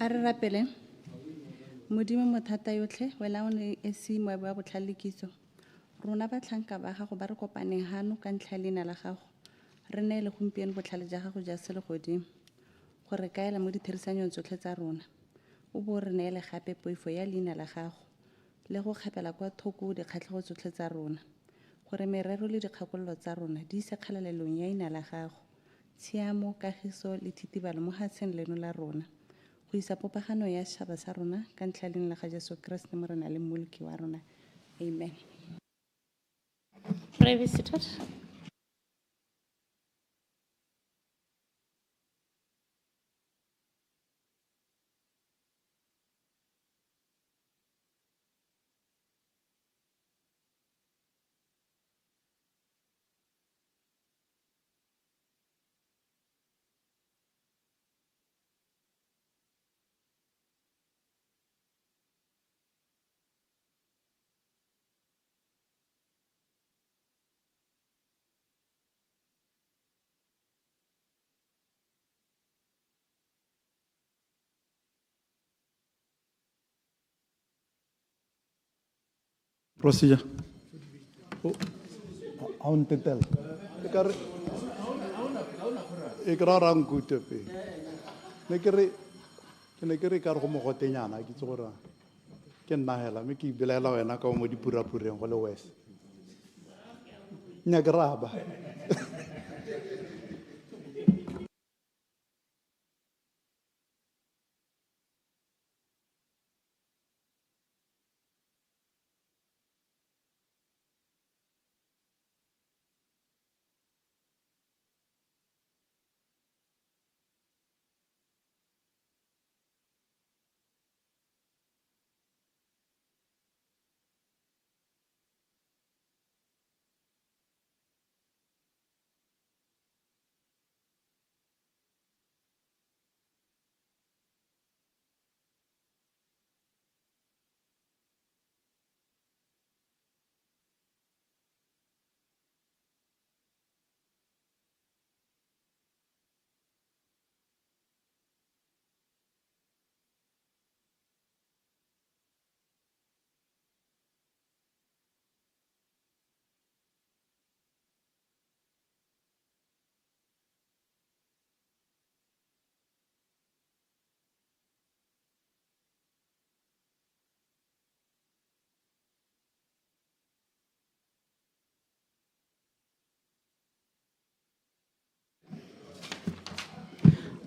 A re rapele modimo mothata yotlhe wela o ne esi mo ba botlhalekiso rona ba tlhanka ba gago ba re kopaneng hano ka ntlha leina la gago re ne le gompieno botlhale ja gago ja se le godimo gore kaela mo ditherisanong tsotlhe tsa rona o bo re neele gape poifo ya leina la gago le go kgapela kwa thoko dikgatlhego tsotlhe tsa rona gore merero le dikgakololo tsa rona di se kgalalelong ya leina la gago tshiamo kagiso le thitibalo mo hatsheng leno la rona go isa popagano ya shaba sa rona ka ntlha leina la ga Jesu Kriste mo rena le mmoleki wa rona amen. Pray be seated. Procedure. On tetel. Ikrarang kutepe. Nekere kar go mo gotenyana ke tsogora. Ke nna hela me ke ibelela wena ka mo dipurapureng go le wes. Nya graba.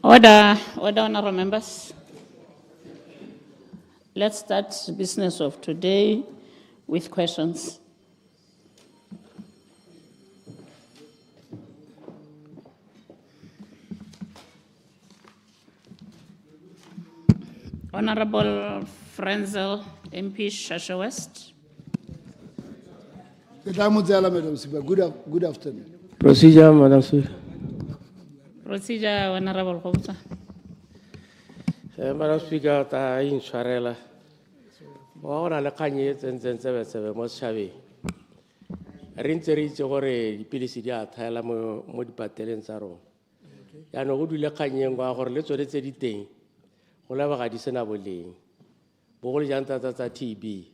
Order, honorable members. Let's start the business of today with questions. Honorable Frenzel, MP Shasha West. Madam Speaker. Good afternoon. Procedure, Madam Speaker. Procedure, Honorable Houta. Madam Speaker, ta inshwarela. Wa ona le kanye tsentse mo shabe. Re ntse re itse gore dipilisi di a thaela mo dipateleng tsa rona. Ya no go dule kanyeng wa gore le tsone tse di teng. Go leba ga di sena boleng. Bogolo jang tsa TB.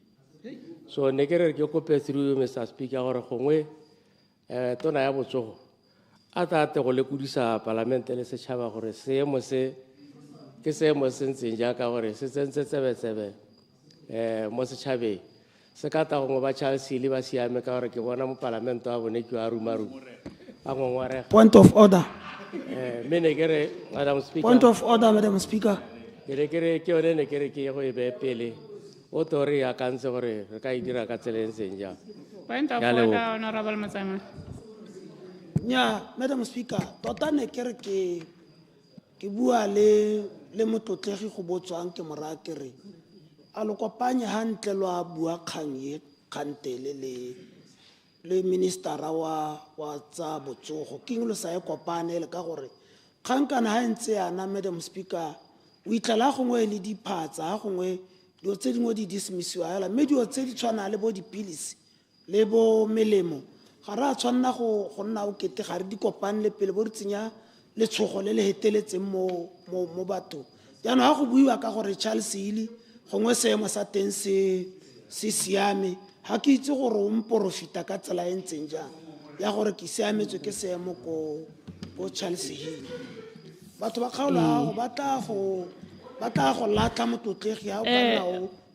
So ne ke re ke kope through Mr. Speaker gore gongwe tona ya botsogo a tate go le kudisa parlamente le setšhaba gore seemo se ke seemo se ntseng jaaka gore se tsentse tsebe mo setšhabeng se ka ta gongwe ba Chelsea le ba siame ka gore ke bona mo parlamente wa bone ke wa rumaru a ngongwarega. Point of order. Me ne ke re Madam Speaker. Point of order, Madam Speaker. Ke re ke yone ne ke re ke go e be pele o tori ya kantse gore re ka e dira ka tsela e ntseng jang. Point of order, Honorable Matsama. Yeah, Madam Speaker, tota ne kere ke bua le motlotlegi go botswang ke mora kere a lo kopanya hantle lwa bua kgang ye kgantele le ministera wa tsa botsogo ke nglo sa e kopane le ka gore kgankana ha ntse yana Madam Speaker o itlela gongwe le diphatsa gongwe dio tse dingwe di dismissiwa yala mme dio tse di tshwana le bo dipilisi le bo melemo ga ra tshwanna go nna o kete ga re di kopane le pele bo re tsenya le tshogo le le heteletseng mo batho jaanong ga go buiwa ka gore Charles Hilly gongwe seemo sa teng se siame ga ke itse gore o mporofita ka tsela e ntseng jang ya gore ke siametswe ke seemo ko Charles Hilly batho ba kgaolo gago ba tla go latla motlotlegi ga o ka nna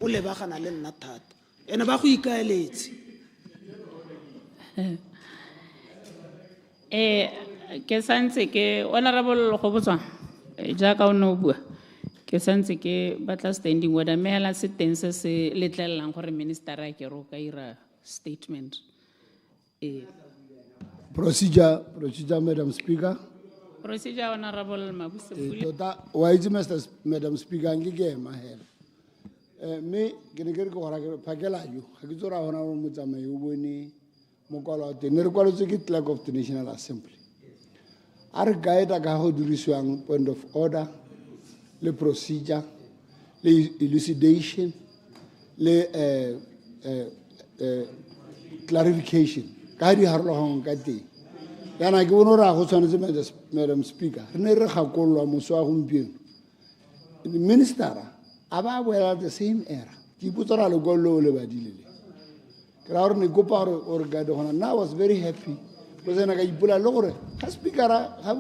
o lebagana le nna thata ene ba go ikaeletse ke santse ke honorable go botswa jaaka o ne o bua ke santse ke batla standing order mme hela se teng se se letlelelang gore minister a ke ro ka ira statement Procedure, Madam Speaker. procedure honorable Mabuse Pule Tota, wa itse Madam Speaker, ngike mahela. Me ke ne ke re ke go ra ke phakela yo. Ga ke tsora hona mo motsamai o bone mokwalo wa teng. Ne re kwaletswe ke clerk of the National Assembly. A re guide ka go dirisiwang point of order le procedure le elucidation le clarification ka di harologong ka teng yana ke bona ra go tshwanetse Madam Speaker re ne re gakolwa moso wa gompieno ministera a ba boela the same era ke ipotsa ra le go le badile le ke ra re ne kopa gore ga gona na was very happy because ena ka ipola le gore ga speaker ga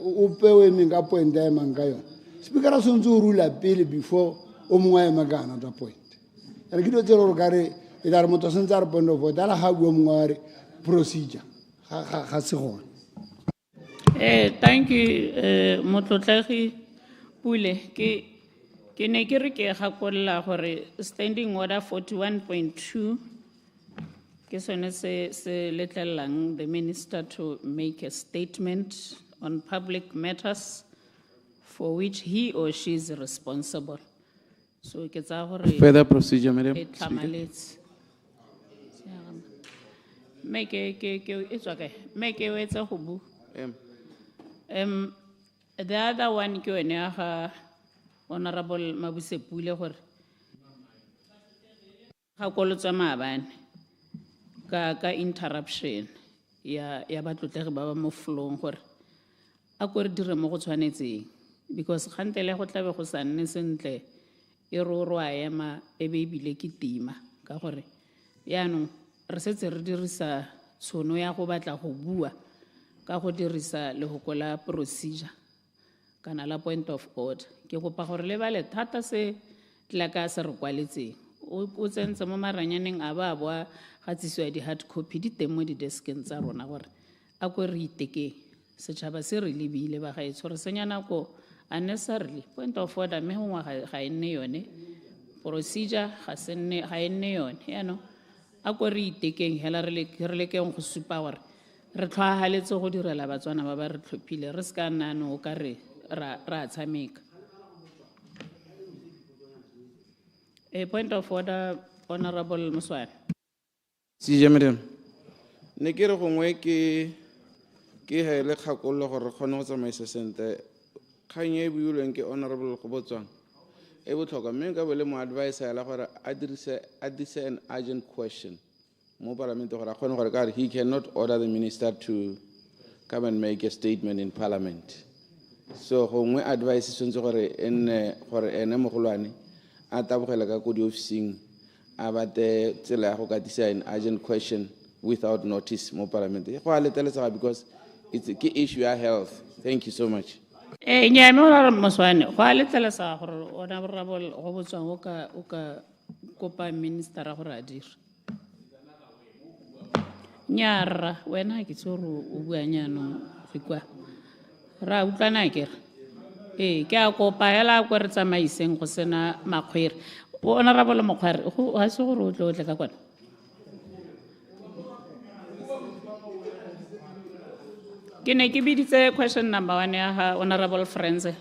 o pewe mme ka point ya manga yona speaker a sontse o rula pele before o mongwe a ema ka another point ene ke dilo tse gore ka re e tla re motho sentse a re point of order ala ga bua mongwe wa re procedure ga se gona thank you motlotlegi Pule ke ne ke re ke gakolla gore standing order 41.2 ke sone se letlelelang the minister to make a statement on public matters for which he or she is responsible so ke tsa gore Further procedure, Madam e Speaker. tlhamaletse make it's okay make e wetsa go bu the other one ke yone ya ga honorable Mabuse Pule gore ga kolotswa maabane ka interruption ya batlotlegi ba ba mo flowng gore a ko re dire mo go tshwanetseng because gantele go tlabe go sa nne sentle e ro a ema e be ebile ke tima ka gore yaanong re setse re dirisa tshono ya go batla go bua ka go dirisa lehoko la procedure kana la point of order ke kopa gore le bale thata se tla ka se re kwaletseng o tsentse mo maranyaneng a ba boa ga tsisiwa di hard copy di teng mo di deskeng tsa rona gore a ko re itekeng setšhaba se re lebile ba gaetsho re senya nako unnecessarily point of order mme gongwe ga e nne yone procedure ga e nne yone yaanong a ko re itekeng hela re lekeng go supa gore re tlhoagaletse go direla batswana ba ba re tlhophile re se ka nnano o ka re ra tshameka a point of order honorable Muswana Procedure, Madam. Ne ke re gongwe ke hele kgakollo gore re kgone go tsamaisa sentle kgang e builweng ke honorable go botswang e botlhokwa mme nka bo le mo advice la gore a dirise an urgent question mo parliament gore a kgone gore ka re he cannot order the minister to come and make a statement in parliament so gongwe advice tshwantse gore ene mogolwane a tabogela ka ko di-officing a bate tsela ya go katisa an urgent question without notice mo parliament go a leteletsega because it's ke issue ya health. Thank you so much. nyame o Muswane go a letlelesega gore honorable go botswang o ka kopa minister gore a dire nyarra wena ke tse gore o bua nyaanong re kwa ra utlwana ke re ke a kopa hela ko re tsamaiseng go sena makgwere honorable Mokgware ga se gore o tle ka kwana ke ne ke biditse question number 1 ya ha honorable Frenze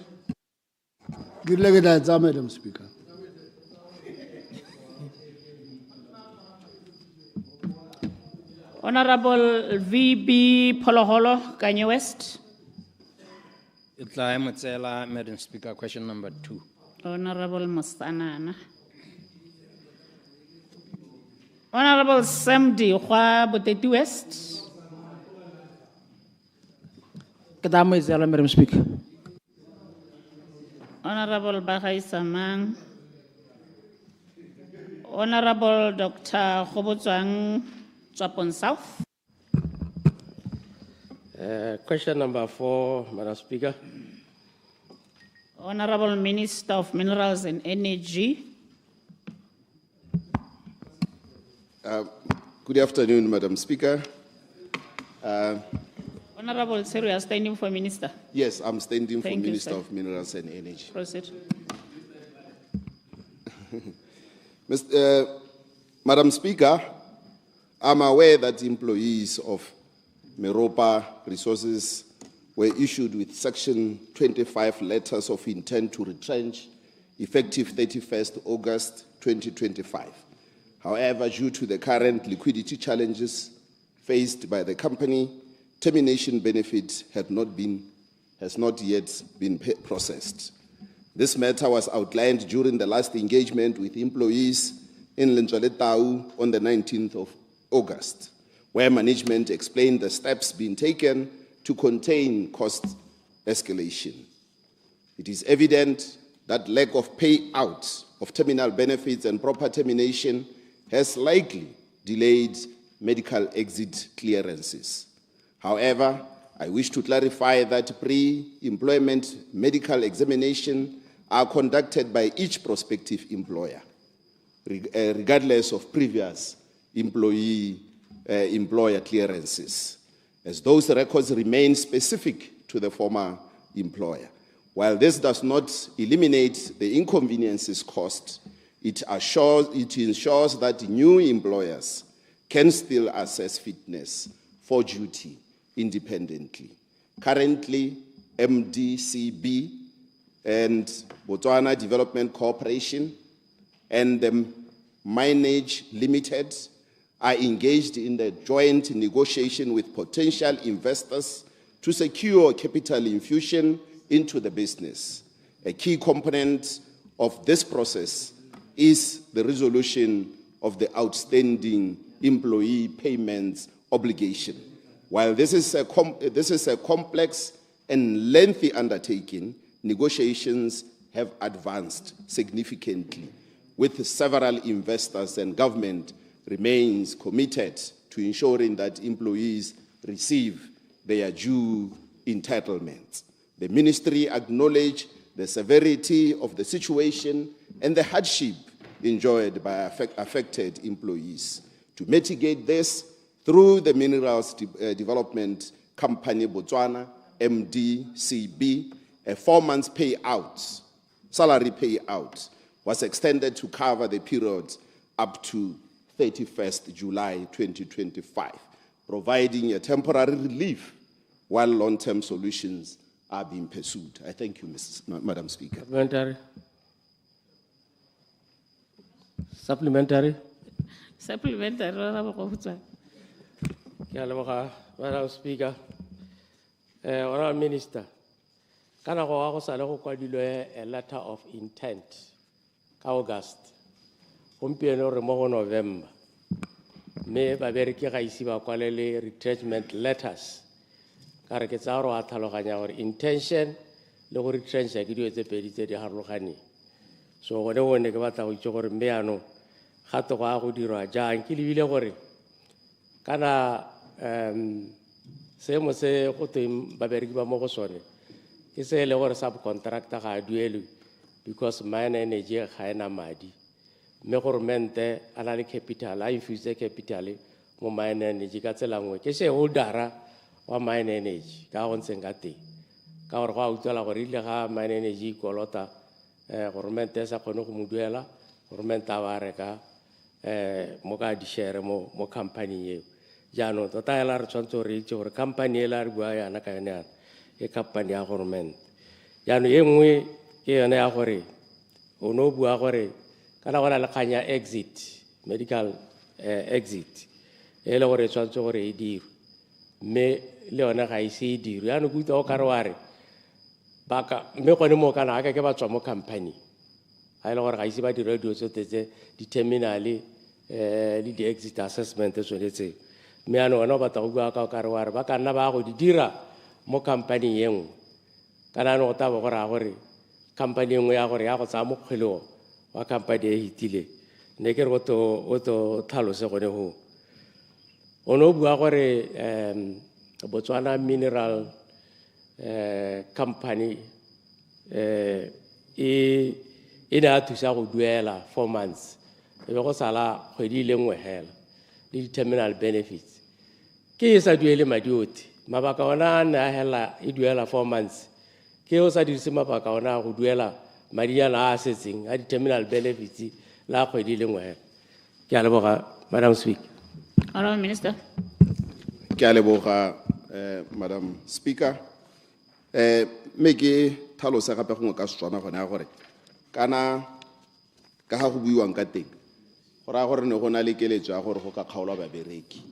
ke le ke tsa Madam Speaker honorable VB Poloholo Kanye West Itla Motsela, Madam Speaker, question number 2. honorable Mostanana honorable Samdi Khwa Boteti West Madam Speaker. Honorable Bagai Samang. Honorable Dr. Khobotswang, Tswapong South. Question number 4, Madam Speaker. Honorable Minister of Minerals and Energy. Good afternoon, Madam Speaker. Honorable Seru, you are standing for Minister. Yes, I'm standing for Thank you, Minister sir. of Minerals and Energy. Proceed. Madam Speaker, I'm aware that employees of Meropa Resources were issued with Section 25 letters of intent to retrench effective 31st August 2025. However, due to the current liquidity challenges faced by the company, termination benefit has not yet been processed. This matter was outlined during the last engagement with employees in Lentswaletau on the 19th of August, where management explained the steps being taken to contain cost escalation. It is evident that lack of payout of terminal benefits and proper termination has likely delayed medical exit clearances. However, I wish to clarify that pre-employment medical examinations are conducted by each prospective employer, regardless of previous employer clearances, as those records remain specific to the former employer. While this does not eliminate the inconveniences caused, it ensures that new employers can still assess fitness for duty independently. Currently, MDCB and Botswana Development Corporation and the Minage Limited are engaged in the joint negotiation with potential investors to secure capital infusion into the business. A key component of this process is the resolution of the outstanding employee payments obligation. While this is a complex and lengthy undertaking, negotiations have advanced significantly, with several investors, and government remains committed to ensuring that employees receive their due entitlements. The ministry acknowledges the severity of the situation and the hardship enjoyed by affected employees. To mitigate this, through the Minerals Development Company Botswana, MDCB, a 4-month salary payout, was extended to cover the period up to 31st July 2025, providing a temporary relief while long-term solutions are being pursued. I thank you, Madam Speaker. Supplementary. Supplementary, Honorable Khobotswang. Madam Speaker. Honorable Minister, kana go go sale go kwadilwe a letter of intent ka August. Gompieno re mo go November. Me ba bereke ga isi ba kwalele retrenchment letters. Ka re ke tsa go a tlhaloganya gore intention le go retrencha ke dio tse pedi tse di harologane. So gone ke batla go itse gore me ano gato go a go dirwa jang ke lebile gore kana seemo se go teng babereki ba mo go sone ke se le gore subcontractor ga a duelwe because mine energy ga ena madi, mme governmente a na le capital, a infuse capital mo mine energy ka tsela nngwe ke shareholdera wa mine energy ka go ntseng ka teng, ka gore go a utlwela gore ile ga mine energy kolota governmente sa kgone go mo duela, governmente a ba reka mo ka di-share mo company eo. Jaanong tota hela re tshwanetse re itse gore company e la re bua yana ka yone yana e company ya government. Jaanong e nngwe ke yone ya gore o no bua gore kana gona le kganya exit, medical exit e le gore e tshwanetse gore e dirwe, mme le yone ga ise e dirwe. Jaanong ke utlwa o ka re wa re mme gone mo kana ga ke ba tswa mo company ga e le gore ga ise ba dira dio tsotlhe tse di-terminale le di-exit assessment tsone tseo. Mme ano wena o batla go bua ka o ka re wa re ba ka nna ba go di dira mo company e nngwe kana ano go taba gore a gore company nngwe ya gore ya go tsaya mokgwelego wa company e hitile ne ke re o to tlhalose gone go o no bua gore Botswana Mineral Company e ne a thusa go duela 4 months e be go sala kgwedi le nngwe hela le di-terminal benefits ke e sa duele madi otlhe mabaka ona a ne a hela e duela 4 months ke o sa dirise mabaka ona go duela madinyana a setseng a di-terminal benefits la kgwedi le nngwe hela ke a leboga Madam Speaker. Honourable Minister. Ke a leboga Madam Speaker. Me ke tlhalosa gape gongwe ka Setswana gone ya gore kana ka ga go buiwang ka teng go raya gore ne go na le keletso ya gore go ka kgaolwa babereki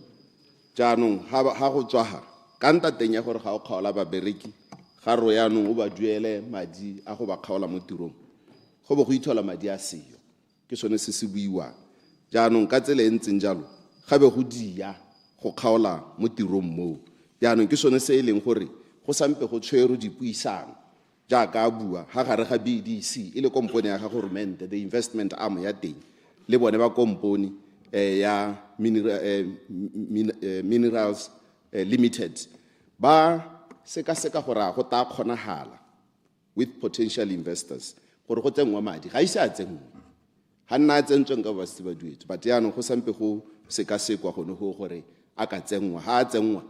jaanong ga go tswa ga ka nta teng ya gore ga o kgaola babereki ga ro yaanong o ba duele madi a go ba kgaola mo tirong go bo go ithola madi a seyo ke sone se se buiwang jaanong ka tsela e ntseng jalo ga be go dia go kgaola mo tirong moo jaanong ke sone se e leng gore go sampe go tshwere dipuisano jaaka a bua ga gare ga BDC e le kompone ya ga government the investment arm ya teng le bone ba kompone ya Minerals Limited ba seka gore go ta kgonagala with potential investors gore go tsengwa madi ga ise a tsengwa ga nna a tsentsweng ka basi ba duetse but yaanong go sampe go sekasekwa gone go gore a ka tsengwa ga a tsengwa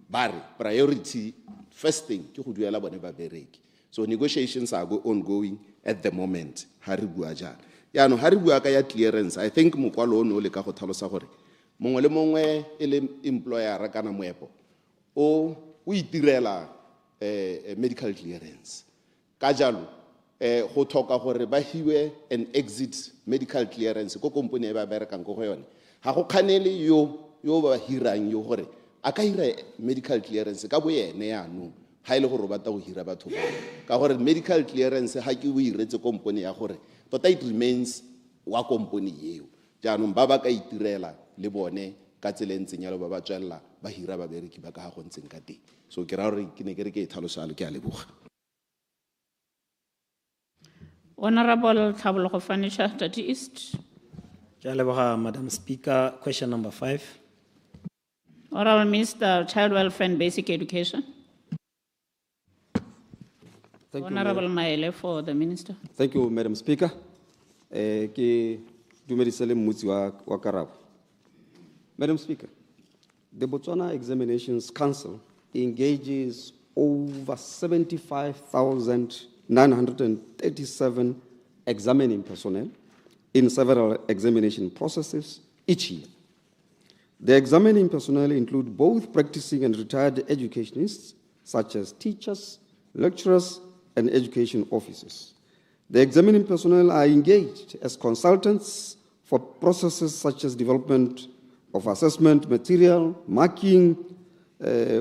ba re priority first thing ke go duela bone babereki so negotiations are ongoing at the moment ha re bua jana yaanong ha re bua ka ya clearance I think mokwalo ono le ka go tlhalosa gore mongwe le mongwe e le employer kana moepo o itirela medical clearance ka jalo go tlhoka gore ba hiwe an exit medical clearance ko kompone e ba berekang go yone ga go kganele yo ba hirang yo gore a ka hira medical clearance ka boyene yaanong ha ile gore ba ta go hira batho ba ka gore medical clearance ha ke o iretse kompone ya gore tota it remains wa kompone yeo jaanong ba ba ka itirela le bone ka tselentseng ya lo ba ba tswella ba hira babereki ba ka ga go ntseng ka teng so ke ra gore ke ne ke re ke e tlhalosa le ke a leboga. Honourable Tlhabologo Fanisha, 30 East. Ke a leboga, Madam Speaker. Question number 5. Honourable Minister, Child Welfare and Basic Education. Honourable Maele for the Minister. Thank you, Madam Speaker. Ke dumedisa le mmutsi wa karabo. Madam Speaker, the Botswana Examinations Council engages over 75,937 examining personnel in several examination processes each year. The examining personnel include both practicing and retired educationists, such as teachers, lecturers, and education officers. The examining personnel are engaged as consultants for processes such as development of assessment material, marking,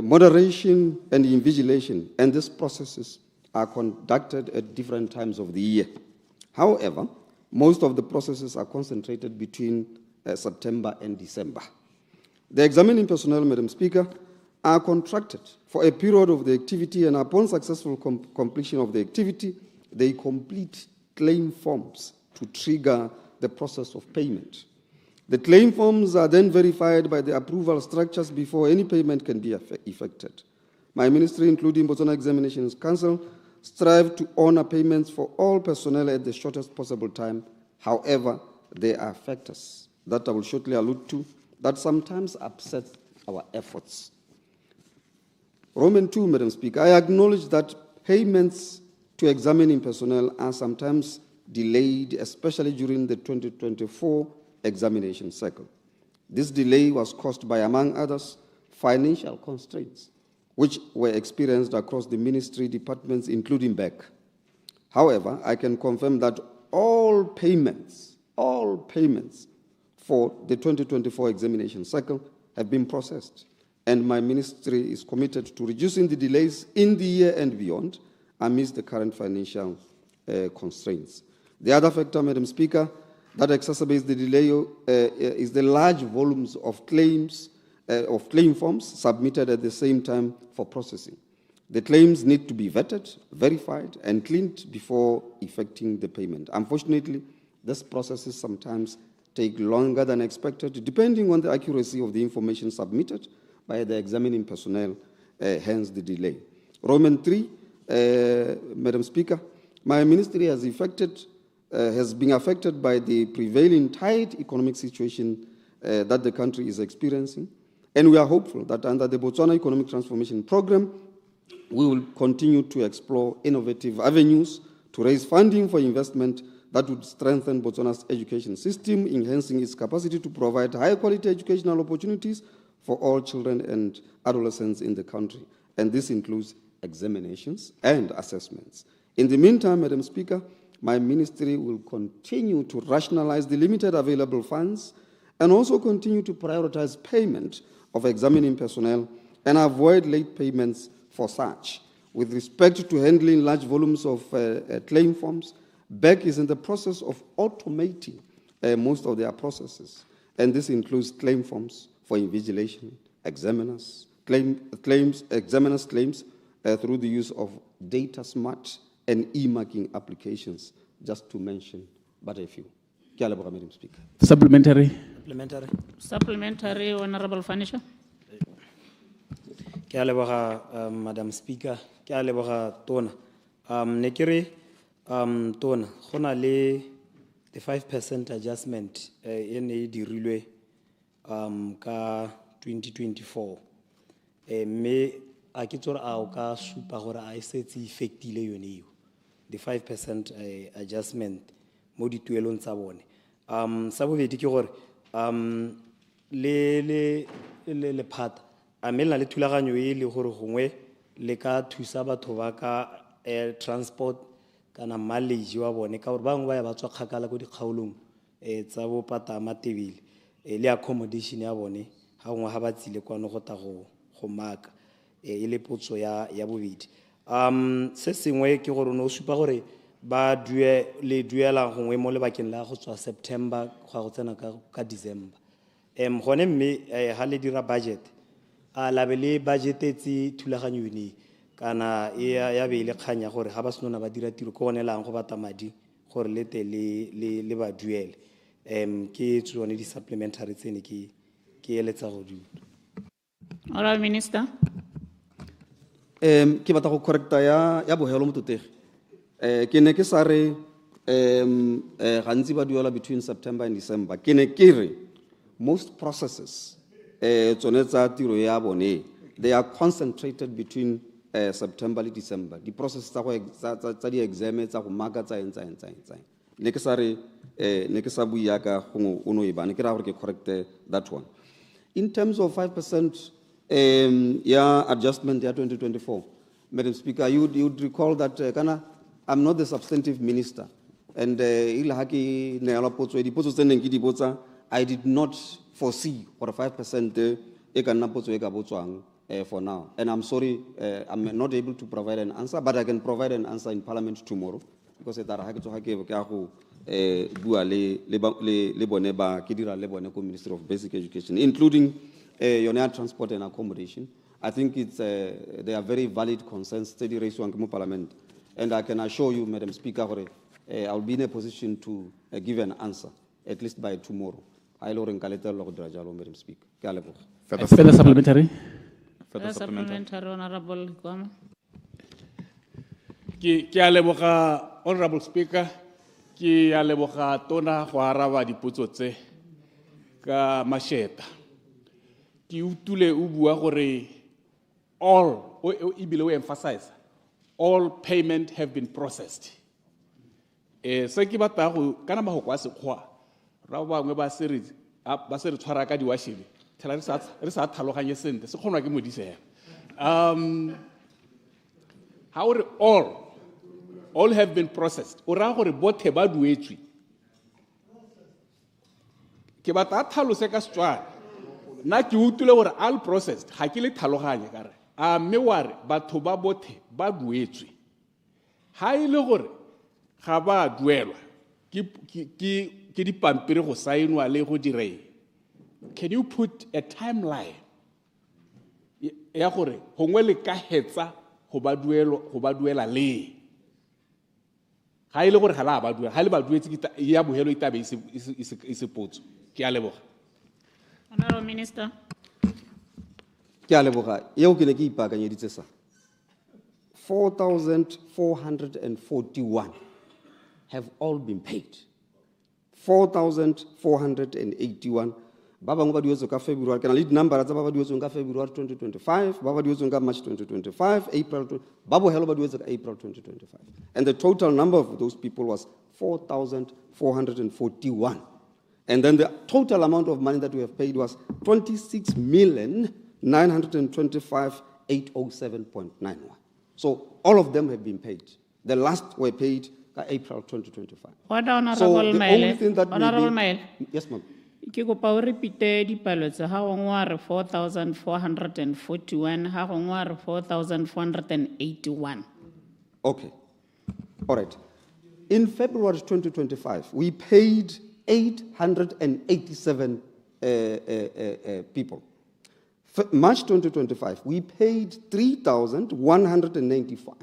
moderation, and invigilation, and these processes are conducted at different times of the year. However, most of the processes are concentrated between September and December. The examining personnel, Madam Speaker, are contracted for a period of the activity, and upon successful completion of the activity, they complete claim forms to trigger the process of payment. The claim forms are then verified by the approval structures before any payment can be effected. My ministry, including Botswana Examinations Council, strive to honor payments for all personnel at the shortest possible time. However, there are factors that I will shortly allude to that sometimes upset our efforts. Roman 2, Madam Speaker, I acknowledge that payments to examining personnel are sometimes delayed, especially during the 2024 examination cycle. This delay was caused by, among others, financial constraints, which were experienced across the ministry departments, including BEC. However, I can confirm that all payments for the 2024 examination cycle have been processed, and my ministry is committed to reducing the delays in the year and beyond amidst the current financial constraints. The other factor, Madam Speaker, that exacerbates the delay is the large volumes of claim forms submitted at the same time for processing. The claims need to be vetted, verified, and cleaned before effecting the payment. Unfortunately, these processes sometimes take longer than expected, depending on the accuracy of the information submitted by the examining personnel, hence the delay. Roman 3, Madam Speaker, my ministry has been affected by the prevailing tight economic situation that the country is experiencing, and we are hopeful that under the Botswana Economic Transformation Program, we will continue to explore innovative avenues to raise funding for investment that would strengthen Botswana's education system, enhancing its capacity to provide high-quality educational opportunities for all children and adolescents in the country. And this includes examinations and assessments. In the meantime, Madam Speaker, my ministry will continue to rationalize the limited available funds and also continue to prioritize payment of examining personnel and avoid late payments for such. With respect to handling large volumes of claim forms, BEC is in the process of automating most of their processes, and this includes claim forms for invigilation, examiners' claims through the use of data smart and e-marking applications, just to mention but a few. Ke a leboga, Madam Speaker. Supplementary. Supplementary, Honorable Fanisha. Ke a leboga, Madam Speaker. Ke a leboga Tona. Ne ke re, Tona, go na le the 5% adjustment e ne e dirilwe ka 2024. Mme a ke tsore a o ka supa gore a e setse effectile yone eo, the 5% adjustment mo dituelong tsa bone. Sa bobedi ke gore le phata a melena le thulaganyo e le gore gongwe le ka thusa batho ba ka air transport kana mileage wa bone ka gore bangwe ba ya ba tswa kgakala ko dikgaolong tsa bo Patama Tebile le accommodation ya bone ha ngwe ha ba tsile kwano go ta go maka e le potso ya bobedi. Se sengwe ke gore no supa gore ba le duela gongwe mo lebakeng la go tswa September go tsena ka December. Gone mme ha le dira budget a labe le budgetetse thulaganyo yone kana ya be le kganya gore ha ba senona ba dira tiro ko gonelang go bata madi gore le te le ba duele. Ke tsone di supplementary tsene ke eletsa go di. Honorable Minister. Ke batla go correcta ya bogelo mototegi. Ke ne ke sa re gantsi ba duela between September and December. Ke ne ke re most processes tsone tsa tiro ya bone they are concentrated between September le December. The process tsa di exam tsa go maka tsa eng. Ne ke sa re ne ke sa bua ka gongwe o no e bana ke ra gore ke correct that one. In terms of 5% adjustment ya 2024, Madam Speaker, you would recall that I'm not the substantive minister, and I did not foresee for 5% for now. And I'm sorry, I'm not able to provide an answer, but I can provide an answer in Parliament tomorrow because Ministry of Basic Education, including your transport and accommodation. I think they are very valid concerns, steady ratio and Parliament. And I can assure you, Madam Speaker, I'll be in a position to give an answer, at least by tomorrow. Madam Speaker. Further supplementary. Supplementary, Honorable Kwama. Ke a leboga, Honorable Speaker, ke a leboga Tona go araba dipotso tse ka masheta. Ke utule o bua gore all ebile o emphasize all payment have been processed. Se ke batla go kana ba go kwa sekgwa ra ba ngwe ba se re tshwara ka diwashebe thela re sa tlhaloganye sente se kgonwa ke modisela. How all have been processed. O ra gore bothe ba duetswe. Ke batla tlhalose ka Setswana. Na ke utule gore all processed ha ke le tlhaloganye ka re a mme wa re batho ba bothe ba duetswe. Ha ile gore ga ba duelwa ke dipampiri go saenwa le go direng. Can you put a timeline ya gore gongwe le ka hetsa go ba duela le ga ile gore ga la ba duela ga le ba duetse ya bohelo e tabe e se potso ke a leboga. Honorable Minister. Ke a leboga eo ke ne ke ipaakanyeditse sa 4,441 have all been paid. 4,481 ba bangwe ba duetswe ka February ke na le dinambara tsa ba ba duetsweng ka February 2025 ba ba duetsweng ka March 2025 April ba bohelo ba duetswe ka April 2025 and the total number of those people was 4,441 and then the total amount of money that we have paid was 26,925,807.91. So all of them have been paid. The last were paid April 2025. Order, Honorable So the Maile. only thing that Honorable may Maile. be, yes, ma'am. Ke kopa o repeat dipalo tsa ha gongwe wa re 4,441 ha gongwe wa re 4,481. Okay. All right. In February 2025, we paid 887 people. March 2025, we paid 3,195.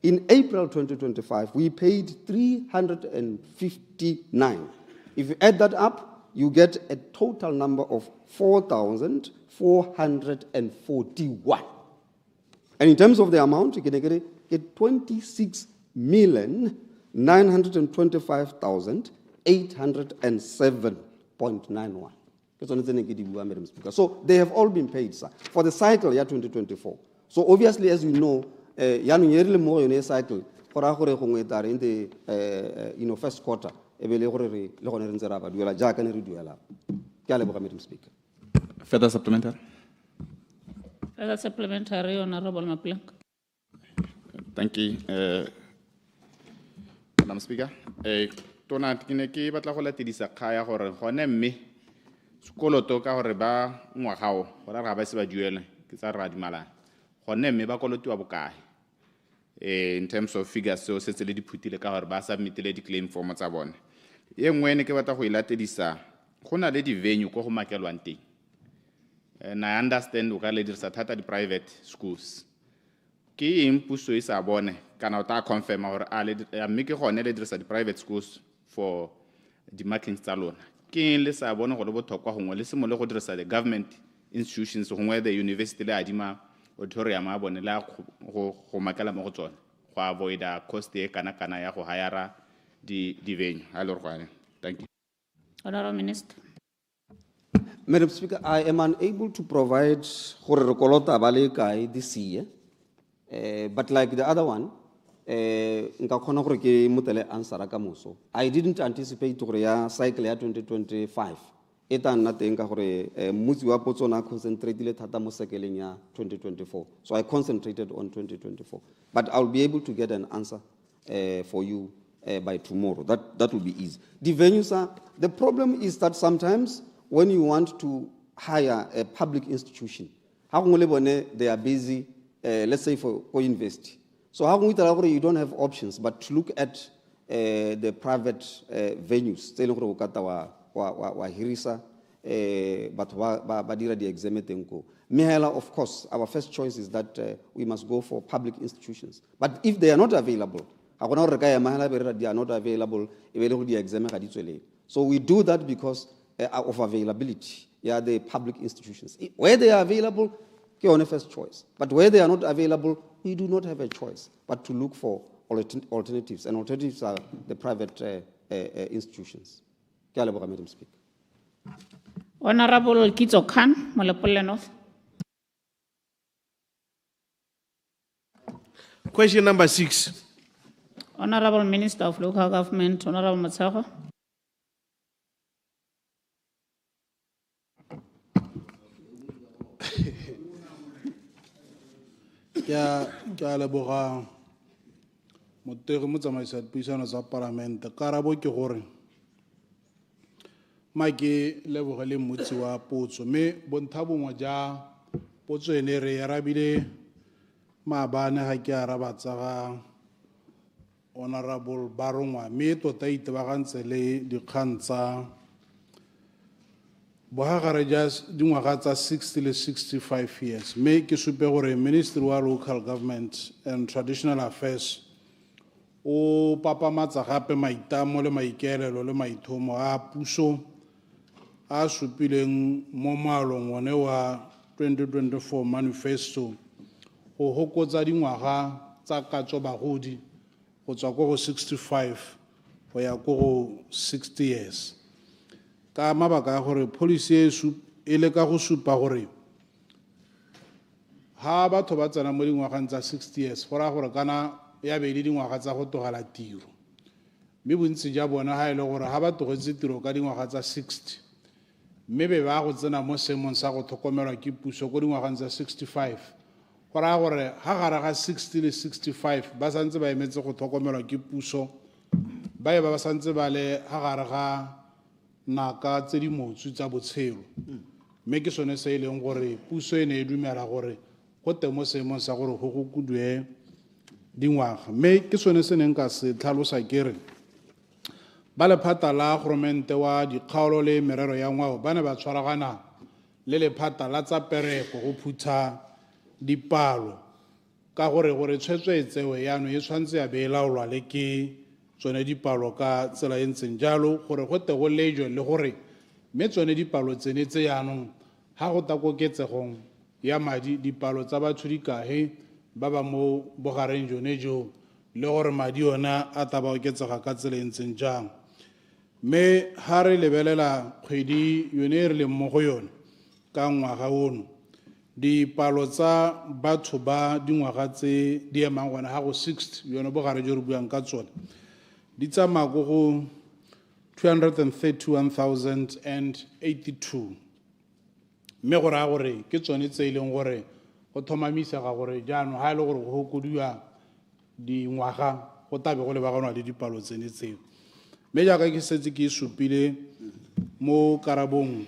In April 2025, we paid 359. If you add that up, you get a total number of 4,441. And in terms of the amount, you can get 26,925,807.91. So they have all been paid, sir, for the cycle year 2024. So obviously, as you know, cycle for in the first quarter. Further supplementary. Further supplementary, Honorable Maplank. Thank you, Madam Speaker. Tona ke batla go latedisa kgaya gore gone mme sekoloto ka gore ba ngwagao gore ga ba se ba duele ke tsa ra dimala gone mme ba kolotiwa bokae in terms of figures so se le diphutile ka gore ba submitile di claim form tsa bone ye nngwe ne ke batla go ilatedisa go na le di venue go go makelwang teng and I understand o ka le dirisa thata di private schools ke eng puso e sa bone kana o ta confirm gore a mme ke gone le dirisa di private schools for the markings tsa lona ke eng le sa bone go le botlhokwa gongwe le semole go dirisa the government institutions gongwe the university le adima auditorium a bone la go makela mo go tsone go avoid a cost e kana ya go hire di venue a le rwane. Thank you. Honorable Minister. Madam Speaker, I am unable to provide this year, but like the other one, I didn't anticipate to cycle 2025. Concentrated 2024. So I concentrated on 2024. But I'll be able to get an answer for you by tomorrow. That will be easy. The venues are, the problem is that sometimes when you want to hire a public institution, they are busy, let's say for university. So you don't have options but to look at the private venues. But badira the exam tenko. Mihela, of course, our first choice is that we must go for public institutions. But if they are not available, they are not available. So we do that because of availability. Yeah, the public institutions. Where they are available, on a first choice. But where they are not available, we do not have a choice but to look for alternatives. And alternatives are the private institutions. Madam Speaker. Honorable Kitso Khan, Malapole North. Question number 6. Honorable Minister of Local Government, Honorable Matsaho. Ke a leboga motegi motsamaisa dipuisano tsa palamente karabo ke gore make leboga le mmotsi wa potso mme bonthabongwe ja potso ene re arabile maabane ga ke araba tsa ga honorable Barongwa mme tota itebagantse le dikgang tsa bohagare ja dingwaga tsa 60 le 65 years mme ke supe gore Ministry wa Local Government and Traditional Affairs o papamatsa gape maitamo le maikaelelo le maithomo a puso a supileng mo moalong one wa 2024 manifesto go hokotsa dingwaga tsa katso bagodi go tswa go 65 go ya go 60 years ka mabaka a gore policy e le ka go supa gore ha batho ba tsena mo dingwageng tsa 60 years go raya gore kana ya be le dingwaga tsa go togela tiro mme bontsi ja bona ha e le gore ha ba togetse tiro ka dingwaga tsa 60 mme be ba go tsena mo seemong sa go tlhokomelwa ke puso ko dingwageng tsa 65 go raya gore ha gare ga 60 le 65 ba santse ba emetse go tlhokomelwa ke puso ba e ba santse ba le ha gare ga naka tse di motswi tsa botshelo mme ke sone se e leng gore puso e ne e dumela gore go teng mo seemong sa gore go go kudwe dingwaga mme ke sone se neng ka se tlhalosa ke re ba lephata la goromente wa dikgaolo le merero ya ngwao ba ne ba tshwaragana le lephata la tsa pereko go phutha dipalo ka gore tshwetso e tsewe yaanong e tshwanetse ya be e laolwa le ke tsone dipalo ka tsela e ntseng jalo gore go te go lejwe le gore mme tsone dipalo tsene tse yaanong ha go ta koketsegong ya madi dipalo tsa batho di kae ba ba mo bogareng jone jo le gore madi ona a taba oketsega ka tsela e ntseng jang mme ha re lebelela kgwedi yone e re leng mo go yone ka ngwaga ono dipalo tsa batho ba dingwaga tse di emang gona ha go 60 yone bogare jo re buang ka tsone di tsamaya go 231,082 mme go raya gore ke tsone tse e leng gore go thomamisega gore jaanong ha e le gore go kodiwa dingwaga go tabe go lebaganwa le dipalo tsene tseo mme jaaka ke setse ke supile mo karabong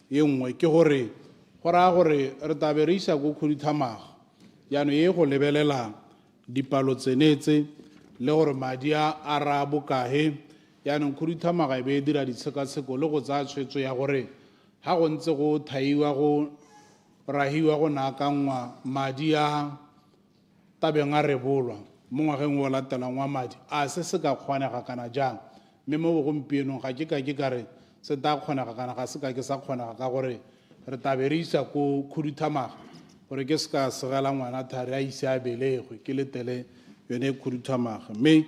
ye nngwe ke gore go raya gore re tabe re isa go khuduthamaga jaanong ye go lebelela dipalo tsenetse le gore madi a ra bokae jaanong khuduthamaga e be e dira ditshekatsheko le go tsaya tshwetso ya gore ha go ntse go thaiwa go rahiwa go naakangwa madi a tabeng a rebolwa mo ngwageng o latelang wa madi a se ka kgonega kana jang mme mo bogompienong ga ke ka re se ta kgonega kana ga se ka ke sa kgonega ka gore re tabe re isa ko khuduthamaga gore ke se ka segela ngwana thari a ise a belegwe ke letele yone khuduthamaga mme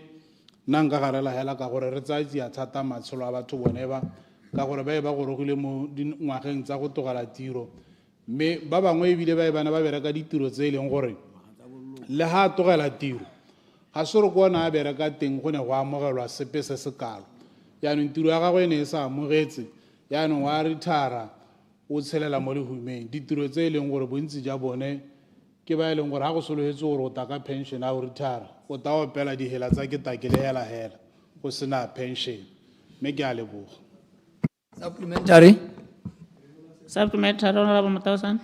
nna nka garela hela ka gore re tsaya tsia thata matshelo a batho bone ba ka gore ba e ba gorogile mo dingwageng tsa go togela tiro mme ba bangwe ebile ba e bana ba bereka ditiro tse e leng gore le ha a togela tiro ga se re kona a bereka teng go ne go amogelwa sepe se se kalo yaanong tiro ya gagwe e ne e sa amogetse yaanong wa retara o tshelela mo lehumeng ditiro tse e leng gore bontsi ja bone ke ba e leng gore ga go sologetse gore o taka pension a o retara o ta opela dihela tsa ke le hela go sena pension mme ke a leboga Supplementary. Supplementary, Honorable Matausane.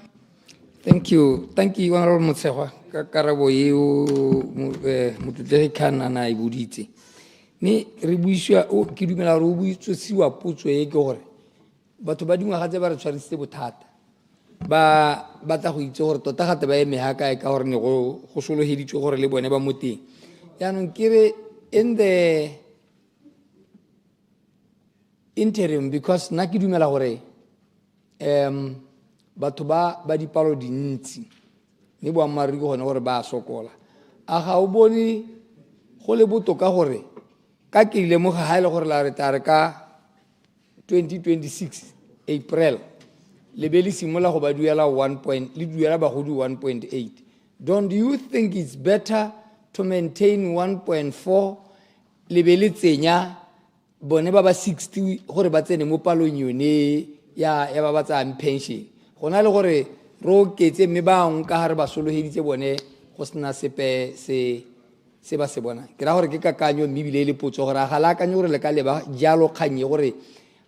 Thank you, Honorable Motshegwa. Ka karabo eo motlotlegi Khan ana e boditse. Mme re buiswa ke dumela re o buitsosiwa potso e ke gore batho ba dingwaga tse ba re tshwarisitse bothata ba batla go itse gore tota gate ba eme ha kae ka gore ne go sologeditswe gore le bone ba mo teng yaanong ke re in the interim because nna ke dumela gore batho ba dipalo dintsi mme boammaaruri ke gone gore ba a sokola a ga o bone go le botoka gore ka ke lemoga ga e le gore la re tla re ka 2026 April le be le simola go ba duela le duela bagodi 1.8 don't you think it's better to maintain 1.4 le be le tsenya bone ba 60 gore ba tsene mo palong yone ya ba tsang pension gona le gore ro ketse mme ba nka ha re ba soloheditse bone go sena sepe se ba se bona ke ra gore ke kakanyo mme bile le potso gore a galakanyo gore le ka le ba jalo kganye gore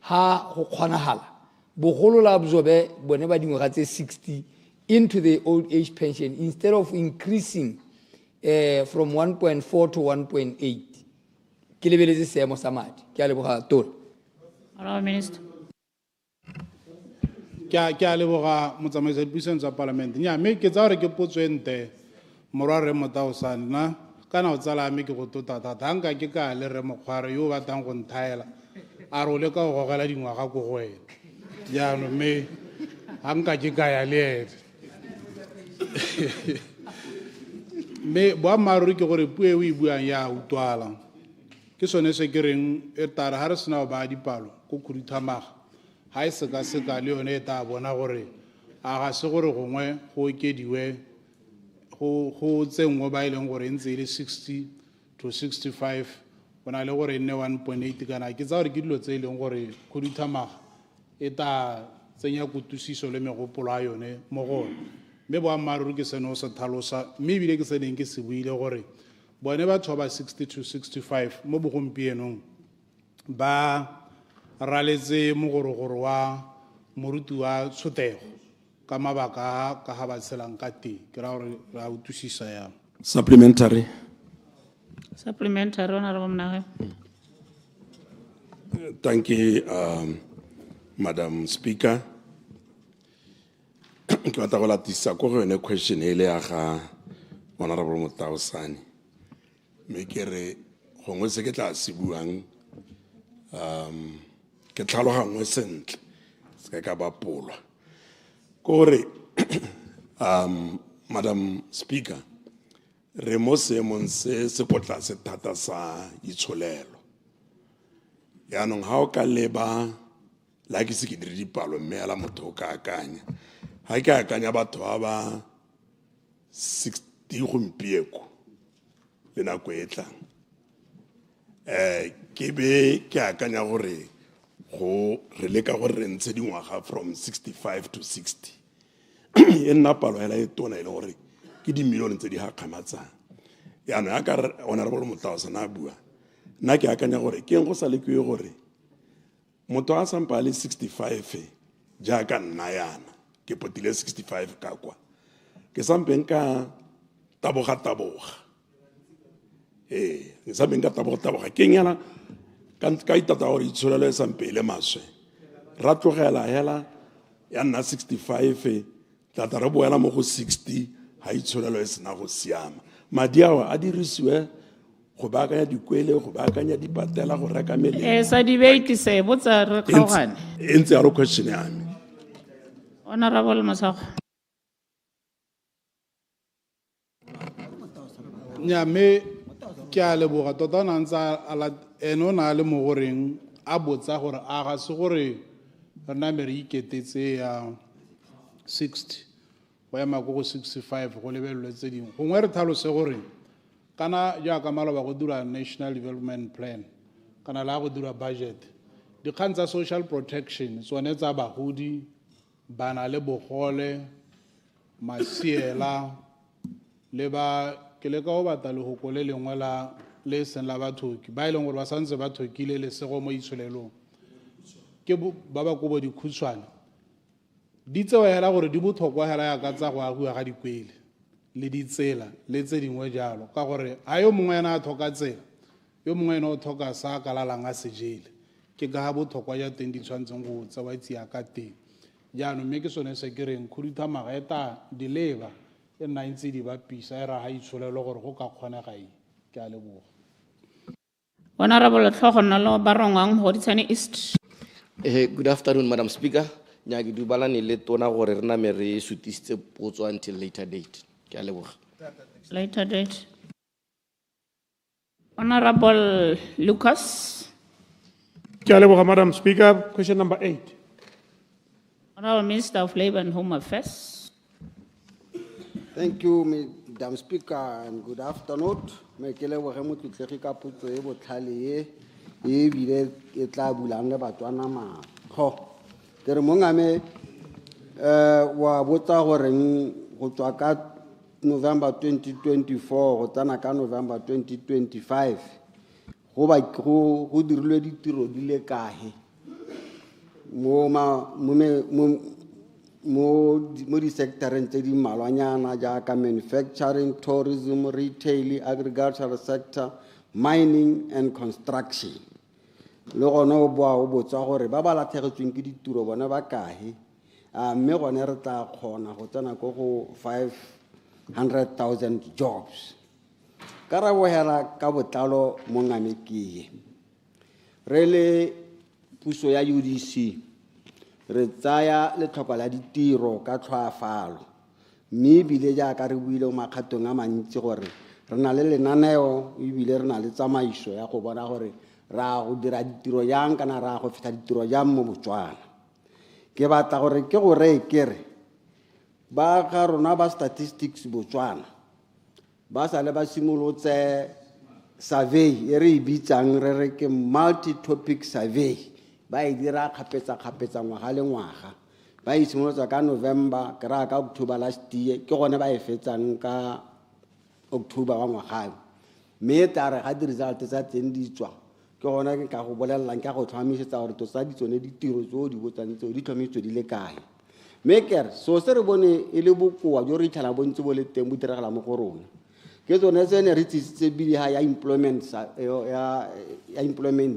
ha go kgonahala bogolo la absorbe bone ba dingwaga tse 60 into the old age pension instead of increasing from 1.4 to 1.8 ke lebeletse seemo sa madi ke a leboga tona Honorable Minister. ke a leboga motsamaisi dipuisano tsa palamente nya mme ke tsa gore ke potswente morwa re motaosane na kana o tsala ame ke go tota thata ga nka ke ka le re mokgware yo o batlang go nthaela a re o le ka go gogela dingwaga ko go wena jaanong mme ga nka ke ka ya le ene mme boammaaruri ke gore puo e o e buang ya utlwala ke sone se ke reng e tare ga re sena go baya dipalo ko khuduthamaga ga e sekaseka le yone e tla bona gore a ga se gore gongwe go okediwe go tsenngwe ba e leng gore e ntse e le 60 to 65 go na le gore e nne 1.8 kana ke tsa gore ke dilo tse e leng gore khuduthamaga e tla tsenya kutlwisiso le megopolo a yone mo go one mme boammaaruri ke sene o se tlhalosa mme ebile ke seneng ke se buile gore bone batho ba 60 to 65 mo bogompienong ba raletse mogorogoro wa moruti wa tshotego ka mabaka ka ga ba tshelang ka teng ke ra gore ra utlwisisa yang Supplementary. Honorable Mnaga. Thank you, Madam Speaker. Ke batla go latisa ko go yone question e le ya ga Honorable Motaosane. Me ke re gongwe se ke tla se buang ke tlhalogangwe sentle se ka bapolwa kore Madam Speaker re mo seemong se se ko tlase thata sa itsholelo yaanong ga o ka leba la ke se ke dire dipalo mme ala motho o ka akanya ga ke akanya batho ba ba 60 gompieko le nako e tlang ke be ke akanya gore go re leka gore re ntshe dingwaga from 65 to 60 e nna palo hela e tona ile gore ke dimilione tse di gakgamatsang yaanong ya ka Honorable Motaosane a bua nna ke akanya gore ke eng go sa lekiwe gore motho a sampa le 65 jaaka nna yana ke potile 65 ka kwa ke sampeng ka taboga ke sampeng ka taboga ke nyala ka itata gore itsholelo e sampe le maswe ra tlogela hela ya nna 65 tata re boela mo go 60 ha itsholelo e sena go siama madi ao a dirisiwe go baakanya dikwele go baakanya dipatela go reka melemo Sa debate se botsa re kgaogane. e ntse ya re question ya me Honorable Masago. nya mme ke a leboga tota na ntse ene o na le mo goreng a botsa gore a ga se gore re name re iketetse ya 60 go ema ko go 65 go lebelelwe tse dingwe gongwe re tlhalose gore kana jaaka maloba go dira national development plan kana la go dira budget dikgang tsa social protection tsone tsa bagodi bana le bogole masiela le ba ke le ka go batla legoko le lengwe la le seng la bathoki ba e leng gore ba santse ba thokile lesego mo itsholelong ke ba ba kobo dikhutshwane di tsewa hela gore di botlhokwa hela ya ka tsa go agiwa ga dikwele le ditsela le tse dingwe jalo ka gore a yo mongwe ena a tlhoka tsela yo mongwe ena o tlhoka sa ka lalang a sejele ke ka ga botlhokwa ja teng di tshwantseng go tsewa tsia ka teng jaanong mme ke sone se ke reng khuduthamaga e ta di leba e nna ntse di bapisa e ra ga itsholelo gore go ka kgonega eng ke a leboga Honorable Tlhogonolo Barongwang Moditsane East. Good afternoon, Madam Speaker. Nyaki dubalane le tona gore re name re sutisitse potso until later date. Ke a leboga. Later date. Honorable Lucas. Ke a leboga, Madam Speaker. Question number 8. Honorable Minister of Labour and Home Affairs. Thank you, Madam Speaker, and good afternoon. Mekele wa remo tlotlegi ka potso e botlhale e bile e tla bulang le batswana matlho. Ke re mongame wa botsa gore go tswa ka November 2024 go tsana ka November 2025 go dirilwe ditiro di le kae mo di sectoreng tse di malwanyana jaaka manufacturing, tourism, retail, agricultural sector, mining and construction. Le gona o boa o botsa gore ba ba latlhegetsweng ke ditiro bona ba kae mme gone re tla kgona go tsena ko go 500,000 jobs. Karabo hela ka botlalo mo ngame ke ye. Re le puso ya UDC re tsaya letlhoko la ditiro ka tlhoafalo, mme ebile jaaka re buile mo makgatong a mantsi gore re na le lenaneo ebile re na le tsamaiso ya go bona gore ra go dira ditiro yang kana ra go feta ditiro jang mo Botswana. Ke batla gore ke gore kere ba ga rona ba statistics Botswana ba sa le ba simolotse survey e re e bitsang re re ke multi-topic survey, ba e dira kgapetsa ngwaga le ngwaga. Ba e simolotsa ka November ke ra ka October last year, ke gone ba e fetsang ka October wa ngwaga. Mme tare ga di result tsa teng di tswa ke gona ke ka go bolelelang ka go tlhoamisetsa gore to sa di tsone ditiro tseo di botsang tseo di tlhomisitswe di le kae. Mme kere so se re bone e le bokoa jo re itlhela bontse bo le teng bo diragala mo go rona ke tsone tse ne re tsisitse bili ya employment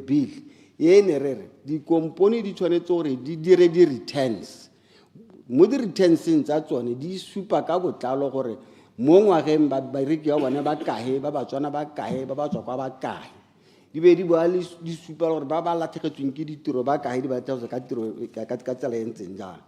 bill e ne re re dikompone di tshwanetse gore di dire di returns. Mo di returnseng tsa tsone di supa ka botlalo gore mo ngwageng bareki ba bone ba kae, ba Batswana ba kae, ba batswa kwa ba kae. Di be di boa di supa gore ba ba latlhegetsweng ke ditiro ba kae di ba tlhagisa ka tiro ka tsela e ntseng jang.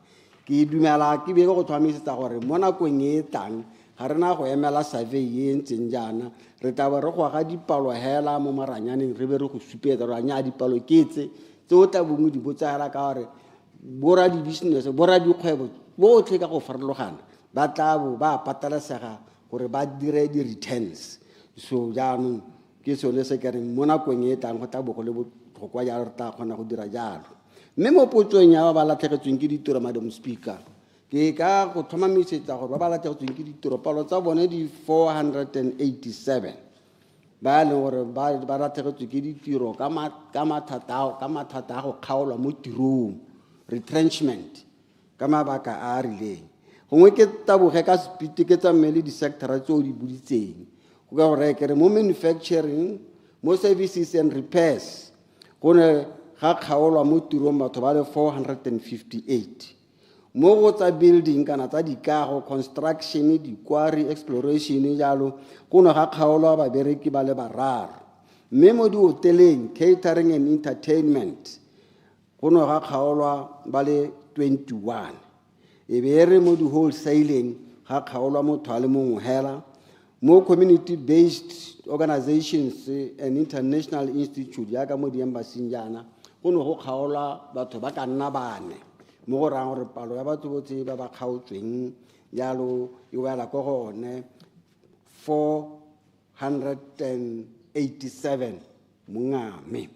Ke dumela ke be go tlhoamisetsa gore mo nakong e tlang ga rena go emela survey e ntseng jaana, re tla ba re go aga dipalo hela mo maranyaneng re be re go supetsa gore anya dipalo ketse tse o tla bongwe di botsa hela ka gore bora di business bora di kgwebo botlhe ka go farologana ba tla bo ba patalasega gore ba dire di returns. So jaanong ke sone se ke reng mo nakong e tlang go tla bo go le botlhokwa jalo re tla kgona go dira jalo. Mme mo potsong ya ba latlhegetsweng ke ditiro, Madam Speaker, ke ka go tlhomamisetsa gore ba ba latlhegetsweng ke ditiro palo tsa bone di 487 ba le gore ba latlhegetswe ke ditiro ka mathata a go kgaolwa mo tirong, retrenchment, ka mabaka a a rileng. Gongwe ke taboge ka speed ke tsamme le di-sectora tseo di boditseng go ka gore ke re mo manufacturing, mo services and repairs go ne ga kgaolwa mo tirong batho ba le 458. Mo go tsa building kana tsa dikago, construction, dikwari, exploration jalo go ne ga kgaolwa babereki ba le bararo. Mme mo di-hoteleng, catering and entertainment go ne ga kgaolwa ba le 21. E be re mo di-wholesaling ga kgaolwa motho a le mongwe hela. Mo community-based organizations and international institute yaka mo di-embassing jana go ne go kgaolwa batho ba ka nna 4 mo go rang gore palo ya batho botlhe ba ba kgaotsweng jalo e wela ko gone 487 mo ngame.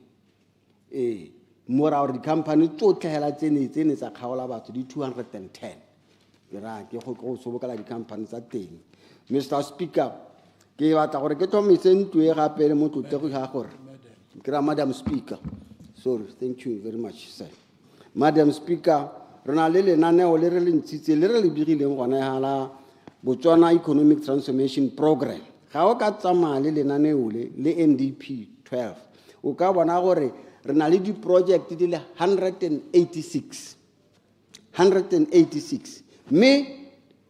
Mo ra gore di-company tsotlhe hela tsene tsa kgaola batho di 210 ke ra ke go sobokala di-company tsa teng. Mr. Speaker, ke batla gore ke tlhomise ntwe gape le mo tlotlego ga gore ke ra Madam Speaker. Sorry, thank you very much, sir. Madam Speaker, re na le lenaneo le re le ntshitse le re le digileng gone hala Botswana Economic Transformation Program. Ga o ka tsamaya le lenaneo le NDP 12 o ka bona gore re na le di-project di le 186. Mme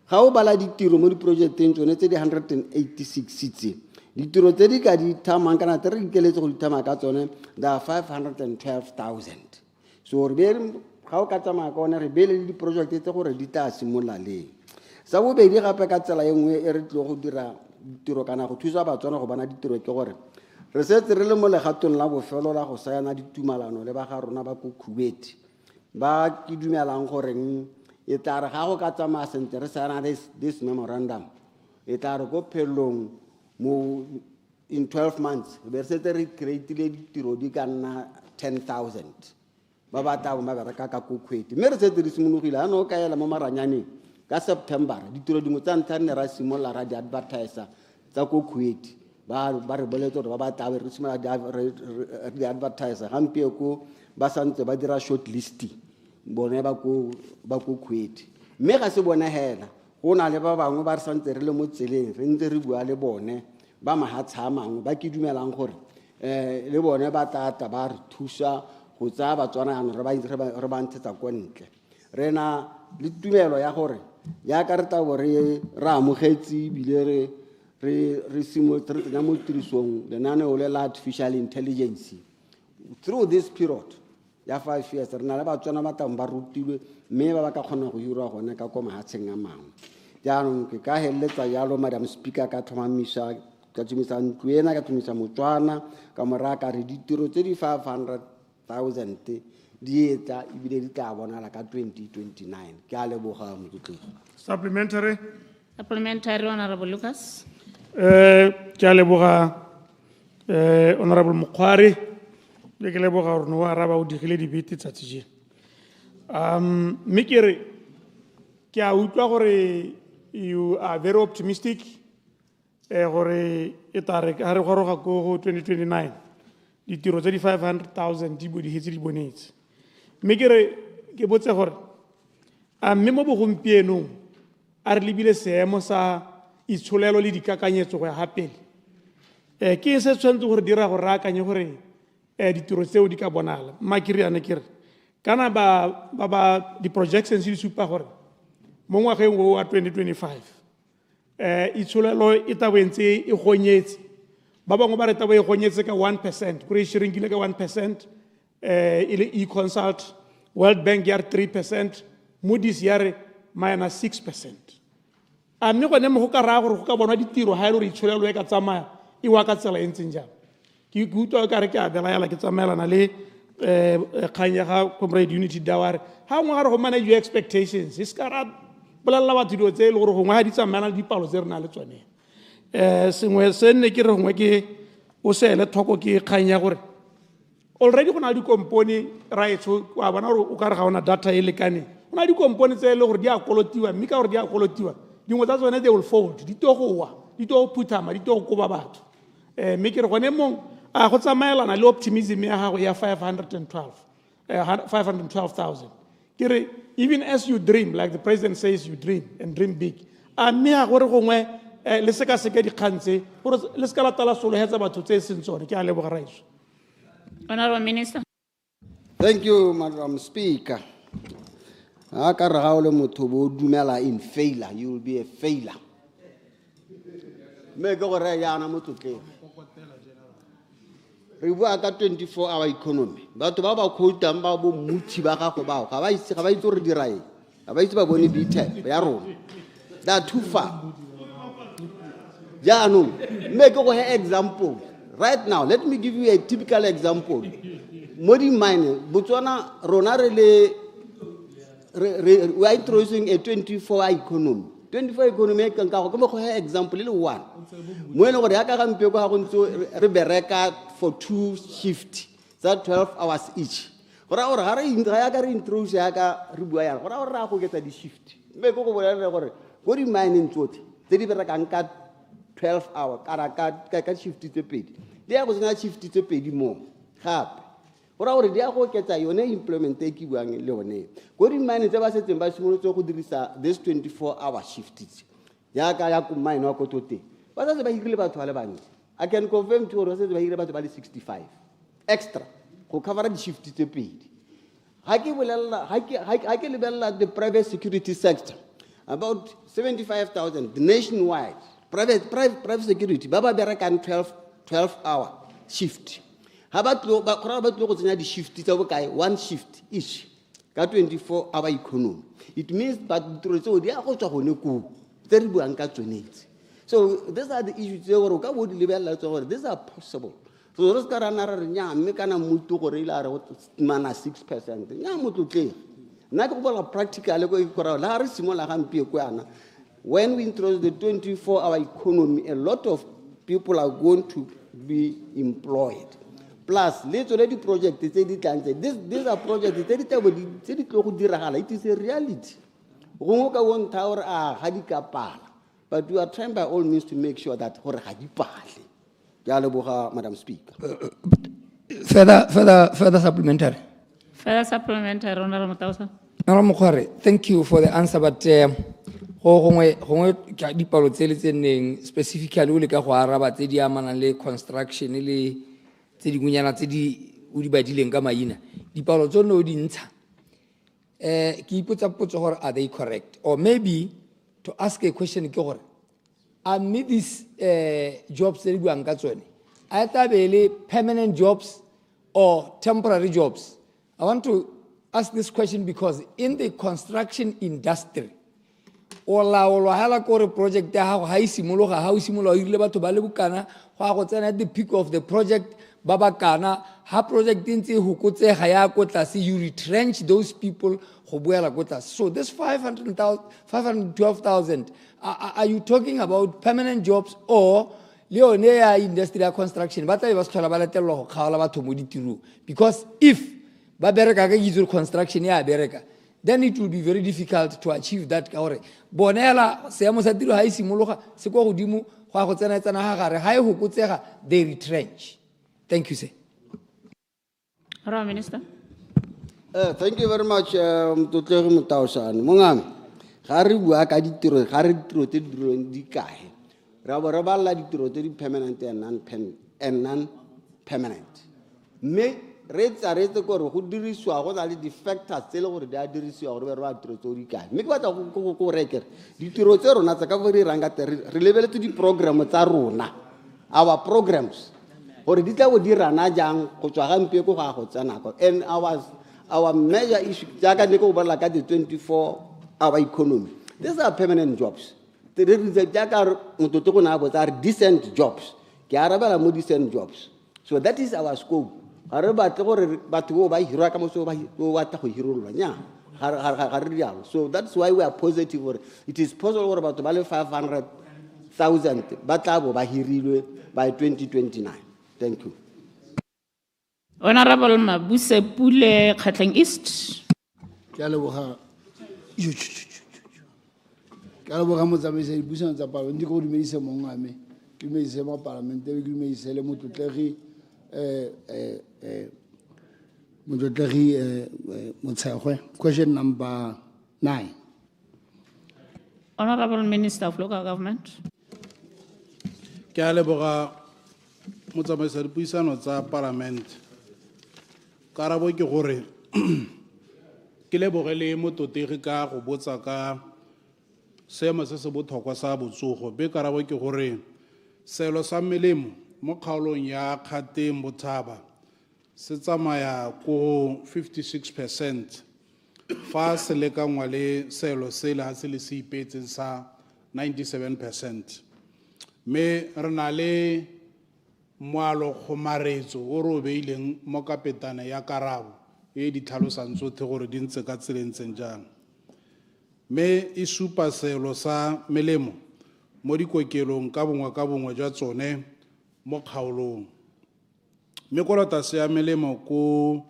ga o bala ditiro mo di-projecteng tsone tse di 186 tse ditiro tse di ka di thamang kana tse re ikeletse go di thama ka tsone da 512,000. So re be ga o ka tsamaya ka one re beele le di-project tse gore di tla simolola leng. Sa bobedi gape ka tsela e nngwe e re tlile go dira ditiro kana go thusa Batswana go bona ditiro ke gore re setse re le mo legatong la bofelo la go sayana ditumalano le ba ga rona ba ko Kuwait ba ke dumelang goreng e tla re ga go ka tsamaya sentle re sayana this memorandum e tla re ko phelong mo in 12 months be re setse re createile ditiro di ka nna 10,000 ba ba tla ba bereka ka ko Kuwait. Mme re setse re simologile a no ka ela mo maranyaneng ka September ditiro dingwe tsa ntlha ne ra simolola ra di advertiser tsa ko Kuwait ba re boletse gore ba ba tla re simolola di advertiser gampe ko ba santse ba dira short listing bone ba ko Kuwait. Mme ga se bona hela go na le ba bangwe ba re santse re le mo tseleng re ntse re bua le bone ba mahatsha mangwe ba ke dumelang gore le bone ba tla ba re thusa go tsaya Batswana yana re ba ntshetsa ko ntle. re na le tumelo ya gore jaaka re tla bo re amogetse ebile re tsenya mo tirisong lenaneo le la artificial intelligence. Through this period ya 5 years re na le batswana ba tlang ba rutilwe mme ba ka kgona go hirwa gone ka kwa mahatsheng a mangwe. Jaanong ke ka heleletsa jalo Madam Speaker ka tlhomamisa ka tsomisa ntlo ena ka tsomisa motswana ka moraka re ditiro tse di 500,000 di etla ebile di tla bonala ka 2029. Ke a leboga motlotlegi. Supplementary. Supplementary, Honorable Lucas. Ke a leboga Honorable Mokhwari le ke leboga gore no araba o digile dibete tsatsi je. Mme ke a utlwa gore you are very optimistic gore e tare ga re goroga go 2029 ditiro tse di 500,000 di bodihetse di bonetse. Mme ke botse gore a mme mo bogompienong a re lebile seemo sa itsholelo le dikakanyetso go ya gapele ke se tshwanetse gore dira gore re akanye gore ditiro tseo di ka bonala makiriane kere kana ba di-projections di supa gore mo ngwageng o wa 2025 itsholelo e tabo ntse e gonyetse ba bangwe ba re tabo e gonyetse ka 1% kore e shrinkile ka 1% ile e-consult World Bank ya 3% Moody's ya re -6%. A mme gone mo go ka raya gore go ka bonwa ditiro ha e le gore itsholelo e ka tsamaya e wa ka tsela e ntseng jang. Ke utlwa ka re ke a belaela ke tsamaelana le kgang ya ga Comrade Unity Daware ha ngwe ga re go manage your expectations e se ka ra bolelela batho dilo tse e le gore gongwe ga di tsamaelana le dipalo tse re na le tsone. Sengwe se nne ke re gongwe ke o seele thoko ke kgang ya gore already go na le dikompone raetso wa bona gore o ka re ga ona data e lekaneng go na le dikompone tse e le gore di a kolotiwa mme ka gore di a kolotiwa dingwe tsa tsone they will fold di to go wa di to phuthama di to go koba batho mme ke re gone mong a go tsamaelana le optimism ya gago ya 512,000 ke re even as you dream like the president says you dream and dream big a mme ga gore gongwe le seka seka dikgang tse gore le seka la tala sologetsa batho tse e seng tsone ke a leboga raiso. Honorable Minister. Thank you, Madam Speaker. Aka re ga o le motho bo dumela in failure, you will be a failure. Me ke gore yana motlotlegi re bua ka 24-hour economy batho ba ba quotang ba bo muthi ba gago bao ga ba itse gore dira eng ga ba itse ba bone detail ya rona that too far jaanong me ke go he example right now. Let me give you a typical example. Modi mine Botswana rona we are introducing a 24-hour economy. 24 economy kan ka go mo go he example le one mo ene gore ya ka gampe go ga go ntse re bereka for 2 shift that 12 hours each gora gore ga re ya ka re introduce ya ka re bua ya gora gore ra go getsa di shift me go go bolela gore go di mining tsotlhe tse di bereka nka 12 hour ka shift tse pedi di ya go tsena shift tse pedi mo gape gora gore di ya go ketsa yone implement e ke buang le yone go di mining tse ba setseng ba simolotse go dirisa this 24-hour shift ya ka ya ku mine wa kotote ba tsa ba hirile batho ba le bantsi. I can confirm to you ba setse ba hirile batho ba le 65 extra go cover di shift tse pedi. Ha ke lebella the private security sector about 75,000 nationwide private security ba berekang 12-hour shift. Ha ba tlo go tsenya di shift tsa bokae 1 shift each ka 24-hour economy. It means that di a go tswa gone ko tse re buang ka tsonetse. So these are the issues tse gore ka bo di lebella tse gore these are possible. So re ska rana re nya mme kana mutu gore ile a re mana 6% nya motlotlegi nna ke go bola practical go ikora la re simola gampie ko yana. When we introduce the 24-hour economy, a lot of people are going to be employed. Plus, let's already project. These are projects. It is a reality. But we are trying by all means to make sure that Madam Speaker. Further supplementary. Further supplementary, Honorable Mutausa. Honorable Mokhwari, thank you for the answer, but gongwe dipalo tse le tseneng specifically o le ka go araba tse di amanang le construction le tse di gunyana tse di o di badileng ka maina dipalo tsone o di ntsha ke ipotsa potso gore are they correct? Or maybe to ask a question ke gore, mme these jobs tse di buang ka tsone, a tla be le permanent jobs or temporary jobs? I want to ask this question because in the construction industry, o laolwa hela kore project ya gago ha e simologa ha o simologa o irile batho ba le bokana go a go tsena at the peak of the project ba bakana ha project e ntse e hokotsega ya ko tlase, you retrench those people go boela ko tlase. So this 512,000, are you talking about permanent jobs or le yone ya industrial construction ba tla ba se tlhola ba letelelwa go kgaola batho mo ditirong? Because if ba bereka ka itse construction ya bereka, then it will be very difficult to achieve that. Bonela seemo sa tiro ha e simologa se kwa godimo go a go tsena ga gare ha e hokotsega they retrench. Thank you, sir. Hello, Minister. Thank you very much, Mtotlegi Mutausane. Mongame, ga re bua ka ditiro, ga re ditiro tse di dirwang di kae. Ra bo re balla ditiro tse di permanent and non-permanent. Mme re tsa re tse gore go dirisiwa go na le di-factors tse le gore di a dirisiwa gore be re ba ditiro tse di kae. Mme ke batla go rekere ditiro tse rona tsa ka bo re ranga te re lebeletse di-program tsa rona, our programs, gore di tla go di rana jang go tswa gampie ko ga go tsena ko. And our major issue jaaka ne go bolela ka the 24-hour economy, these are permanent jobs. Jaaka mototlo go na botsa are decent jobs, ke arabela mo decent jobs. So that is our scope. So that's why we are positive. It is possible about 500,000 by 2029. Thank you. Honorable Mabuse Pule, Khatlang East. Question number 9. Honorable Minister of Local Government. Ke a leboga motsamaisa dipuisano tsa parliament. Karabo ke gore ke leboge le mototegi ka go botsa ka seemo se se botlhokwa sa botsogo. Be karabo ke gore selo sa melemo mo kgaolong ya Khateng Bothaba se tsamaya ko 56% fa se lekangwa le selo se le ha se le se ipetseng sa 97%. Me re na le moalo kgomaretso o re o beileng mo kapetane ya karabo e di tlhalosang tsotlhe gore di ntse ka tselentseng jang. Me e supa selo sa melemo mo dikokelong ka bongwe jwa tsone mo kgaolong. Me kolota se ya melemo ko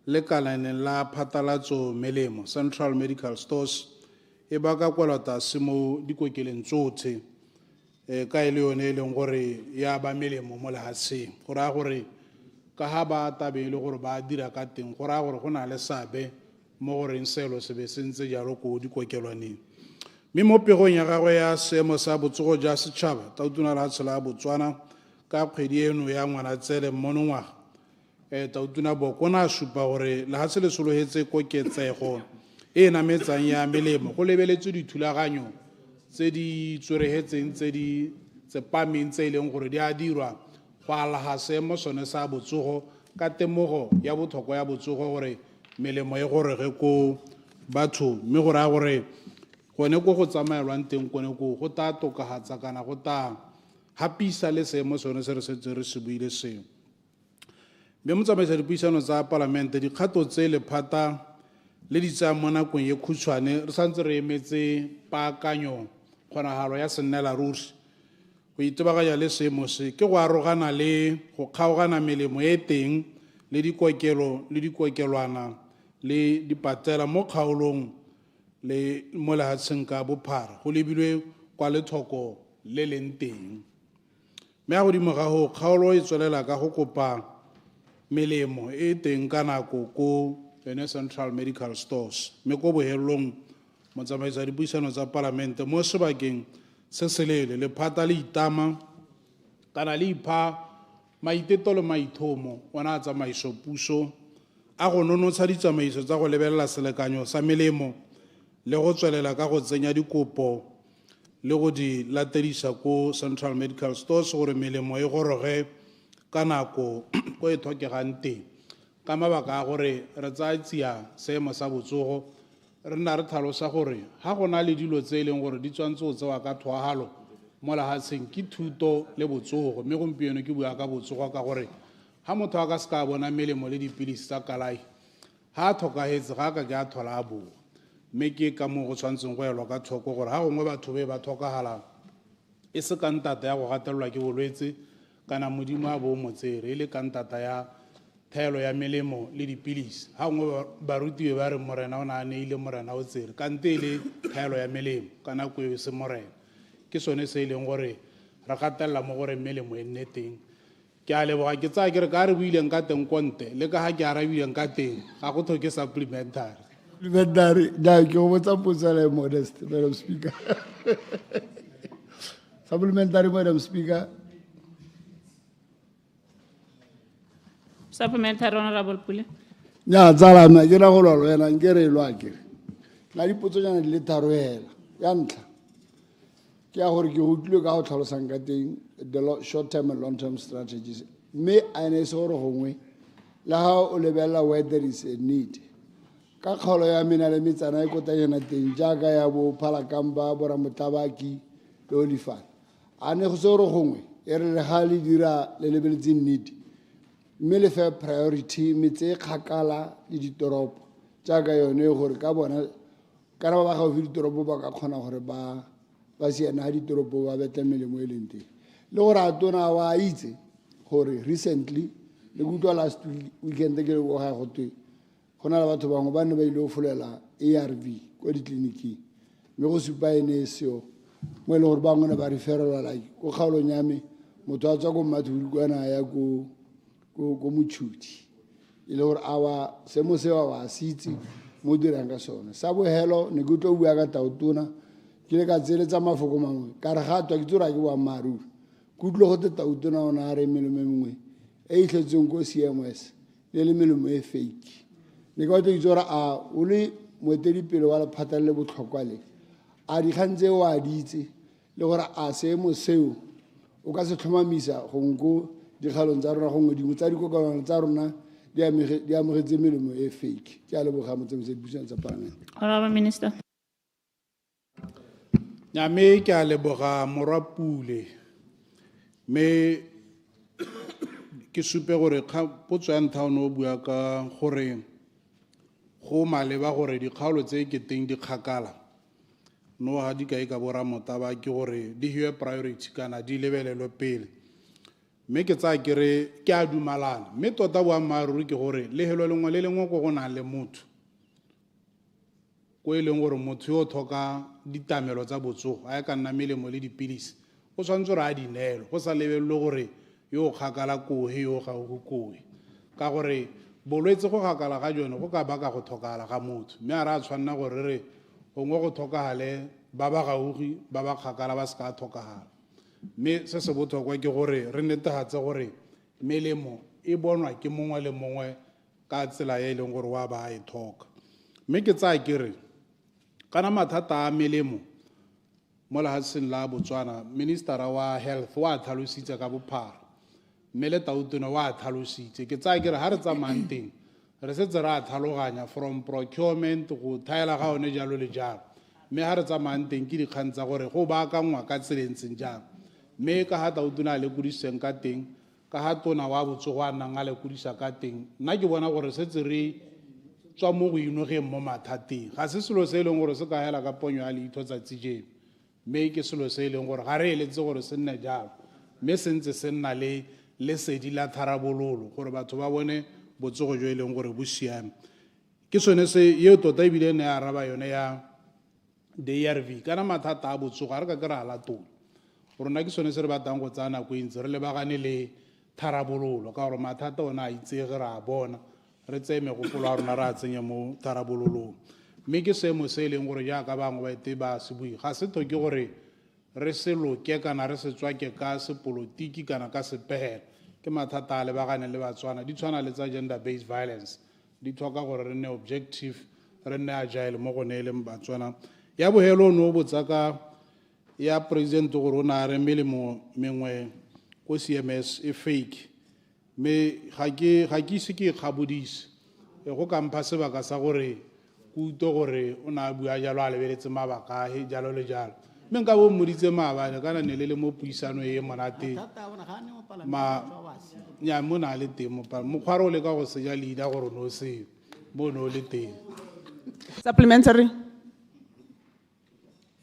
lekalaneng la phatalatso melemo, Central Medical Stores, e baka kolota se mo dikokeleng tsotlhe ka e le yone e leng gore ya ba melemo mo lehatsheng. Go raya gore ka ha ba tabele gore ba dira ka teng, go raya gore go na le sabe mo goreng selo se be se ntse jalo ko dikokelwaneng. Mme mo pegong ya gagwe ya seemo sa botsogo jwa setšhaba, Tautona la Tshela ya Botswana ka kgwedi eno ya Ngwanatsele monongwaga, Tautona Bokona a supa gore lehatshe le sologetse koketsego e nametsang ya melemo go lebeletswe dithulaganyo tse di tswerehetseng tse di tsepameng tse e leng gore di a dirwa go alaga seemo sone sa botsogo ka temogo ya botlhokwa ya botsogo gore melemo e gorege ko bathong. Mme go raya gore gone ko go tsamaelwang teng kone ko go ta tokagatsa kana go ta hapisa le seemo sone se re setse re se buile seo. Mme motsamaisa dipuisano tsa palamente dikgato tse lephata le di tsaya mo nakong e khutshwane re santse re emetse paakanyo kgonagalo ya sennela ruri go itebaganya le seemo se ke go arogana le go kgaogana melemo e teng le dikokelo le dikokelwana le dipatela mo kgaolong le mo lehatsheng ka bophara go lebilwe kwa lethoko le leng teng. Mme a godimo ga go kgaolo e tswelela ka go kopa melemo e teng ka nako ko Central Medical Stores. Mme ko bohelelong motsamaisa dipuisano tsa palamente mo sebakeng se selele lephata le itama kana le ipha maitetolo maithomo ona a tsamaiso puso a go nonotsha ditsamaiso tsa go lebelela selekanyo sa melemo le go tswelela ka go tsenya dikopo le go di latedisa ko Central Medical Stores gore melemo e goroge ka nako ko e tlhokegang teng ka mabaka a gore re tsaya tsia seemo sa botsogo re nna re tlhalosa gore ga go na le dilo tse e leng gore di tshwanetse go tsewa ka thwagalo mo lehatsheng ke thuto le botsogo mme gompieno ke bua ka botsogo ka gore ga motho a ka se ka bona melemo le dipilisi tsa kalai ga a tlhokagetse ga a ka ke a thola a boa mme ke ka moo go tshwanetseng go elwa ka thoko gore ga gongwe batho be ba tlhokagalang e se ka ntata ya go gatelelwa ke bolwetse kana modimo a bo motsere e le ka ntata ya thaelo ya melemo le dipilisi ga gongwe barutiwe ba re morena o ne a neile morena o tsere kante e le thaelo ya melemo ka nako eo se morena ke sone se e leng gore re gatelela mo gore melemo e nne teng ke a leboga ke tsaya ke re ka re buileng ka teng konte le ka ga ke arabileng ka teng ga go tlhoke supplementary now ke go botsa potso le modest Madam Speaker supplementary Madam Speaker. Supplementary, Honorable Pule. Nya tsala nna ke ra go lwa wena nke re lwa ke na dipotso jana di le tharo hela ya ntlha ke ya gore ke go tlile ka go tlhalosang ka teng the short term and long term strategies mme a ne se gore gongwe la ga o lebelela where there is a need ka kgolo ya mena le metsana e kotanyana teng jaaka ya bo phalakamba bo ramotabaki le olifane a ne go se gore gongwe e re le ga le dira le lebeletseng need mme le fe priority metse kgakala le ditoropo jaaka yone gore ka bona ka ba gaufi ditoropo ba ka kgona gore ba siana ga ditoropo ba betla melemo e leng teng le gore a tona wa itse gore recently le kutlwa last weekend ke le go ga go twe go na le batho bangwe ba ne ba ile go folela ARV ko ditleliniking mme go supa ene seo mo e le gore bangwe ne ba referelwa like ko kgaolong ya me motho a tswa ko Mmathuli kwana ya ko Motšhudi e le gore awa seemo seo wa se itse mo dirang ka sone sa bohelo ne ke tlo bua ka taotona ke le ka tseletsa mafoko mangwe ka re ga twa ke tsora ke boammaaruri kutlwe go te taotona o na a re melemo e mengwe e itlhetseng ko CMS le melemo e fake ne ka batla ke tsora a o le moeteledipele wa lephata le botlhokwa le a dikgang tseo a di itse le gore a seemo seo o ka se tlhomamisa gongwe ko dikgalong tsa rona gongwe dingwe tsa dikokelano tsa rona di amogetse melemo e fake ke a leboga motsamaisi dipuisano tsa palamente. Honorable Minister. Nyame ke a leboga morwa Pule me ke supe gore potso ya ntlha o ne o bua ka gore go maleba gore dikgaolo tse ke teng di kgakala no ga di kae ka boramotaba ke gore di hiwe priority kana di lebelelwe pele mme ke tsaya ke re ke a dumalana mme tota boammaaruri ke gore lehelo lengwe le lengwe ko go nang le motho ko e leng gore motho yo o tlhoka ditamelo tsa botsogo a ya ka nna melemo le dipilisi o tshwanetse gore a di neelo go sa lebelelwe gore yo o kgakala kohe yo o ga go kohe ka gore bolwetse go kgakala ga jone go ka baka go tlhokagala ga motho mme a re a tshwanela gore re gongwe go tlhokagale ba ba gaugi ba ba kgakala ba se ka tlhokagala mme se se botlhokwa ke gore re netefatse gore melemo e bonwa ke mongwe le mongwe ka tsela ya e leng gore wa ba a e tlhoka mme ke tsaya ke re kana mathata a melemo mo lehatsheng la Botswana ministera wa health wa tlhalositse ka bophara mme le tautone wa tlhalositse ke tsaya ke re ha re tsamayang teng re setse re a tlhaloganya from procurement go thaela ga one jalo le jalo mme ha re tsamayang teng ke dikgang tsa gore go baakangwa ka tselentseng jang mme ka ha tautona a lekodiseng ka teng ka ha tona wa botsogo a nang a lekodisa ka teng nna ke bona gore setse re tswa mo go inogeng mo mathateng ga se selo se e leng gore se ka hela ka ponyo ya leitho tsatsi jeno mme ke selo se e leng gore ga re eletse gore se nne jalo mme se ntse se nna le lesedi la tharabololo gore batho ba bone botsogo jo e leng gore bo siame ke sone se yeo tota ebile ne a araba yone ya di-ARV kana mathata a botsogo a re ka ke re a latona rona ke sone se re batlang go tsaya nako e ntse re lebagane le tharabololo ka gore mathata one a itsege re a bona re tseye megopolo a rona re a tsenye mo tharabololong mme ke seemo se e leng gore jaaka bangwe ba ete ba se bui ga se tlhoke gore re se loke kana re se tswake ka sepolotiki kana ka sepegelo ke mathata a lebagane le Batswana di tshwana le tsa gender based violence di tlhoka gore re nne objective re nne agile mo go neeleng batswana ya bogelo o ne o botsa ka ya president gore o na re melemo mengwe ko CMS e fake me ga ke ise ke kgabodise go kampha sebaka sa gore kuto gore o na bua jalo a lebeletse mabaka he jalo le jalo mme nka bo mmoditse maabane kana ne le mo puisano e monate ma nya mo na le teng mo kgwaro le ka go se ja leader gore no se mo no le teng Supplementary.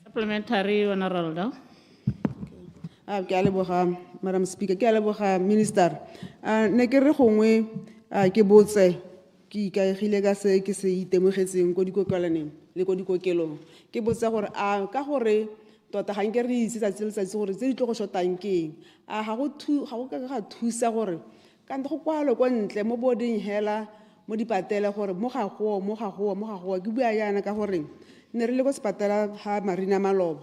Supplementary, Honorable Dow. Ke a leboga, Madam Speaker, ke a leboga Minister. Ne ke re gongwe ke botse ke ikaegile ka se ke se itemogetseng ko dikokelaneng le ko dikokelong. Ke botse gore ka gore tota ga nke re itse tsatsi le tsatsi gore tse di tlo go shotang keng. Ga go ka ga thusa gore kante go kwalo kwa ntle mo boding hela mo dipatela gore mo ga go ke bua yana ka gore ne re le go sepatela ha Marina Maloba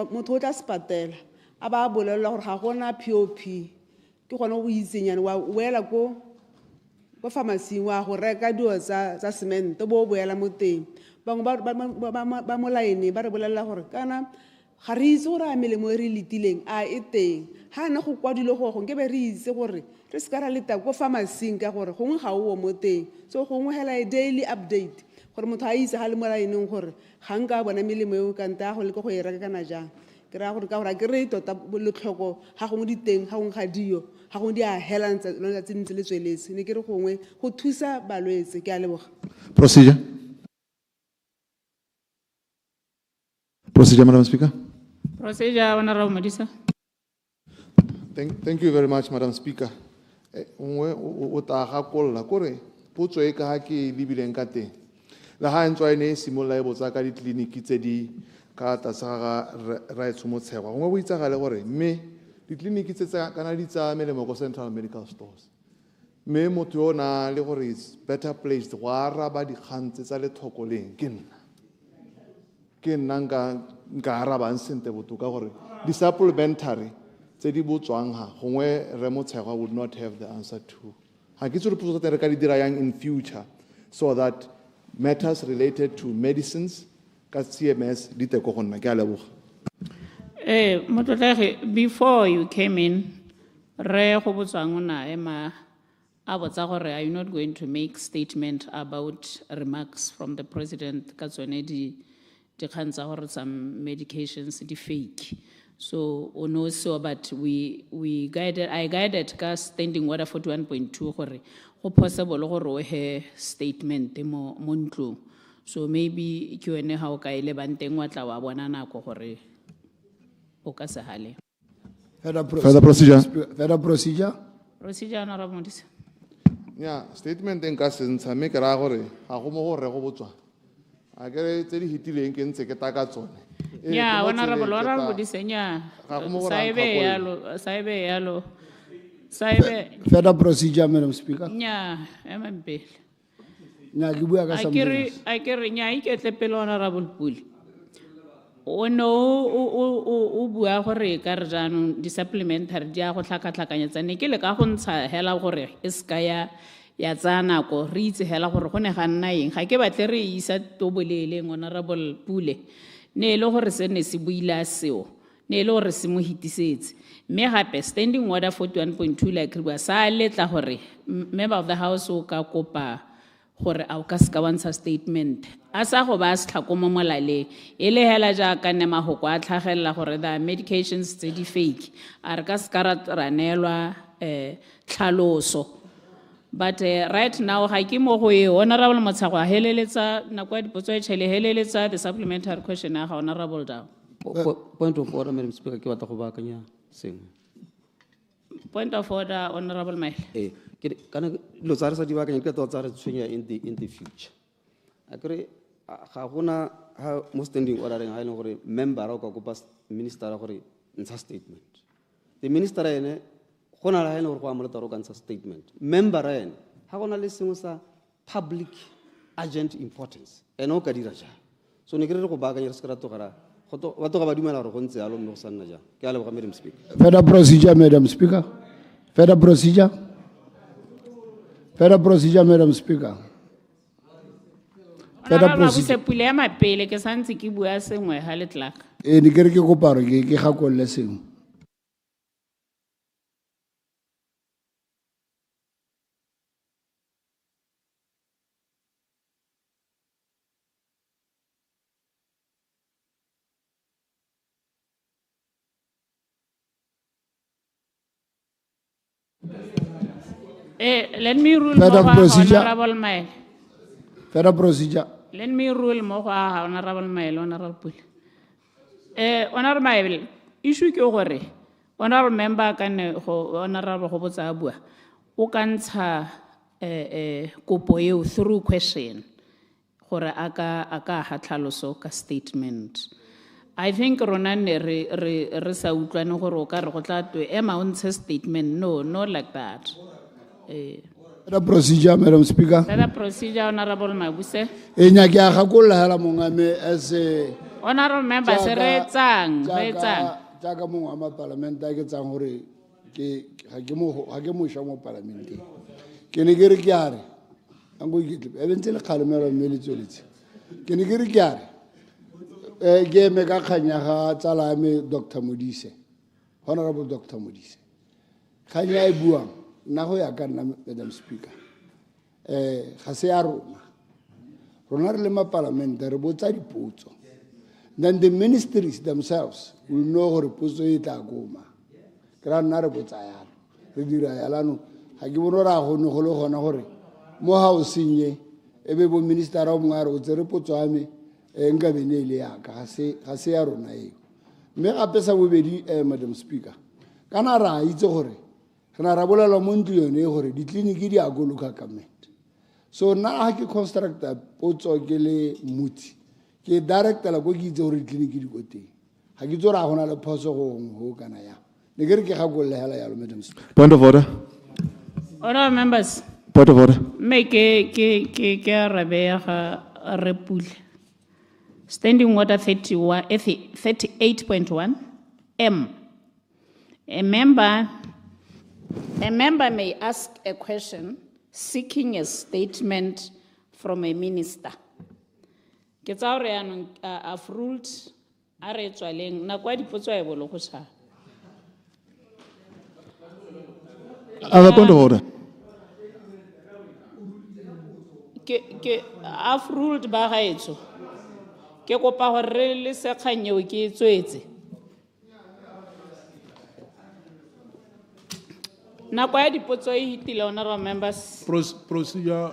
motho o tla sepatela a ba bolela gore ga gona POP ke gone go itsenyana wa wela ko pharmacy wa go reka dio tsa cement bo boela mo teng bangwe ba molaene ba re bolela gore kana ga re itse gore a melemo e re letileng a e teng ha na go kwadile go nke be re itse gore re se ka ra leta ko pharmacy ka gore gongwe ga o mo teng so gongwe hela a daily update gore motho a itse ha le molaeneng gore ga nka bona melemo eo ka nta go le go e reka kana jang ke ra gore ka gore ke re tota le tlhoko ha gongwe di teng ha gongwe ga dio ha gongwe di a hela lona tse ntse le tsweletse ne ke re gongwe go thusa balwetse ke a leboga Procedure, Madam Speaker. Procedure, Honorable Modisa. Thank you very much, Madam Speaker. O ta ga kolla kore potso e ka ha ke libileng ka teng. La ha ntwa ene simolla e botsa ka ditleliniki tse di ka tlase ga right mo tshego. Gongwe bo itsagale gore mme ditleliniki tse kana di tsa melemo go Central Medical Stores. Mme motho yo na le gore is better placed go araba dikgantse tsa lethokoleng ke nna nka arabang sente botoka gore di-supplementary tse di botswang ha gongwe re motshegwa would not have the answer to. Ha ke tsore potso tse re ka di dira yang in future so that matters related to medicines ka CMS di teko go nna ke a leboga. Motlotlega, before you came in, re go botswang ona ema a botsa gore are you not going to make statement about remarks from the president ka tsone di kgantsa gore some medications di fake. So ono so but I guided ka standing order 41.2 gore go possible gore o he statement mo ntlong. So maybe ke ene ha o ka ile banteng wa tla wa bona nako gore o ka se hale. Further procedure. Further procedure. Procedure, Honorable Modisa. Yeah, statement en ka se ntsha me ke ra gore ga go mo gore go botswa. A ke tse di hitileng ke ntse ke taka tsone. Yeah, Honorable Modisa nya. Saibe yalo. Further procedure, Madam Speaker. Nya, MMP. Nya ke bua ka something. I kere nya iketle pele Honorable Puli. O no o bua gore ka re jaanong di-supplementary di a go tlhakatlhakanyetsa ne ke le ka go ntsha hela gore e ska ya tsa nako re itse hela gore go ne ga nna eng ga ke batle re isa toboleleng Honorable Pule ne le gore se ne se buila seo ne le gore se mo hitisetse mme gape standing order 41.2 like re bua sa letla gore member of the house o ka kopa gore a o ka ska wantsha statement a sa go ba se tlhako mo molaleng e le hela jaaka ne mahoko a tlhagelela gore the medications tse di fake a re ka ska ra neelwa tlhaloso but right now ga ke mo go e Honorable Motshago a heleletsa nako ya dipotso e tshele heleletsa the supplementary question ya ga Honorable Dow. Point of order, Madam Speaker, ke batla go baakanya sengwe. Point of order, Honorable Maile. Kana lo tsare sa di baakanya ke tsare tshwenya in the future. Akere ga gona ha mo standing order ha ile gore member o ka kopa minister gore ntsha statement. The minister ene gona la ene gore go amoleta ro ka ntsha statement. Member ene ha gona le sengwe sa public urgent importance ene o ka dira ja. So ne ke re go baakanya re se ka togara wa toga ba dumela gore go ntse yalo mme go sa nna ja. Ke a leboga Madam Speaker. Further procedure, Madam Speaker. Further procedure. Further procedure, Madam Speaker. Further Honorable procedure. Mabusepule ya mapele ke santse ke bua sengwe ha le tlaka. Ne ke re ke kopa hore ke gakolle sengwe. Let me rule Further mo go procedure. Honorable Maele. Further procedure. Let me rule mo go Honorable Maele, Honorable Pule. Honorable Maele, issue ke gore honorable member ka ne go honorable go botsa a bua o ka ntsha kopo eo through question gore a ka ha tlhaloso ka statement. I think rona ne re sa utlwane gore o ka re go tla twe ema o ntshe statement. No, not like that. Further procedure, Madam Speaker. Further procedure, Honorable Mabuse. Enya ke a gakolla hela mongame as a Honorable member, se re etsang, jaaka mongwe wa mapalamente a ke tsang gore ga ke mošwa mo palamenteng ke ne ke re ke a re ango iketle e bentse le kgalemelo mme le tsweletse ke ne ke re ke a re ke eme ka kgang ya ga tsala ya me Dr. Modise, Honorable Dr. Modise. Kgang ya e buang nna go ya ka nna, Madam Speaker, ga se ya rona re le mapalamente re botsa dipotso, then the ministries themselves will know gore potso e tla koma ke ra nna re botsa yalo re dira yalano ga ke bone gore a gone go le gona gore mo housing ye e be bo ministera o mongwe a re o tsere potso ya me nka bene ile yaka ga se ya rona eo. Mme gape sa bobedi, Madam Speaker, kana ra itse gore re na ra bolela mo ntlo yone gore ditleliniki di a go local government. So na ha ke constructa potso ke le muti ke directela go ke itse gore ditleliniki di go teng ga ke tsora gona le phoso go kana ya ne ke re ke gakolle hela yalo, Madam Speaker. Point of order. Honorable members. Point of order. Me ke arabe ya ga Repule. Standing order 38.1 M. A member may ask a question seeking a statement from a minister. Ke tsa hore yanong I've ruled a re tswaleng na kwa dipotso a e bolo go tsha. Other point of order. I've ruled ba gaetso. Ke kopa gore re le sekganyeo ke tswetse. Na kwa dipotso e hitile honorable members. Procedure.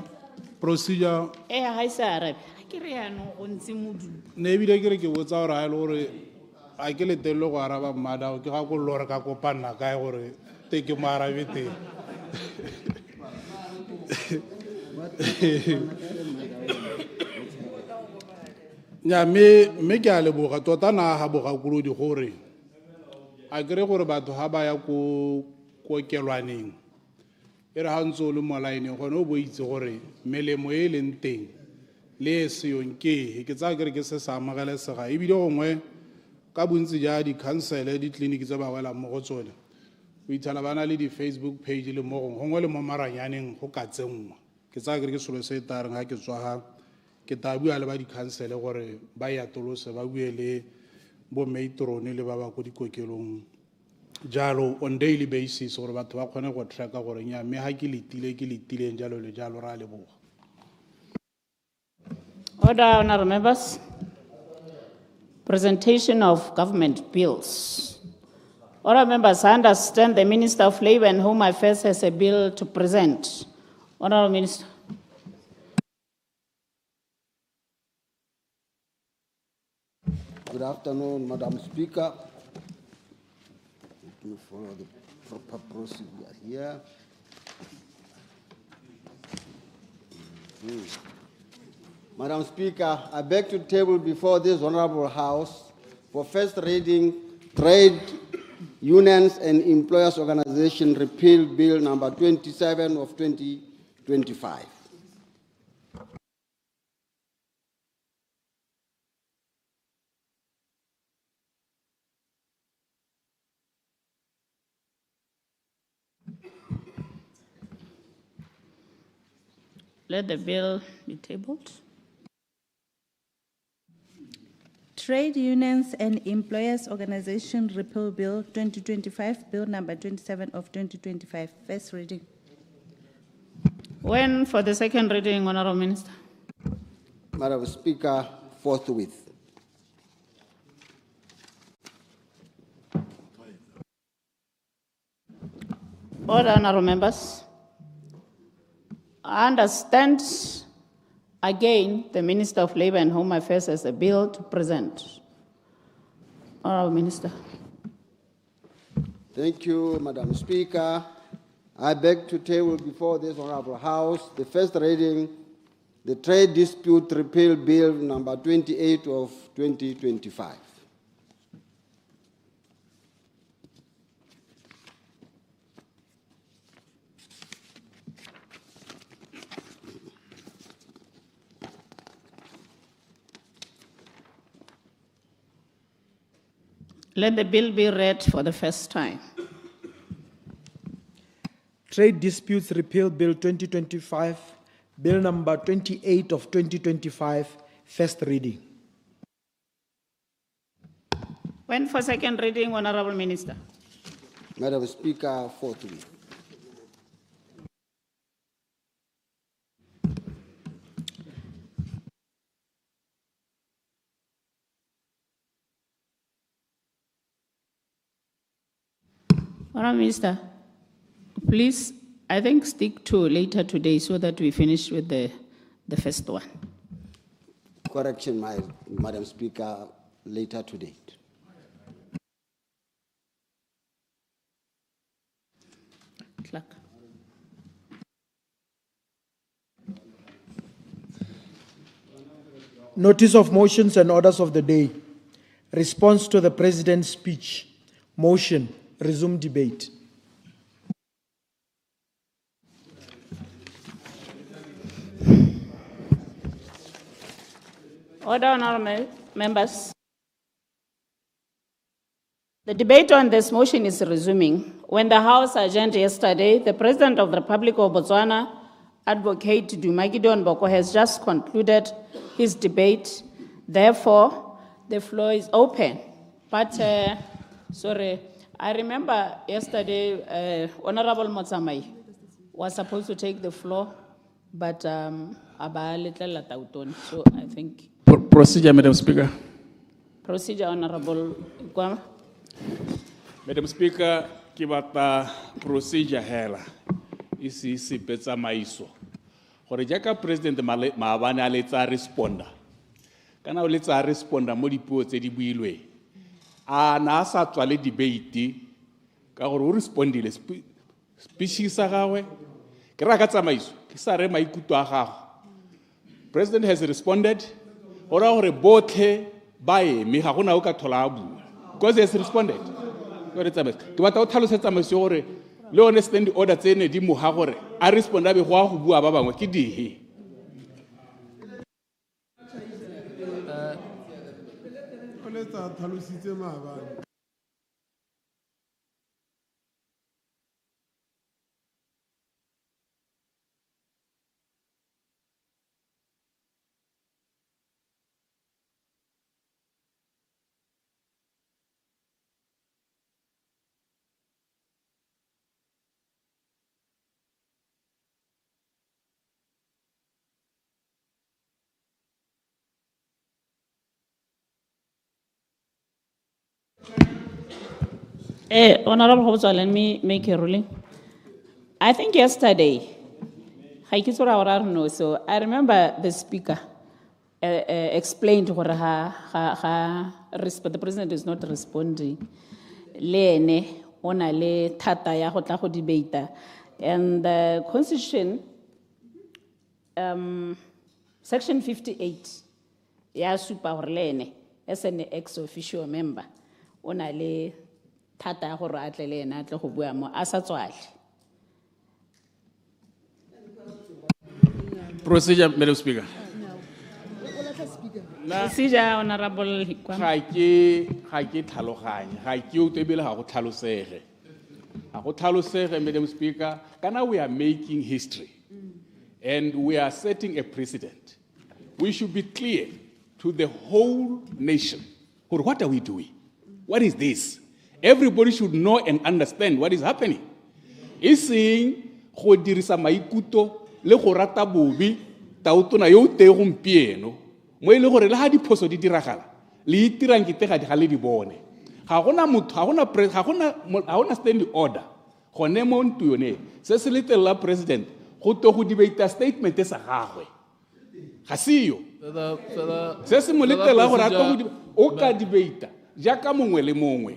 Ha isa arabe. Ke re yanong go ntse modu. Ne ebile ke re ke botsa gore ha e le gore a ke le tello go araba mmada ke ga go lore ka kopana kae gore te ke mo arabe teng. Nya me ke a leboga tota na ha bogakolodi gore a kere gore batho ha ba ya ko kelwaneng e re ha ntse o le mo line gone o bo itse gore melemo e leng teng le e seyong ke tsaya kere ke se sa amogelesega ebile gongwe ka bontsi ja di-councele ditleliniki tse ba welang mo go tsone o ithala ba na le di-Facebook page le mo gongwe le mo maranyaneng go ka tsenngwa ke tsaya kere ke selo se e tareng ga ke tswaga ke ta bua le ba di-councele gore ba atolose ba bue le bo maitrone le ba ba ko dikokelong jalo on daily basis gore batho ba kgone go tracka gore nya mme ha ke letileng jalo le jalo ra leboga. Order, honorable members. Presentation of government bills. Honorable members, I understand the Minister of Labour and Home Affairs has a bill to present. Honorable Minister. Good afternoon, Madam Speaker. Let me follow the proper procedure here. Madam Speaker, I beg to table before this Honorable House for first reading Trade Unions and Employers Organization Repeal Bill number 27 of 2025. Let the bill be tabled. Trade Unions and Employers Organization Repeal Bill 2025, Bill number 27 of 2025. First reading. When for the second reading, Honorable Minister? Madam Speaker, forthwith. Order, honorable members. I understand again the Minister of Labour and Home Affairs has a bill to present. Honorable Minister. Thank you, Madam Speaker. I beg to table before this Honorable House the first reading, the Trade Dispute Repeal Bill number 28 of 2025. Let the bill be read for the first time. Trade Disputes Repeal Bill 2025, Bill number 28 of 2025, first reading. When for second reading, Honorable Minister? Madam Speaker, forthwith. Honorable Minister, please, I think stick to later today so that we finish with the first one. Correction, Madam Speaker, later today. Clerk. Notice of motions and orders of the day. Response to the President's speech. Motion. Resume debate. Order, honorable members. The debate on this motion is resuming. When the House adjourned yesterday, the President of the Republic of Botswana, Advocate Dumagidon Boko, has just concluded his debate. Therefore, the floor is open. But, sorry, I remember yesterday, Honorable Motsamai was supposed to take the floor, but so I think. Procedure, Madam Speaker. Procedure, Honorable Kwama. Madam Speaker, ke batla procedure hela isi sepetsa maiso gore jaaka President Maabane a letsa responda kana o letsa responda mo dipuo tse di builwe a na sa tswa le debate ka gore o respondile speech sa gagwe ke ra ka tsamaiso ke sa re maikutlo a gago. President has responded ora gore botlhe ba eme ga gona o ka thola a bua because he has responded. Ke batla o tlhalosetsa mose gore le one stand order tsene di mo ha gore a responda be go a go bua ba bangwe ke dihe. Honorable Hobson, let me make a ruling. I think yesterday, so I remember the speaker explained what the president is not responding. Lene, ona le tata ya go tla go debate. And the Constitution, Section 58, ya super orlene, as an ex officio member, ona le tata ya gore a tle le ena a tle go bua mo a sa tswale. Procedure, Madam Speaker. Procedure, Honorable Hikwa. Ga ke tlhaloganye ga ke o tebele ga go tlhalosege. Ga go tlhalosege, Madam Speaker, kana we are making history and we are setting a precedent. We should be clear to the whole nation What are we doing? What is this? Everybody should know and understand what is happening. Iseng go dirisa maikuto le go rata bobi tautona yo te gompieno mo ile gore le ha diphoso di diragala le itirang ke tega di ga le di bone ga gona motho ga gona standing order gone mo ntu yone se se letela president go to go debate statement sa gagwe ga siyo se se mo letela gore a to go o ka debate jaka mongwe le mongwe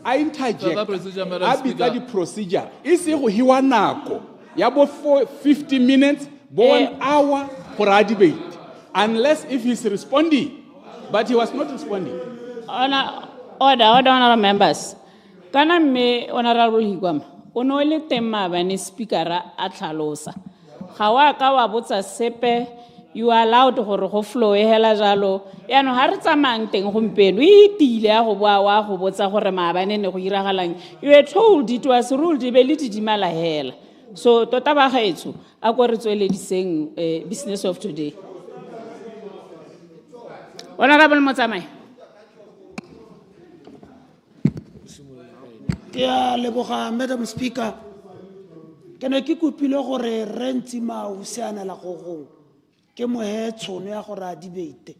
a interject a bitsa di procedure ise go hiwa nako ya bo 50 minutes bo 1 hour for a debate unless if he's responding but he was not responding. Order, honorable members. Kana me honorable Higwama ono le tema ba ne speaker a tlhalosa ga wa ka wa botsa sepe you are allowed gore go flow e hela jalo ya no ha re tsamang teng gompelo e tile ya go bua wa go botsa gore maabane ne go iragalang you were told it was ruled be le dimala hela so tota ba gaetso a go re tswelediseng business of today. Honorable Motsamai. Ya leboga Madam Speaker. Ke ne ke kopile gore re ntsima o seana la go ke mo he tshono ya gore a debate.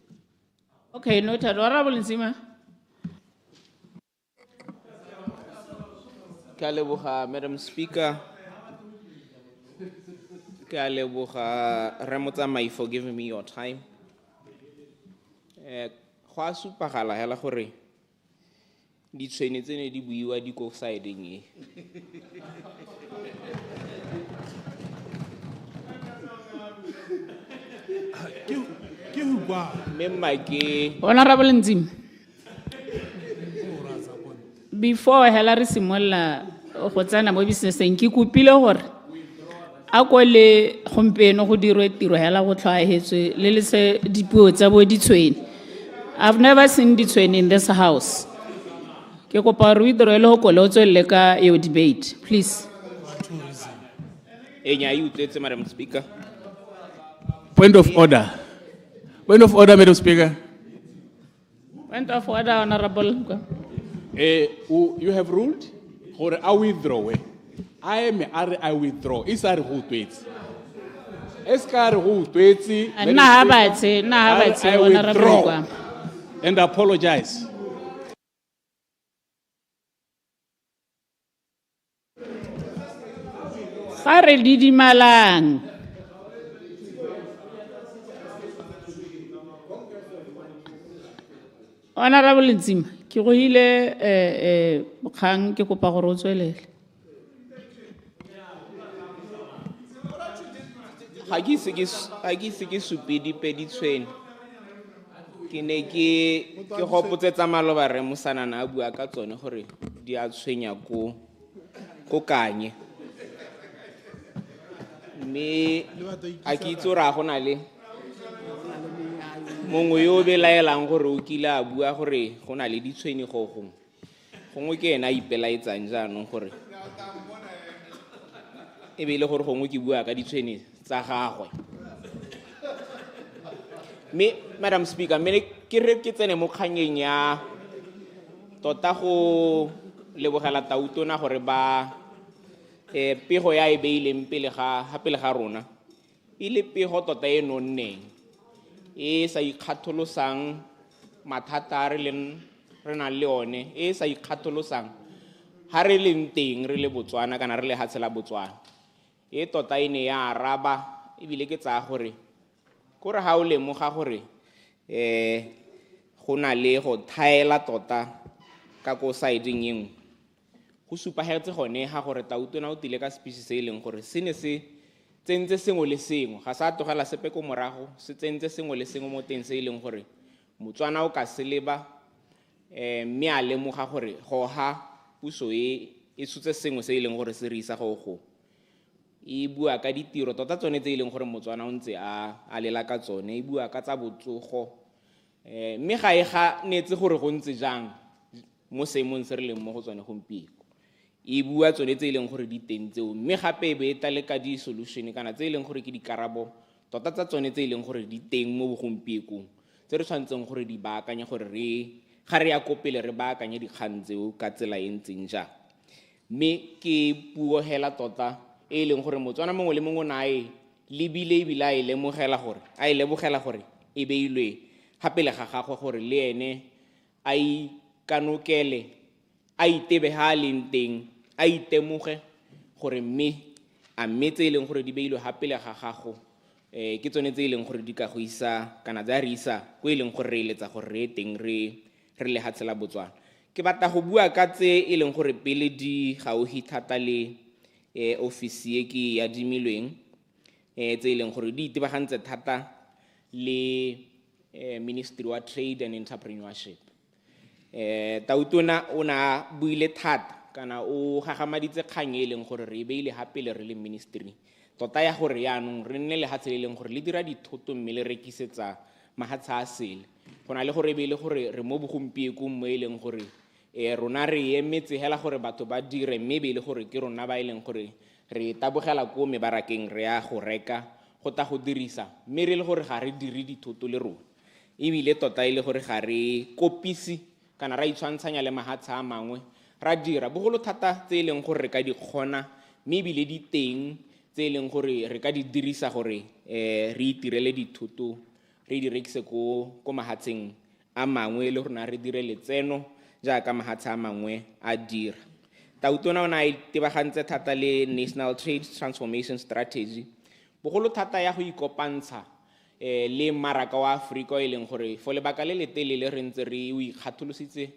Okay, noted. Honorable Nzima. Ke leboga Madam Speaker. Ke leboga Ramotsamai for giving me your time. Go a supagala hela gore di tshwene tsene di buiwa di go siding e. Honorable Nzima. Before hela re simolla go tsana mo businesseng ke kopile gore a go le gompeno go dirwe tiro hela go tlhaetswe le se dipuo tsa bo ditshwene. I've never seen ditshwene in this house. Ke kopa re withdraw le go kola o tswelle ka yo debate please. Enya you tsetse Madam Speaker. Point of order. Point of order, Madam Speaker. Point of order, Honorable. You have ruled gore I withdraw. I withdraw. Is are go twetse. Eskar go twetse. Na habatse Honorable. And apologize. Gare didimalang. Honorable Nzima, ke go ile bokgang ke kopa gore o tswelele. Ga ke se ke supedi pedi tshwene. Ke ne ke gopotsetsa maloba re mosanana a bua ka tsone gore di a tshwenya ko kanye. Me a ke itse ra go na le mongwe yo be laelang gore o kile a bua gore go na le ditshwene go gongwe ke ena ipelaetsang jaanong gore e be le gore gongwe ke bua ka ditshwene tsa gagwe. Madam Speaker, ke re ke tsene mo kganyeng ya tota go lebogela tautona gore ba pego ya e beileng pele ga rona ile pego tota e nonneng e sa ikgatholosang mathata re nang le one e sa ikgatholosang ha re leng teng re le Botswana kana re le hatsela Botswana e tota e ne ya araba e bile ke tsa gore gore ha o lemoga gore go na le go thaela tota ka go siding eng go supagetse gone ha gore tautona o tile ka species e leng gore se ne se tsentse sengwe le sengwe ga sa togela sepe ko morago se tsentse sengwe le sengwe mo teng se e leng gore Motswana o ka se leba mme a lemoga gore go ha puso e sutse sengwe se e leng gore se re isa go e bua ka ditiro tota tsone tse e leng gore Motswana o ntse a lela ka tsone e bua ka tsa botsogo mme ga e ga netse gore go ntse jang mo seemong se re leng mo go tsone gompieno e bua tsone tse e leng gore di teng tseo mme gape e be e tla le ka di-solution kana tse e leng gore ke dikarabo tota tsa tsone tse e leng gore di teng mo bogompiekong tse re tshwanetseng gore di baakanya gore re ga re ya ko pele re baakanye dikgang tseo ka tsela e ntseng jang. Mme ke puo hela tota e leng gore Motswana mongwe le mongwe na e lebile ebile a e lebogela gore e beilwe ga pele ga gagwe gore le ene a ikanokele a itebe ha leng teng a itemoge gore mme tse e leng gore di beilwe ga pele ga gago ke tsone tse e leng gore di ka go isa kana tsa re isa ko e leng gore re eletsa gore re teng re le hatsela Botswana. Ke batla go bua ka tse e leng gore pele di gauhi thata le ofisi e ke ya dimilweng tse e leng gore di itebagantse thata le Ministry wa Trade and Entrepreneurship. Tautona o na buile thata kana o gagamaditse kgang e leng gore re beile ha pele re le ministry tota ya gore yaanong re nne le hatshe le leng gore le dira dithoto mme le rekisetsa mahatsha a sele go na le gore beile gore re mo bogompieko mo e leng gore rona re emetse hela gore batho ba dire mme beile gore ke rona ba e leng gore re tabogela ko mebarakeng re ya go reka go ta go dirisa mme re le gore ga re dire dithoto le rona ebile tota e le gore ga re kopisi kana ra itshwantshanya le mahatsha a mangwe ra dira bogolo thata tse e leng gore re ka di kgona mme ebile di teng tse e leng gore re ka di dirisa gore re itirele dithoto re di rekise ko mahatsheng a mangwe le rona re dire letseno jaaka mahatsha a mangwe a dira. Tautona o na itebagantse thata le National Trade Transformation Strategy bogolo thata ya go ikopantsha le mmaraka wa Afrika e leng gore fo lebaka le letelele re ntse re o ikgatholositse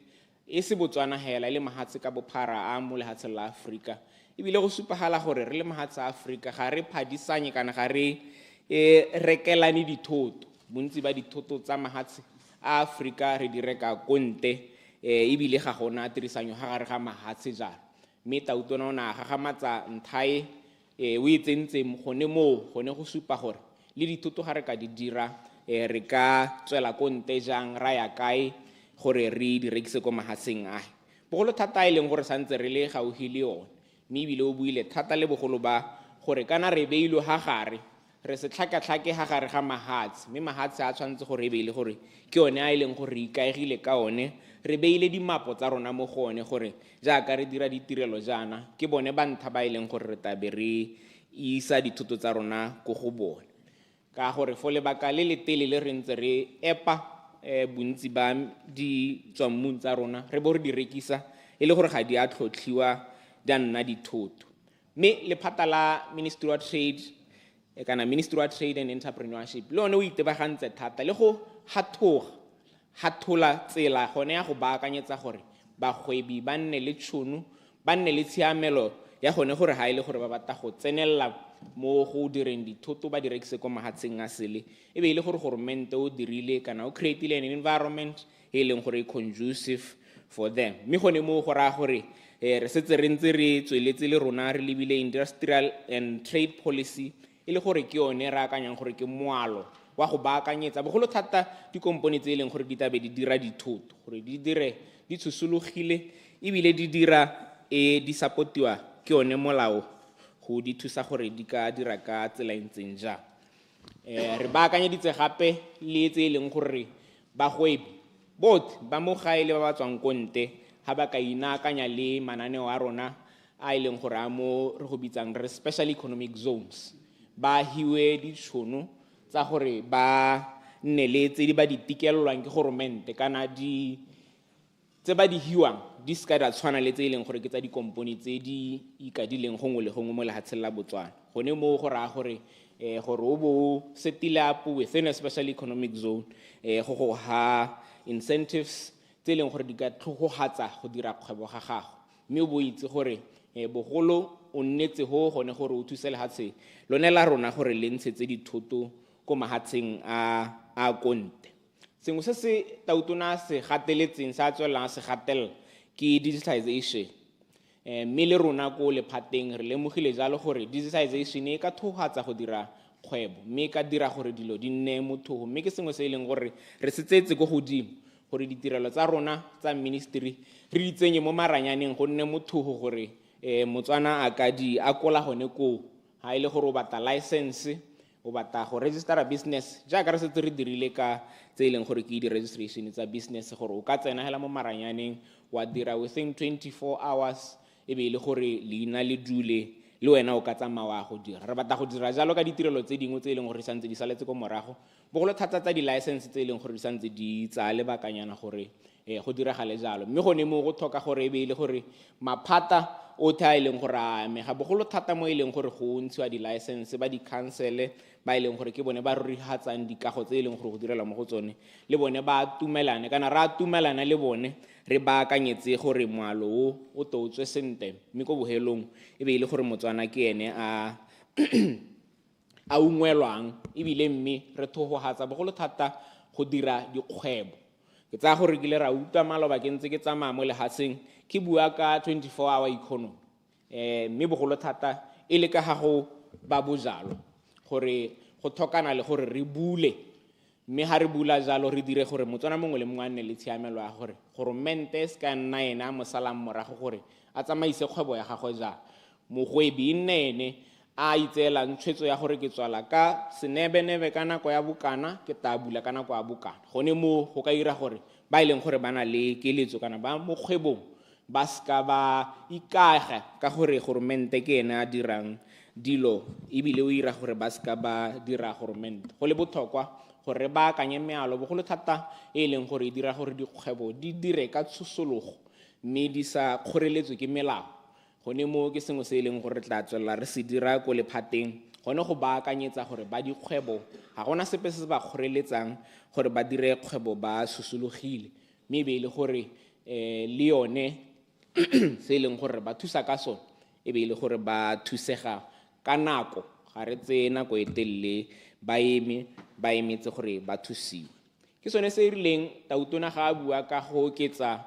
e se Botswana hela le mahatshe ka bophara a mo lehatshe la Afrika ebile go supagala gore re le mahatshe a Afrika ga re phadisanye kana ga re rekelane dithoto bontsi ba dithoto tsa mahatshe a Afrika re di reka konte ebile ga gona tirisanyo ga gare ga mahatshe jalo mme Tautona o na gagamatsa nthae o itsentse gone go supa gore le dithoto ga re ka di dira re ka tswela konte jang ra ya kae gore re di rekise ko mahatsheng a bogolo thata e leng gore santse re le gauhi le yone mme ebile o buile thata le bogolo ba gore kana re beilo ha gare re se tlhakatlhake ha gare ga mahatshe mme mahatshe a tshwanetse gore e beile gore ke yone a e leng gore re ikaegile ka one re beile dimapo tsa rona mo go one gore jaaka re dira ditirelo jaana ke bone ba ntha ba e leng gore re tabe re isa dithoto tsa rona ko go bone ka gore fo lebaka le letelele re ntse re epa bontsi ba di tswammung tsa rona re bo re di rekisa e le gore ga di a tlhotlhiwa di a nna dithoto mme lephata la Ministry wa Trade and Entrepreneurship le one o itebagantse thata le go hathola tsela gone ya go baakanyetsa gore bagwebi ba nne le tšhono ba nne le tshiamelo ya gone gore ha e le gore ba batla go tsenella mo go direng dithoto ba di rekise ko mahatsheng a sele e be ile gore government o dirile kana o createile an environment e leng gore conducive for them mme gone mo go ra gore re setse re ntse re tsweletse le rona re lebile industrial and trade policy e le gore ke yone re akanyang gore ke moalo wa go baakanyetsa bogolo thata dikompone tse e leng gore di tabe di dira dithoto gore di dire di tshosologile ebile di dira di supportiwa ke yone molao go di thusa gore di ka dira ka tsela ntseng jang re baakanyeditse gape le tse e leng gore bagwebi both ba mo gae le ba ba tswang konte ha ba ka inaakanya le mananeo a rona a e leng gore a mo re go bitsang re special economic zones ba hiwe ditšhono tsa gore ba nne le tse di ba di tikelelwang ke government kana tse ba di hiwang di ska da tshwana le tse e leng gore ke tsa dikompone tse di ikadileng gongwe le gongwe mo lehatsheng la Botswana gone mo go raya gore gore o bo setile up within a special economic zone go ha incentives tse e leng gore di ka tlhogogatsa go dira kgwebo ga gago mme o bo itse gore bogolo o nnetse gone gore o thuse lehatshe lone la rona gore le ntshetse dithoto ko mahatsheng a konte sengwe se se Tautona se gateletseng sa tswelang se gatella ke digitization mme le rona ko lephateng re lemogile jalo gore digitization e ka thogatsa go dira kgwebo mme ka dira gore dilo di nne motho mme ke sengwe se e leng gore re setsetse go godimo gore ditirelo tsa rona tsa ministry re di tsenye mo maranyaneng go nne motho gore Motswana a ka di akola gone ko ha ile gore o batla license o batla go register a business jaaka re setse re dirile ka tse e leng gore ke di-registration tsa business gore o ka tsena hela mo maranyaneng wa dira within 24 hours e be e le gore leina le dule le wena o ka tsamaya wa go dira re batla go dira jalo ka ditirelo tse dingwe tse e leng gore di santse di saletse ko morago bogolo thata tsa di-license tse e leng gore di santse di tsaya lebakanyana gore go diragale jalo mme gone mo go tlhoka gore e be e le gore maphata otlhe a e leng gore a amega bogolo thata mo e leng gore go ntshiwa di-license ba di-councele ba e leng gore ke bone ba rurigatsang dikago tse e leng gore go direla mo go tsone le bone ba tumelane kana re a tumelana le bone re baakanyetse gore moalo o toutswe sentle mme ko bohelong e be e le gore Motswana ke ene a ungwelwang ebile mme re thogogatsa bogolo thata go dira dikgwebo ke tsaya gore ke le ra utlwa maloba ke ntse ke tsamaya mo lehatsheng ke bua ka 24-hour economy mme bogolo thata e le ka ga go ba bojalo gore go tlhokana le gore re bule mme ha re bula jalo re dire gore Motswana mongwe le mongwe a nne le tshiamelo ya gore goromente se ka nna ena a mosalang morago gore a tsamaise kgwebo ya gagwe jang mogwebi nne ene a itseela ntshwetso ya gore ke tswala ka senebe-nebe ka nako ya bokana ke tla bula ka nako ya bokana gone mo go ka dira gore ba e leng gore ba na le keletso kana ba mo kgwebong ba ska ba ikaega ka gore goromente ke ene a dirang dilo ebile o ira gore ba ska ba dira goromente go le botlhokwa gore re baakanye mealo bogolo thata e leng gore e dira gore dikgwebo di dire ka tshosologo mme di sa kgoreletswe ke melao gone mo ke sengwe se e leng gore re tla tswelela re se dira ko lephateng gone go baakanyetsa gore ba dikgwebo ga gona sepe se se ba kgoreletsang gore ba dire kgwebo ba sosologile mme e be e le gore le yone se e leng gore ba thusa ka sone e be e le gore ba thusega ka nako ga re tseye nako e telele ba emetse gore ba thusiwe ke sone se e rileng tautona ga a bua ka go oketsa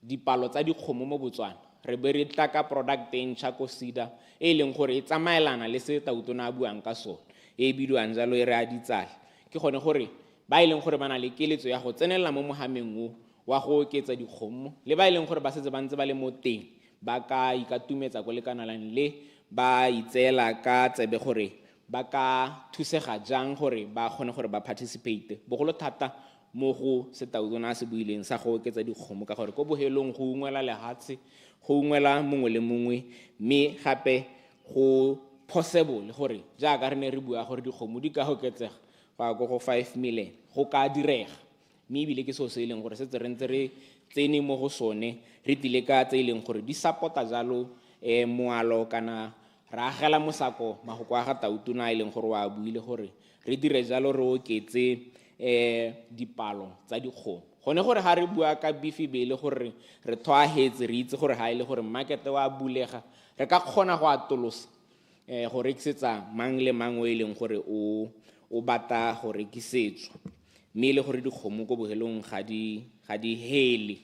dipalo tsa dikgomo mo Botswana re be re tla ka product e ntšha ko SIDA e leng gore e tsamaelana le se tautona a buang ka sone e bidiwang jalo e re a ditsala ke gone gore ba e leng gore ba na le keletso ya go tsenelela mo mogameng o wa go oketsa dikgomo le ba e leng gore ba setse ba ntse ba le mo teng ba ka ikatumetsa ko lekanalang le ba itseela ka tsebe gore ba ka thusega jang gore ba kgone gore ba participate bogolo thata mo go setautona a se buileng sa go oketsa dikgomo ka gore ko bohelong go ungwela lehatshe go ungwela mongwe le mongwe mme gape go possible gore jaaka re ne re bua gore dikgomo di ka oketsega go 5 million go ka direga mme ebile ke seo se e leng gore setse re ntse re tsene mo go sone re tile ka tse e leng gore di support-a jalo moalo kana ra agela mosako magoko a ga tautona e leng gore wa buile gore re dire jalo re oketse dipalo tsa dikgomo gone gore ha re bua ka beef be le gore re thoahetse re itse gore ha e le gore market wa bulega re ka kgona go atolosa go rekisetsa mang le mang o e leng gore o bata go rekisetswa mme le gore dikgomo ko bohelong ga di hele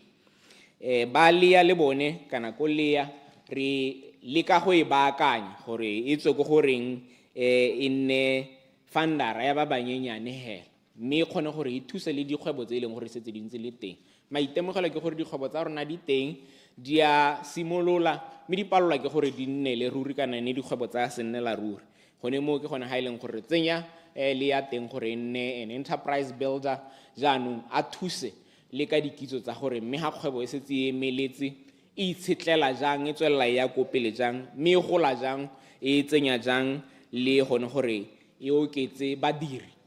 ba lea le bone kana ko lea re le ka go e baakanya gore e tswe go goreng e nne fundara ya ba banyenyane hela mme kgone gore e thuse le dikgwebo tse e leng gore setse di ntse le teng maitemogelo ke gore dikgwebo tsa rona di teng di a simolola mme di palelwa ke gore di nne le ruri kana ne dikgwebo tsa se nnela ruri gone mo ke gone ha e leng gore tsenya le ya teng gore nne an enterprise builder jaanong a thuse le ka dikitso tsa gore mme ha kgwebo e setse e emeletse e itshetlela jang e tswelela ya ko pele jang mme e gola jang e tsenya jang le gone gore e oketse badiri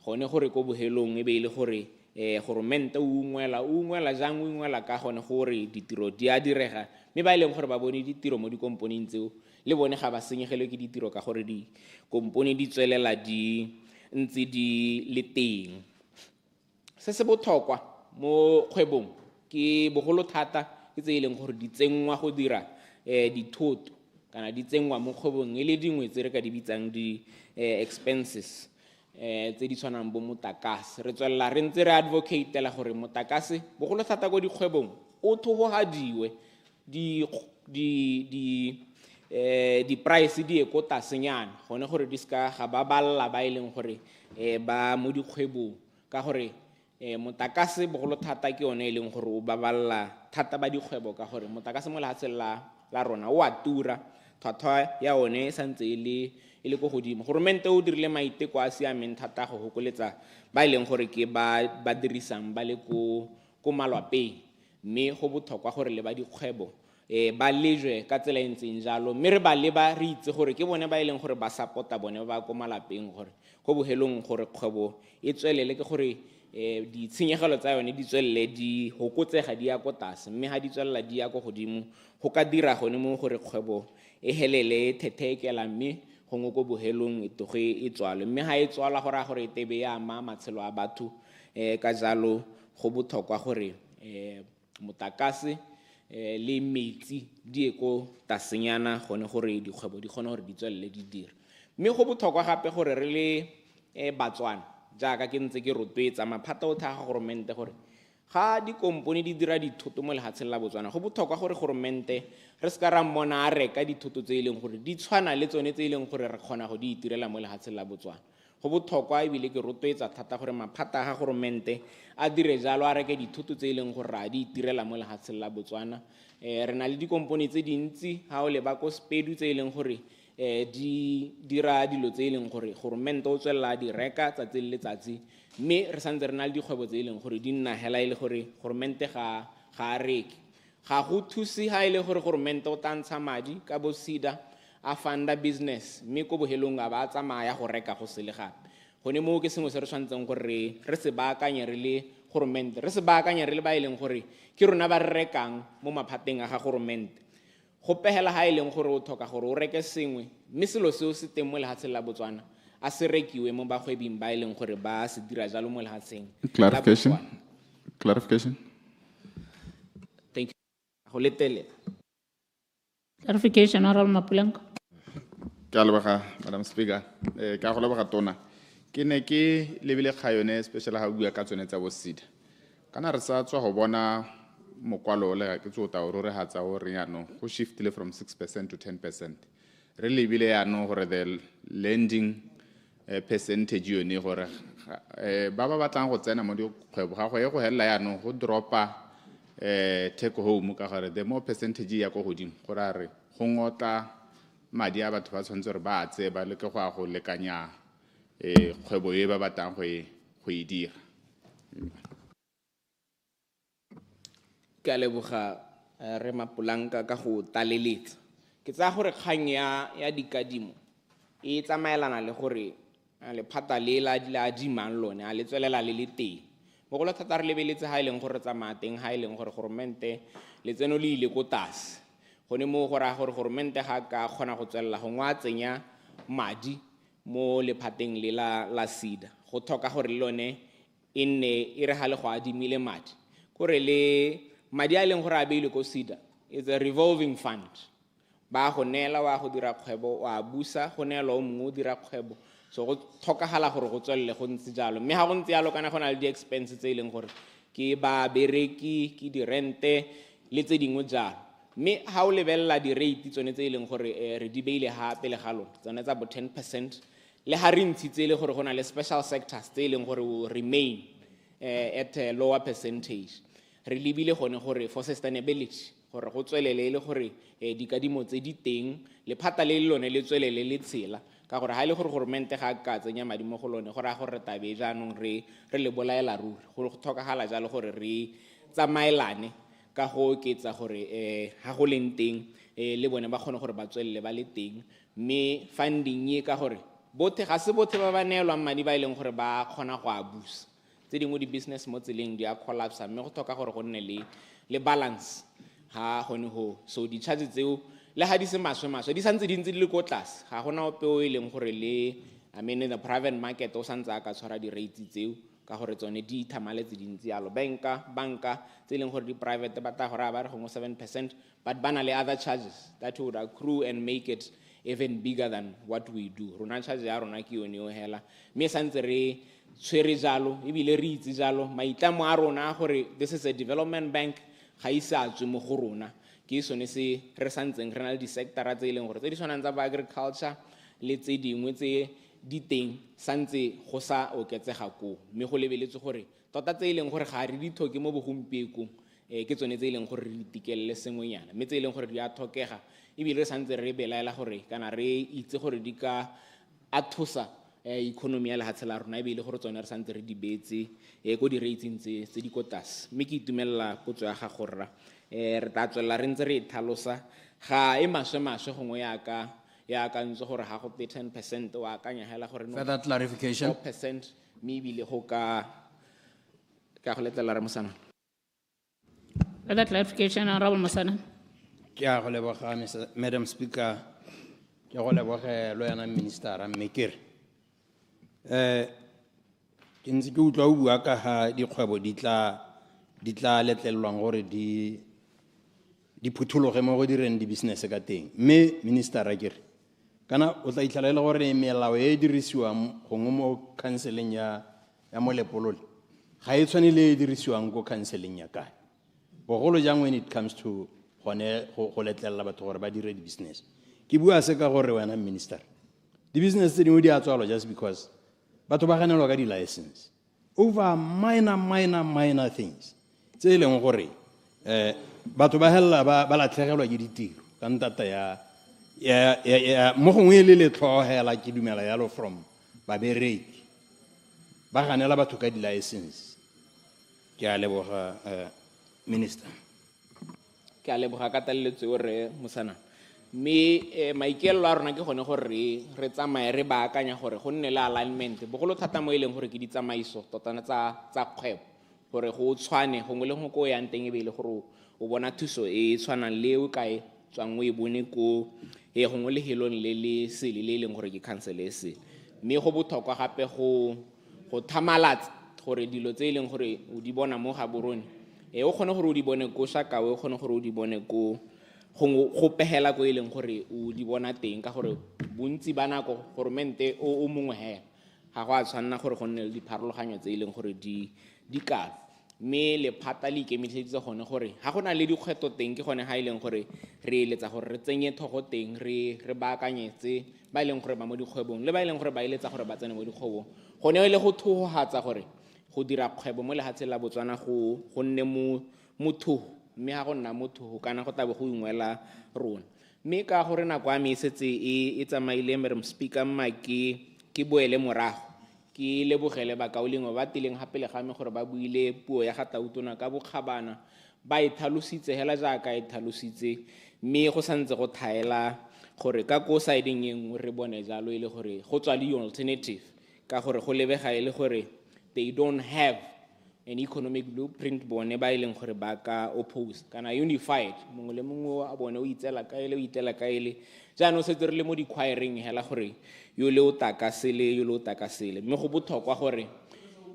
gone gore ko bohelong e be ile gore goromente o ungwela jang o ungwela ka gone gore ditiro di a direga mme ba ileng gore ba bone ditiro mo dikomponeng tseo le bone ga ba senyegelwe ke ditiro ka gore dikompone di tswelela di ntse di le teng se se botlhokwa mo kgwebong ke bogolo thata ke tse e leng gore di tsengwa go dira dithoto kana di tsengwa mo kgwebong e le dingwe tse re ka di bitsang expenses tse di tshwanang bo motakase re tswelela re ntse re advocatela gore motakase bogolo thata go dikgwebong o thogadiwe di price di ko tasenyana gone gore di ska ga ba balla ba ileng gore ba mo dikgwebong ka gore motakase bogolo thata ke yone e leng gore o baballa thata ba dikgwebo ka gore motakase mo lehatsheng la rona o a tura tlhwatlhwa ya one e santse e le e le go godimo goromente o dirile maiteko a siameng thata go hokoletsa ba ileng gore ke ba dirisang ba le ko malwapeng mme go botlhokwa gore le ba dikgwebo ba lejwe ka tsela e ntseng jalo mme re ba leba re itse gore ke bone ba ileng gore ba support-a bone ba ko malapeng gore go bohelong gore kgwebo e tswelele ke gore ditshenyegelo tsa yone di tswelele di hokotsega di ya ko tlase mme ha di tswelela di ya go godimo go ka dira gone mo gore kgwebo e helele thetheekela mme gongwe ko bohelong e toge e tswalwe mme ha e tswala go raya gore e tebe ya ama matshelo a batho ka jalo go botlhokwa gore motakase le metsi di ye ko tasenyana gone gore dikgwebo di kgone gore di tswelele di dire mme go botlhokwa gape gore re le Batswana jaaka ke ntse ke rotloetsa maphata o thaga goromente gore ga dikompone di dira dithoto mo lehatsheng la Botswana go botlhokwa gore goromente re se ka ra mmona a reka dithoto tse e leng gore di tshwana le tsone tse e leng gore re kgona go di itirela mo lehatsheng la Botswana go botlhokwa ebile ke rotloetsa thata gore maphata ga goromente a dire jalo a reke dithoto tse e leng gore a di itirela mo lehatsheng la Botswana re na le dikompone tse dintsi ha o leba ko Spedu tse e leng gore di dira dilo tse e leng gore goromente o tswelela di reka tsatsi le letsatsi mme re santse re na le dikgwebo tse e leng gore di nna hela e le gore goromente ga a reke ga go thusi ha e le gore goromente o tantsha madi ka bo SEDA a funda business mme ko bohelong a ba tsamaya go reka go sele gape gone mo ke sengwe se re tshwantseng gore re se baakanye re le goromente re se baakanye re le ba e leng gore ke rona ba re rekang mo maphateng a ga goromente go pehela ha e leng gore o thoka gore o reke sengwe mme selo seo se teng mo lehatsheng la Botswana a se rekiwe mo bagwebing ba e leng gore ba se dira jalo mo lehatsheng Clarification. Thank you go letelela Clarification, Honorable Mapulango. Ke a leboga, Madam Speaker. Ke a go leboga tona. Ke ne ke lebile ga yone special ha o bua ka tsone tsa bo SEDA. Kana re sa tswa go bona mokwalo le ke tsota o re hatsa o re yano go shiftile from 6% to 10%. Re lebile yano gore the lending percentage yone gore ba ba batlang go tsena mo dikgwebo ga go e go hella yano go dropa take home ka gore the more percentage ya go godimo go ra re go ngotla madi a batho ba tshwanetse re ba tse ba le ke go lekanya kgwebo e ba batlang go e dira. ke a leboga re Mapulanka ka go taleletsa ke tsa gore kgang ya dikadimo e tsamaelana le gore lephata le la dimang lone a le tswelela le le teng mo go thata re lebeletse ha e leng gore tsamaya teng ha e leng gore goromente le tseno le ile ko tlase gone mo go raya gore goromente ga ka kgona go tswelela go ngwa tsenya madi mo lephateng le la SEDA go thoka gore le lone e nne e re ha le go adimile madi gore le madi a leng gore a beile ko SEDA is a revolving fund ba go neela wa go dira kgwebo wa busa go neela o mongwe o dira kgwebo so go tlhokagala gore go tswelele go ntse jalo mme ga go ntse jalo kana go na le di-expense tse e leng gore ke ba bereki ke di-rente le tse dingwe jalo mme ha o lebelela di-rate tsone tse e leng gore re di beile gape le ga lone tsone tsa bo 10% le ha re ntshitse le gore go na le special sectors tse e leng gore will remain at a lower percentage re lebile gone gore for sustainability gore go tswelele le gore dikadimo tse di teng lephata le lone le tswelele le tshela ka gore ha ile gore goromente ga ka tsenya madi mo go lone gore a gore tabe jaanong re le bolaela ruri go tlhokagala jalo gore re tsamaelane ka go oketsa gore ha go leng teng le bone ba kgone gore ba tswelele ba le teng mme funding e ka gore bothe ga se bothe ba ba neelwang madi ba ileng gore ba kgona go a busa tse dingwe di-business mo tseleng di a collapse mme go tlhoka gore go nne le balance ha gone ho so di-charge tseo le ha di se maswe di santse di ntse di le ko tlase ga gona ope o e leng gore le I mean in the private market o santse a ka tshwara di-rates tseo ka gore tsone di ithamaletse dintsi yalo banka tse e leng gore di-private ba tla gore ba re gongwe 7% but ba na le other charges that would accrue and make it even bigger than what we do rona charge ya rona ke yone o hela mme santse re tshwere jalo ebile re itse jalo maitlamo a rona gore this is a development bank ga isa tswe mo go rona ke sone se re santseng re na le di-sectora tse e leng gore tse di tshwanang tsa ba agriculture le tse dingwe tse di teng santse go sa oketsega ko mme go lebeletse gore tota tse e leng gore ga re di tlhoke mo bogompiekong ke tsone tse e leng gore re itikelele sengwenyana mme tse e leng gore di a tlhokega ebile re santse re belaela gore kana re itse gore di ka a thosa economy ya lehatshe la rona e be le gore tsone re santse re di beetse ko di ratings tse di ko tlase mme ke itumelela potso ya gago rra re tla tswelela re ntse re e tlhalosa ga e maswe gongwe ya ka ntse gore ga go 10% o akanya hela gore no Further clarification. 4% mme ebile go ka go letlela re Mosana. Further clarification, Honorable Masana. Ke a go leboga, Madam Speaker. Ke go leboga lo yana minister mme ke re ke ntse ke utlwa o bua ka ha dikgwebo di tla letlelwang gore di phuthologe mo go direng di business ka teng mme minister a kere kana o tla itlhalela gore melao e dirisiwang gongwe mo counseling ya molepolole ga e tshwane le e dirisiwang ko counseling ya kae bogolo jang when it comes to gone go letlelela batho gore ba dire di business ke bua se ka gore wena minister di business tse dingwe di a tswalwa just because batho ba ganelwa ka di license over minor things tse leng gore batho ba hella ba latlhegelwa ke ditiro ka ntata ya mo gongwe le letlhogela ke dumela yalo from babereki ba ganela batho ka di license ke a leboga minister ke a leboga ka taleletse o re Mosana mme maikelo a rona ke gone gore re tsamaye re baakanya gore go nne le alignment bogolo thata mo ileng gore ke ditsamaiso totana tsa kgwebo gore go tshwane gongwe le go yang teng e be ile gore o bona thuso e tshwanang le o kae tswang o e bone ko gongwe le helong le le sele le leng gore ke cancel e se mme go botlhokwa gape go thamalatsa gore dilo tse ileng gore o di bona mo ga borone o kgone gore o di bone ko Shakawe o kgone gore o di bone ko go pehela ko ileng gore o di bona teng ka gore bontsi ba nako goromente o mongwe he ga go a tshwanna gore go nne le dipharologanyo tse ileng gore di kalo mme le phata le ikemiseditse gone gore ga go na le dikgweto teng ke gone ga ileng gore re eletsa gore re tsenye thogo teng re baakanyetse ba ileng gore ba mo dikgwebong le ba ileng gore ba eletsa gore ba tsene mo dikgwebong gone ile go thogogatsa gore go dira kgwebo mo lehatshe la Botswana go nne motho mme ga go nna motho kana go tabe go ingwela rona mme ka gore nako a me setse e tsamaile Madam Speaker ke boele morago ke lebogele ba kaolengwe ba tileng gape le game gore ba buile puo ya ga tautona ka bokgabana ba ithalositse hela jaaka ithalositse mme go santse go thaela gore ka ko siding engwe re bone jalo ile gore go tswa le alternative ka gore go lebega ile gore they don't have an economic blueprint bone ba ileng gore ba ka oppose kana unified mongwe le mongwe a bone o itela ka ele jaanong se re le mo di-quiring hela gore yo le o takasele mme go botlhokwa gore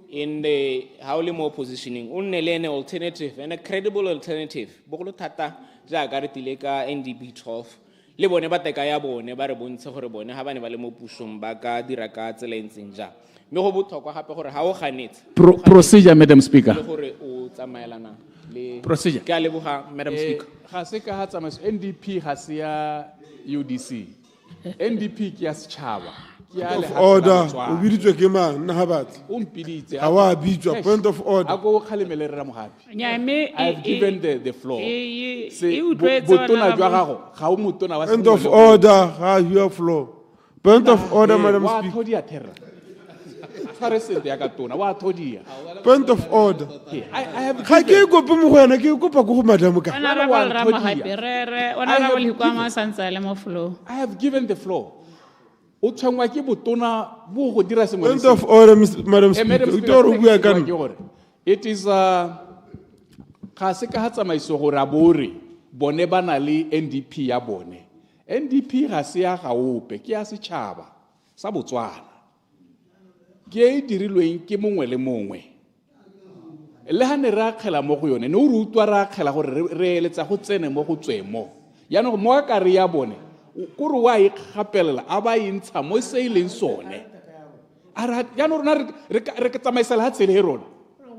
in the how le mo positioning o nne le an alternative and a credible alternative bogolo thata jaaka re tile ka NDP 12 le bone ba teka ya bone ba re bontshe gore bone ga bane ba le mo pusong ba ka dira ka tsela ntseng ja mme go botlhokwa gape gore ga o ganetse procedure Madam Speaker le gore o tsamaelana le procedure ke a leboga Madam Speaker ga se ka ha tsamaiso NDP ga se ya UDC NDP ke ya setšhaba ke ya of order o biditswe ke mang nna ga batla o mpiditse ga wa bitswa point of order a go kgalemele re mogapi Nyame I have given the floor e utlwetse botona jwa gago ga o motona wa point of order ga your floor point of order Madam wa Speaker thodia terra tshware sente ya ka tona wa thodia point of order I have ga ke kope mo go wena ke kopa go madam ka Honorable Ramohapi Honorable Hikwama Sansale mo floor I have given the floor o tshwengwa ke botona bo go dira sengwe point of order Madam Speaker o tlo re bua ka it is ga se ka ha tsamaiso gore a bore bone ba na le NDP ya bone NDP ga se ya gaope ke ya setšhaba sa Botswana ke e dirilweng ke mongwe le mongwe le ha ne re akgela mo go yone ne o re utlwa re akgela gore re eletsa go tsene mo go tswemo yaanong mo ka re ya bone kore wa ikgapelela a ba intsha mo se ileng sone yaanong rona re ka tsamaisela ha tsele e rona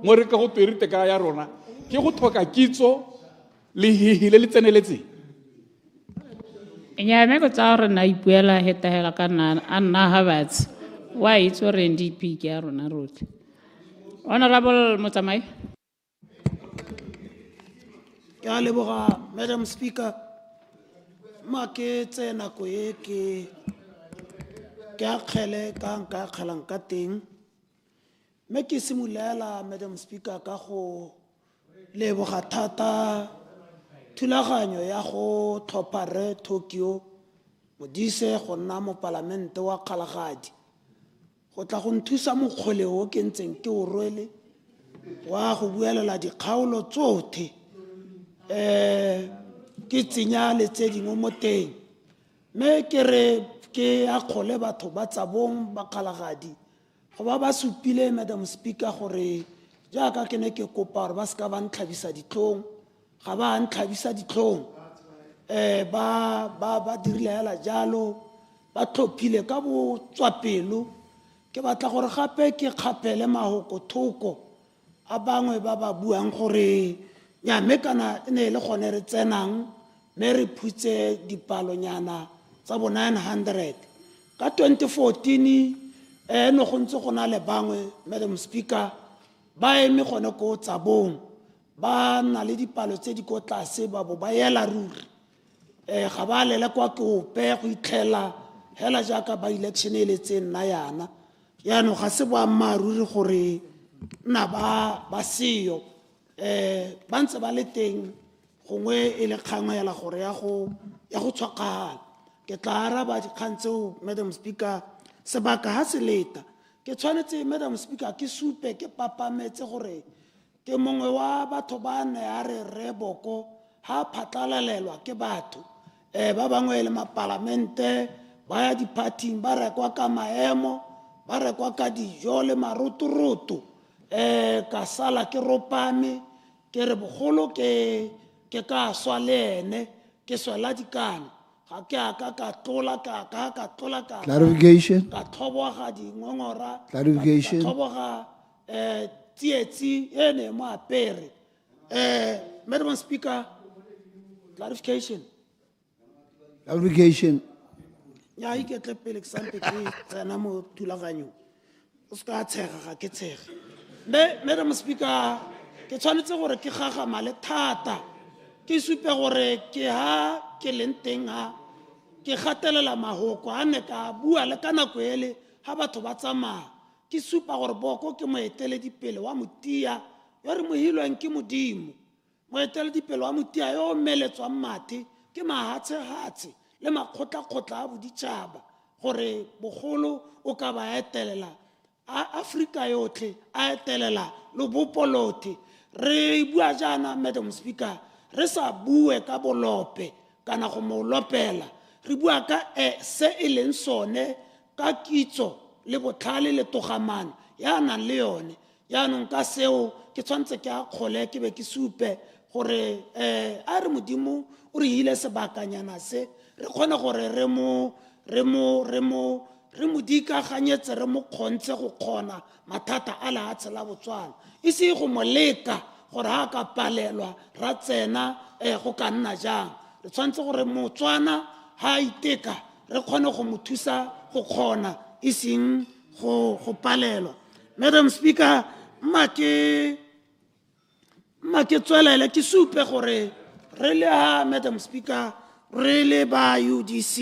mo re ka go twerite ka ya rona ke go tlhoka kitso le hihile le tseneletseng Nyame go tsa gore na ipuela hetahela ka nna ha batsi wa itse gore NDP ke ya rona rotlhe Honorable Motsamai ke a leboga Madam Speaker ma ke tse nako e ke akgele ka nka akgelang ka teng mme ke simulela Madam Speaker ka go leboga thata thulaganyo ya go tlhopha Re Tokyo Modise go nna mo palamente wa Kgalagadi go tla go nthusa mokgole o ke ntseng ke o rwele wa go buelela dikgaolo tsotlhe ke tsenya le tse dingwe mo teng mme ke re ke akgole batho ba tsabong ba Kgalagadi go ba supile Madam Speaker gore jaaka ke ne ke kopa gore ba ska ba ntlhabisa ditlhong ga ba ntlhabisa ditlhong ba dirile hela jalo ba tlhophile ka botswapelo ke batla gore gape ke kgapele mahokothoko a bangwe ba ba buang gore nya mme kana e ne le gone re tsenang mme re phutse dipalonyana tsa bo 900 ka 2014 no go ntse go na le bangwe Madam Speaker ba eme gone ko tsabong ba na le dipalo tse di ko tlase ba bo ba yela ruri ga ba lela kwa ke ope go itlhela hela jaaka ba election e le tse nna yana yaanong ga se boammaaruri gore nna ba seyo ba ntse ba le teng gongwe e le kgangela gore ya go tshwakagala ke tla araba dikgang tseo Madam Speaker sebaka ha se leta ke tshwanetse Madam Speaker ke supe ke papametse gore ke mongwe wa batho ba ne a re boko ha phatlalelwa ke batho ba bangwe le mapalamente ba ya diparting ba rekwa ka maemo ba rekwa ka dijo le maroto ka sala ke ropame ke re bogolo ke ka swa le ene ke swela dikana ga ke aka ka tlola ka Clarification. ka tlhoboga dingongora Clarification. ka tlhoboga tsietsi ene mo apere Madam Speaker clarification nya iketle pele ke sampe ke tsena mo thulaganyong o ska tshega ga ke tshege Madam Speaker ke tshwanetse gore ke gagamale thata ke supe gore ke ha ke leng teng ha ke gatelela mahoko a ne ka bua le ka nako ele ha batho ba tsamaya ke supa gore boko ke moeteledipele wa motia yo re mohilweng ke modimo moeteledipele wa motia yo o meletswang mathe ke mahatshehatshe le makgotlakgotla a boditšhaba gore bogolo o ka ba etelela Afrika yotlhe a etelela lobopo lotlhe re bua jaana Madam Speaker re sa bue ka bolope kana go mo lopela re bua ka se e leng sone ka kitso le botlhale le togamano ya nang le yone yaanong ka seo ke tshwanetse ke akgole ke be ke supe gore a re modimo o re hile sebakanyana se re kgone gore re mo dikaganyetse re mo kgontshe go kgona mathata a lehatshe la Botswana e se go mo leka gore ha ka palelwa ra tsena go ka nna jang re tshwanetse gore Motswana ha iteka re kgone go mo thusa go kgona e seng go palelwa Madam Speaker mma ke tswelele ke supe gore re le ha Madam Speaker re le ba UDC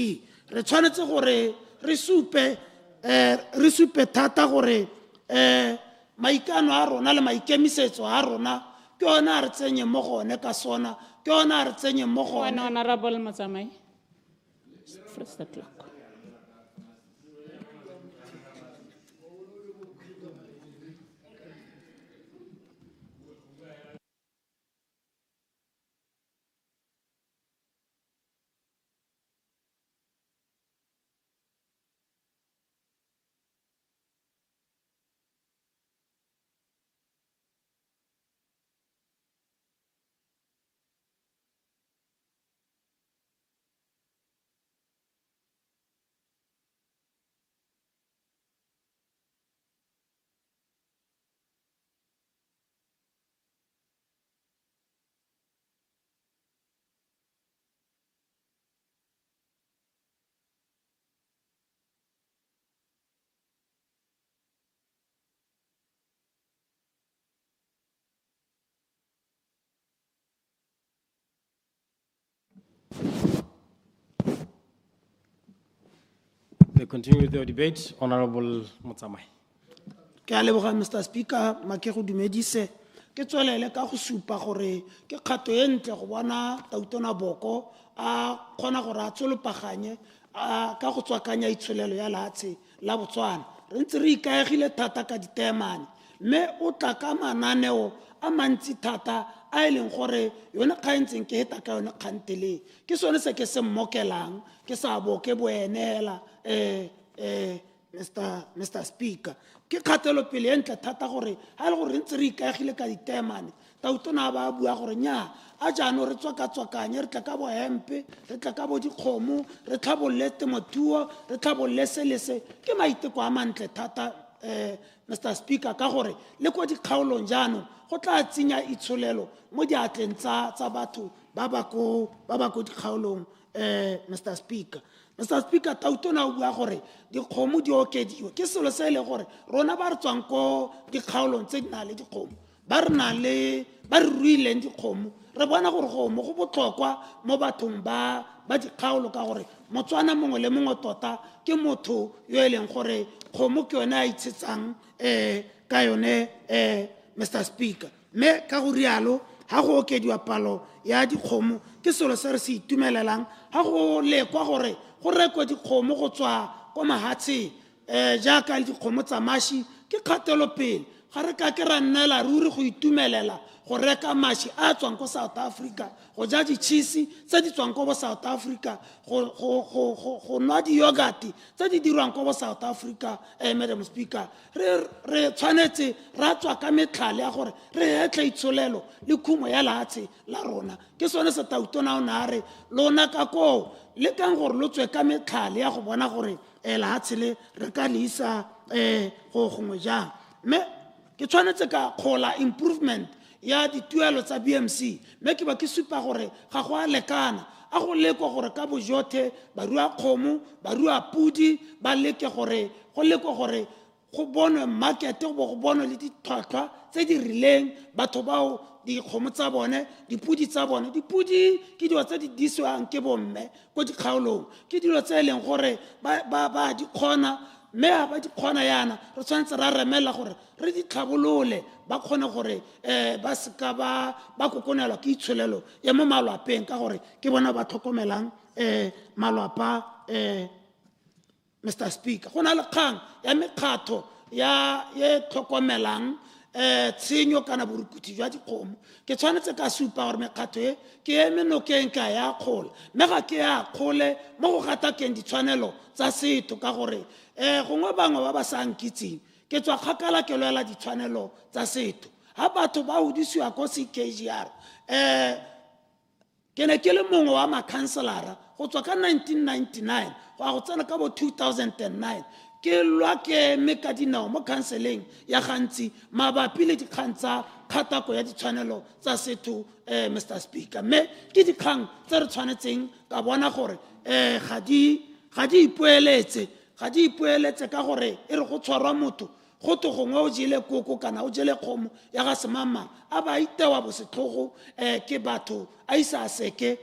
re tshwanetse gore re supe thata gore maikano a rona le maikemisetso a rona ke ona a re tsenye mo gone ka SONA ke ona a re tsenye mo gone Honorable Motsamai. First the clock. We'll continue with the debate. Honorable Motsamai. Ke a leboga Mr. Speaker, make go dumedise. Ke tswelele ka go supa gore ke kgato e ntle go bona Tautona Boko a kgona gore a tsolopaganye ka go tswakanya itsholelo ya latshe la Botswana. Re ntse re ikaegile thata ka ditemane, mme o tla ka mananeo a mantsi thata a e leng gore yone kgaentseng ke heta ka yone kgantele. Ke sone se ke se mmokelang ke sa bo ke boenela Mr. Speaker. Ke kgatelo pele e ntle thata gore ha le gore re ntse re ikaegile ka ditemane, Tautona ba bua gore nya a jaanong re tswakanye re tla ka bo hempe, re tla ka bo dikgomo, re tlhabolle temothuo, re tlhabolle se ke maiteko a mantle thata Mr. Speaker, ka gore le ko dikgaolong jaanong go tla tsenya itsholelo mo diatleng tsa batho ba ba ko dikgaolong Mr. Speaker. Mr. Speaker, Tautona o bua gore dikgomo di okediwe ke selo se le gore rona ba re tswang ko dikgaolong tse di na le dikgomo ba re ruileng dikgomo re bona gore kgomo go botlhokwa mo bathong ba dikgaolo ka gore Motswana mongwe le mongwe tota ke motho yo e leng gore kgomo ke yone a itshetsang ka yone Mr. Speaker. Me ka go rialo ha go okediwa palo ya dikgomo ke selo se re se itumelelang ha go lekwa gore go rekwa dikgomo go tswa ko mahatsheng jaaka le dikgomo tsa mashi ke kgatelo pele ga re ka ke ra nnela ruri go itumelela go reka mashi a tswang ko South Africa, go ja di-cheese tse di tswang ko bo South Africa, go nwa di-yogurt tse di dirwang ko bo South Africa. Madam Speaker, re tshwanetse ra tswa ka metlhale ya gore re hetle itsholelo le khumo ya latshe la rona. Ke sone se Tautona o ne a re lona ka koo le kang gore lo tswe ka metlhale ya go bona gore latshe le re ka le isa go gongwe jang. Me ke tshwanetse ka kgola improvement ya dituelo tsa BMC, me ke ba ke supa gore ga go a lekana a go lekwa gore ka bojothe barua kgomo barua pudi ba leke gore go lekwa gore go bonwe market go bonwe le ditlhwatlhwa tse di rileng batho bao dikgomo tsa bone dipudi tsa bone. Dipudi ke dilo tse di disiwang ke bomme ko dikgaolong, ke dilo tse e leng gore ba di kgona, mme ga ba di kgona yana re tshwanetse ra remela gore re di tlhabolole ba kgone gore ba seka ba kokonelwa ke itsholelo ya mo malwapeng ka gore ke bona ba tlhokomelang malwapa Mr. Speaker. Go na le kgang ya mekgatho ye tlhokomelang tshenyo kana borukuthi jwa dikgomo. Ke tshwanetse ka supa gore mekgatho e ke eme nokeng ka ya kgola, mme ga ke ya kgole mo go gatakeng ditshwanelo tsa setho ka gore gongwe bangwe ba ba sa nkitseng ke tswa kgakala ke lwela ditshwanelo tsa setho. Ha batho ba hodisiwa ko CKGR ke ne ke le mongwe wa makhanselara go tswa ka 1999 go a go tsena ka bo 2009 ke lwa ke eme ka dinao mo counseleng ya gantsi mabapi le dikgang tsa kgatako ya ditshwanelo tsa setho Mr. Speaker. Me ke dikgang tse re tshwanetseng ka bona gore ga di ipoeletse ka gore e re go tshwarwa motho go to gongwe o jele koko kana o jele kgomo ya ga semamang a ba itewa bosetlhogo ke batho a isa seke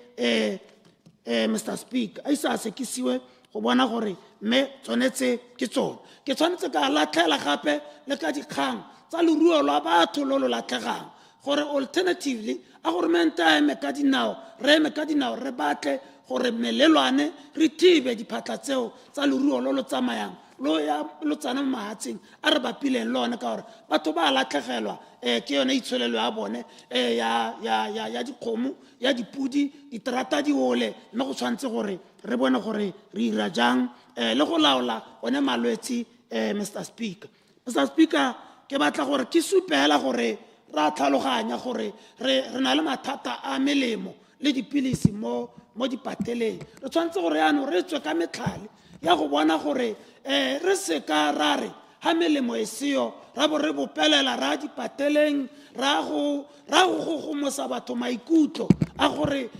Mr. Speaker, a isa sekisiwe go bona gore me tshwanetse ke tsone. Ke tshwanetse ka latlhela gape le ka dikgang tsa leruo lwa batho lo lo latlhegang gore alternatively a gore mente a eme ka dinao re batle gore melelwane re thibe diphatla tseo tsa leruo lo lo tsamayang lo tsana mo mahatsheng a re bapileng le one ka gore batho ba latlhegelwa ke yone itsholelo ya bone ya dikgomo ya dipudi diterata di ole, mme go tshwanetse gore re bone gore re ira jang le go laola one malwetse Mr. Speaker. Mr. Speaker, ke batla gore ke supela gore ra tlhaloganya gore re na le mathata a melemo le dipilisi mo dipateleng. Re tshwanetse gore yaanong re tswe ka metlhale ya go bona gore re seka ra re ha melemo e seo ra bo re bopelela ra dipateleng ra go gomosa batho maikutlo a gore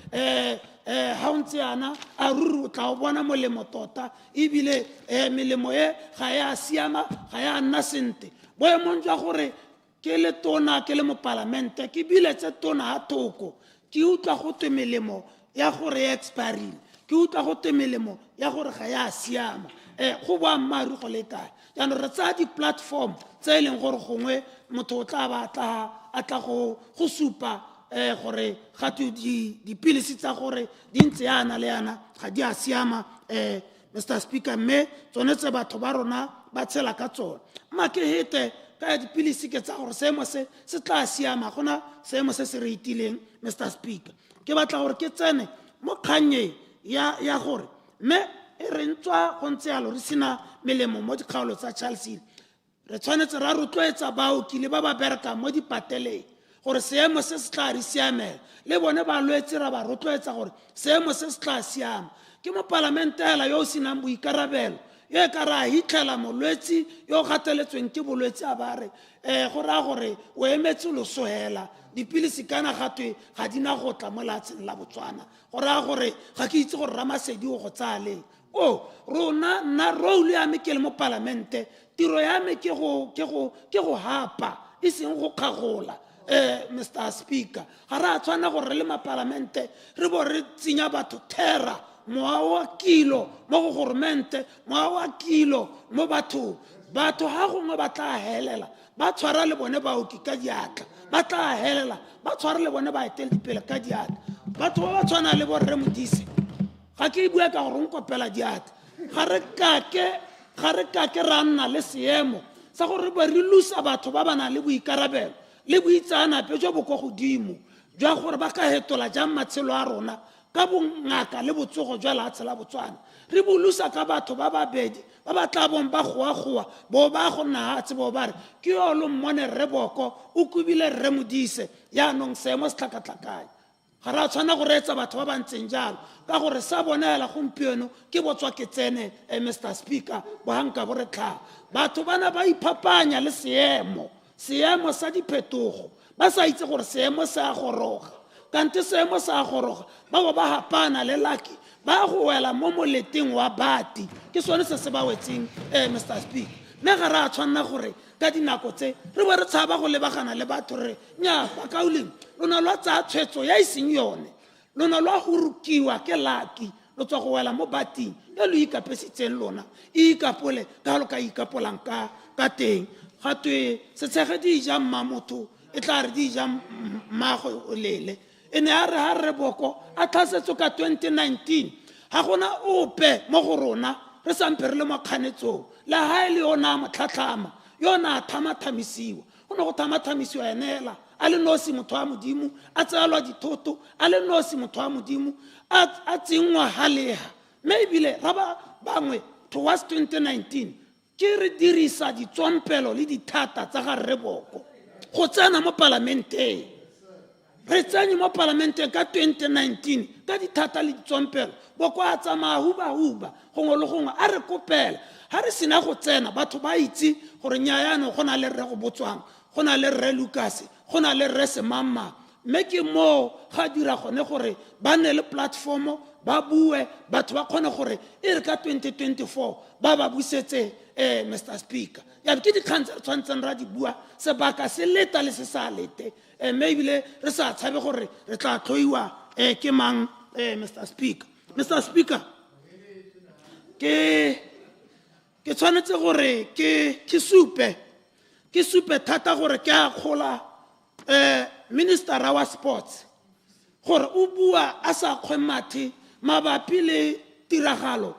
ha o ntse yana a ruri o tla o bona molemo tota ebile melemo e ga ya siama ga ya nna sente boemong jwa gore ke le tona ke le mo palamente ke biletse tona ha thoko ke utlwa go twe melemo ya gore e expirile ke utlwa go twe melemo ya gore ga ya siama go boammaaruri go le kae jaanong re tsaya di-platform tse e leng gore gongwe motho o tla ba a tla go supa gore gate dipilisi tsa gore di ntse yana le yana ga di a siama Mr. Speaker mme tsone tse batho ba rona ba tshela ka tsone make hete ka dipilisi ke tsa gore seemo se tla siama gona seemo se se re itileng Mr. Speaker ke batla gore ke tsene mo kganyeng ya gore mme e re ntswa go ntse yalo re sena melemo mo dikgaolo tsa Chelsea re tshwanetse ra rotloetsa baoki le ba ba berekang mo dipateleng gore seemo se se tla re siamela le bone balwetse ra ba rotloetsa gore seemo se se tla siama ke mo palamente hela yo o senang boikarabelo ye ka ra hitlhela molwetsi yo o gateletsweng ke bolwetsi a ba re go raya gore o emetse loso hela dipilisi kana gatwe ga di na go tla mo lefatsheng la Botswana go raya gore ga ke itse gore Ramasedi o go tsaya leng rona nna role ya me ke le mo palamente tiro ya me ke go hapa e seng go kgagola Mr. Speaker ga re a tshwana gore re le mapalamente re bo re tsenya batho terra mowa wa kilo mo go goromente mowa wa kilo mo bathong batho ga gongwe ba tla helela ba tshwara le bone baoki ka diatla ba tla helela ba tshwara le bone ba eteledipele ka diatla batho ba ba tshwana le borre Modise ga ke bua ka gore nkopela diatla ga re kake ra nna le seemo sa gore ba re lusa batho ba ba nang le boikarabelo le boitseanape jo bo ko godimo jwa gore ba ka hetola jang matshelo a rona ka bongaka le botsogo jwa lefatshe la Botswana re bolusa ka batho ba babedi ba ba tla bong ba goa bo ba go nna hatse bo ba re ke yo lo mmone rre Boko o kubile rre Modise yaanong seemo se tlhakatlhakane ga ra tshwana go reetsa batho ba ba ntseng jalo ka gore sa bonela gompieno ke botswa ke tsene Mr. Speaker bohanka bo re tlhaga batho bana ba iphapanya le seemo sa diphetogo ba sa itse gore seemo se a goroga kante seemo sa a goroga ba ba hapana le Lucky ba go wela mo moleteng wa bati ke sone se ba wetseng Mr. Speaker mme ga ra tshwanna gore ka dinako tse re bo re tshaba go lebagana le batho re nya ba kauleng lona lwa tsa tshwetso ya iseng yone lona lwa hurukiwa ke Lucky lo tswa go wela mo bating ya lo ikapesitseng lona ikapole ka lo ka ikapolang ka teng gatwe se tshege di ja mmamotho e tla re di ja mmago o lele ene a re ha re Boko a tlhasetso ka 2019 ha gona ope mo go rona re sampe re le makganetsong la ha ile yona motlhatlhama yona thamathamisiwa go no go thamathamisiwa enela a le nosi motho wa modimo a tseelwa dithoto a le nosi motho wa modimo a tsengwa haleha maybe ra ba bangwe towards 2019 ke re dirisa ditswampelo le dithata tsa ga rre Boko go tsena mo parlamenteng re tsene mo parlamenteng ka 2019 ka dithata le ditswampelo Boko a tsamaya huba gongwe le gongwe a re kopela ha re sena go tsena batho ba itse gore nyaayano go na le rre go Botswana go na le rre Lucas go na le rre Semama mme ke mo ga dira gone gore ba ne le platform ba bue batho ba kgone gore e re ka 2024 ba busetse Mr. Speaker ya ke dikgang tse re tshwantseng ra di bua sebaka se leta le se sa lete maybe re sa tshabe gore re tla tlhoiwa ke mang Mr. Speaker ke tshwanetse gore ke supe thata gore ke a kgola minister wa sports gore o bua a sa kgwemathe mabapi le tiragalo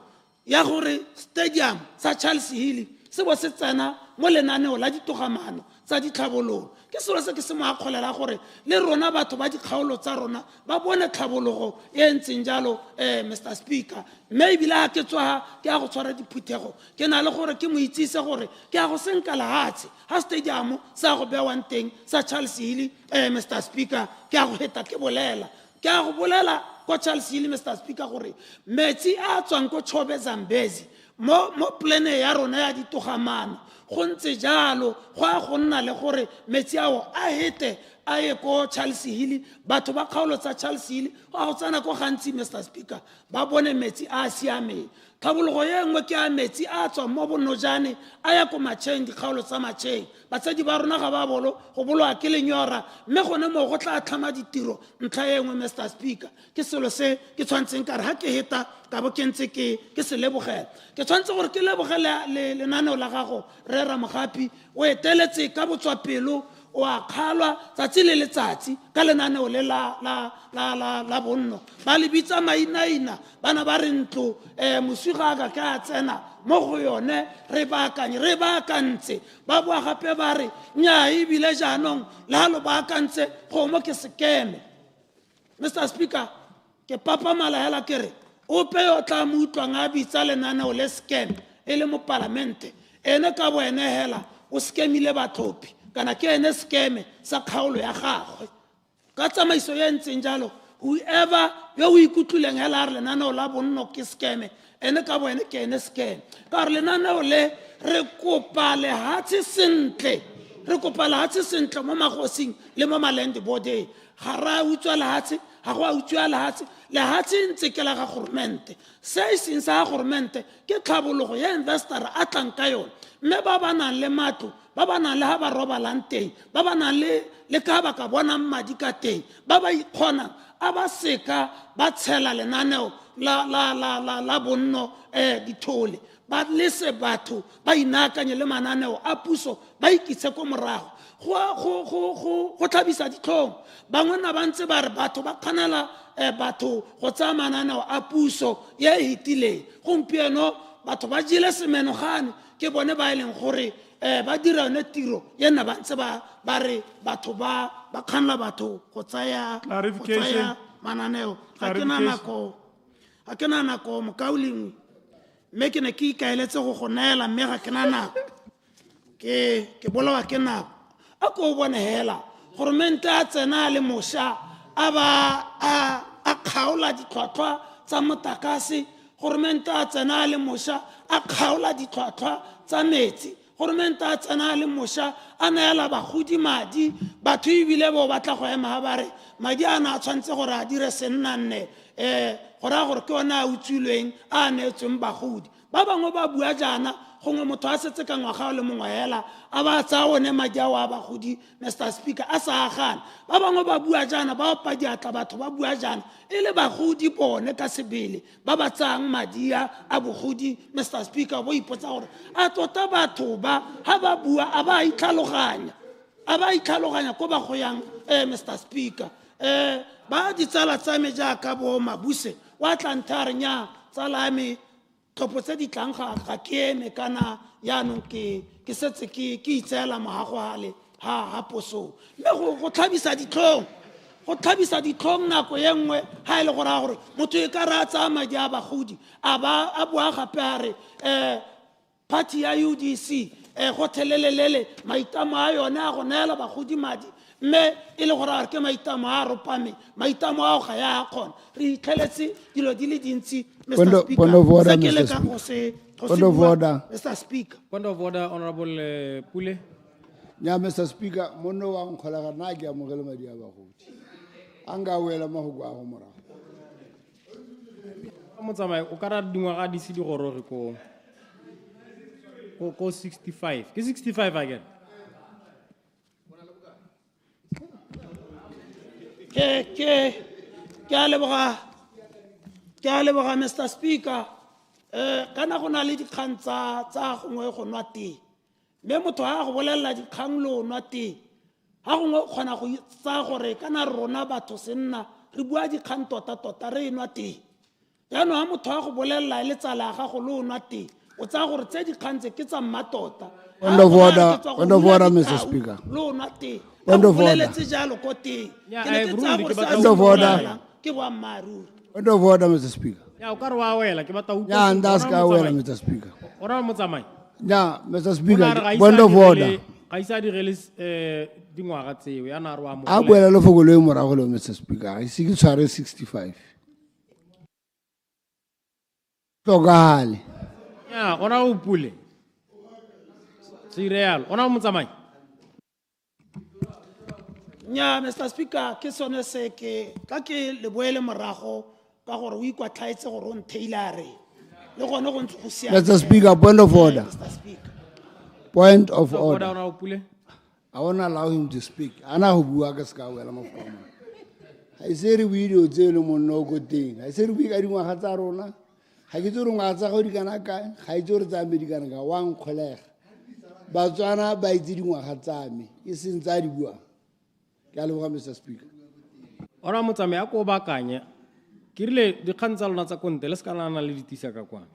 ya gore stadium sa Charles Hill se bo se tsena mo lenaneo la ditogamano tsa ditlhabololo ke selo se ke se mo akgolela gore le rona batho ba dikgaolo tsa rona ba bone tlhabologo e ntseng jalo Mr. Speaker maybe la ke tswa ke a go tshwara diphuthego ke na le gore ke mo itsise gore ke a go senka lahatshe ha stadium sa go bewang teng sa Charles Hill Mr. Speaker ke a go heta ke a go bolela ko Charles Hill Mr. Speaker gore metsi a tswang ko Chobe Zambezi mo plane ya rona ya ditogamano go ntse jalo go a go nna le gore metsi ao a hete a ye ko Charles Hill batho ba kgaolo tsa Charles Hill ga go tsana ko gantsi Mr Speaker ba bone metsi a siameng tlhabologo ye nngwe ke a metsi a tswa mo bonojane a ya ko matšheng dikgaolo tsa matšheng batsadi ba rona ga ba bolo go bolwa ke lenyora mme gone mo go tla tlhama ditiro ntlha ye nngwe Mr Speaker ke selo se ke tshwantseng ka re ha ke heta ka bo ke ntse ke se lebogela ke tshwantse gore ke lebogela lenaneo la gago re Ramogapi o eteletse ka botswapelo o a kgalwa tsatsi le letsatsi ka lenaneo le la bonno ba le bitsa mainaina bana ba re ntlo mosiga ka ka tsena mo go yone re baakantse ba boa gape ba re nya ebile jaanong la lo baakantse go mo ke sekeme Mr Speaker ke papa malahela ke re o pe o tla mo utlwang a bitsa lenaneo le scam e le mo parlamente ene ka bo ene hela o skemile batlhophi kana ke ene skeme sa kgaolo ya gagwe ka tsamaiso ye ntseng jalo whoever yo o ikutluleng hela re lenaneo la bonno ke skeme ene ka bo ene ke ene skeme ka re lenaneo le re kopa lehatshe sentle mo magosing le mo malende bode ga ra utswa lehatshe ga go a utswa lehatshe ntse ke la ga governmente se seng sa governmente ke tlhabologo ya investor a tlang ka yone mme ba ba nang le matlo ba ba nang le ha ba robalang teng ba ba nang le ka ba ka bona madi ka teng ba ba ikgonang a ba seka ba tshela lenaneo la bonno dithole ba lese batho ba inakanye le mananeo a puso ba ikitse ko morago go tlhabisa ditlhong bangwe na ba ntse ba re batho ba kganela batho go tsaya mananeo a puso ye e hitileng gompieno batho ba jile semenogane ke bone ba e leng gore ba dira yone tiro ye nna ba ntse ba re batho ba kganela batho go tsaya mananeo ga ke na nako mokaolengwe mme ke ne ke ikaeletse go neela mme ga ke na nako ke bolawa ke nako a ko bone hela government a tsena le moša a kgaola ditlhwatlhwa tsa motakase government a tsena le moša a kgaola ditlhwatlhwa tsa metsi government a tsena le moša a neela bagodi madi batho ebile bo batla go ema ba re madi a na tshwantse gore a dire sennanne gore a gore ke ona a utswilweng a neetsweng bagodi ba bangwe ba bua jana gongwe motho a setse ka ngwaga le mongwe hela a ba tsaya one madi ao a bagodi Mr Speaker a sa agana ba bangwe ba bua jana ba opa diatla batho ba bua jana e le bagodi bone ka sebele ba ba tsayang madi a bogodi Mr Speaker bo ipotsa gore a tota batho ba ha ba bua a ba itlhaloganya ko ba go yang Mr Speaker ba ditsala tsa me jaaka bo Mabuse wa tlantha nya tsala me tlhopho tse di tlang ga ke eme kana yaanong ke setse ke itseela morago ha poso mme go tlhabisa ditlhong nako ye nngwe ha e le gore motho e ka re a tsaya madi a bagodi a boa gape a re party ya UDC go thelelelele maitamo a yone a go neela bagodi madi mme e le gore a re ke maitamo a ropame maitamo ao ga ya kgona re itlheletse dilo di le dintsi Mr Speaker. Point of order, Honorable Pule. Yeah, Mr Speaker, mono wa nkgola na ke amogele madi a bagodi anga wela mo go a go mora Motsamai o ka ra dingwaga di se di gorore ko 65 ke 65 again ke a leboga Mr Speaker kana go na le dikgang tsa gongwe go nwa teng mme motho ga go bolelela dikgang le o nwa teng ga gongwe o kgona go tsaya gore kana rona batho senna re bua dikgang tota re nwa teng jaanong ga motho ga go bolelela le tsala ya gago le o nwa teng o tsaya gore tse dikgang tse ke tsa mmatota Point of order, Mr Speaker. le o nwa teng Point of order. boleletse jalo ko teng ke ne ke tsaya gore Point of order. ke boammaaruri Point of order, Mr Speaker. ya o ka re wa wela ke batla utlwa Yeah, and that's ka wela, Mr Speaker. ora motsamai Yeah, Mr Speaker. Point of order. ga isa direle dingwaga tseo ya na re wa mo A boela le foko le morago le Mr Speaker. I see it's 65. Togale. ya ona o Pule Se real. Ona motsamai. nya Mr. Speaker ke sone se ke le boele morago ka gore o ikwatlhaetse gore o ntheilare le gone go ntse go siame. Mr. Speaker, point of order. Mr. Speaker. Point of order. Ona Pule. I want to allow him to speak. Ana ho bua ka ska wela mafama. I say re video tse le monno go teng. I say re bua ka dingwaga tsa rona. Ha ke tsore ngwa tsa go di kana ka, ga itse tsa me di kana ka wa nkgolega. Batswana ba itse dingwaga tsa me. E seng tsa di bua. Ke a leboga Mr. Speaker. Ona motsamai a ko bakanye. Ke rile dikgang tsa lona tsa konte le se kana na le ditisa ka kwa.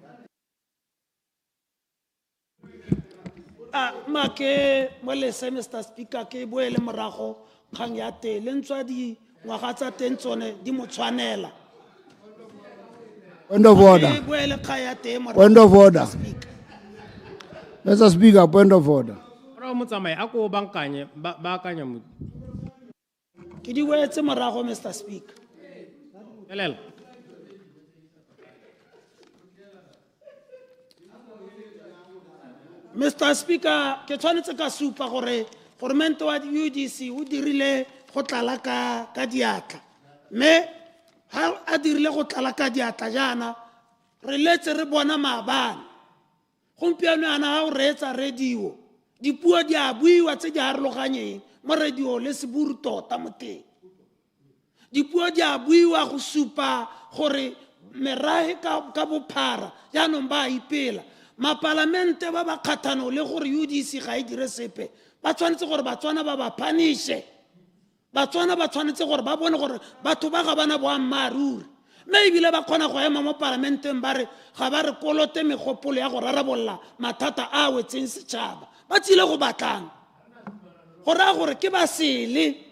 Make molese Mr. Speaker ke boele morago kgang ya te le ntswa di ngwaga tsa teng tsone di mo tshwanela. Point of order. Ke boele kgang ya te morago. Point of order. Mr. Speaker, point of order. Ona motsamai a ko bankanye ba akanya mo. Ke di boetse morago Mr. Speaker. Elela. Mr. Speaker, ke tshwanetse ka supa gore gormente wa UDC o dirile go tlala ka diatla. Me ha a dirile go tlala ka diatla jana re letse re bona maabane. Gompieno ana ha o reetsa radio dipuo di a buiwa tse di harologanyeng mo radio le seburu tota mo teng. Dipuo di a buiwa go supa gore merahe ka bophara jaanong ba ipela. Mapalamente ba ba kgathano le gore UDC ga e dire sepe ba tshwanetse gore Batswana ba ba punishe. Batswana ba tshwanetse gore ba bone gore batho ba ga bana boammaruri. Mme ebile ba kgona go ema mo parlamenteng ba re ga ba re kolote megopolo ya go rarabolla mathata a wetseng setšhaba. Ba tsile go batlang go raya gore ke ba sele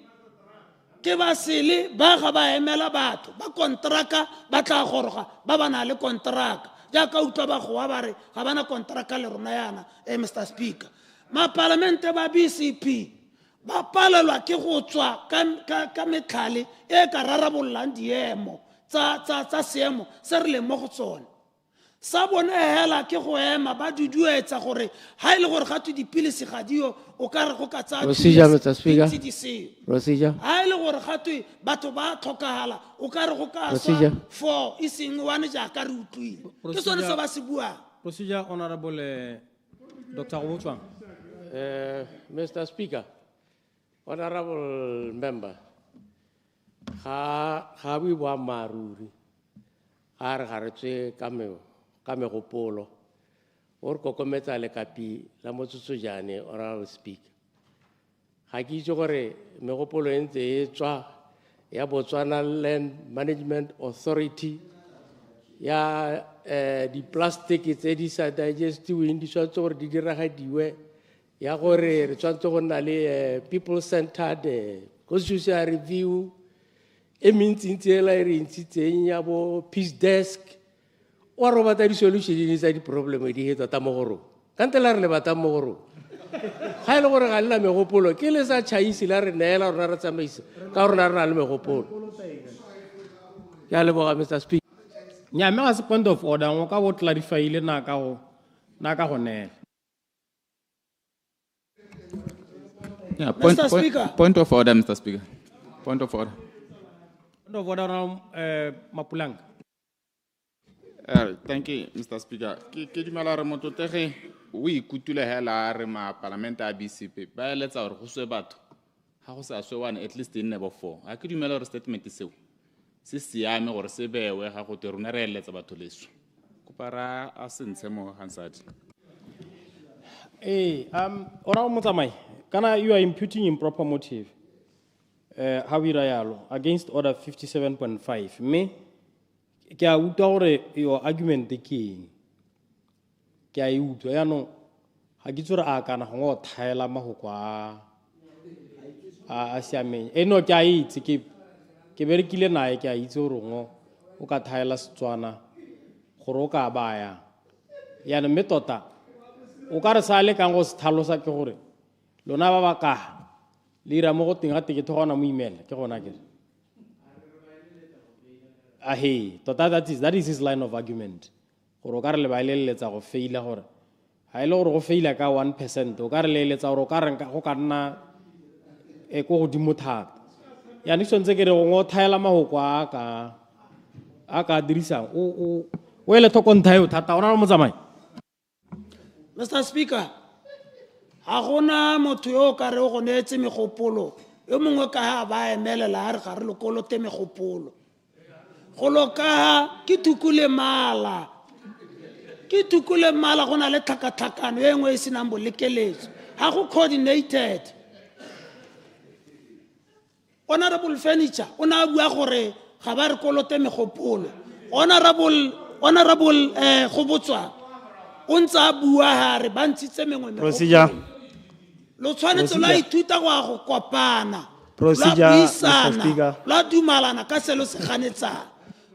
ba ga ba emela batho ba kontraka ba tla goroga ba ba na le kontraka. Jaaka utlwa ba goa ba re ga bana kontraka le rona yana Mr. Speaker. Mapalamente ba BCP ba palelwa ke go tswa ka metlhale e ka rarabollang diemo tsa seemo se re leng mo go tsone. Sa bone hela ke go ema ba duduetsa gore ha ile gore ga tu dipilisi ga dio o ka re go ka tsa Procedure, Mr. Speaker. Procedure. ha ile gore ga tu batho ba tlhokagala o ka re go ka Procedure. swa for iseng wane ja ka re utlwile ke sone se ba se buang. Procedure, Honorable Dr. Obutswang. Mr. Speaker, honorable member, ga we wa maruri ga re garetswe ka megopolo o re kokometsa lekapi la motsotsojane honorable speaker. Ga ke itse gore megopolo e ntse e tswa ya Botswana Land Management Authority ya di-plastic tse di sa digestiweng di tshwanetse gore di diragadiwe ya gore re tshwanetse go nna le people-centered constitutional review e mentsintsi ela e re ntshitseng ya bo peace desk wa re batla di-solution tsa di-probleme di he tota mo go rona ka ntle la re le batang mo go rona ga e le gore ga lela megopolo ke le sa tšhaisi la re neela rona re tsamaisa ka rona re na le megopolo. Ke a leboga Mr. Speaker. Nya me ga se point of order ngo ka bo clarifyile na ka go nela. Yeah, Mr. Speaker. Point of order, Mr. Speaker. Point of order. Point of order Mapulanga. Thank you, Mr. Speaker. Ke dumela re motlotegi o ikutule hela re ma parlament a BCP ba eletsa gore go swe batho ga go sa swe one at least in nebo 4 a ke dumela gore statement seo se siame gore se bewe ga go te rona re eletsa batho leso kopara a se ntshe mo hansadi. Ora motsamai kana you are imputing improper motive how we yalo against order 57.5 me ke a utlwa gore your argument ke eng ke a utlwa ya no ga ke tsore a kana go thaela mahoko a siameng no ke a itse ke berekile nae ke a itse gore ngo o ka thaela Setswana gore o ka baya ya no metota o ka re sa le kang go se tlhalosa ke gore lona ba ba ka le ira mo go teng ga tekete gona mo email ke gona ke tota that is his line of argument gore o ka re le ba leletsa go faila gore ha ile gore go faila ka 1% o ka re leletsa gore o ka re go ka nna ko godimo thata ya ni tshwanetse ke re go ngothaela mahoko a ka dirisang o ele tlhokontha eo thata ona le motsamai. Mr. Speaker, ha gona motho yo ka re go neetse megopolo yo mongwe ka ha ba emelela ha re ga re lokolote megopolo go loka ke tukule mala go na le tlhakatlhakano e nngwe e senang bolekeletso ha go coordinated. Honorable Furniture o na bua gore ga ba re kolote megopolo. Honorable go botswa o ntse a bua ha re ba ntshitse mengwe Procedure. lo tshwanetse la ithuta go kopana Procedure, Mr. Speaker. la dumalana ka selo se ganetsang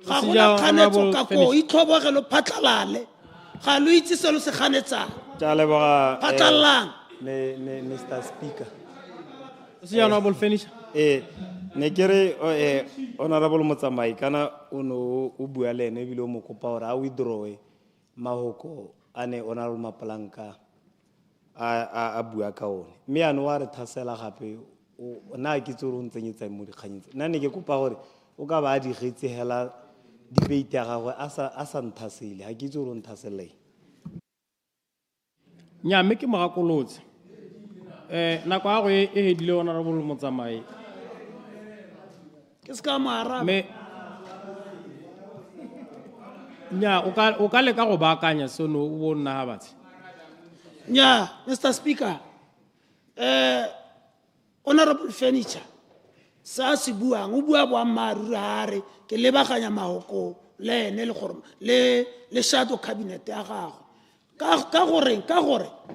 ga Procedure, gona kganetso Honorable ka ko Finish. itlhoboge lo phatlalale ga lo itse selo se ganetsang Ke a leboga, phatlalang Mr. Speaker. Procedure, Honorable Finish. Ne kere honorable motsamai kana o no o bua le ene ebile o mo kopa gore a withdrawe mahoko a ne honorable Mapalanka a bua ka one mme ano wa re thasela gape nna ke tse gore o ntsenyetsa mo dikganyeng tse nna ne ke kopa gore o ka ba a digetse hela debate ya gagwe a sa nthasele ga ke itse gore o nthaseleng nya mme ke mogakolotse nako ya go e hedile honorable motsamai ke ska moaraba me nya o ka leka go baakanya seno o bo nna ga batse nya Mr. Speaker Honorable Furniture sa se buang o bua boammaaruri ha re ke lebaganya mahoko le ene le gore le shadow cabinet ya gago ka gore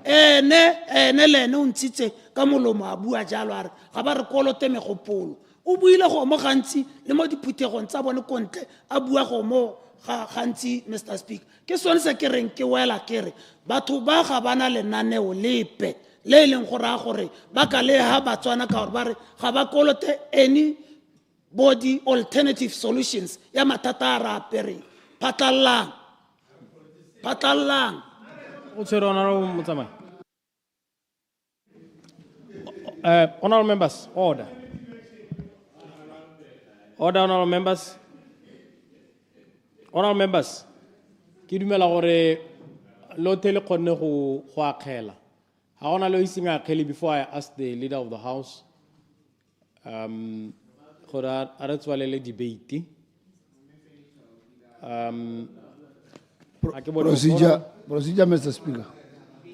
ene le ene o ntshitse ka molomo a bua jalo a re ga ba re kolote megopolo o buile go mo gantsi le mo diphuthegong tsa bone kontle a bua go mo gantsi Mr. Speaker ke sone se ke reng ke wela ke re batho ba ga bana lenaneo lepe le e leng gore a gore ba ka le ha batswana ka gore ba re ga ba kolote any body alternative solutions ya mathata a re apereng phatlalang o tshwere honorable motsamai honorable members order honorable members ke dumela gore lothe le kgonne go akgela ga gona le o iseng akgele before I ask the leader of the house gore a re tswalele debate Procedure, Mr. Speaker.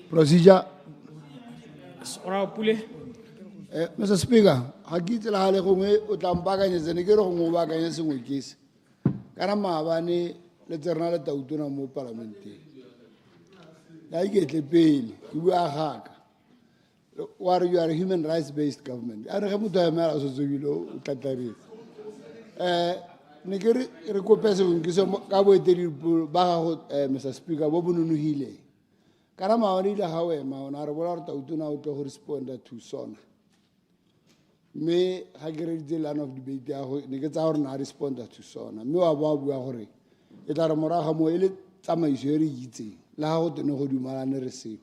Procedure. Mr. Speaker, ha ke itse la hale gongwe o tla mpakanyetsa ne ke re gongwe o baakanye sengwe ke se kana maabane le tserena le tautona mo parlamenteng la iketle pele ke bua gaka wa re you are a human rights based government a re ge motho a emela so tsebilo o tlatlaretsa ne ke re kope sengwe ke se ka boetedi ba gago Mr. Speaker bo bononogileng kana maabane ile ga o ema ona re bola gore tautona o tle go responda to SONA me ga ke re line of debate ya go ne ke tsa gore na responda to SONA me wa ba bua gore e tla re moraga mo ile tsamaiso e re itseng la go tene go dumalane re seo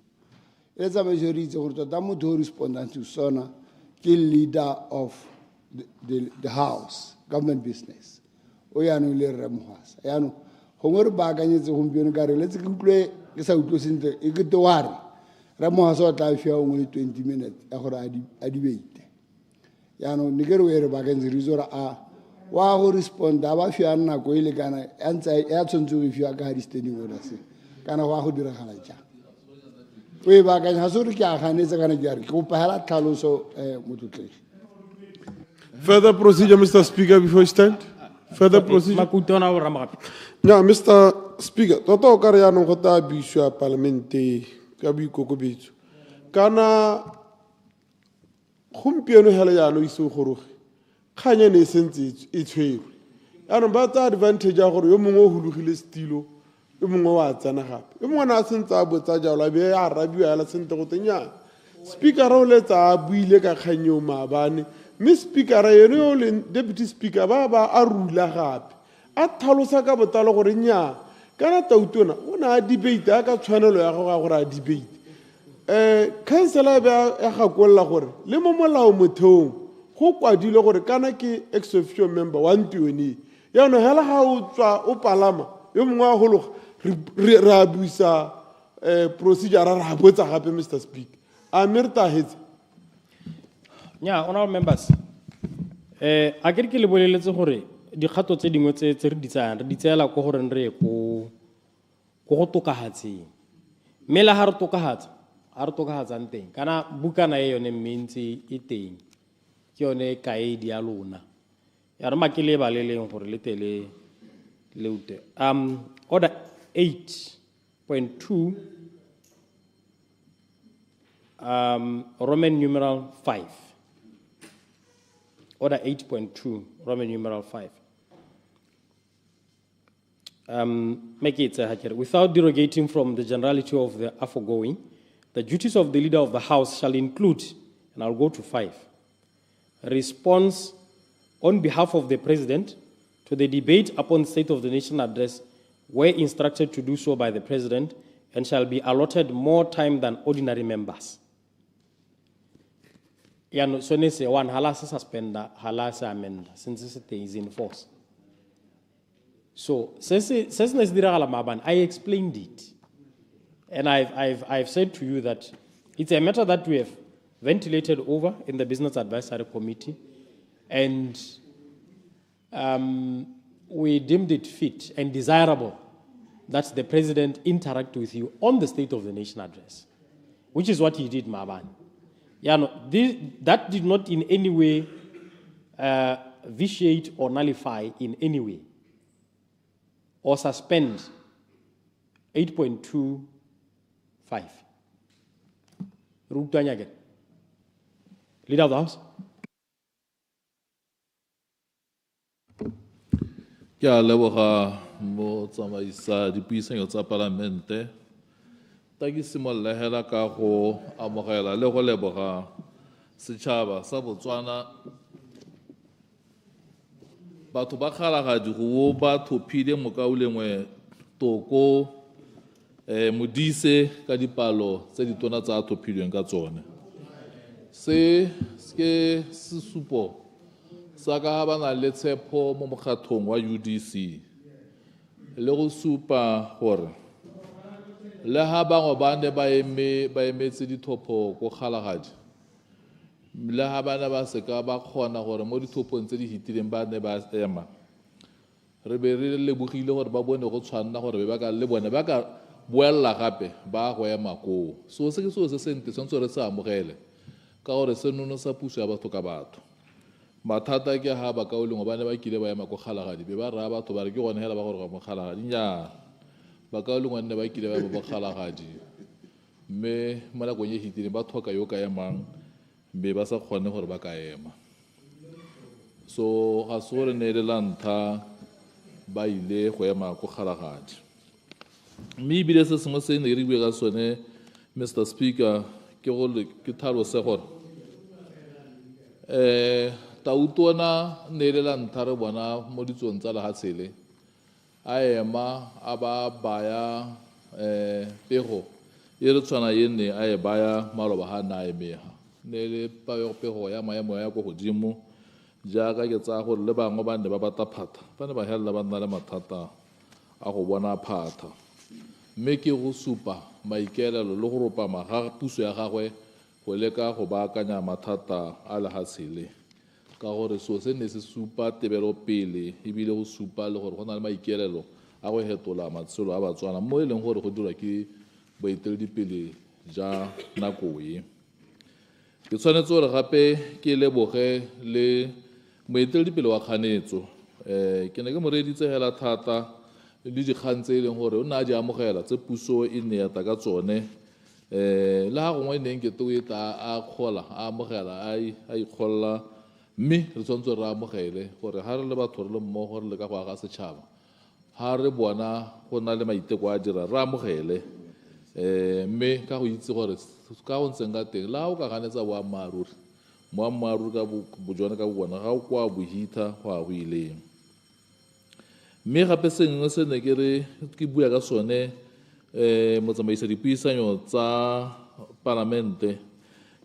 e tsamaiso e re itse gore tota motho o responda to SONA ke leader of the house government business o yaanong le re mohasa yaanong gongwe re baakanyetse gompieno ka re letse ke utlwe ke sa utlwe sentle e kete wa re mohasa o tla fia ngwe le 20 minutes ya gore a debate yaanong ne ke re o e re baakantse re itse gore a wa go responda ba fia nako e lekana ya ntse ya tshwanetse go fiwa ka di-standing orders kana go a go diragala jang o e baakanya ga se gore ke a ganetse kana ke a re ke go pagela tlhaloso motlotlegi. Further procedure, Mr. Speaker, before you stand. Further procedure. Now, Mr. Speaker, tota o ka re yaanong go ta buisiwa parlamente ka boikokobetso kana gompieno hela yalo ise o goroge kganya ne e sentse e tshwerwe yaanong ba tsa advantage ya gore yo mongwe o hulogile stilo yo mongwe wa tsena gape yo mongwe na a sentse a botsa jalo a be a arabiwa hela sentle go tenyana speakera o letsa a buile ka kganyeo maabane mme speakera eno yo le deputy speaker ba a rula gape a thalosa ka botalo gore nnyaa kana tautona o ne a debate a ka tshwanelo ya gago a gore a debate councilor ya gakolola gore le mo molao motheong go kwadile gore kana ke ex officio member wa ntione yaanong hela ga o tswa o palama yo mongwe a gologa re a buisa procedure ra a botsa gape Mr. Speaker a mme re tagetse nya honorable members a ke le boleletse gore dikgato tse dingwe tse re di tsayang re di tseela ko gore re ye ko go tokahatseng mme la ha re tokahatsang teng kana bukana e yone mentsi e teng ke yone kaedi ya lona ya re makele ba le leng gore le tele leute order 8.2 Roman numeral 5 order 8.2 Roman numeral 5 make it without derogating from the generality of the aforegoing, the duties of the leader of the House shall include, and I'll go to 5, response on behalf of the President to the debate upon State of the Nation address where instructed to do so by the President and shall be allotted more time than ordinary members. So say one halasa suspender, halasa amend, since it is in force. So, I explained it. And I've said to you that it's a matter that we have ventilated over in the Business Advisory Committee, and we deemed it fit and desirable that the President interact with you on the State of the Nation address, which is what he did, Maban. That did not in any way vitiate or nullify in any way or suspend 8.25. Leader of the House. Ke a leboga mo tsamaisa dipuisano tsa palamente ta ke simolola hela ka go amogela le go leboga setšhaba sa Botswana batho ba kgalagadi go ba thophile mokaulengwe toko modise ka dipalo tse ditona tsa thophilweng ka tsone se ke sesupo sa ka ba na le tshepo mo mokgatlhong wa UDC le go supa gore le ha bangwe ba ne ba emetse dithopho go kgalagadi le ha bana ba se ka ba kgona gore mo dithopong tse di hitileng ba ne ba ema re be re lebogile gore ba bone go tshwanna gore ba ka le bone ba ka boela gape ba go ema koo so se ke se sente sentse re se amogele ka gore se nono sa puso ya batho ka batho mathata ke ha ba kaolengwe ba ne ba kile ba ema go kgalagadi be ba ra batho ba re ke gone hela ba gore go kgalagadi nya ba kaolengwe ne ba kile ba ba kgalagadi mme mo nakong e hitileng ba thoka yo ka emang be ba sa kgone gore ba ka ema so ga se gore ne le lantha ba ile go ema go kgalagadi mme ebile se sengwe se ne re bue ka sone Mr. Speaker ke tlhalose gore tautona ne le lantha re bona mo ditsong tsa lehatshele a ema a ba baya pego e re tshwana ye ne a e baya maloba ha na emega ne le pego ya maemo ya go godimo jaaka ke tsa gore le bangwe ba ne ba bata phata ba ne ba hella ba nna le mathata a go bona phata mme ke go supa maikaelelo le go ropama ga puso ya gagwe go leka go baakanya mathata a lehatshele ka gore so se ne se supa tebelo pele ebile go supa le gore go na le maikaelelo a go hetola matshelo a Batswana mo e leng gore go dira ke baeteledipele ja nako e ke tshwanetse gore gape ke leboge le moeteledipele wa kganetso ke ne ke mo reditse hela thata le dikgang tse e leng gore o ne a di amogela tse puso e ne ya ta ka tsone le ha gongwe neng ke teo e ta a kgola a amogela a ikgolla mme re tshwanetse re amogele gore ha re le batho re le mmogo re le ka go aga setšhaba ha re bona go na le maiteko a dira re amogele mme ka go itse gore ka go ntseng ka teng la o ka ganetsa boammaaruri ka bojone ka bona ga o kwa bohitha go a go ileng mme gape sengwe se ne ke bua ka sone motsamaisa dipuisanyo tsa palamente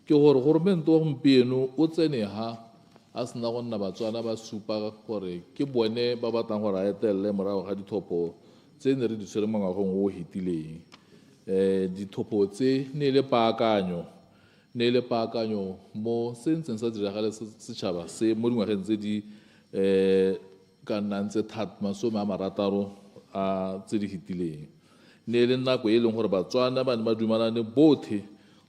ke gore goromente wa gompieno o tsene ha a sena go nna batswana ba supa gore ke bone ba batlang gore a etelele morago ga dithopo tse ne re di tshwere mo ngwageng o o fetileng. Dithopo tse ne le paakanyo mo se ntseng sa diragale setšhaba se mo dingwageng tse di ka nnang tse 60 tse di fetileng. Ne le nako e leng gore batswana ba ne ba dumelane botlhe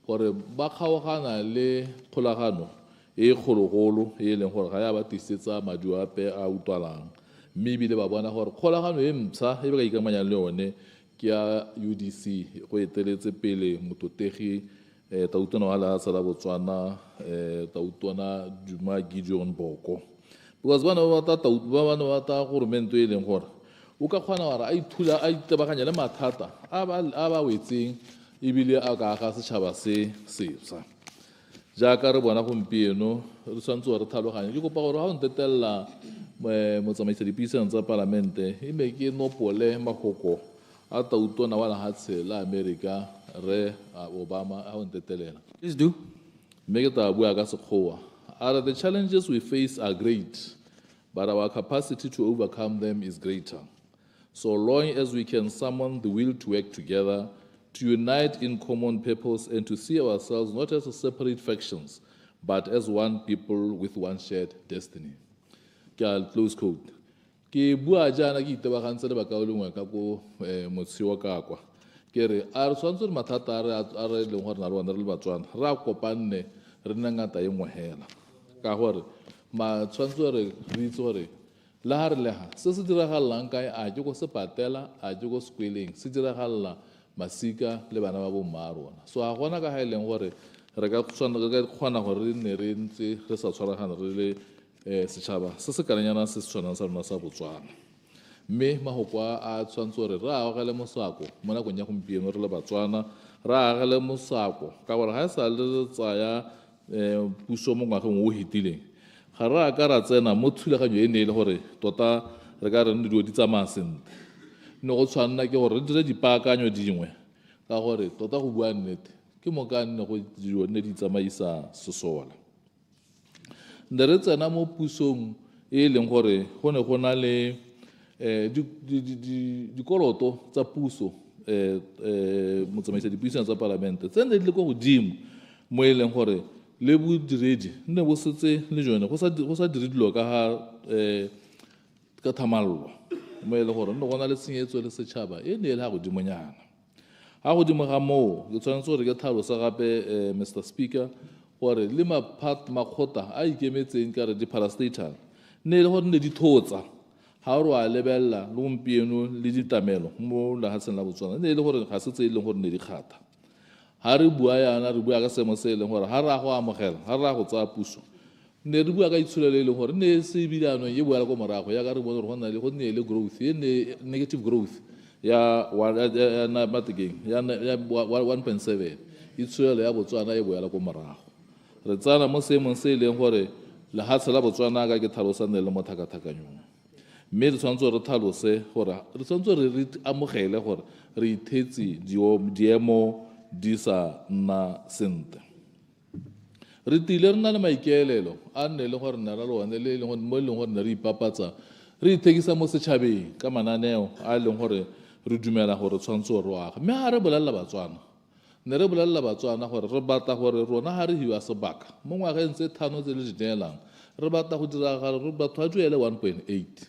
gore ba kgaogana le kgolagano e kgologolo e leng gore ga ya ba tisetsa maduo ape a utlwalang, mme ebile ba bona gore kgolagano e ntšha e ba ka ikamanyang le yone ke ya UDC go eteletse pele mototegi tautona wa lefatshe la Botswana tautona Duma Gideon Boko, because bana ba bata goromente e leng gore o ka kgona gore a ithula a itebaganya le mathata a ba wetseng ebile a ka aga setšhaba se sešwa. Jaaka re bona gompieno re tshwanetse gore re tlhaloganye, ke kopa gore ga o ntetelela motsamaisa dipuisano tsa palamente e be ke nopole mafoko a tautona wa lefatshe la America re Obama a o ntetelela. Please do. Mme ke tla bua ka Sekgowa. The challenges we face are great, but our capacity to overcome them is greater. So long as we can summon the will to work together, to unite in common purpose, and to see ourselves not as separate factions, but as one people with one shared destiny. Close quote. Ke bua jana ke itebagantse le baka o lengwe ka ko motshio ka kwa. Ke re a re tshwanetse mathata a re leng gore na le le Batswana ra kopanne re nna ngata e nngwe hela ka gore tshwanetse re itse gore la ha re le ha se se diragalang kae a ke go se patela a ke go sekweleng se diragalla masika le bana ba bomma rona. So a gona ka ha e leng gore re ka kgona gore re ne re ntse re sa tshwaragana re le setšhaba se se kananyana se se tshwanang sa rona sa Botswana, mme mahoko a tshwanetse gore re agele mosako mo nakong ya gompieno re le Batswana re agele mosako ka gore ga e sa le tsaya puso mo ngwageng o o fetileng ga re a ka ra tsena mo thulaganyo e ne e le gore tota re ka re ne dilo di tsamaya sentle. Ne go tshwanela ke gore re dire dipaakanyo dingwe ka gore tota go bua nnete ke mo ka nne go dilo ne di tsamaisa sesola. Ne re tsena mo pusong e leng gore go ne go na le dikoloto tsa puso motsamaisa dipuisano tsa palamente tse ne di le ko godimo mo e leng gore le bodiredi nne bo setse le jone go sa dire dilo ka thamallo mo e leng gore nne go na le tshenyetso le setšhaba e ne e le ga godimonyana. Ga godimo ga moo ke tshwanetse gore ke tlhalosa gape Mr. Speaker gore le makgotla a ikemetseng ka re di-parastatal ne e le gore ne di thotsa ga re a lebelela le gompieno le ditamelo mo lefatsheng la Botswana ne e le gore ga se tse e leng gore ne di kgatha. Ga re bua yana re bua ka seemo se e leng gore ga re a go amogela ga re a go tsaya puso ne re bua ka itshulelo e leng gore ne se ebilanong e boela ko morago ya ka re bone gore go nne le growth e ne negative growth ya 1.7 itshulelo ya Botswana e boela ko morago. Re tsana mo seemong se e leng gore lefatshe la Botswana ka ke tlhalosane le mo thakathakanyong, mme re tshwanetse re tlhalose gore re tshwanetse re amogele gore re ithetse diemo di sa nna sentle. Re tile re na le maikaelelo a nne le gore nna le one le mo e leng gore ne re ipapatsa re ithekisa mo setšhabeng ka mananeo a e leng gore re dumela gore tshwanetse re o aga, mme ga re bolelela Batswana ne re bolelela Batswana gore re batla gore rona ga re hiwa sebaka mo ngwageng tse 5 tse le di neelang re batla go diragala gore batho ba duele 1.8,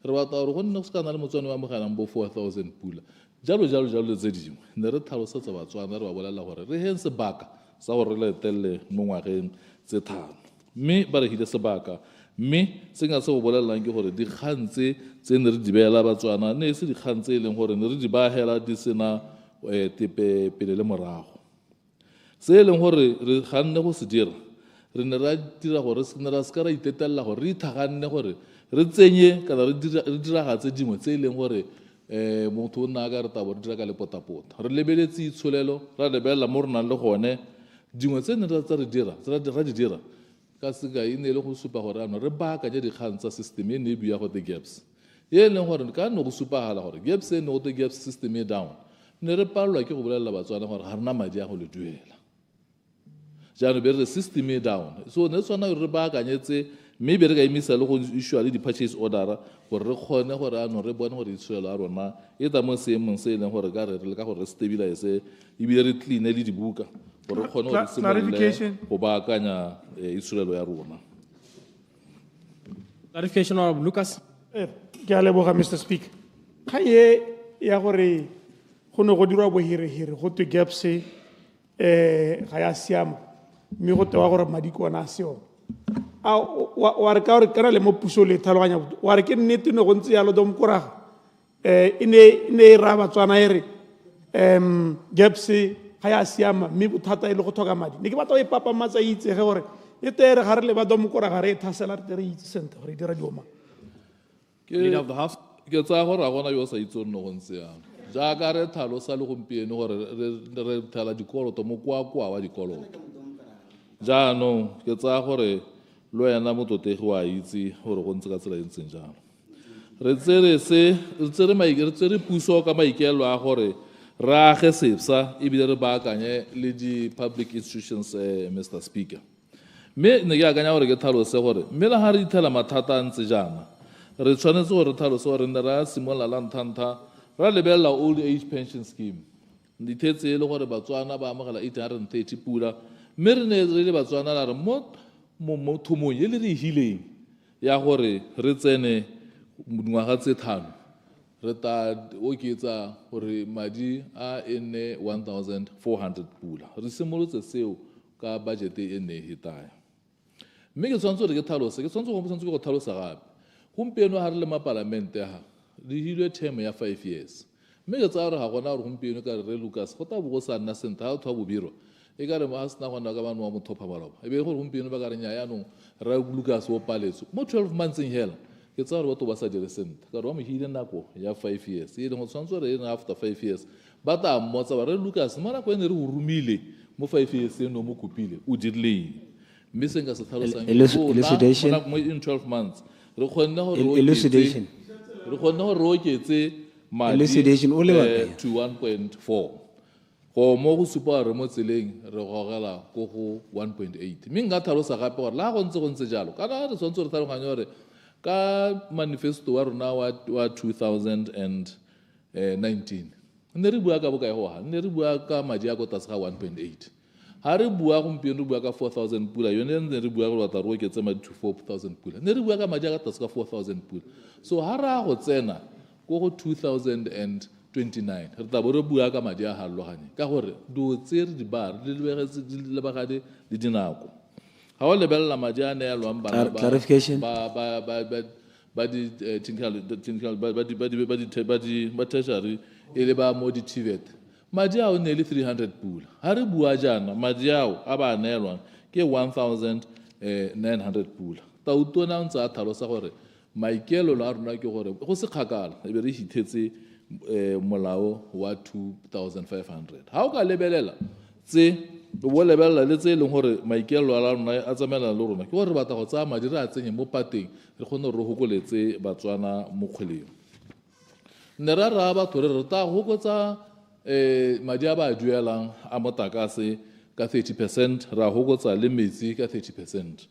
re batla gore go nne go se ka na le Motswana wa amogelang bo 4,000 pula jalo le tse dingwe. Ne re tlhalosetsa Batswana re ba bolelela gore re heng sebaka sa gore re letelele mo ngwageng tse 5, mme ba re hile sebaka, mme se nka se go bolelelang ke gore dikgang tse ne re di beela Batswana ne se dikgang tse e leng gore ne re di baagela di sena tepe pele le morago. Se e leng gore re ganne go se dira re ne ra dira gore ne ra se ka ra itetelela gore re ithaganne gore re tsenye kana re diragatse dingwe tse e leng gore motho o nna a ka re tabo re dira ka lepotapota re lebeletse itsholelo ra lebelela mo re nang le gone dingwe tse ne ra di dira ka sekai ne e le go supa gore ano re baakanye dikgang tsa system e ne e bua go the gaps e leng gore ka nne go supagala gore gaps e ne go the gaps system e down, ne re palelwa ke go bolelela batswana gore ga rena madi a go le duela jaanong be re system e down so ne tshwana re baakanyetse mme be re ka emisa le go issue le di-purchase order gore re kgone gore anong re bone gore itshirelo ya rona e tsa mo seemong se e leng gore ka re le ka gore re stabilize ebile re cleane le dibuka gore re kgone gore simolole go baakanya itshirelo ya rona. Clarification of Lucas. Ke a leboga Mr. Speaker. Kgang e ya gore go ne go dirwa bohirihiri go twe gaps ga ya siama mme go tewa gore madi ke ona a seona wa re ka gore kana le mo puso le tlhaloganya wa re ke nnete ne go ntse yalo domkoraga e ne e raya batswana e re gaps ga ya siama mme bothata e le go tlhoka madi ne ke batla go e papamatsa e itsege gore e tere ga re le ba domkoraga re e thasela re tere e itse sente gore e dira dioma ke tsaya gore a gona yo sa itse nno go ntse yalo jaaka re tlhalosa le gompieno gore re thala dikoloto mo kwa wa dikoloto jaanong ke tsaya gore le wena mototegi wa itse gore go ntse ka tsela e ntseng jalo re tsere puso ka maikelo a gore re age SEPSA ebile re baakanye le di-public institutions Mr. Speaker mme ne ke akanya gore ke tlhalose gore mme le ga re ithela mathata a ntse jaana re tshwanetse gore re tlhalose gore ne re a simolola la nthantha ra lebelela old age pension scheme dithetse e le gore batswana ba amogela 830 pula mme re ne re le batswana la re mo thomong e le re hileng ya gore re tsene dingwaga tse 5 re ta oketsa gore madi a e nne 1400 pula re simolotse seo ka budget e ne e taya mme ke tshwanetse gore ke tlhalose ke tshwanetse go tlhalosa gape gompieno ga re le mapalamente ga re hilwe term ya 5 years mme ke tsaya gore ga gona gore gompieno ka re Lucas go tla bo go sa nna sente ga batho ba bobirwa e ka re a sena gona ka bane wa mothopa maloba e be gore gompieno ba ka re nya yaanong ra Lucas o paletswe mo 12 months eng hela ke tsaya gore batho ba sa dire sente ka re wa mo hile nako ya 5 years e leng go tshwanetse gore ene after 5 years ba tla mmotsa ba re Lucas mo nako ene re go rumile mo 5 years eno mo kopile o dirileng mme se nka se tlhalosang mo in 12 months re kgonne gore re oketse madi to 1.4 go mo go supa re mo tseleng re gogela ko go 1.8 mme nka tlhalosa gape gore la go ntse jalo kana re tshwanetse re tlhaloganye gore ka manifesto wa rona wa 2019 ne re bua ka bokae go ga ne re bua ka madi a go tlase ga 1.8 ha re bua gompieno re bua ka 4,000 pula yone ne re bua gore batla re oketse madi to 4,000 pula ne re bua ka madi a ka tlase ka 4,000 pula so ha ra go tsena ko go 2029 re tla bo re bua ka madi a haloganye ka gore dilo tse re di bare di lebagane le dinako ga o lebelela madi a neelwang bana ba tertiary e le ba mo di-TVET madi ao ne le 300 pula ha re bua jaana madi ao a ba neelwang ke 1,900 pula tautona ntse a tlhalosa gore maikaelelo a rona ke gore go se kgakala e be re hithetse molao wa 2,500 ha o ka lebelela tse bo lebelela le tse e leng gore maikaelelo a rona a tsamaelana le rona ke gore re batla go tsaya madi re a tsenye mo pateng re kgone gore re gokoletse batswana mo kgweleng ne ra raya batho re ta gokotsa madi a ba a duelang a motakase ka 30% ra gokotsa le metsi ka 30%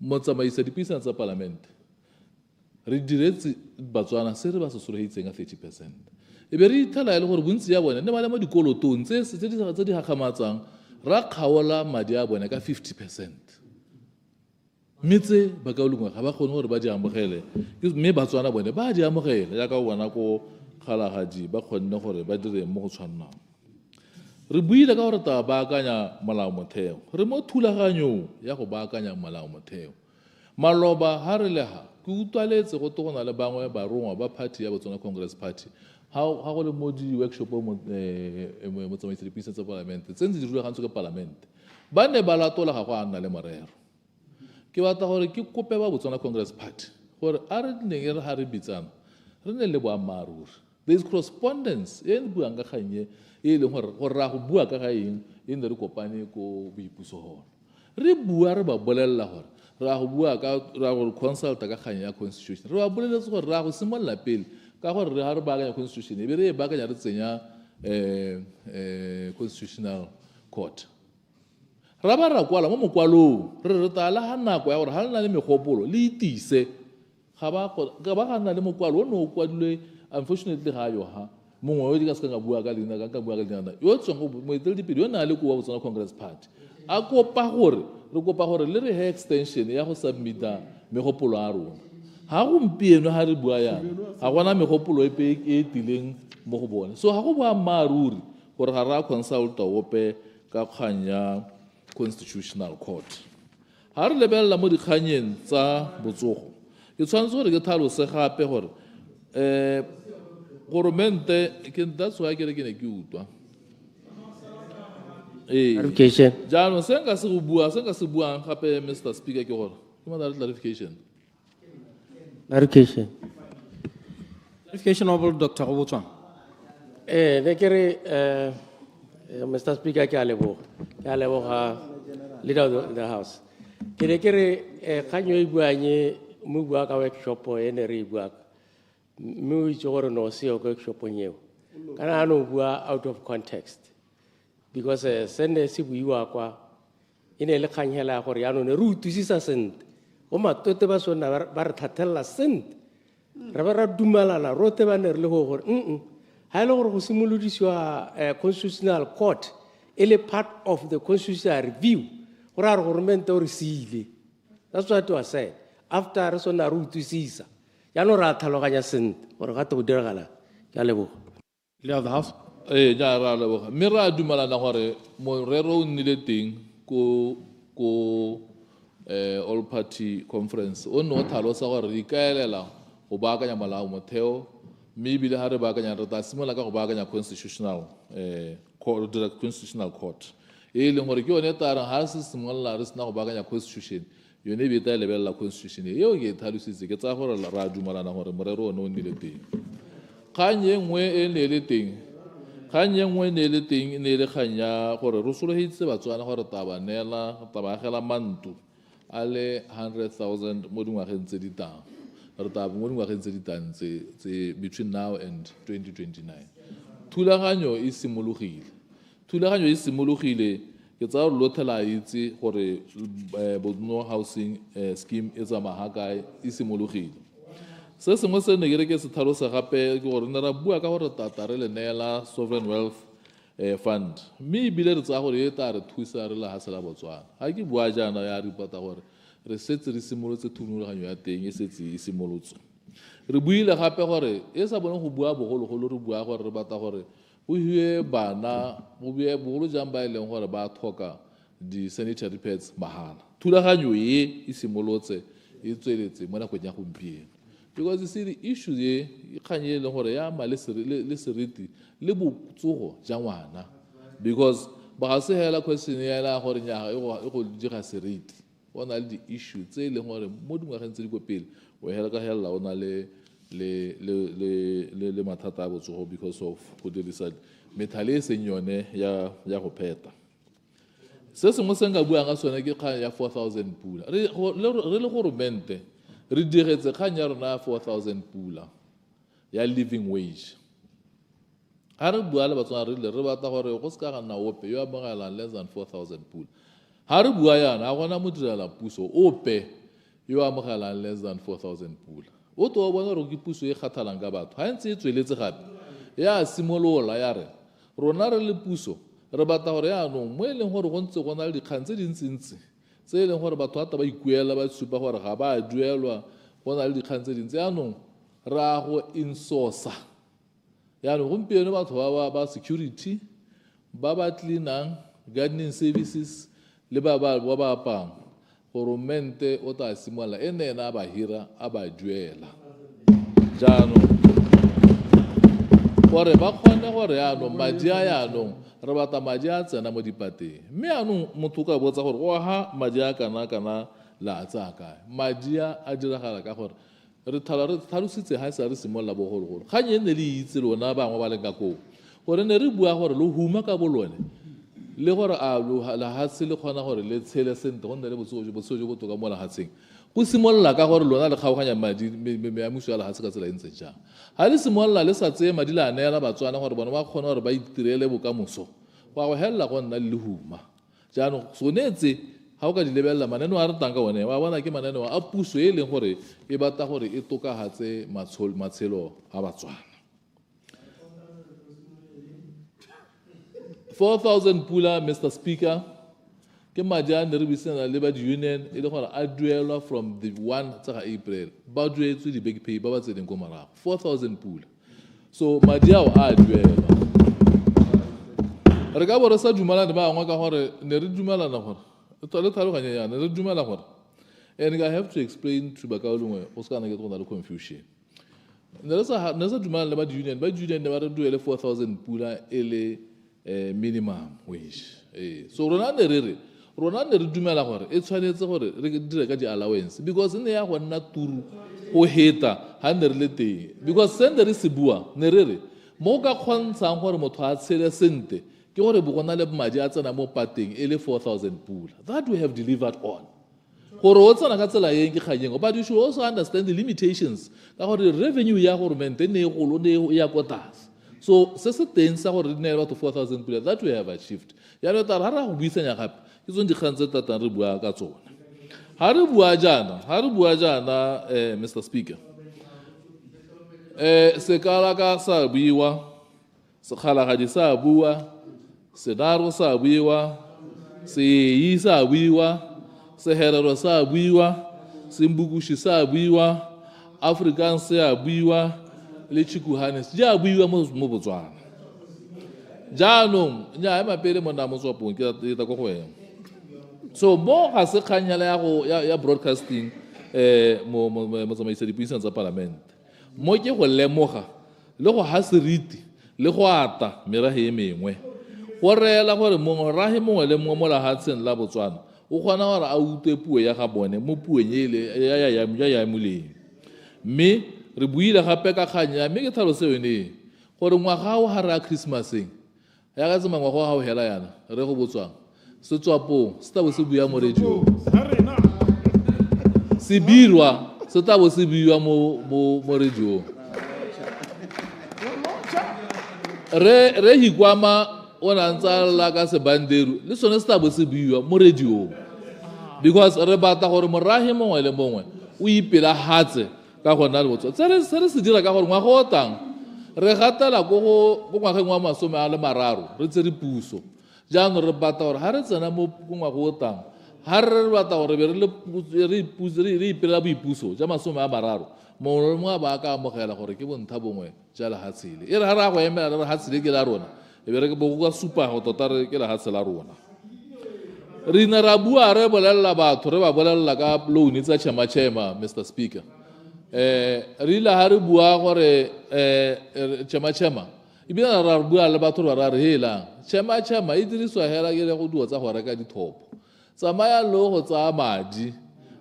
motsamaisa dipuisano tsa palamente re diretse batswana se re ba se sologetseng ka 30% e be re ithela e le gore bontsi ya bone ne ba le mo dikolotong tse di gagamatsang ra kgaola madi a bone ka 50% mme tse ba ka olengwe ga ba kgone gore ba di amogele mme batswana bone ba di amogele ya ka bona ko kgalagadi ba kgonne gore ba dire mo go tshwannang re buile ka gore taba baakanya molao motheo re mo thulaganyong ya go baakanya molao motheo maloba ha re le ha ke utlwaletse go togona le bangwe ba rongwa ba party ya Botswana Congress Party ha go le mo di-workshop mo tsamaisa dipuisano tsa palamente tse ntse di rulagantswe ke palamente ba ne ba latola ga go a nna le morero ke batla gore ke kope ba Botswana Congress Party gore a re neng re ha re bitsana re ne le boammaaruri there is correspondence e buang ka kganye e leng gore ra go bua ka ga eng e ne re kopane ko boipuso gona re bua re ba bolelela gore ra go bua ka ra go consulta ka kganye ya constitution re ba boleletse gore ra go simolola pele ka gore re ha re baakanya constitution e be re e baakanya re tsenya constitutional court. Ra ba ra kwala mo mokwalong re tala ha nako ya gore ha lena le megopolo le itise ga ba ga nna le mokwalo o ne o kwadilwe unfortunately ga yo ha mongwe o di ka se ka bua ka leina ka bua ka leina yo tswang go moeteledipele yo na le ko wa botsona Congress Party a kopa gore le re he extension ya go submita megopolo a rona ha gompieno ha re bua yana ga gona megopolo e tileng mo go bone so ga go bua maaruri gore ga ra consulta ope ka kganya constitutional court ha re lebelela mo dikganyeng tsa botsogo ke tshwanetse gore ke tlhalose gape gore goromente that's why ke re ke ne ke utlwa Clarification. jaanong se nka se buang gape Mr. Speaker ke gore ke mother clarification Honorable Dr. Obutswang. Ne ke re Mr. Speaker ke a leboga leader of the house ke ne ke re kganyo e buanye mo bua ka workshop e ne re bua mme o itse gore no se yo workshop nyeo kana ano bua out of context because se ne se buiwa kwa ine le kganyela gore ya no ne re utusisa sente o matote ba sona ba re thathella sente re ba ra dumalana rote ba ne re le go gore ha ile gore go simolodisiwa constitutional court ele part of the constitutional review gore a re government o re siile that's what was said after re sona re utusisa ya no ra tlhaloganya sente gore ga te go diragala ke a leboga Leader of the House. ja ra leboga mme re a dumalana gore morero o nnile teng ko all party conference o ne o tlhalosa gore re ikaelela go baakanya molao motheo mme ebile ga re baakanya re tla simolola ka go baakanya constitutional court e leng gore ke yone tarang ga se simolola re sena go baakanya constitution yone e be ta lebelela constitution eo ke e tlhalositse ke tsaya gore ra dumalana gore morero one o nnile teng kgang e nngwe e ne le teng e ne le kgang ya gore re sologeditse batswana gore tabaagela mantu a le 100,000 mo dingwageng tse di tang re taba mo dingwageng tse di tang tse between now and 2029 thulaganyo e simologile ke tsaya gore lotlhe la itse gore Bodno housing scheme e tsamaya kae e simologile se sengwe se ne ke re ke se tlhalosa gape ke gore ne ra bua ka gore tata re le neela sovereign wealth fund mme ebile re tsaya gore e tla re thusa re le hasela Botswana ga ke bua jaana ya ripota gore re setse re simolotse thulaganyo ya teng e setse e simolotswe re buile gape gore e sa bone go bua bogologolo re bua gore re batla gore go hiwe bana bogolo jang ba e leng gore ba tlhoka di-sanitary pads mahala thulaganyo e simolotse e tsweletse mo nakong ya gompieno because you see the issues e kgang e leng gore ya ama le seriti le botsogo ja ngwana because ba ga se hela question ya ela gore nyaga e go dira seriti o na le di-issue tse e leng gore mo dingwageng tse di ko pele o hela ka hela o na le mathata a botsogo because of go dirisa methale e seng yone ya go pheta se sengwe se nka buang ka sone ke kgang ya 4,000 pula re le goromente re diretse kgang ya rona ya 4,000 pula ya living wage ga re bua le batswana re batla gore go se ka ga nna ope yo amogelang less than 4,000 pula ga re bua yana ga gona modirela puso ope yo amogelang less than 4,000 pula o to bona gore ke puso e kgathalang ka batho ga ntse e tsweletse gape ya simolola ya re rona re le puso re batla gore yaanong mo e leng gore go ntse go na le dikgang tse dintsintsi tse e leng gore batho ata ba ikuela ba supa gore ga ba duelwa go na le dikgang tse dintsi yaanong ra go insourca yaanong gompieno batho ba security ba cleanang gardening services le ba apang goromente o tla simolola e ne ena a ba hira a ba duela jaanong gore ba kgone gore yaanong madi a yaanong re batla madi a tsena mo dipateng mme yaanong motho o ka botsa gore o ha madi a kana la a tsaya kae madi a diragala ka gore re tlhalositse ga e sa re simolola bogologolo kgang e ne le itse lona bangwe ba leng ka koo gore ne re bua gore le huma ka bolone le gore a lehatshe le kgona gore le tshele sente go nne le botsogo jo botoka mo lehatsheng go simolola ka gore lona le kgaoganya madi meamuso ya lefatshe ka tsela e ntseng jang ga le simolola le sa tseye madi le a neela batswana gore bona ba kgone gore ba itirele bokamoso go a go helela go nna le lehuma jaanong tshwanetse ga o ka di lebelela mananeo a re tang ka one wa bona ke mananeo a puso e leng gore e batla gore e tokagatse matshelo a batswana 4,000 pula, Mr. Speaker, ke madi a ne re buisana le ba di-union e le gore a duelwa from the 1 tsa April ba duetswe di-back pay ba ba tseneng ko morago 4,000 pula so madi ao a duelwa re ka bo re sa dumelane ba bangwe ka gore ne re dumelana gore le tlhaloganye yana re dumela gore and I have to explain to bakaolongwe go se kana ke go na le confusion ne re sa dumelana le ba di-union ne ba re duele 4,000 pula e le minimum wage so rona ne re dumela gore e tshwanetse gore re dire ka di-allowance because ne ya go nna turu go heta ga ne re le teng because se ne re se bua ne re re mo ka kgontshang gore motho a tshele sente ke gore bo gona le madi a tsena mo pateng e le 4,000 pula that we have delivered on gore o tsena ka tsela eng ke kganyeng but you should also understand the limitations ka gore revenue ya government ne e golo ne e ya ko tlase so se se teng sa gore re neele batho 4,000 pula that we have achieved yaanong tara ga re go buisanya gape ke tsone dikgang tse tatang re bua ka tsone ga re bua jaana Mr. Speaker sekala ka sa buiwa sekgalagadi sa bua senaro sa buiwa seyi sa buiwa seherero sa buiwa sembukushi sa buiwa Afrikaans sa buiwa le Chikuhanes ja buiwa mo Botswana jaanong nya e mapele mo na mo tswapong ke ta go wena so mo ga se kganyela ya broadcasting mo tsamaisa dipuisano tsa parlament mo ke go lemoga le go haseriti le go ata merahe e mengwe go reela gore morahe mongwe le mongwe mo lahatseng la Botswana o kgona gore a utwe puo ya ga bone mo puong ya moleng mme re buile gape ka kganya mme ke tlhalose yone gore ngwaga o ga re a Christmaseng ya ka tsema ngwaga ga o hela yana re go Botswana setswapong se tabo se buya mo radio se birwa se tabo se buya mo radio re hikwama o na ntsa la ka se banderu le sone se tabo se buya mo radio because re batla gore morahe mongwe le mongwe o ipela hatse ka gona le Botswana se re se dira ka gore ngwaga o tang re gatela go ngwageng wa 30 re tse re puso jaanong re batla gore ga re tsena mo ngwaga o tang ga re batla gore re ipela boipuso ja 30 mongwe le mongwe a ba ka amogela gore ke bontha bongwe ja lehatshele e re ga re a go emela re lehatshele ke la rona e be re bo ka supa go tota re ke lehatshele la rona re ne ra bua re bolelela batho re ba bolelela ka loan tsa chema Mr. Speaker re ile ha re bua gore chema ebile ra bua le batho ba ra re helang chema e diriswa hela ke le go duo tsa go reka dithopo tsamaya lo go tsa madi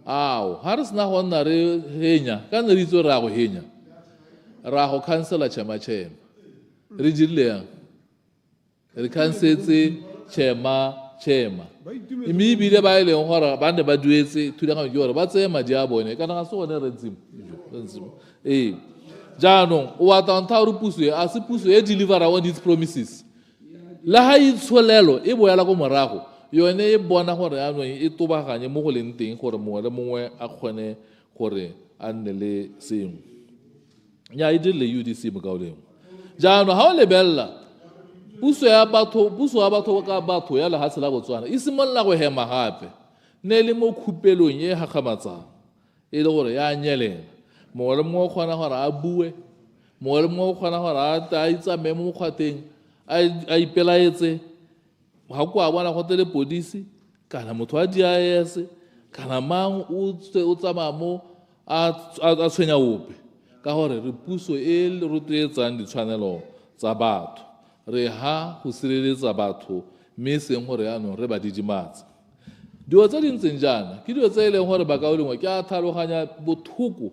ao ha re sena go nna re henya ka ne re itse ra go henya ra go cancela chema re dirile yang re cancetse chema mme ebile ba e leng gore ba ne ba duetse thulaganyo ke gore ba tseye madi a bone kana ga se gone re ntsimo jaanong o batla ntha gore puso a se puso e delivera on its promises le ha itsholelo e boela go morago yone e bona gore yaanong e tobaganye mo go leng teng gore mongwe le mongwe a kgone gore a nne le sengwe nya e dirile UDC mokaoleng jaanong ga o lebelela puso ya batho ka batho ya lehatshe la Botswana e simolola go hema gape ne le mo khupelong e gagamatsang e le gore ya nyelela mongwe le mongwe o kgona gore a bue mongwe le mongwe o kgona gore a itsamaye mo mokgwateng a ipelaetse ga ko a bona go tele polisi kana motho wa DIS kana mang o tsamaya mo a tshwenya ope ka gore re puso e le rotloetsang ditshwanelo tsa batho re ha go sireletsa batho mme seng gore yaanong re ba didimatsa dilo tse dintseng jaana ke dilo tse e leng gore bakaolengwe ke a tlhaloganya bothoko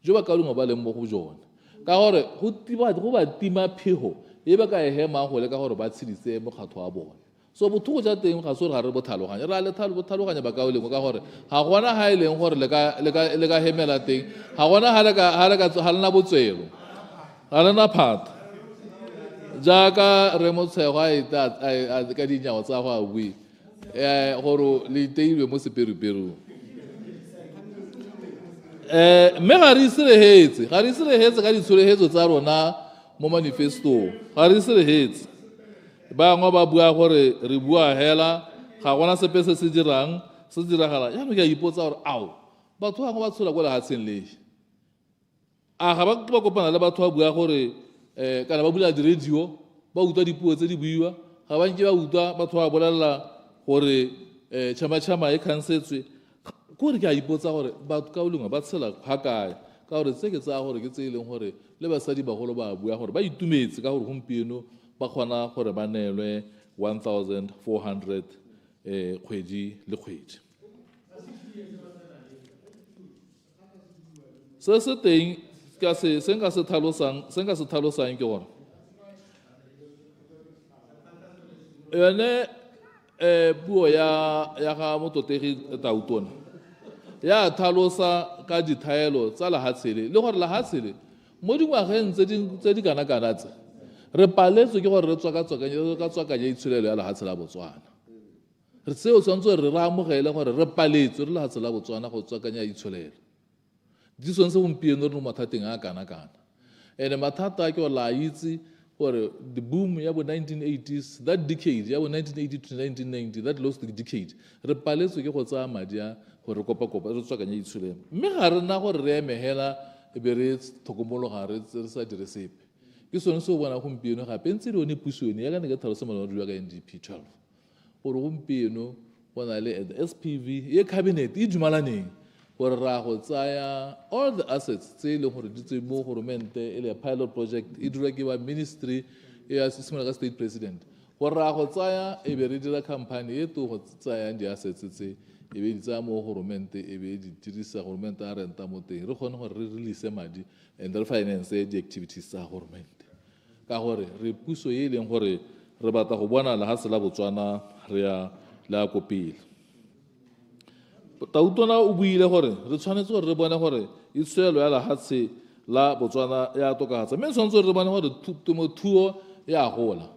jo bakaolengwe ba leng mo go jone ka gore go ba tima phego e ba ka e hemang go le ka gore ba tsheditse mokgatlho wa bone so bothoko ja teng ga se re ga re bo tlhaloganya ra le bo tlhaloganya ba ka o lengwe ka gore ga gona ha e leng gore le ka hemela teng ga gona ha lena botswelo ga lena phata jaaka re motshego a ka dinyago tsa go a bue gore le iteilwe mo seperuperung mme ga re isirehetse ka ditsholegetso tsa rona mo manifestong ga re isirehetse bangwe ba bua gore re bua hela ga gona sepe se se diragala jaanong ke a ipotsa gore ao batho bangwe ba tshola ko lehatsheng lese a ga ba kopana le batho ba bua gore kana ba bula di-radio ba utlwa dipuo tse di buiwa ga ba nke ba utlwa batho ba bolelela gore tšhama e khansetswe kore ke a ipotsa gore batho ka o lengwe ba tshela ga kae ka gore tse ke tsaya gore ke tse e leng gore le basadi bagolo ba bua gore ba itumetse ka gore gompieno ba kgona gore ba neelwe 1400 kgwedi le kgwedi se se teng se nka se tlhalosang ke gore yone puo ya ga mototegi Tautona ya tlhalosa ka dithaelo tsa lehatshele le gore lehatshele mo dingwageng tse di kana-kana tse re paletswe ke gore re tswakanya itshulelo ya lehatshe la Botswana seo tshwanetse re amogele gore re paletswe re lehatshe la Botswana go tswakanya itshulelo di tshwanetse gompieno re mo mathateng a kana-kana and mathata a ke gore la itse gore the boom ya bo 1980s that decade ya bo 1980 to 1990 that lost decade re paletswe ke go tsaya madi a gore re kopa re tswakanya itshulelo mme ga re na gore re emegela e be re tlhokomologa re sa dire sepe ke sone se o bona gompieno gape ntse le one pusone ya ka ne ke tlhalosa molaodi wa ka NDP 12 gore gompieno go na le SPV ye cabinet e dumalaneng gore ra go tsaya all the assets tse e leng gore di tse mo goromente e le pilot project e dira ke ba ministry ya simola ka state president gore ra go tsaya e be re dira company e to go tsaya di assets tse e be di tsaya mo goromente e be di dirisa goromente a renta mo teng re kgone gore re release madi and re finance di activities tsa goromente ka gore re puso e leng gore re batla go bona lehatshe la Botswana re ya la ko pele Tautona o buile gore re tshwanetse gore re bone gore itshwelo ya lehatshe la Botswana ya tokagatsa mme tshwanetse re bone gore temothuo ya gola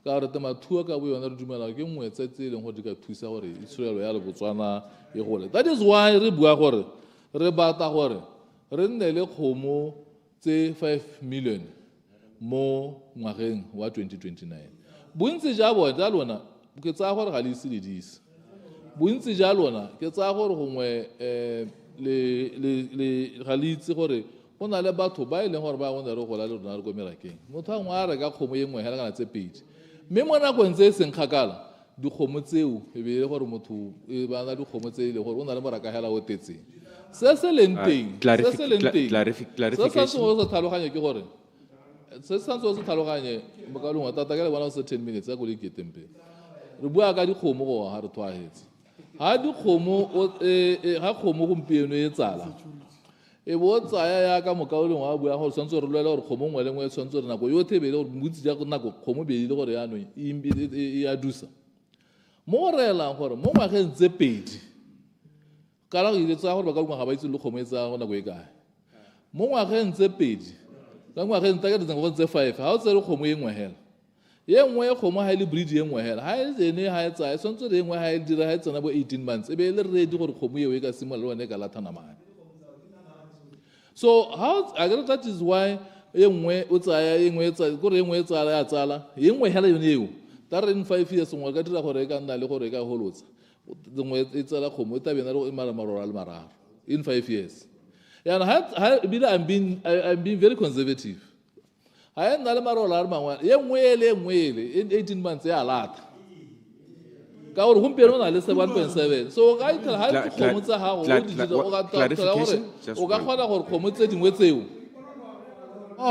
ka gore temothuo ka bo yone re dumela ke nngwe tse e leng gore di ka thusa gore itshwelo ya Botswana e gole that is why re bua gore re batla gore re nne le kgomo tse 5 million mo ngwageng wa 2029 bontsi ja lona ke tsaya gore ga le ise le dise bontsi ja lona ke tsaya gore gongwe ga le itse gore go na le batho ba e leng gore ba gone re gola le rona re ko merakeng motho a ngwe a reka kgomo ye nngwe hela kana tse pedi mme mo nakong tse e seng kgakala dikgomo tseo e be e le gore motho ba na dikgomo tse e le gore o na le moraka hela o tetseng se se leng teng se sa se tlhaloganye ke gore se sa se tlhaloganye mo ka lengwe tata ke le bona o se 10 minutes ya go le ketempe re bua ka dikgomo go ha re twahetse ha dikgomo ga kgomo gompieno e tsala e bo tsaya ya ka mokaolong wa bua gore tshwanetse re lwela gore kgomo nngwe le nngwe e tshwanetse re nako yotlhe e be le gore bontsi ja nako kgomo be le gore yaanong e a dusa mo go reelang gore mo ngwageng tse pedi kala go ile tsaya gore ba ka dingwaga ba itse le kgomo e tsaya nako e kae mo ngwageng tse pedi ka ngwageng tsa ka dingwageng tse 5 ga o tsere kgomo e nngwe hela ye nngwe kgomo ha e le breed ye nngwe hela ha e tsene ha e tsaya tshwanetse re nngwe ha e dira ha e tsena bo 18 months e be le ready gore kgomo eo e ka simola le one ka lathana mane so how that is why ye nngwe o tsaya ye nngwe e tsaya gore ye nngwe e tsala ya tsala ye nngwe hela yone eo ta re in 5 years ngwe ka dira gore e ka nna le gore e ka holotsa dingwe e tsala kgomo e tabena le mararo le mararo in 5 years yana ha I'm being very conservative ha e nna le mararo le mangwe ye nngwe in 18 months ya lata ka gore gompieno o na le 1.7 so ga itla ha dikgomo tsa gago o ka kgona gore kgomo tse dingwe tseo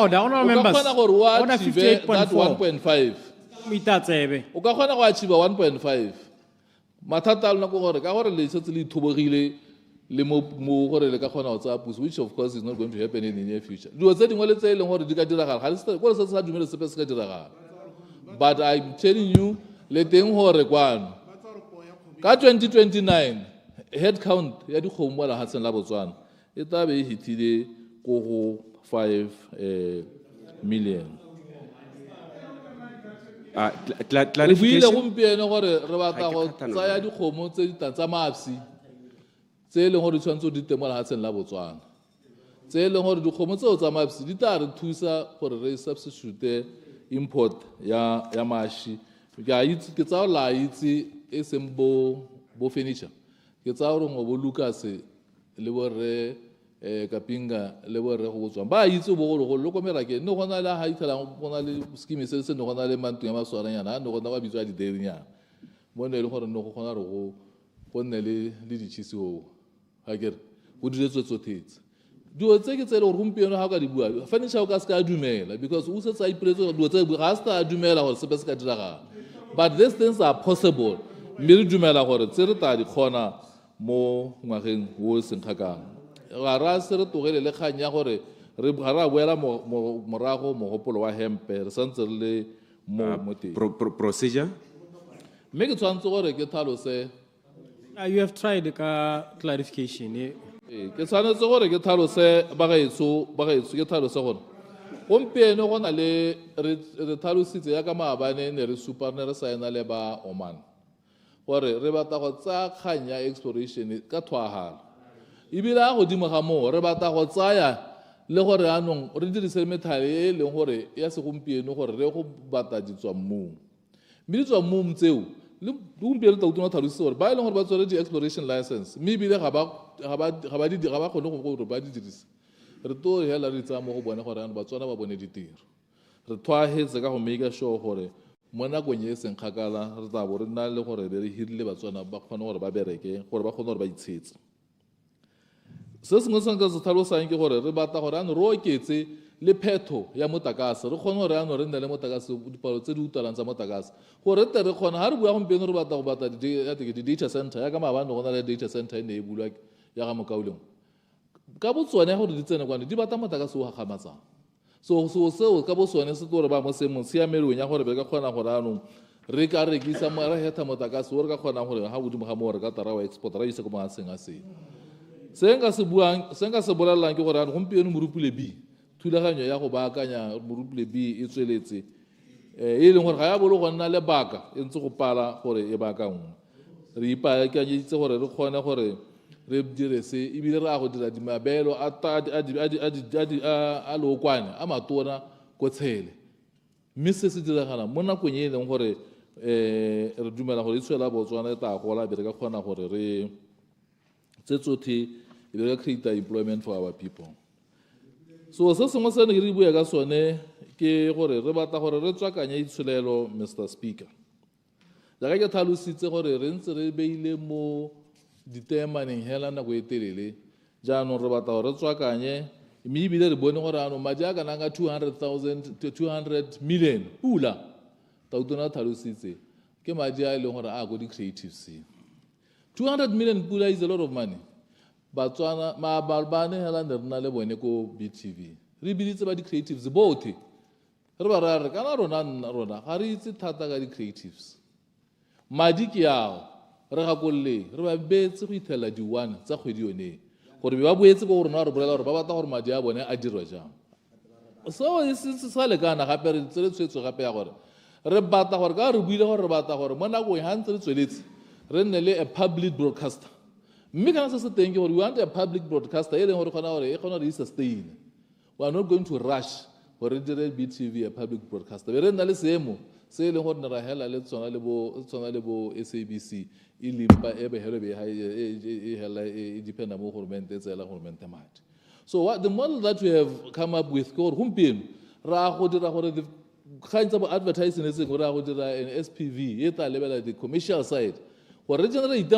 the honorable members o ka kgona gore o order achieve that 58.4 1.5 o ka kgona go achieve 1.5 mathata a lona ko gore ka gore le setse le ithobogile le mo gore le ka kgona go tsaya puso which of course is not going to happen in the near future dilo tse dingwe le tse e leng gore di ka diragala ga le se sa dumele sepe se ka diragala but I'm telling you le teng gore kwano ka 2029 head count ya dikgomo mo lehatsheng la Botswana e tla be e hitile ko go 5 million. Re buile gompieno gore re batla go tsaya dikgomo tse tsa maapsi tse e leng gore di tshwanetse di teng mo lehatsheng la Botswana, tse e leng gore dikgomo tseo tsa maapsi di tla re thusa gore re substitute import ya mashi. Ke tsaya la itse e seng bo furniture, ke tsaya gore ngo bo Lucas le bo re Kapinga le bo re go Botswana ba itse bogologolo le ko merakeng ne gona le ha ithelang go na le scheme se ne gona le mantung ya maswaranyana ne gona ba bitswa di dairynyana mo ne le gore no go gona re go nne le ditšhisi go ga kere go diletswe tsothetse dilo tse ke tse le gore gompieno ga ka di bua furniture o ka se ka dumela because o setsa ipiretse dilo tse ga se ta dumela gore sepe se ka diragala, but these things are possible mme re dumela gore tse re ta di kgona mo ngwageng o seng kgakang. Ga ra se re togele le kgang ya gore ga ra boela morago mogopolo wa hempe re santse re le mo teng procedure. mme ke tshwanetse gore ke tlhalose You have tried ka clarification. ke tshwanetse gore ke tlhalose bagaetso ke tlhalose gore gompieno go na le re tlhalositse ya ka maabane ne re supa ne re saena le ba Oman gore re batla go tsaya kgang ya exploration ka thwagala ebile a godimo ga moo re batla go tsaya le gore anong re dirise methale e leng gore ya segompieno gore re go batla ditswammung mme ditswammung tseo le gompieno tautona tlhalositse gore ba e leng gore ba tswere di-exploration license mme ebile ga ba kgone gore ba di dirise re to hela re tsaya mo go bone gore ano Batswana ba bone ditiro re thwagetse ka go make sure gore mo nakong e seng kgakala re tla bo re nna le gore be re hirile Batswana ba kgone gore ba bereke gore ba kgone gore ba itshetse. Se sengwe se nka se tlhalosang ke gore re batla gore ano re oketse le phetho ya motlakase re kgone gore ano re nne le motlakase dipalo tse di utalang tsa motlakase gore re tle re kgona ga re bua gompieno re batla go batla di-data center ya ka maabane go na le data center e ne e bulwa ya ga Mokauleng ka botsone gore di tsene kwane di batla motlakase o gagamatsang so seo ka botsone se tlo re ba mo seemong siamelong ya gore be ka kgona gore anong re ka rekisa re heta motlakase o re ka kgonang gore ga godimo ga moo re ka tara wa export ra isa ko mogatseng a seng se nka se bolelelang ke gore gompieno morupile B thulaganyo ya go baakanya morupile B e tsweletse e leng gore ga ya bolo go nna le baka e ntse go pala gore e baakangwe re ipaakanyeditse gore re kgone gore re dire se ebile re a go dira dimabelo a lookwane a matona ko tshele mme se se diragala mo nakong e leng gore re dumela gore e tshwela Botswana e tla gola be re ka kgona gore re tse tsotlhe e be ka create employment for our people. So se sengwe se ne ke re bua ka sone ke gore re batla gore re tswakanye itsholelo Mr. Speaker jaaka ke tlhalositse gore re ntse re beile mo ditemaneng hela nako e telele jaanong re batla gore re tswakanye mme ebile re bone gore ano madi a kana ka 200 million pula tautona tlhalositse ke madi a e leng gore a go di-creatives 200 million pula is a lot of money. Batswana mabalbane hela ne rena le bone ko BTV re biditse ba di-creatives botlhe re ba re kana rona ga re itse thata ka di-creatives madi ke yao re gakolle re ba betse go ithela di-one tsa kgwedi yone gore be ba boetse ko rona re bolela gore ba batla gore madi a bone a dirwa jang seo se sa lekana gape re ntse re tshwetso gape ya gore re batla gore ka re buile gore re batla gore mo nakong ga ntse re tsweletse re nne le a public broadcaster mme kana se se teng ke gore we want a public broadcaster e leng gore kgona gore e kgona gore e sustain. We are not going to rush gore re dire BTV a public broadcaster be re nna le seemo se e leng gore ne ra hela le tsona le bo SABC e limpa e be hele be e hela e dependa mo government e tsela government madi. So what the model that we have come up with ke gore gompieno ra go dira gore kgang tsa bo advertising e seng ra go dira an SPV e tla lebela the commercial side gore re generate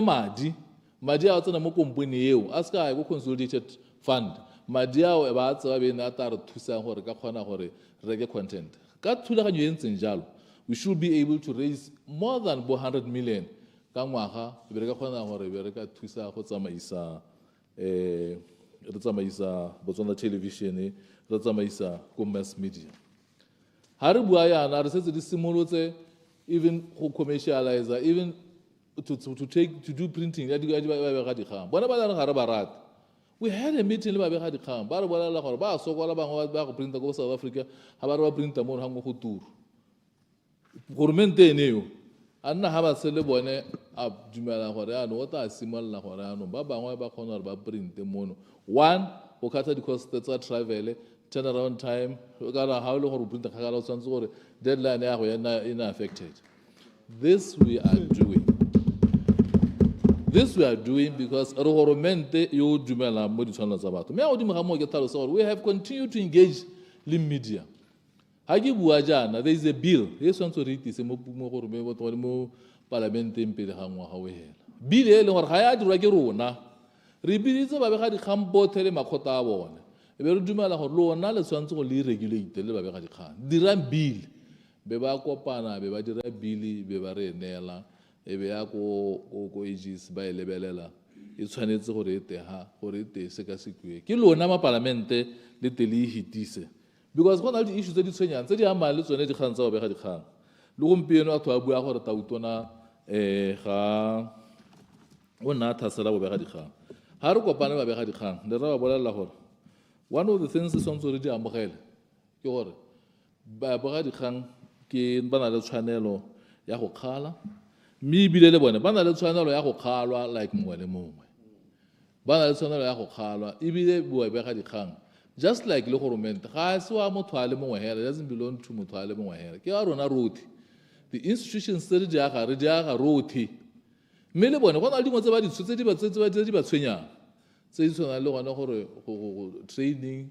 madi a tsena mo komponi eo a ska go consolidated fund madi ao e ba tsaba be na ta re thusang gore ka kgona gore re ke content ka thulaganyo e ntseng jalo we should be able to raise more than 100 million ka ngwaga be re ka kgona gore be re ka thusa go tsamaisa re tsamaisa Botswana television re tsamaisa ko mass media ha re bua yana re setse di simolotse even go commercialize, even to do printing. We had a meeting le babega dikgang ba re bolelela gore ba sokola bangwe ba go printa ko South Africa ga ba re ba printa mo hango go turu goromente eneo a nna ga ba se le bone a dumela gore ano o tla simolola gore ano ba bangwe ba kgona gore ba printe mono. One, go kata di-cost tsa travel, turnaround time, ka ra ha o le gore o printa kgakala o tshwanetse gore deadline ya go ena affected. This we are doing. This we are doing because we have continued to engage the media. There is a bill. This one to read this parliament in bill ebe ya ko ages ba lebelela e tshwanetse gore ete ha gore ete se ka sekwe ke lona ma parlamente le tele hitise because go na le issues tse di tshwenyang tse di ama le tsone di kgang tsa go bega dikgang le gompieno a twa bua gore tautona ga o na thasela go bega dikgang ha re kopane ba bega dikgang le ra ba bolela gore one of the things is on di amogele ke gore ba bega dikgang ke bana le tshwanelo ya go khala mi bile le bone ba na le tshwanelo ya go kgalwa like mongwe le mongwe ba na le tshwanelo ya go kgalwa ebile bua bega dikgang just like le goromente ga se wa motho a le mongwe hela doesn't belong to motho a le mongwe hela ke a rona rothi the institutions tse di aga rothi mme le bone go na le dingwe tse ba di tshotse di ba tshwenyang tse di tshwana le gone gore go training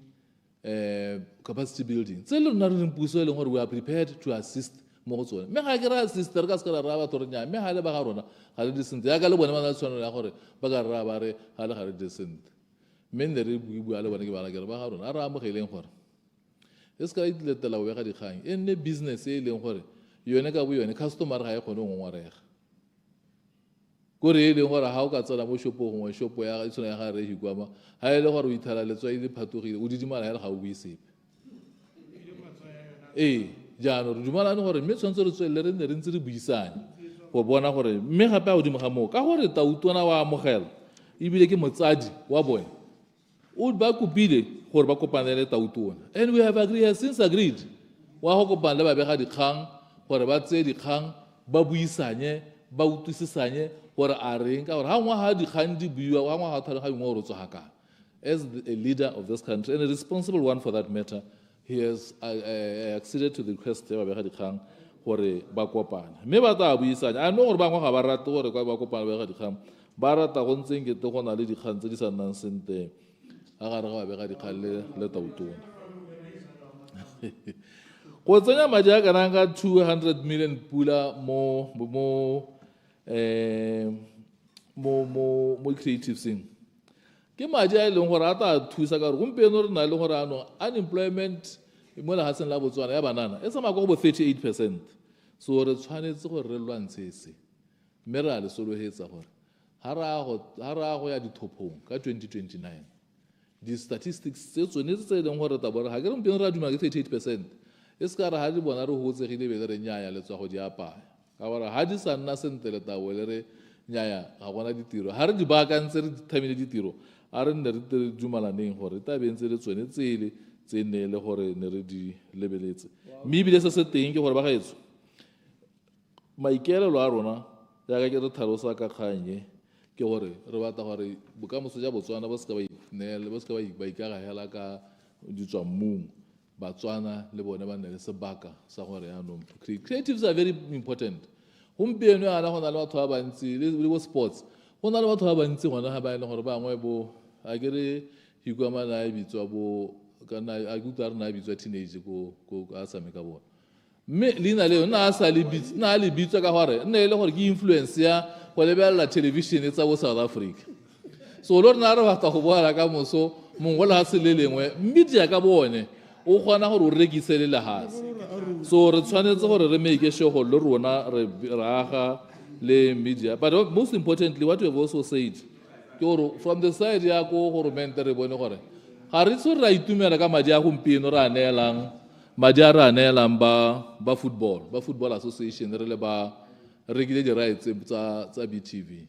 capacity building tse le rona re reng puso e leng gore we are prepared to assist mo go tsone mme ga ke ra sister ka se ka ra ba tore nya mme ga le ba ga rona ga le decent ya ka le bone ba na tshwanelo ya gore ba ka ra ba re ga le ga le decent mme ne re bua le bone ke bana ke re ba ga rona a re amogeleng gore e se ka itletela go bega dikgang e nne business e leng gore yone ka bo yone customer ga e kgone go ngwarega gore e leng gore ga o ka tsena mo shopo gongwe shopo ya e tshwana ya ga re hikwama ga e le gore o ithala letswa ile phatogile o didimala ya le ga o bue sepe jaanong re dumalane gore mme tshwanetse re tswelele re nne re ntse re buisane go bona gore mme gape a godimo ga moo ka gore tautona wa amogela ebile ke motsadi wa bone o ba kopile gore ba kopanele tautona and we have since agreed wa go kopana le babega dikgang gore ba tseye dikgang ba buisanye ba utlwisisanye gore a reng ka gore ga ngwa ga dikgang di buiwa ga ngwa ga tlhaloganyo ngwe gore o tsoga kang as a leader of this country and a responsible one for that matter. He has acceded to the request ya babega dikgang gore ba kopana mme ba tla buisanya a no gore bangwe ga ba rate gore ba kopana babega dikgang ba rata go ntseng ke go na le dikgang tse di sa nnang sente a gare ga babega dikgang le tautona go tsenya madi a kana ka 200 million pula mo creative sing ke madi a leng gore a tla thusa ka gore gompieno re na le gore ano unemployment mo lehatsheng la Botswana ya banana e tsamaya go bo 38%. So re tshwanetse gore re lwantshe se mme re a le solohetsa gore ha ra go ya dithophong ka 2029 di statistics tse tsone tse leng gore ta bora ha ke re mpeng ra duma ke 38%. E se ka re ha di bona re hotsegile be re nyaya le tswa go di apaya ka gore ha di sa nna sentele tawo le re nyaya ga gona ditiro ha re di baakantse re thamile ditiro a re nne re dumalaneng gore ta bentse le tsone tsele tse ne le gore ne re di lebeletse mme ebile se se teng ke gore ba gaetso maikaelelo a rona ya ka ke re tlhalosa ka kganye ke gore re batla gore bokamoso ja Botswana bo se ka ba ikagagela ka ditswammung Batswana le bone ba nne le sebaka sa gore yaanong creatives are very important gompieno yana go na le batho ba bantsi le bo sports go na le batho ba bantsi gona ga ba e leng gore bangwe bo a ke re hikwama na e bitswa bo kana a kutlwa re na e bitswa teenage ko a tshameka bona mme leina leo nna a le bitswa ka gore nne e le gore ke influence ya go lebelela television tsa bo South Africa so lo rena re batla go boela ka moso mongwe le ga se le lengwe media ka bone o kgona gore o rekise le lehatse so re tshwanetse gore re make sure gore le rona re aga le media but most importantly what you have also said ke gore from the side ya ko goromente re bone gore ga re tso ra itumela ka madi a gompieno re a neelang madi a re a neelang ba football association re le ba rekile di-rights tsa BTV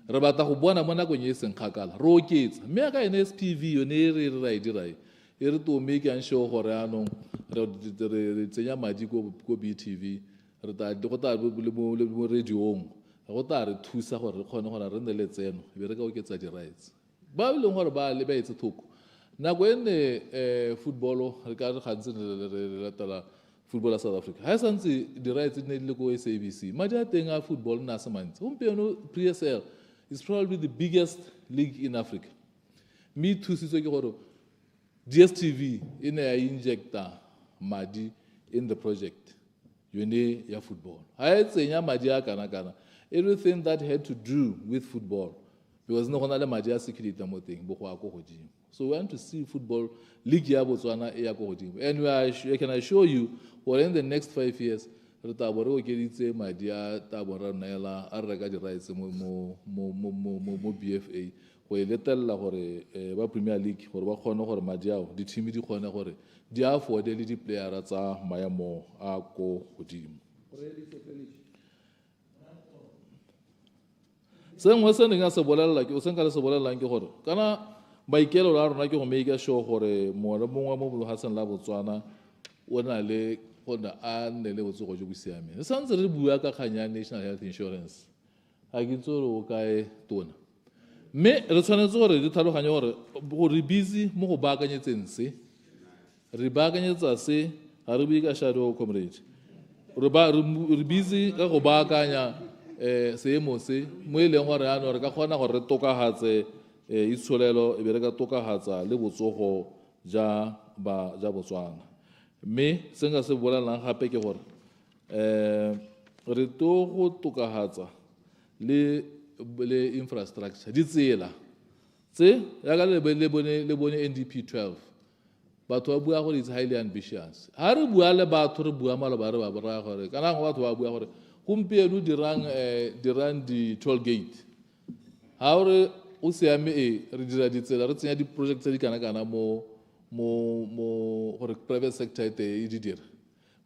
re batla go bona mo nakong e e seng kgakala re oketsa mme ka NSPV yone e re ra e dirae e re to make sure gore anong re tsenya madi ko BTV re ta go ta le mo radiong go ta re thusa gore re kgone gore re nne le tseno be re ka oketsa di-rights ba e leng gore ba le ba etse thoko nako e nne football re ka re gantsi re latela football South Africa ha santse di-rights di ne di le ko SABC madi a teng a football nna se mantsi gompieno PSL is probably the biggest league in Africa mme thusitswe ke gore DSTV e ne ya injecta madi in the project yone ya football ha e tsenya madi a kana everything that had to do with football because no gona le madi a security mo teng bo go a go godimo. So we want to see football league ya Botswana e ya go godimo, and I can assure you for in the next 5 years re ta bo re okeditse madi a ta bo ra naela a reka di rights mo BFA go e letella gore ba Premier League gore ba kgone gore madi ao di team di kgone gore di afford le di player tsa maemo a go godimo. Sengwe se nka se bolelela ke o senka le se bolelelang ke gore kana baikelo la rona ke go make sure gore mongwe mongwe mo Bohasan la Botswana o na le gona a nne le botsogo jo bo siameng se santse re bua ka kganya National Health Insurance a ke tsore o kae tona mme re tshwanetse gore di tlhaloganye gore re busy mo go baakanyetseng se re baakanyetsa se ga re bue ka shadow comrade re busy ka go baakanya seemo se mo e leng gore ano re ka kgona gore re tokagatse itsholelo e be re ka tokagatsa le botsogo ja Botswana mme se nka se bolelang gape ke gore re to go tokagatsa le infrastructure ditsela tse ya ka le bone NDP 12 batho ba bua gore it's highly ambitious ha re bua le batho re bua maloba re ba bora gore kana go batho ba bua gore gompieno dirang di toll gate ha re o siame re dira ditsela re tsenya di-project tse di kana mo gore private sector e di dira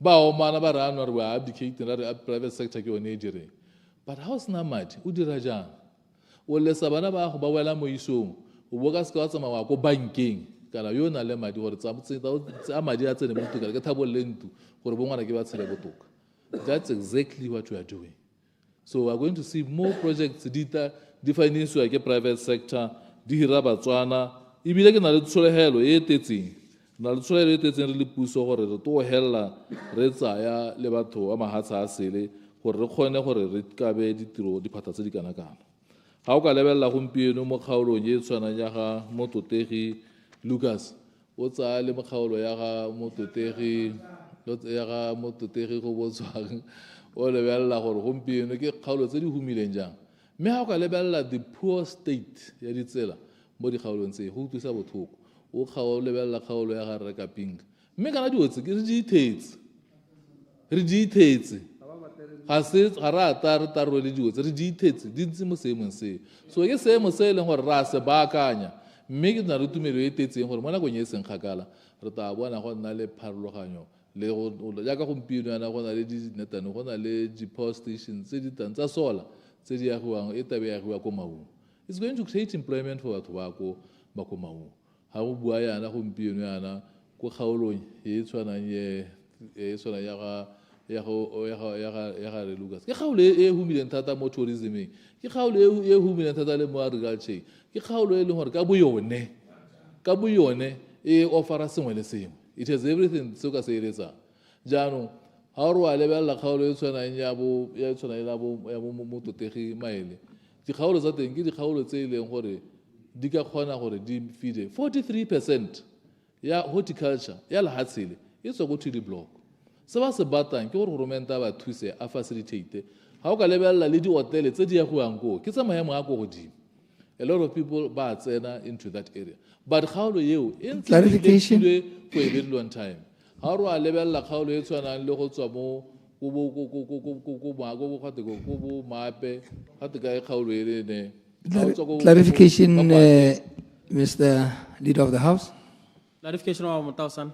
ba omana ba rano re ba abdicate re private sector ke one e direng but how sna madi o dira jang o lesa bana ba go ba wela mo isong o boka se ka tsamaya go bankeng kana yo na le madi gore tsa madi a tsene mo tuka ke thabo lentu gore bo ngwana ke ba tshele botoka. That's exactly what we are doing. So we are going to see more projects di financiwa ke private sector di hira Batswana ibile ke na le tsholehelo e tetseng re le puso gore re to hella re tsaya le batho a mahatsa a sele gore re kgone gore re kabe ditiro diphata tse di kana ga o ka lebella gompieno mo kgaolong e tshwana ya ga Mototegi Lucas o tsaya le mokgaolo ya ga Mototegi go botswang o lebella gore gompieno ke kgaolo tse di humileng jang mme ha o ka lebella the poor state ya ditsela mo di kgaolong tse go thusa bothoko o lebella kgaolo ya ga Reka Pink mme kana diotse ke re di ithetse ga se ga ra ta re le diotse re di ithetse di ntse mo seemong se so ke seemo se e leng gore ra se baakanya mme ke na re tumelo e tetseng gore mo nakong e seng kgakala re ta bona go nna le pharologanyo le go jaaka gompieno yana go na le dinetane go na le di-power stations tse di tang tsa solar tse di agiwang e tabe agiwa ko Maung. It's going to create employment for batho ba ko Maung ha go bua yana gompieno yana ko kgaolong e tshwanang ya ga re Lucas ke kgaolo e humileng thata mo tourismeng ke kgaolo e humileng thata le mo agriculture ke kgaolo e leng gore ka boyone e offera sengwe le sengwe. It has everything se ka se eletsa jaanong ha re wa lebella kgaolo e tshwanang ya bo Mototegi Maele dikgaolo tsa teng ke dikgaolo tse e leng gore di ka kgona gore di feed 43% ya horticulture ya lehatshele e tswa go TD block se ba se batang ke gore goromenta ba thuse a facilitate ha o ka lebella le di-hotele tse di agiwang ko ke tsa maemo a go godimo. A lot of people ba tsena into that area but kgaolo eo e ntse for a very long time ha re wa lebella kgaolo e tshwanang le go tswa mo go mape ga te ka e kgaolo e ne clarification Mr. Leader of the House. Clarification of Mutausan.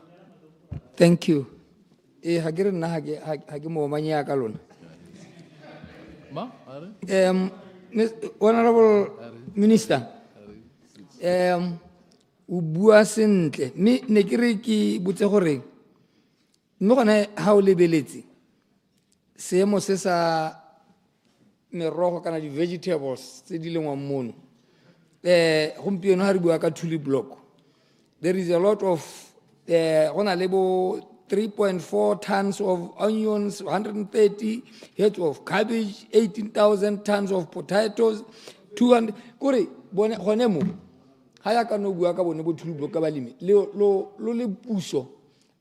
Thank you. ga ke re nna ga ke moomanya ka lona Ma, are? Honorable Minister, o bua sentle mme ne ke re ke botse gore mme gone ga o lebeletse seemo se sa merogo kana di-vegetables tse di lengwang mono gompieno ga re bua ka Thuli block there is a lot of go na le bo 3.4 tons of onions, 130 heads of cabbage, 18,000 tons of potatoes, 200. Kore, bone mo. Haya ka no bua ka bone bo Thuli block ka balemi. Lo le puso.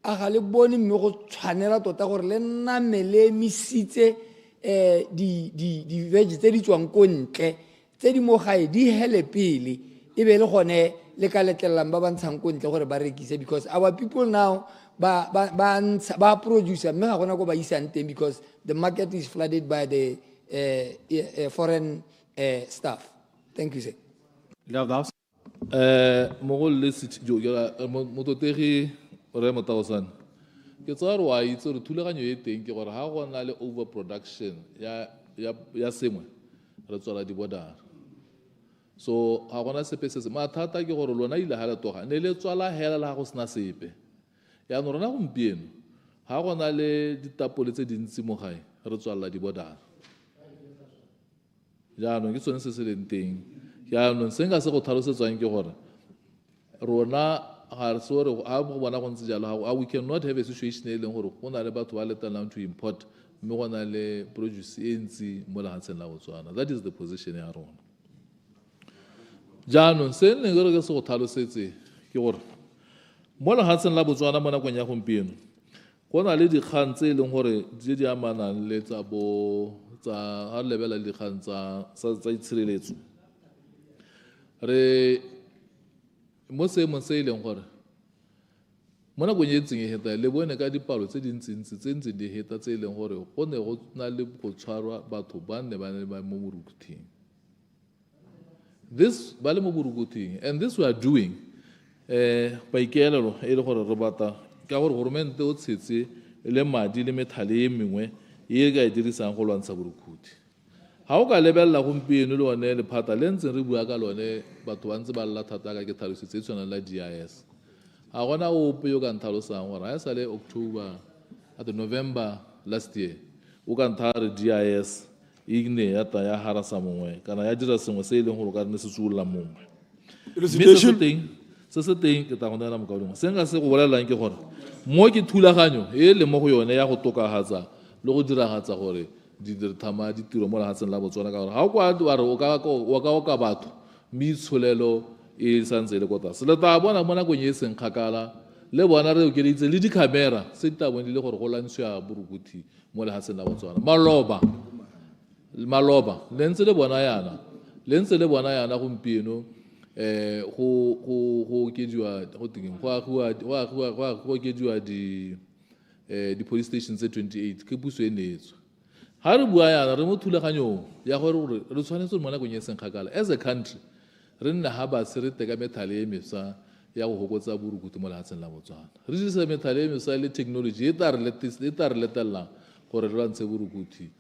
A ga le bone mme go tshwanela tota gore le nna mele misitse di veg tse di tswang ko ntle tse di mo gae di hele pele e be le gone le ka letlelang ba bantshang ko ntle gore ba rekise because our people now ba producer mme ga gona go ba isang teng because the market is flooded by the foreign staff. Thank you, sir. Mo go le jo mototegi re motaosane ke tsaya re wa itse gore thulaganyo e teng ke gore ga go na le overproduction ya sengwe re tswala di-border so ga gona sepe se se mathata ke gore lona ile ga le toga ne le tswala hela le ga go sena sepe yaanong rona gompieno ga go na le ditapole tse dintsi mo gae re tswalela di-border jaanong ke tsone se se leng teng yaanong se nka se go tlhalosetswang ke gore rona ga re se gore ga go bona go ntse jalo we cannot have a situation e leng gore go na le batho ba letelang to import mme go na le produce e ntsi mo lefatsheng la Botswana. That is the position ya rona. Jaanong se ne ke re ke se go tlhalosetse ke gore mo lefatsheng la Botswana mo nakong ya gompieno go na le dikgang tse e leng gore di amanang le tsa ga re lebela dikgang tsa itshireletso re mo seemong se e leng gore mo nakong e ntseng e heta le bone ka dipalo tse dintsintsi tse ntseng di heta tse e leng gore go ne go na le go tshwarwa batho ba ne ba mo borukuthing ba le mo borukuthing and this we are doing paikeelelo e le gore re bata ka gore goromente o tshetse le madi le methale e mengwe e ka e dirisang go lwantsha borukhuthi ga o ka lebelela gompieno le one lephata le ntseng re bua ka lone batho ba ntse ba lela thata ka ke tlhalosetse e tshwanang la GIS ga gona ope yo ka ntlhalosang gore ga e sa le October at November last year o ka ntha re GIS e ne ya ta ya harasa mongwe kana ya dira sengwe se e leng gore o ka rene se tsolola mongwe se se teng ke ta go nela mokaodimo se nka se go bolelelang ke gore mo ke thulaganyo e le mo go yone ya go tokagatsa le go diragatsa gore thama ditiro mo lefatsheng la Botswana ka gore ga o kwa re o ka batho mme itsholelo e santse e le ko tlase le tla bona mo nakong e seng kgakala le bona re okeditse le dikhamera se di tabong di le gore go lwantshiwa borukuthi mo lefatsheng la Botswana maloba le ntse le bona yana gompieno go okediwa di-police stations tse 28 ke puso e neetswe ga re bua yana re mo thulaganyong ya gore re tshwanetse mo nakong e seng kgakala as a country re nne ga base re teka methale e meswa ya go gokotsa borukuthi mo lefatsheng la Botswana re dirisa methale e meswa le technology e tla re letelelang gore re lwantshe borukuthi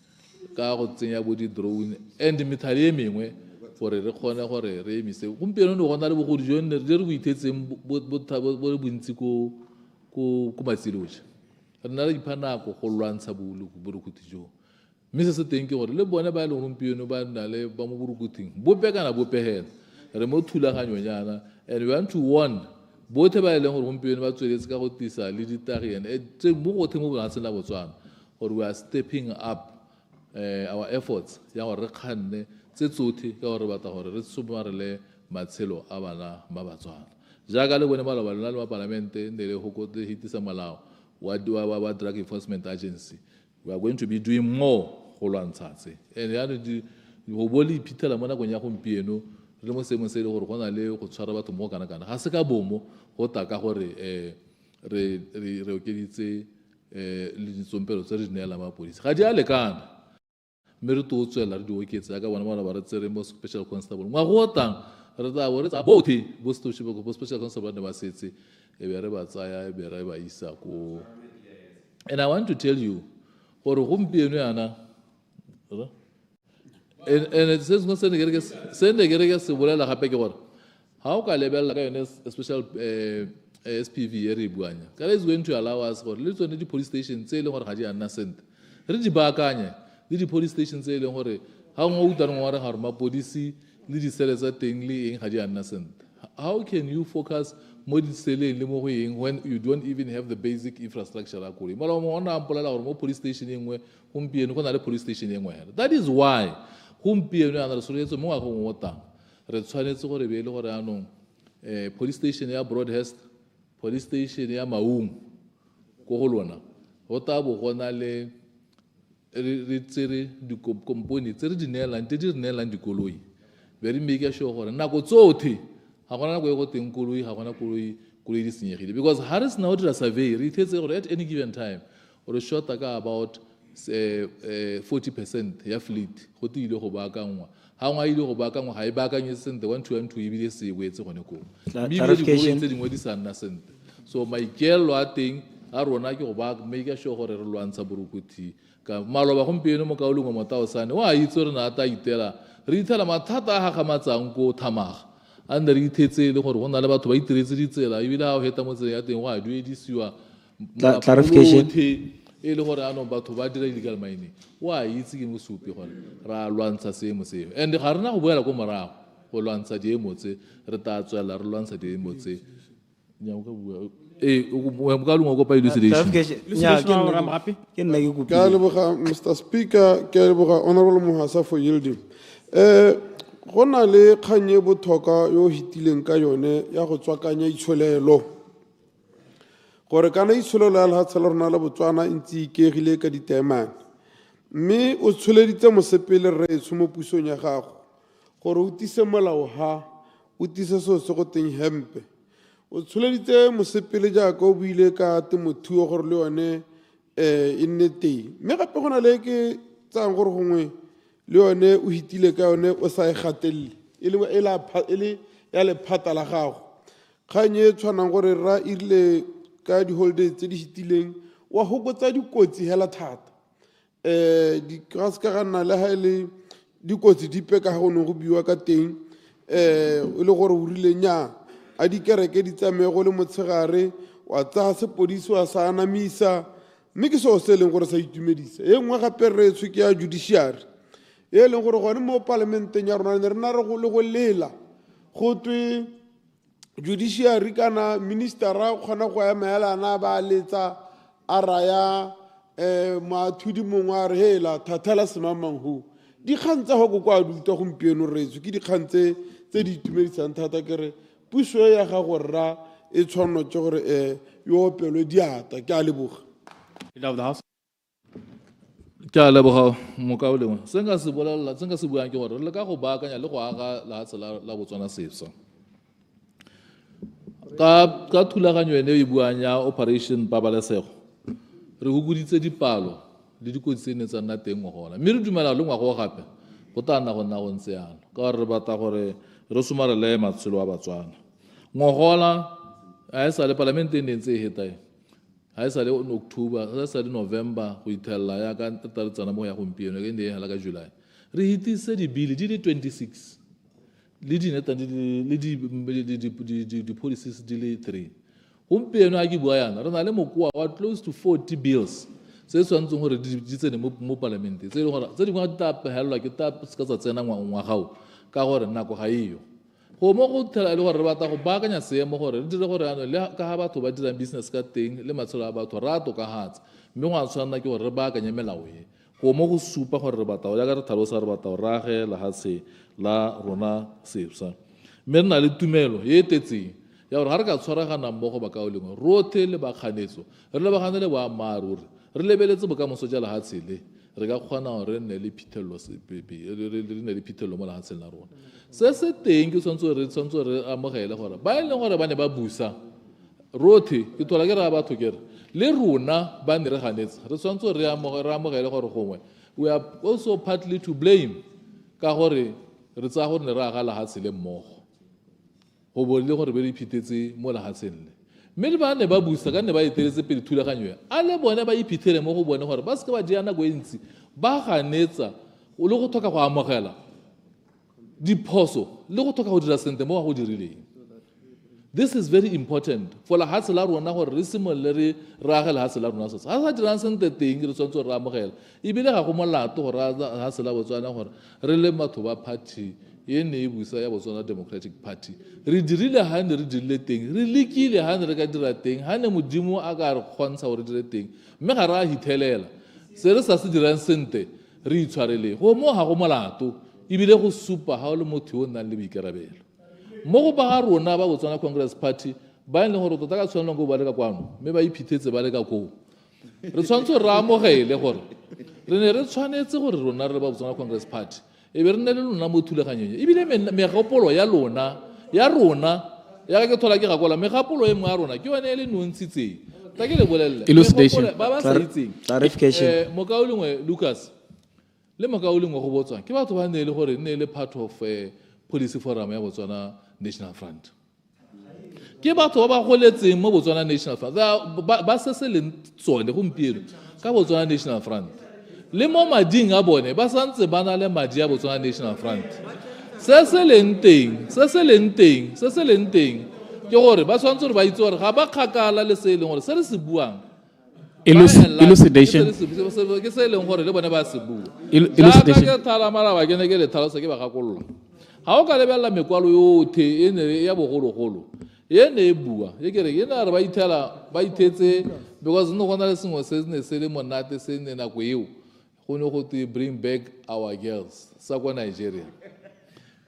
ka go tsenya bo di-drone and methale e mengwe gore re kgone gore re emise gompieno ne go na le bogodi jo ne re bo ithetseng bo bontsi ko matsiloja re na re ipha nako go lwantsha borukuthi jo mme se se teng ke gore le bone ba e leng gompieno ba nna le ba mo borukuthing bope kana bope hela re mo thulaganyong yana and we want to warn botlhe ba e leng gore gompieno ba tsweletse ka go tisa le ditagien tse mo gothe mo lefatsheng la Botswana gore we are stepping up our efforts ya gore re kganne tse tsotlhe ka gore re batla gore re somarele matshelo a bana ba Batswana jaaka le bone maloba lona le mapalamente ne le hitisa molao wa Drug Enforcement Agency. We are going to be doing more go lwantsha tse and ya go bo le iphitlhela mo nakong ya gompieno re mo seemong se e le gore go na le go tshwara batho mo kana-kana ga se ka bomo go ta ka gore re okeditse le ditsompelo tse re di neelang mapodisi ga di a lekana mme re to tswela re di oketsa ka bona ba re tsere mo special constable ngwa go tang re tla bo re tsa botlhe bo special constable ne ba setse e be re ba tsaya e be re ba isa ko And I want to tell you, gore gompieno yana, and se sengwe se ne ke re ke se bolela gape ke gore ga o ka lebelela ka yone special SPV e re e buanya ka is going to allow us gore le tsone di-police station tse e leng gore ga di a nna sente re di baakanye le di-police station tse e leng gore ga ngwe utlwa re ngwe wa re ga gore mapodisi le disele tsa teng le eng ga di a nna sente. How can you focus mo diseleng le mo go eng when you don't even have the basic infrastructure ya koloi? Mara mo ona ampolela gore mo police station e nngwe gompieno go na le police station e nngwe hela. That is why gompieno yana re soletse mo ngwageng o tang re tshwanetse gore be e le gore anong police station ya Broadhurst, police station ya Maung ko go lona go tabo go na le re tsere dikompone tse re di neelang tse di re neelang dikoloi be re make sure gore nako tsotlhe ga gona nako e go teng koloi ga gona koloi di senyegile, because ha re sena o dira survey re ithetse gore at any given time re shorta ka about 40% ya fleet go ile go baakangwa ha ngwa ile go baakangwa ga e baakanye sente 1 e bile se boetse gone ko Clarification. tse dingwe di sa nna sente. So maikelo a teng a rona ke go ba make sure gore re lwantsha borukuthi ka maloba gompieno mo kaolong mo taosane wa itse re na ta itela re itela mathata a ga matsang ko thamaga a nne re ithetse le gore go na le batho ba itiretse ditsela ebile ga o heta mo tseleng ya teng go a duedisiwa Clarification. e le gore anong batho ba dira illegal mining wa itse ke mosupi gore ra lwantsha seemo seo, and ga rena go boela ko morago go lwantsha diemo tse re ta tswela re lwantsha diemo tse nyako ka bua ka lungo go pa elucidation. Ke a leboga Mr. Speaker, ke a leboga Honorable Mohasa for yielding. Go na le kgang e botlhokwa yo hitileng ka yone ya go tswakanya itsholelo gore kana itsholelo ya lefatshe la rona la Botswana e ntse ikegile ka ditaemane, mme o tsholeditse mosepele rreetsho mo pusong ya gago gore o tise molao ha o tise seo se go teng hempe. O tsholeditse mosepele jaaka o buile ka temothuo gore le yone e nne teng, mme gape go na le ke tsang gore gongwe le yone o hitile ka yone o sa e gatelele e le ya lephata la gago. Kgang e tshwanang gore ra irile ka di-holiday tse di hitileng wa hokotsa dikotsi hela thata, ka se ka ga nna le ha e le dikotsi dipe ka ga go ne go buiwa ka teng e le gore o rile nnyaa a dikereke di tsamaye go le motshegare wa tsaya sepodisi wa sa anamisa, mme ke seo se e leng gore sa itumedisa. E nngwe gape reetsho ke ya judiciary e leng gore gone mo palamenteng ya rona ne re na re go le go lela go twe judiciary kana ministera kgona go ema helana ba letsa a raya moathudi mongwe a re hela thathala semamang ho. Dikgang tsa go kwa duta gompieno reetsho ke dikgang tse di itumedisang thata, ke re puso ya gago rra e tshwanetse gore yo opelwe diata. Ke a leboga. Ke a leboga mokaolengwe se nka se bolelela se nka se buang ke gore re le ka go baakanya le go aga lefatshe la Botswana sešwa ka thulaganyo ene e buang ya operation pabalesego re hukuditse dipalo le dikotsi tse ne tsa nna teng ngwagola, mme re dumela le ngwago gape go tla nna go nna go ntse yana ka gore re batla gore re somarele matshelo a Batswana. Ngwagola a e sa le palamente e ne ntse e hetae ha e sa le October ha e sa le November go ithelela ya ka tata re tsana mo ya gompieno ke ne hala ka July re hitise dibili di le 26 le dineta le di policies di le 3 gompieno a ke bua yana re na le mokoa wa close to 40 bills se tshwantseng gore di tsene mo parlamente tse dingwe di tla pehelelwa ke ta se ka tsa tsena ngwagao ka gore nako ga eyo go mo go thela le gore re batla go baakanya seemo gore re dire gore ano le ka ga batho ba dirang business ka teng le matshelo a batho ra tokagatsa, mme go a tshwanela ke gore re baakanye melao e go mo go supa gore re batla ya ka re tlhalosa re batla go rage lefatshe la rona sešwa, mme re na le tumelo e tetseng ya gore ga re ka tshwaragana mmogo bakaolengwe rothe le bakganetso re lebagane le boammaaruri re lebeletse bokamoso ja lefatshe le re ka kgona gore re nne le phitlhelelo mo lefatsheng la rona. Se se teng ke tshwanetse re amogele gore ba e leng gore ba ne ba busa rothe ke thola ke re batho kere le rona ba ne re ganetse re tshwanetse re amogele gore gongwe we are also partly to blame ka gore re tsaya gore ne re aga lefatshe le mmogo go bo le gore be re iphithetse mo lefatsheng le, mme le ba ne ba busa ka ne ba eteletse pele thulaganyo ya a le bone ba iphitlhele mo go bone gore ba se ke ba dia nako e ntsi ba ganetsa o le go tlhoka go amogela diphoso le go tlhoka go dira sentle mo go dirileng. This is very important for la hatse la rona gore re simolole re rage la hatse la rona setse ga sa dirang sentle teng re tshwanetse re amogela ebile ga go molato gore hatse la Botswana gore re le batho ba party e ne e busa ya Botswana Democratic Party re dirile ha ne re dirile teng re lekile ha ne re ka dira teng ha ne modimo a ka re kgontsha gore dire teng mme ga re a hithelela se re sa se dirang sentle re itshwarele go mo ga go molato ebile go supa ha o le motho yo nang le boikarabelo mo go ba ga rona ba Botswana Congress Party ba ile gore tota ka tshwanelong go ba le ka kwano mme ba iphithetse ba le ka koo re tshwanetse re amogele gore re ne re tshwanetse gore rona re ba Botswana Congress Party e be re nne le lona mo thulaganyong ebile megopolo ya rona ya ka ke thola ke gakola megopolo e mngwe ya rona ke yone e le nontshitseng ta ke le bolella ba ba sa itseng mokaolengwe Lucas le mokaolengwe go botswa ke batho ba ne le gore ne le part of policy forum ya Botswana National Front ke batho ba ba goletseng mo Botswana National Front ba se le tsone gompieno ka Botswana National Front le mo mading a bone ba santse ba na le madi a Botswana National Front se se leng teng ke gore ba tshwanetse gore ba itse gore ga ba kgakala le se leng gore se re se buang elucidation ke se leng gore le bone ba se bua jaaka ke thalamala ba ke ne ke le tlhalosa ke ba gakolola ga o ka lebelela mekwalo yothe e ne ya bogologolo e ne e bua e kere e ne re ba ithetse because ne go na le sengwe se ne se le monate se ne nako eo go ne go te bring back our girls sa kwa Nigeria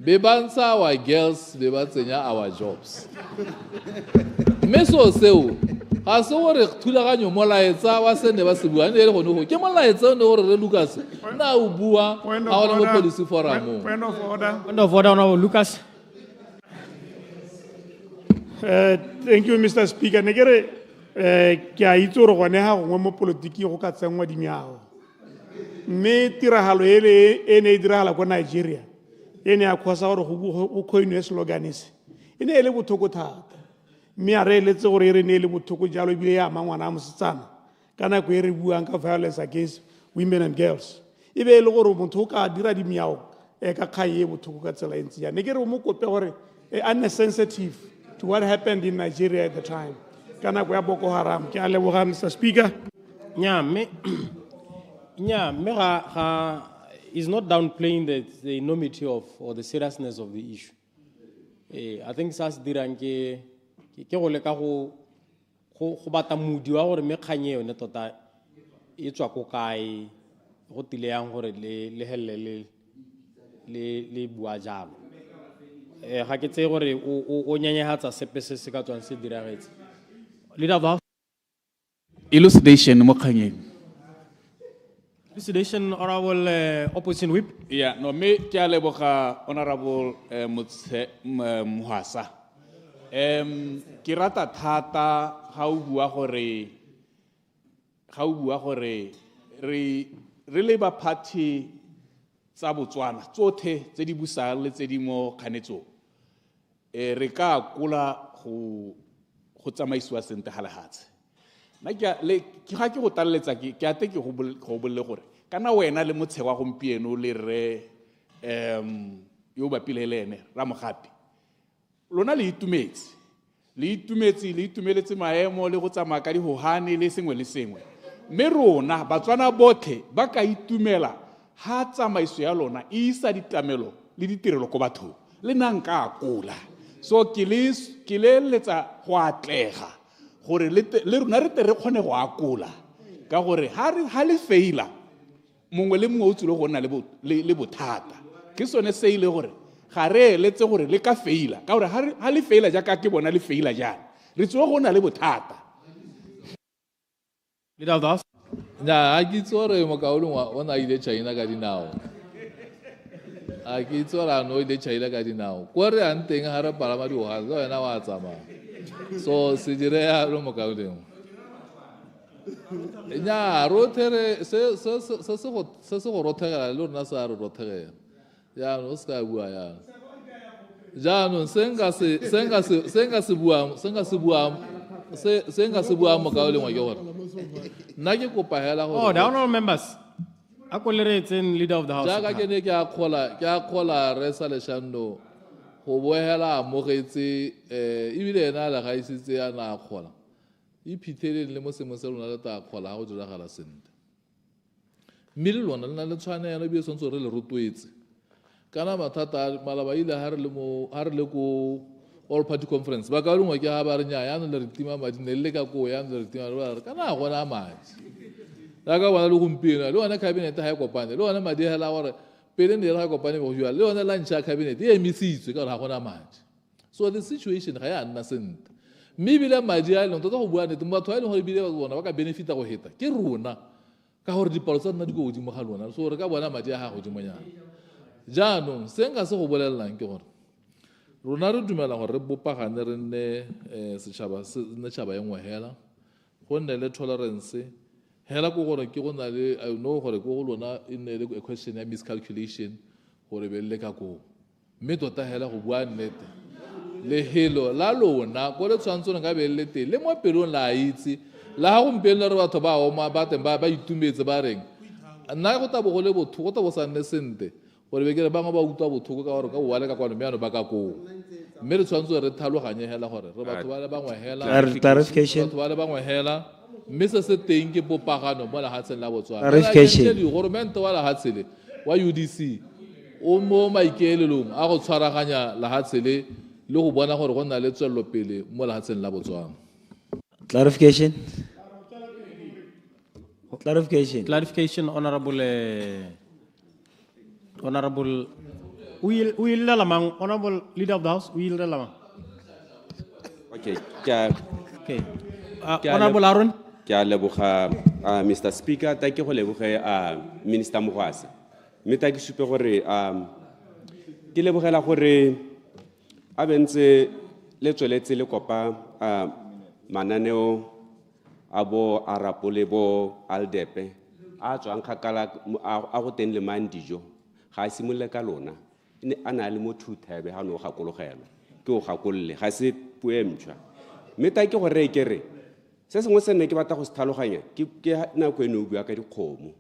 be ba ntsha our girls be ba tsenya our jobs mme seo ga se gore thulaganyo molaetsa wa se ne ba se bua ne e le gone go ke molaetsa o ne gore re Lucas na o bua ga o le mo policy forum Point of order, Honorable Lucas. Thank you, Mr. Speaker. Ne kere ke a itse gore gone ga gongwe mo politiki go ka tsengwa dimiao mme tiragalo e ne e diragala kwa Nigeria e ne ya kgosa gore go coinwe slogan ese e ne e le bothoko thata mme a re eletse gore e re ne e le bothoko jalo ebile ya ama ngwana a mosetsana ka nako e re buang ka violence against women and girls e be e le gore motho o ka dira dimiao ka kgai e bothoko ka tsela e ntse ya ne ke re o mo kope gore unsensitive to what happened in Nigeria at the time ka nako ya Boko Haram ke a leboga Mr. Speaker. Is not downplaying the enormity of or the seriousness of the issue. I think SAS dirang ke go leka go bata mudi wa gore me kganye yone tota e tswa ko kae go tile yang gore le helele le bua jalo ga ke tse gore o nyenyehatsa sepe se ka tswang se diragetse leader of elucidation mo kganyeng. Elucidation, Honorable Opposition Whip. Yeah, no, me ke a leboga Honorable Muhasa. Ke rata thata ga o bua gore re le ba party tsa Botswana tsotlhe tse di busang le tse di mo kganetsong re ka kola go tsamaisiwa sente ga lehatshe. Na ke ga ke go taleletsa ke ate ke go bolle gore kana wena le motshego wa gompieno le re yo ba pile le ene ra mogapi lona le itumeletse maemo le go tsamaya ka dihohane le sengwe le sengwe mme rona Batswana botlhe ba ka itumela ha tsamaiso ya lona e isa ditlamelo le ditirelo ko bathong le nang ka akola so ke le letsa go atlega gore le rona re tere kgone go akola ka gore ha le feila mongwe le mongwe o tsile go nna le bothata ke sone se ile gore ga re eletse gore le ka feila ka gore ha le feila jaaka ke bona le feila jana re tsile go nna le bothata. Leader Das na a ke tsore mo kaolong wa na ile China ka dinao a ke tsora no ile China ka dinao ko re a nteng ha re palama di wa ga wena wa tsamaya so se dire ya lo mo kaolong nya rotere se go rothegela le rona sa re rothegela ya no ska bua ya ja no senga se bua se nka se buang mokao lengwe ke gore nna ke kopa hela Oh, the honorable members. Akoleretseng leader of the house. jaaka ke ne ke a kgola re sa leshando go boela amogetse ebile ena a le gaisitse a na a kgola iphitlheleng le mo sengwe se lona le ta kgola ga go diragala sentle mme le lona le na le tshwanelo ebile tshwanetse re le rotloetse kana mathata malaba ile ha re le ko all party conference ba ka lengwe ke ha ba re nya yana le re tima madi ne le ka ko yana le re tima ba re kana a gona madi la ka bona le gompieno le ona cabinet ha e kopane le ona madi hela gore pele ne ra kopane go jwa le ona lunch ya cabinet e emisitswe ka gore ha gona madi so the situation ga ya nna sentle mme bile madi a leng tota go bua nnete batho a leng gore bile ba bona ba ka benefita go heta ke rona ka gore dipalo tsa nna di go godimo ga lona so re ka bona madi a ga godimonyana jaanong se nka se go bolelelang ke gore rona re dumela gore re bopagane re nne setšhaba e nngwe hela go nne le tolerance hela ko gore ke go na le I know gore ko go lona e nne le a question ya miscalculation gore be le ka ko mme tota hela go bua nnete le helo la lona ko le tshwantsone ka be le teng le mo pelong la itse la ga gompieno re batho ba oma ba teng ba itumetse ba reng nna go tabo go le botho go tabo sa nne sente gore be ke re bangwe ba utlwa bothoko ka gore ka o wale ka kwano meano ba ka ko mme re tshwanetse re tlhaloganye hela gore re batho ba le bangwe hela Clarification. batho ba le bangwe hela mme se se teng ke popagano mo lehatsheng la Botswana Clarification. goromente wa lehatshele wa UDC o mo maikeelelong a go tshwaraganya lehatshele le go bona gore go nna le tswelelo pele mo lehatsheng la Botswana. Clarification. Clarification. Clarification, honorable. Honorable. Will Lamang, honorable leader of the house, Will Lamang. Okay. Okay. Honorable Aaron. Ke a leboga Mr. Speaker ta ke go leboge Minister Mogwasa. Mme ta ke supe gore ke lebogela gore a bentse le tsweletse le kopa mananeo a bo Arapo le bo Aldepe a tswang kgakala a go teng le mang dijo ga simolole ka lona a na le mo thuthebe ga no gakologelwa ke o gakolle ga se puemtšhwa mme ta ke gore ke re se sengwe se nne ke batla go se tlhaloganya ke nako eno o bua ka dikgomo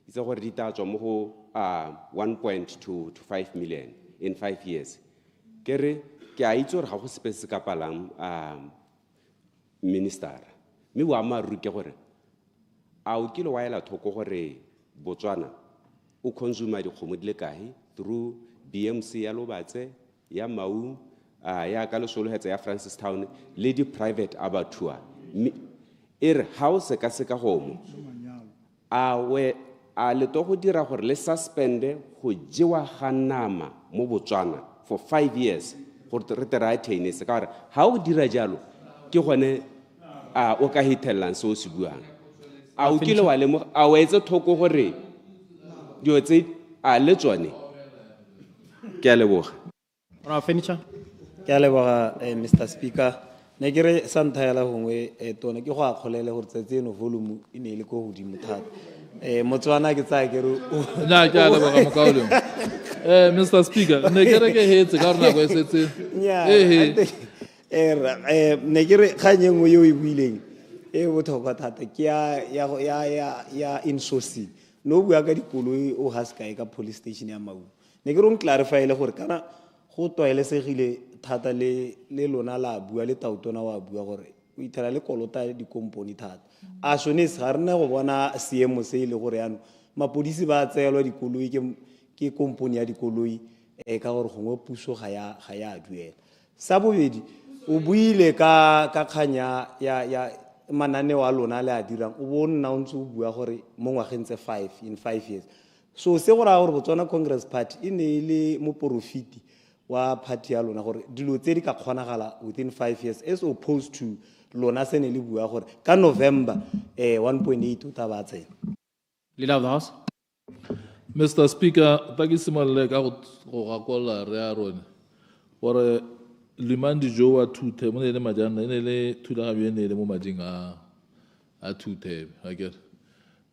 itse gore di tla tswa mo go 1.2 to 5 million in 5 years ke re ke a itse gore ga go sepe se ka palang minister mme boammaaruri ke gore a o kile wa ela thoko gore Botswana o consumer dikgomo di le kae through BMC ya Lobatse ya Maung ya ka lesolohetsa ya Francistown le di private abattoir ere ha o se ka gomo a le to go dira gore le suspende go jewa ga nama mo Botswana for 5 years gore re tera attain se ka gore ha o dira jalo ke gone o ka hitellang se o se buang a o kile wa le mo a o etse thoko gore dio tse a le tsone ke a leboga Ona furniture. Ke a leboga Mr. Speaker. Ne ke re santha ya la gongwe tone ke go a kgolele gore tsetse eno volume e ne ile go godimo thata Motswana ke tsaya ke re na ke a leboga mokaolong Mr. Speaker ne ke re ke hetse ka rona go esetse ne ke re kganye ngwe yo e buileng e botlhokwa thata ke ya insourcing no bua ka dikoloi o haskae ka police station ya Maung ne ke re o clarify le gore kana go toelesegile thata le lona la bua le tautona wa bua gore o ithela le kolota dikomponi thata a SONES ga rena go bona seemo se ile gore ano mapodisi ba tseelwa dikoloi ke komponi ya dikoloi ka gore gongwe puso ga ya duela sa bobedi o buile ka kganya ya mananeo a lona le a dirang o bo nna o ntse o bua gore mo ngwageng tse 5 in 5 years so se go raya gore Botswana Congress Party e ne le mo profiti wa party ya lona gore dilo tse di ka kgonagala within 5 years as opposed to lona se ne le bua gore ka November 1.8 o ta ba tsena Leader of the house. Mr. Speaker ta ke simolole ka go gakolla re a rone gore limandi jo wa thuthe mo ne le majana ne le thulaganyo ne le mo mading a thuthe a ke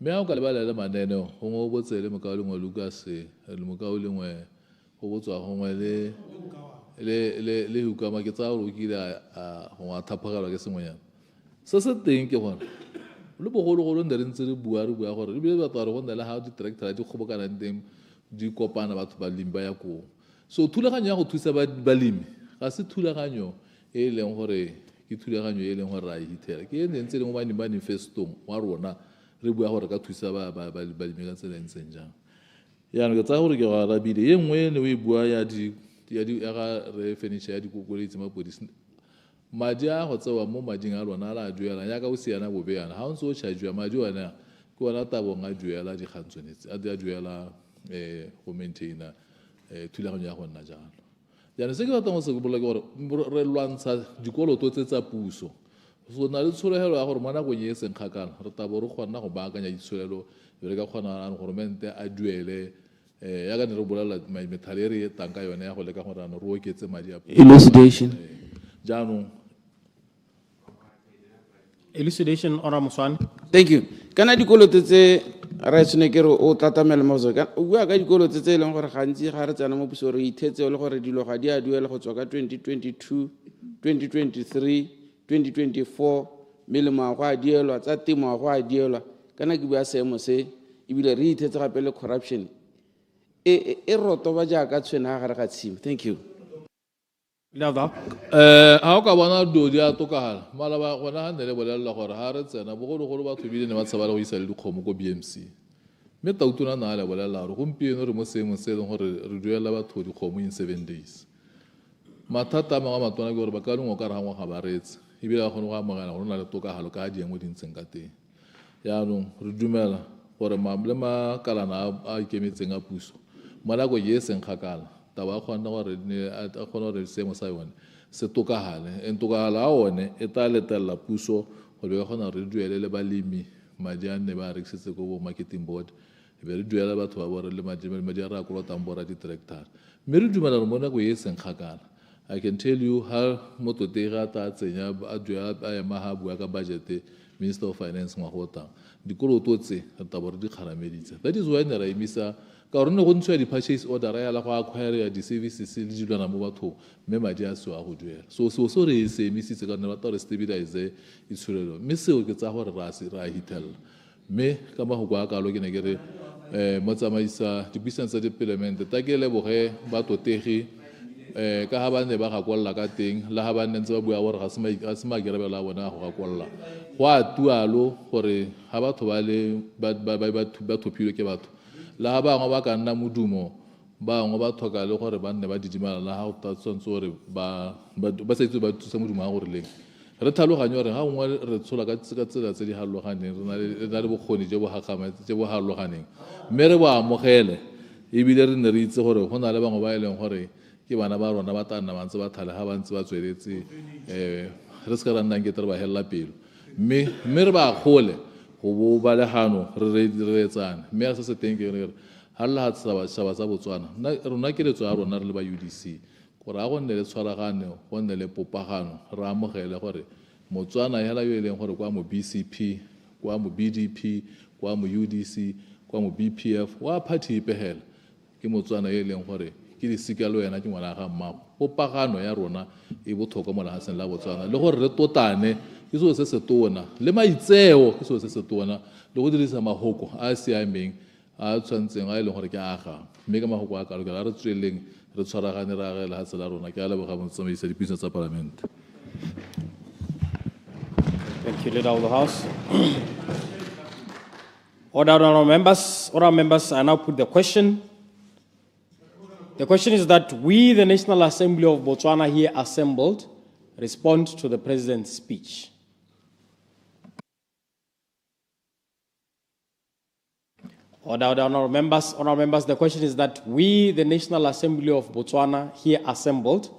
me a ka le bala le maneno go mo botsele mo ka le ngwa Lucas le mo ka le ngwe go botswa go ngwe le hukama ke tsa go kile a go a thapagala ke sengwenyana Se se teng ke gore le bogologolo ne re ntse re bua gore ebile batho ba re go nne le ga di-tractora di kgobokanang teng di kopana batho balemi ba ya koo. So thulaganyo ya go thusa balemi ga se thulaganyo e leng gore ke thulaganyo e leng gore ra e hithela ke e ntse le mo manifestong wa rona re bua gore ka thusa balemi ka tsela e ntseng jang. Yaanong ke tsaya gore ke go arabile ye nngwe ne o e bua ya ga re finiša ya dikokoletsi mapodisi madi a go tsewa mo mading a lona a la duelang yaka o siana bobe yana ga o ntse o chargiwa madi ona ke ona tabong a duela dikgantsonetse a duela go maintaina thulaganyo ya go nna jalo. Jaanong se ke batlang go se bolela ke gore re lwantsha dikoloto tse tsa puso so na le tshologelo ya gore mo nakong e seng kgakala re tabo re kgona go baakanya ditsholelo re ka kgona goromente a duele ya ka ne re bolela methale e re e tang ka yone ya go leka gore re oketse madi a Elucidation. jaanong Elucidation, Honorable Muswani. Thank you. Kana dikoloto tse ra tsene ke re o tlatamela mo ka o bua ka dikoloto tse leng gore gantsi ga re tsena mo puso re ithetse le gore dilo ga di a duela go tswa ka 2022 2023 2024 melemo go a dielwa tsa temo go a dielwa kana ke bua seemo se ebile re ithetse gape le corruption e roto ba jaaka tshwena ga re ga tshimo. Thank you. ga o ka bona dilo di a tokagala malaba gona ga nne le bolelela gore ga re tsena bogologolo batho ebile ne ba tshaba le go isa le dikgomo ko BMC mme tautona na le bolelela gore gompieno re mo seemong se e leng gore re duela batho dikgomo in 7 days. Mathata a mangwe a matona ke gore ba ka lengwe o ka re ga ngwaga ba retse ebile ga kgone go amogela gore o na le tokagalo ka a diengwe di ntseng ka teng. Yaanong re dumela gore le makalana a ikemetseng a puso mo nako e seng kgakala taba a kgona gore seemo sa yone se tokagale and tokagalo a one e tla letelela puso go be ka kgona gore re duele le balemi madi a nne ba a rekisetse ko bo marketing board e be re duela batho ba bore le madi a re a kolotang bora di-tractor mme re dumela gore mo nako e seng kgakala I can tell you ha mototegi a ta tsenya a ema ha bua ka budget Minister of Finance ngwaga o tang dikoloto tse re tabo re di kgarameditse. That is why ne ra emisa ka gore ne go ntshiwa di-purchase order ya la go acquire di-services le dilwana mo bathong mme madi a seo a go duela so re se emisitse ka nne ba ta re stabilize itsholelo mme seo ke tsa gore ra a hithelela mme ka magoko a kalo ke ne ke re mo tsamaisa dipuisano tsa dipelemente ta ke leboge batotegi ka ha ba ne ba gakolla ka teng le ha ba ne ntse ba bua gore ga se makerebelo a bone a go gakolla go a tualo gore ga batho ba thopilwe ke batho le ga bangwe ba ka nna modumo bangwe ba tlhoka le gore ba nne ba didimala le ga go tshwanetse gore ba sa itse ba thusa modumo a go rileng re tlhaloganye gore ga ngwe re tshola ka tsela tse di harologaneng re na le bokgoni jo bo harologaneng mme re bo amogele ebile re ne re itse gore go na le bangwe ba e leng gore ke bana ba rona ba tla nna ba ntse ba thale ga ba ntse ba tsweletse re se ka ra nnang kete re ba helela pelo mme re ba gole go bo balegano re reetsane mme a se se teng ke re ga lla ga setšhaba tsa Botswana rona keletso ya rona re le ba UDC gore a go nne le tshwaragane go nne le popagano re amogele gore Motswana hela yo e leng gore kwa mo BCP kwa mo BDP kwa mo UDC kwa mo BPF wa party ipehela ke Motswana e leng gore ke disika le wena ke ngwana ga mmago popagano ya rona e botlhokwa mo lefatsheng la Botswana le gore re totane ke selo se se tona le maitseo ke selo se se tona le go dirisa mahoko a a siameng a tshwantseng a e leng gore ke aga mme ka mahoko a kalo ke la re tsweleng re tshwaragane re agela lefatshe la rona ke a leboga motsamaisa dipuisano tsa palamente. Thank you, Leader of the House. Honorable members, I now put the question. The question is that we, the National Assembly of Botswana here assembled, respond to the President's speech. Honorable members, the question is that we, the National Assembly of Botswana here assembled,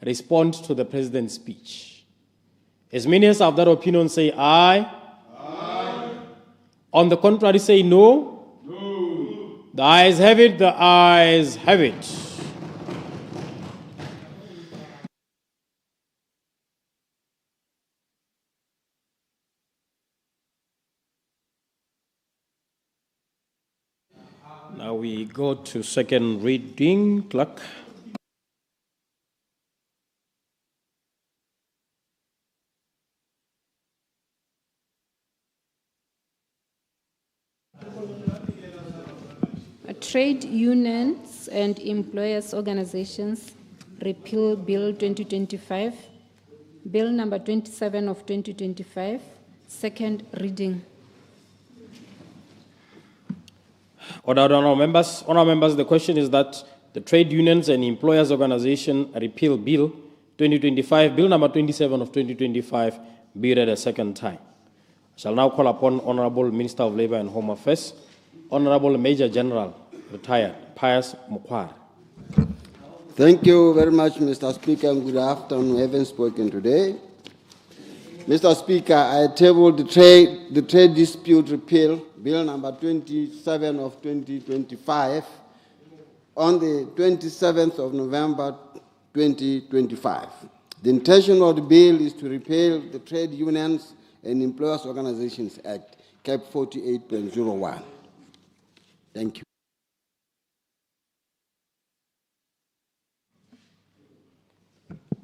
respond to the President's speech. As many as have that opinion say aye. Aye. On the contrary, say no. No. The ayes have it, the ayes have it. Now we go to second reading, clerk. Trade Unions and Employers Organizations Repeal Bill 2025, Bill number 27 of 2025, second reading. Honourable members, the question is that the Trade Unions and Employers Organization Repeal Bill 2025, Bill number 27 of 2025, be read a second time. I shall now call upon Honourable Minister of Labour and Home Affairs, Honourable Major General, retired, Pius Mukwar. Thank you very much, Mr. Speaker, and good afternoon. I haven't spoken today. Mr. Speaker, I tabled the trade dispute repeal, Bill number 27 of 2025, on the 27th of November 2025. The intention of the bill is to repeal the Trade Unions and Employers Organizations Act, Cap 48.01. Thank you.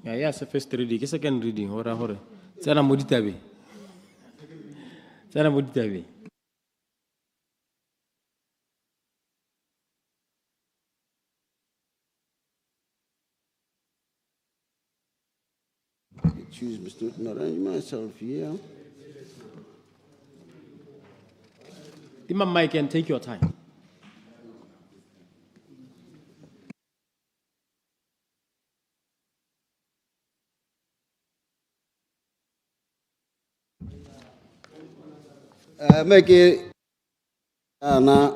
Yes, first reading, second reading, hore. Tsena mo ditabe. Tsena mo ditabe. Choose Mr. Arrange myself here. Imam Mike, can take your time.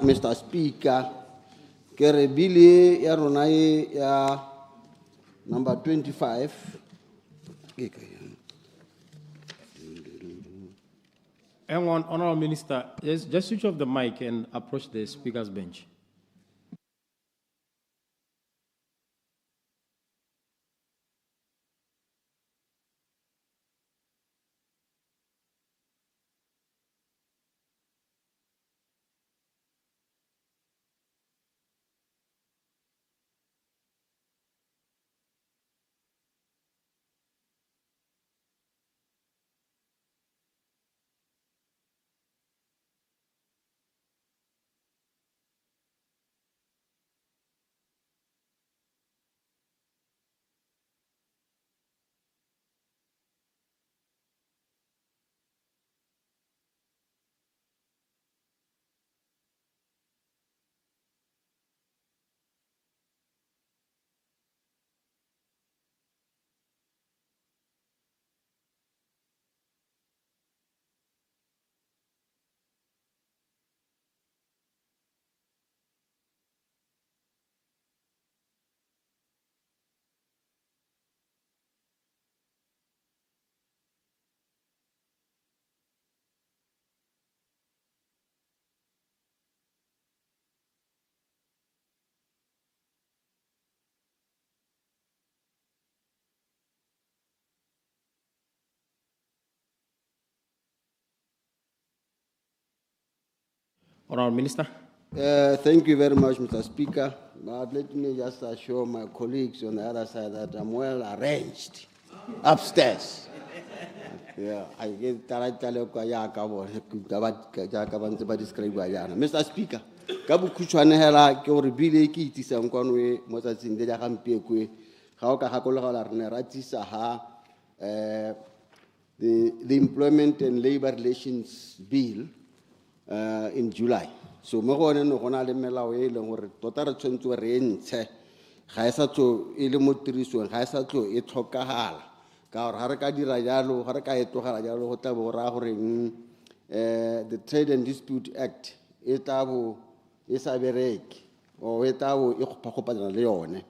Mr. Speaker, kere bili ya rona ya number 25. Hang on, Honourable Minister, just switch off the mic and approach the speaker's bench. Honourable Minister. Thank you very much, Mr. Speaker. But let me just assure my colleagues on the other side that I'm well arranged upstairs. Yeah, I get Mr. Speaker, Kabu Kuchwane Hela, Koribili, Kiti Sankonwe, Mosatin de Hampiekwe, Hauka Hakola Ratisa, the Employment and Labor Relations Bill in July. So, Mogone no Honale Melawe, or Totara Chuntu Rente, Haisato, Ilimotriso, Haisato, Etokahala, Kaur Harakadi Rayalo, Haraka Etoharajalo, Hotabo, the Trade and Dispute Act, Etabo, Isaberek, or Etabo, Ipacopa Leone.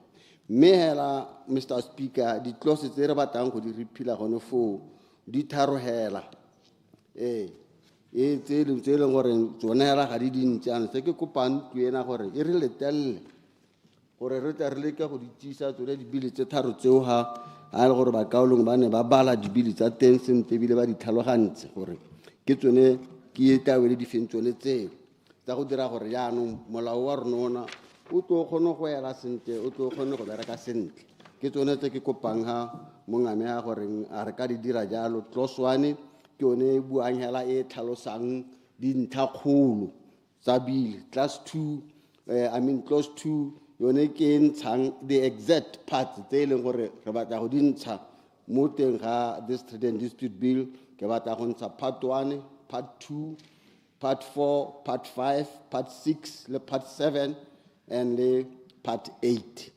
Mehela, Mr. Speaker, the closest Erabatanko, the repealer on the foe, the Taro Hela. E tsele gore tsone hela ga di dintšana se ke kopang tuena gore e re letelle gore re tla re leka go di tšisa tsone dibili tse tharo tseo ga a le gore bakaolong ba ne ba bala dibili tsa teng sentle ebile ba di tlhalogantse gore ke tsone ke etawele di feng tsone tseo tsa go dira gore jaanong molao wa rona ona o tlo kgone go ela sentle o tlo kgone go bereka sentle ke tsone tse ke kopang ga mongame a gore a re ka di dira jalo tloswane Yone buang hela e thalosang dintlha kgolo tsa bill class 2 clause 2, yone ke ntshang the exact parts tse leng gore re batla go di ntsha mo teng ga this trade and dispute bill. Ke batla go ntsha part 1, part 2, part 4, part 5, part 6, le part 7, and le part 8,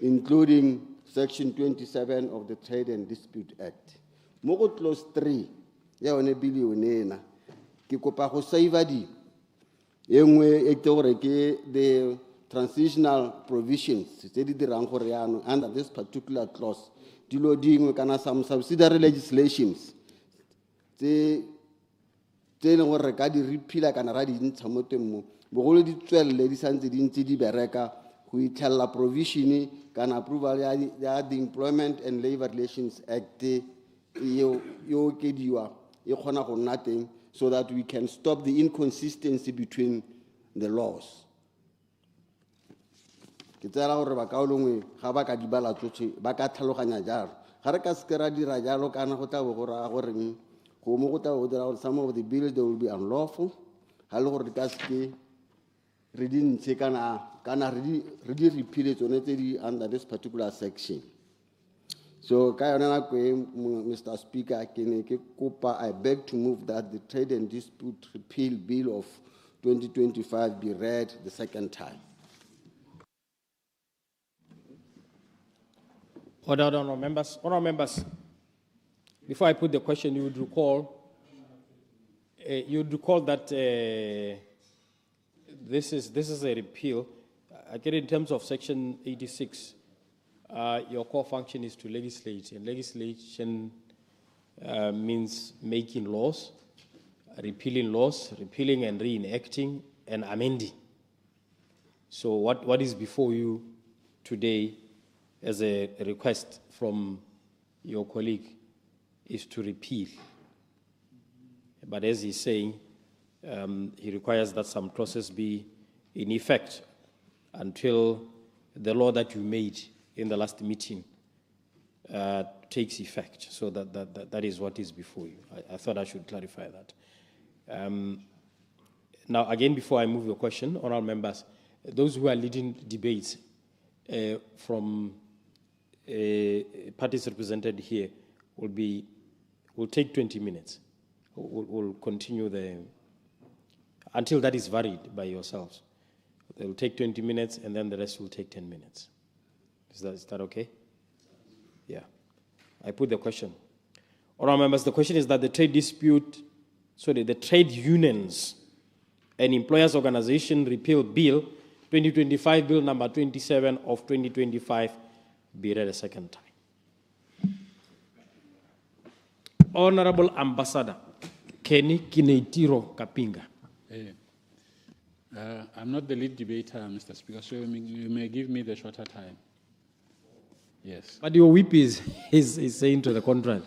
including section 27 of the Trade and Dispute Act. Mo go clause 3, ya yone bill yone ena, ke kopa go save di. Engwe e ke gore ke the transitional provisions tse di dirang gore yaanong under this particular clause dilo dingwe kana some subsidiary legislations tse leng gore re ka di repeala kana ra di ntsha mo teng mo bogolo di tswelele di santse di ntse di bereka go itlhella provision kana approval ya the Employment and Labor Relations Act yo okediwa e kgona go nna teng so that we can stop the inconsistency between the laws. Ke tsela gore ba kaolongwe ga ba ka di bala tsotlhe ba ka tlhaloganya jalo ga re ka sekera dira jalo kana go tla bo go ra gore go mo go tla go dira gore some of the bills they will be unlawful ha le gore di ka se re di ntshe kana re di repeal tsone tse di under this particular section. So Mr. Speaker, I beg to move that the Trade and Dispute Repeal Bill of 2025 be read the second time. Honourable members, before I put the question, you would recall that this is a repeal. Again, in terms of Section 86. Your core function is to legislate, and legislation means making laws, repealing and reenacting, and amending. So what is before you today as a request from your colleague is to repeal. But as he's saying, he requires that some process be in effect until the law that you made in the last meeting takes effect. So that is what is before you. I thought I should clarify that. Now, again, before I move your question, honourable members, those who are leading debates from parties represented here will take 20 minutes. We'll continue until that is varied by yourselves. They'll take 20 minutes, and then the rest will take 10 minutes. Is that okay? Yeah. I put the question. Honourable members, the question is that the Trade Unions and Employers Organization Repeal Bill, 2025, Bill number 27 of 2025, be read a second time. Honourable Ambassador Kenny Kineitiro Kapinga. I'm not the lead debater, Mr. Speaker, so you may give me the shorter time. Yes. But your whip is saying to the contrary.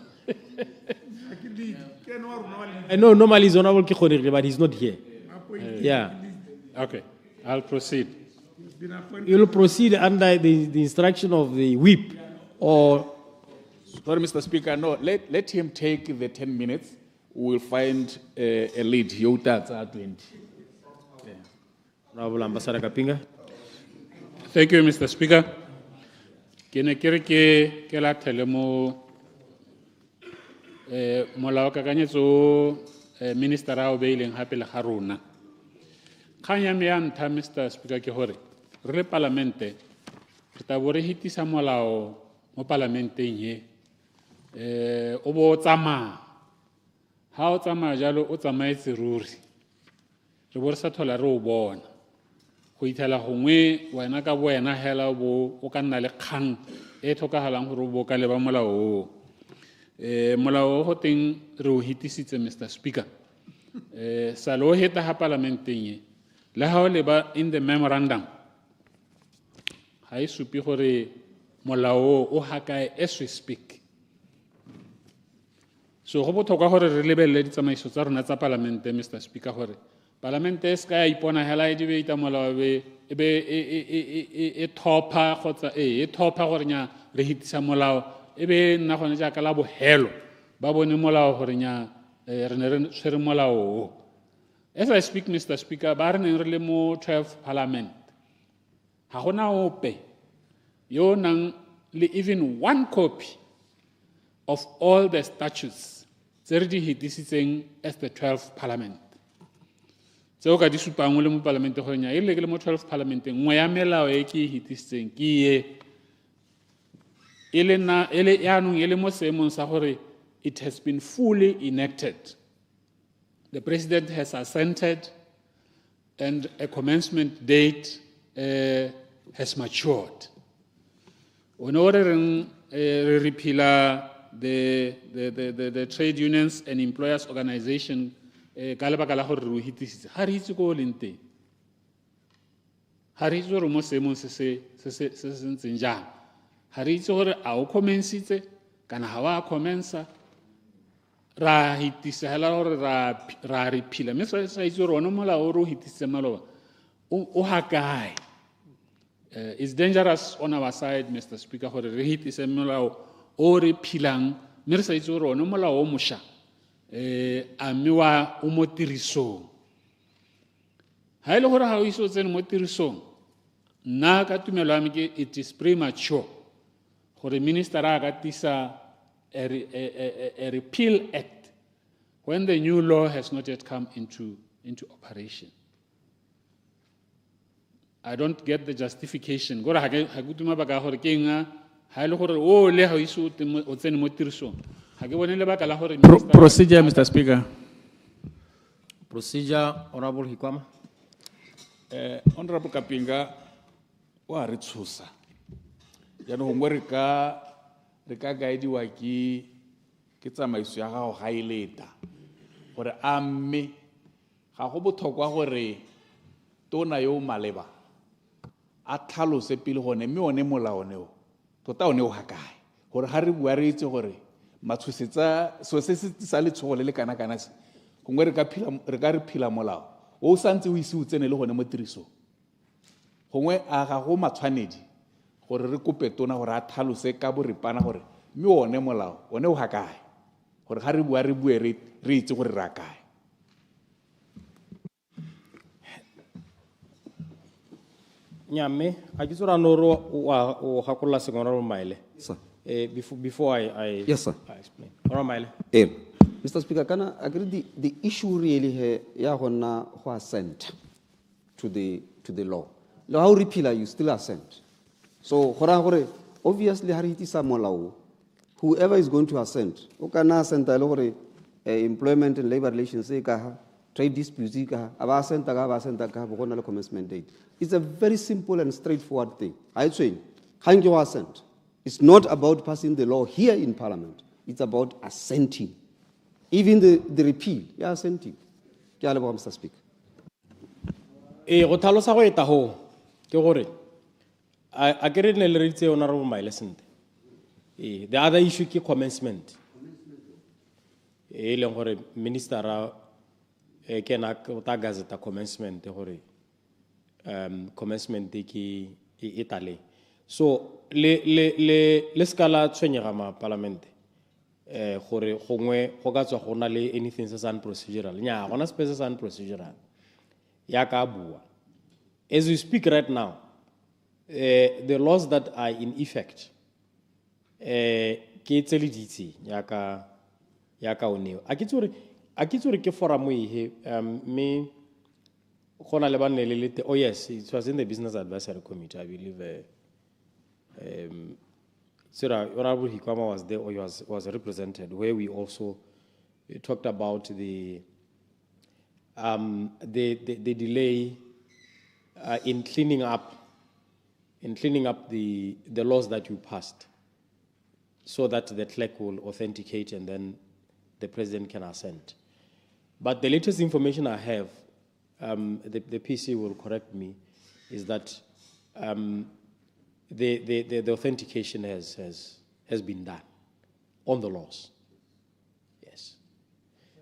I know normally he's Honorable Kikhoniri, but he's not here. Yeah. Okay, I'll proceed. You'll proceed under the instruction of the whip, or... Sorry, Mr. Speaker, no, let him take the 10 minutes. We'll find a lead. That's 20. Honorable Ambassador Kapinga. Thank you, Mr. Speaker. Ke ne ke re ke lathele mo molao kakanyetso minister a o beileng hape le ga rona. Kgang ya me ya ntlha, Mr. Speaker, ke gore re le palamente re tabo re hitisa molao mo palamenteng ye o bo tsamaya ha o tsamaya jalo o tsamaetse ruri re bo re sa thola re o bona go ithela gongwe wena ka boena hela o ka nna le kgang e tlhokagalang gore o bo ka leba molao o molao go teng re o hitisitse, Mr. Speaker. Sa lo heta ha parlamenteng ye le ha o leba in the memorandum ha e supi gore molao o hakae as we speak. So go botlhokwa gore re lebelele ditsamaiso tsa rona tsa parlamente, Mr. Speaker, gore parlamente e ska ipona hela e debate molao e be e thopa kgotsa e thopa gore nya re hitisa molao e be nna gone ja ka la bohelo ba bone molao gore nya re ne re tshwere molao As I speak, Mr. Speaker, ba re neng re le mo 12 Parliament. Ha gona ope yo nang le even one copy of all the statutes tse re di hitisitseng as the 12th Parliament. Tseo ka di supang le mo Parliament go nya ile ke le mo 12th Parliament nngwe ya melao e ke hitisitseng ke ye ele yaanong ele mo seemong sa gore it has been fully enacted. The President has assented and a commencement date has matured. On order repeal the trade unions and employers organization ka lebaka la gore re hitisitse ha re itse go lente ha re itse gore mo seemong se ntseng jang ha re itse gore a o commencitse kana ha wa commensa ra hitisa hela gore ra repeal mme sa itse gore ona molao o re o hitisitse maloba o ha kae. It's dangerous on our side, Mr. Speaker, gore re hitise molao o re philang mme re sa itse gore ona molao o mosha a mme wa o mo tirisong. Ha ile gore ha o iso tsene mo tirisong nna ka tumelo ya me ke it is premature gore minister a ka tisa a repeal act when the new law has not yet come into operation. I don't get the justification. Gore ha ke tuma ba ka gore ke nga ha ile gore o le ha iso o tsene mo tirisong. Ha ke bone le ba ka la gore procedure, Mr. Speaker. Procedure, Honorable Hikwama. Honorable Kapinga wa re tshosa ya no ngwe re ka guidediwa ke tsamaiso ya gago ga ileta gore a mme ga go botlhokwa gore tona yo maleba a tlhalose pele gone mme one molao neo tota one o ga kae gore ga re bua re itse gore matshosetsa so se sa letshogo le kana se gongwe re ka re phila molao o santse o ise o tsene le gone mo tirisong gongwe a ga go matshwanedi gore re kope tona gore a tlhalose ka boripana gore mme one molao one o ga kae gore ga re bua re bue re itse gore ra kae. Nyame, I just want to know Hakula Honorable Maile. Sir. Before I Yes, sir. I explain. Honorable Maile. Mr. Speaker, can I agree the issue really here ya gonna who assent to the law. How repeal you still assent. So obviously hariti sa molao whoever is going to assent o kana assent a employment and labor relations trade disputes aba assent ka commencement date. It's a very simple and straightforward thing. I say hang your assent. It's not about passing the law here in Parliament. It's about assenting. Even the repeal, you are assenting. Ke a leboga, Mr. Speaker. Go tlhalosa go eta ho ke gore a ke re ne le ritse Honorable Maile sente. The other issue ke commencement. Le gore minister a ke na ta gazeta commencement gore commencement ke etale. So le skala tshwenyega ma parliament gore gongwe go ka tswa gona le anything se san procedural nya gona space san procedural ya ka bua as we speak right now the laws that are in effect ke tsele ditsi ya ka oneo a ke tsore ke forum e me gona le banne le oh yes it was in the business advisory committee I believe Sir, Honorable Hikwama was there, or was represented, where we also talked about the delay in cleaning up the laws that you passed, so that the clerk will authenticate and then the president can assent. But the latest information I have, the PC will correct me, is that. The authentication has been done on the laws. Yes.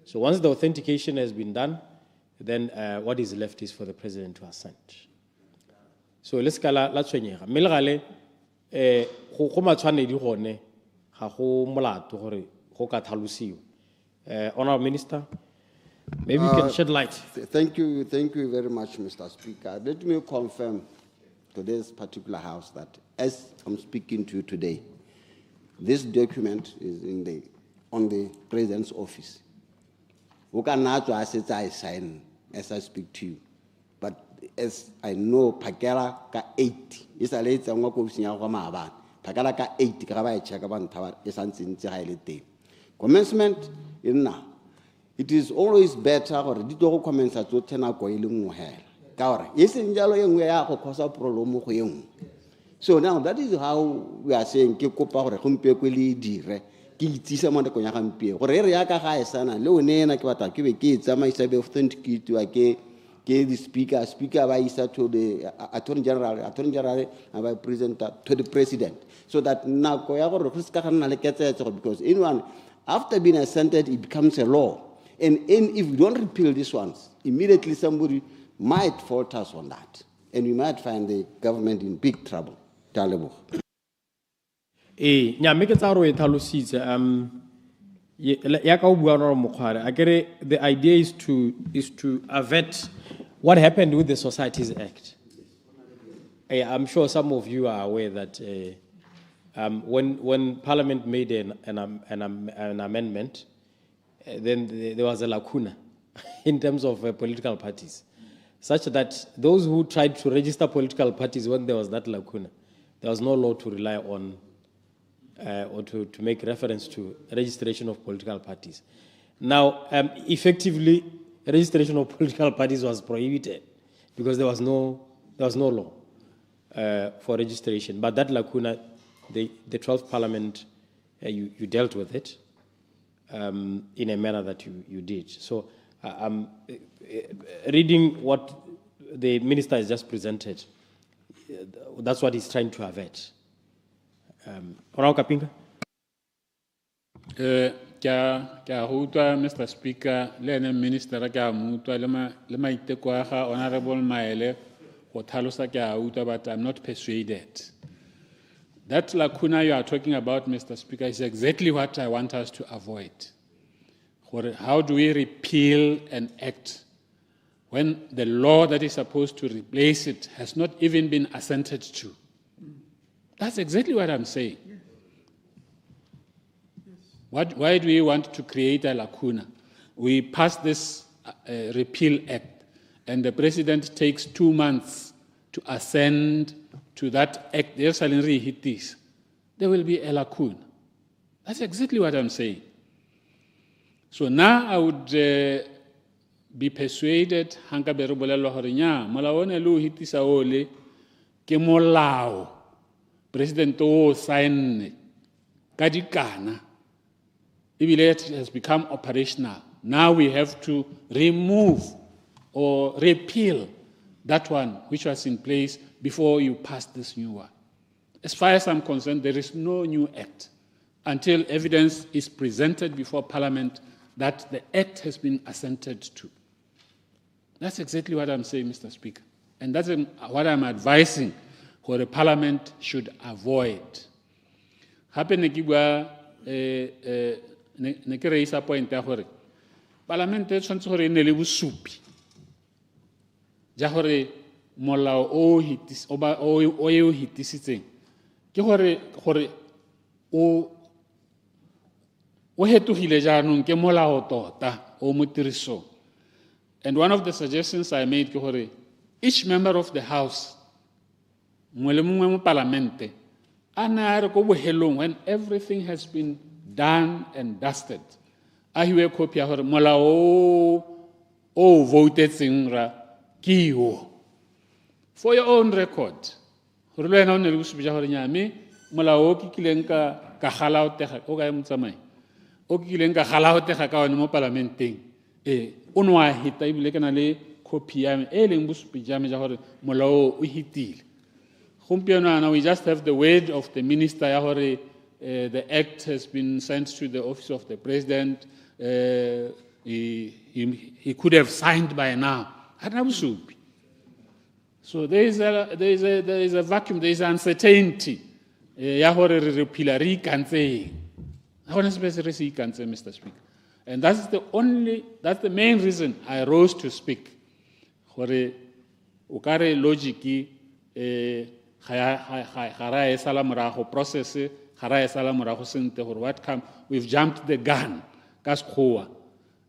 So once the authentication has been done, then what is left is for the president to assent. So let's call la tshwenyega. Melgale go matshwanedi gone ga go molato gore go ka tlhalosiwa. Honorable Minister, Maybe you can shed light. Thank you very much, Mr. Speaker. Let me confirm to this particular house that as I'm speaking to you today, this document is on the President's office. We cannot assets I sign as I speak to you. But as I know, Pakela ka 8. It's a late and walk of Sinyaman. Pakela ka 8, Kaba Chakaban Tower, is something to commencement in now. It is always better or did you commence at what ten coiling hair. Kaura, yes, in Jalo and we are Cosa Prolomo. So now that is how we are saying Kikopa or Humpequili dire. Someone the Konyakampi, or Eriaka Haisana, Leonena Quata, give a kid, some I said authentic to a gay the speaker by to the Attorney General, and by President to the President. So that now because anyone after being assented, it becomes a law. And if we don't repeal these ones, immediately somebody might fault us on that. And we might find the government in big trouble. Talebo. Nya make it aro etalusitse ya ka o bua no mokhware akere the idea is to avert what happened with the Societies Act. I'm sure some of you are aware that when Parliament made an amendment, then there was a lacuna in terms of political parties, such that those who tried to register political parties when there was that lacuna, there was no law to rely on or to make reference to registration of political parties. Now, effectively, registration of political parties was prohibited because there was no law for registration. But that lacuna, the 12th Parliament, you dealt with it in a manner that you did. So I'm reading what the minister has just presented. That's what he's trying to avert. Orao Kapinga? Kya hutwa, Mr. Speaker, le minister kya hutwa, le maiteko aga Honorable Maele, go thalosa kya hutwa, but I'm not persuaded. That lacuna you are talking about, Mr. Speaker, is exactly what I want us to avoid. How do we repeal an act when the law that is supposed to replace it has not even been assented to? That's exactly what I'm saying. Why do we want to create a lacuna? We pass this repeal act, and the president takes 2 months to assent to that act. There will be a lacuna. That's exactly what I'm saying. So now I would be persuaded, Hanka Berubolelo Horinya, Malaone Lu Hitisa Ole, Kemolao, President O sign Kadikana. It has become operational. Now we have to remove or repeal that one which was in place before you pass this new one. As far as I'm concerned, there is no new act until evidence is presented before Parliament that the act has been assented to. That's exactly what I'm saying, Mr. Speaker. And that's what I'm advising what the Parliament should avoid. Happen ne ke re isa point ya gore Parliament e tshwantse gore ne le bosupi ja gore molao o hitisitseng ke gore o hetogile jaanong ke molao tota o mo tirisong. And one of the suggestions I made ke gore each member of the House mongwe le mongwe mo Parliamente a na re go bohelong when everything has been done and dusted. A hiwe copy ya gore molao o votetseng ra ke yo. For your own record, gore le wena o ne le bosupi ja gore nyame molao o ke kileng ka gala o tega o ka e motsamai o ke kileng ka gala o tega ka one mo Parlamenteng o no a hita ebile ke na le copy ya me e leng bosupi ja me ja gore molao o hitile. Now we just have the word of the minister ya gore the act has been sent to the office of the president. He could have signed by now. So there is a vacuum, there is uncertainty. Mr. Speaker. And that's the main reason I rose to speak. Gore o ka re logic ga ra e sala morago process ga ra e sala morago sente gore what come we've jumped the gun ka sekgowa.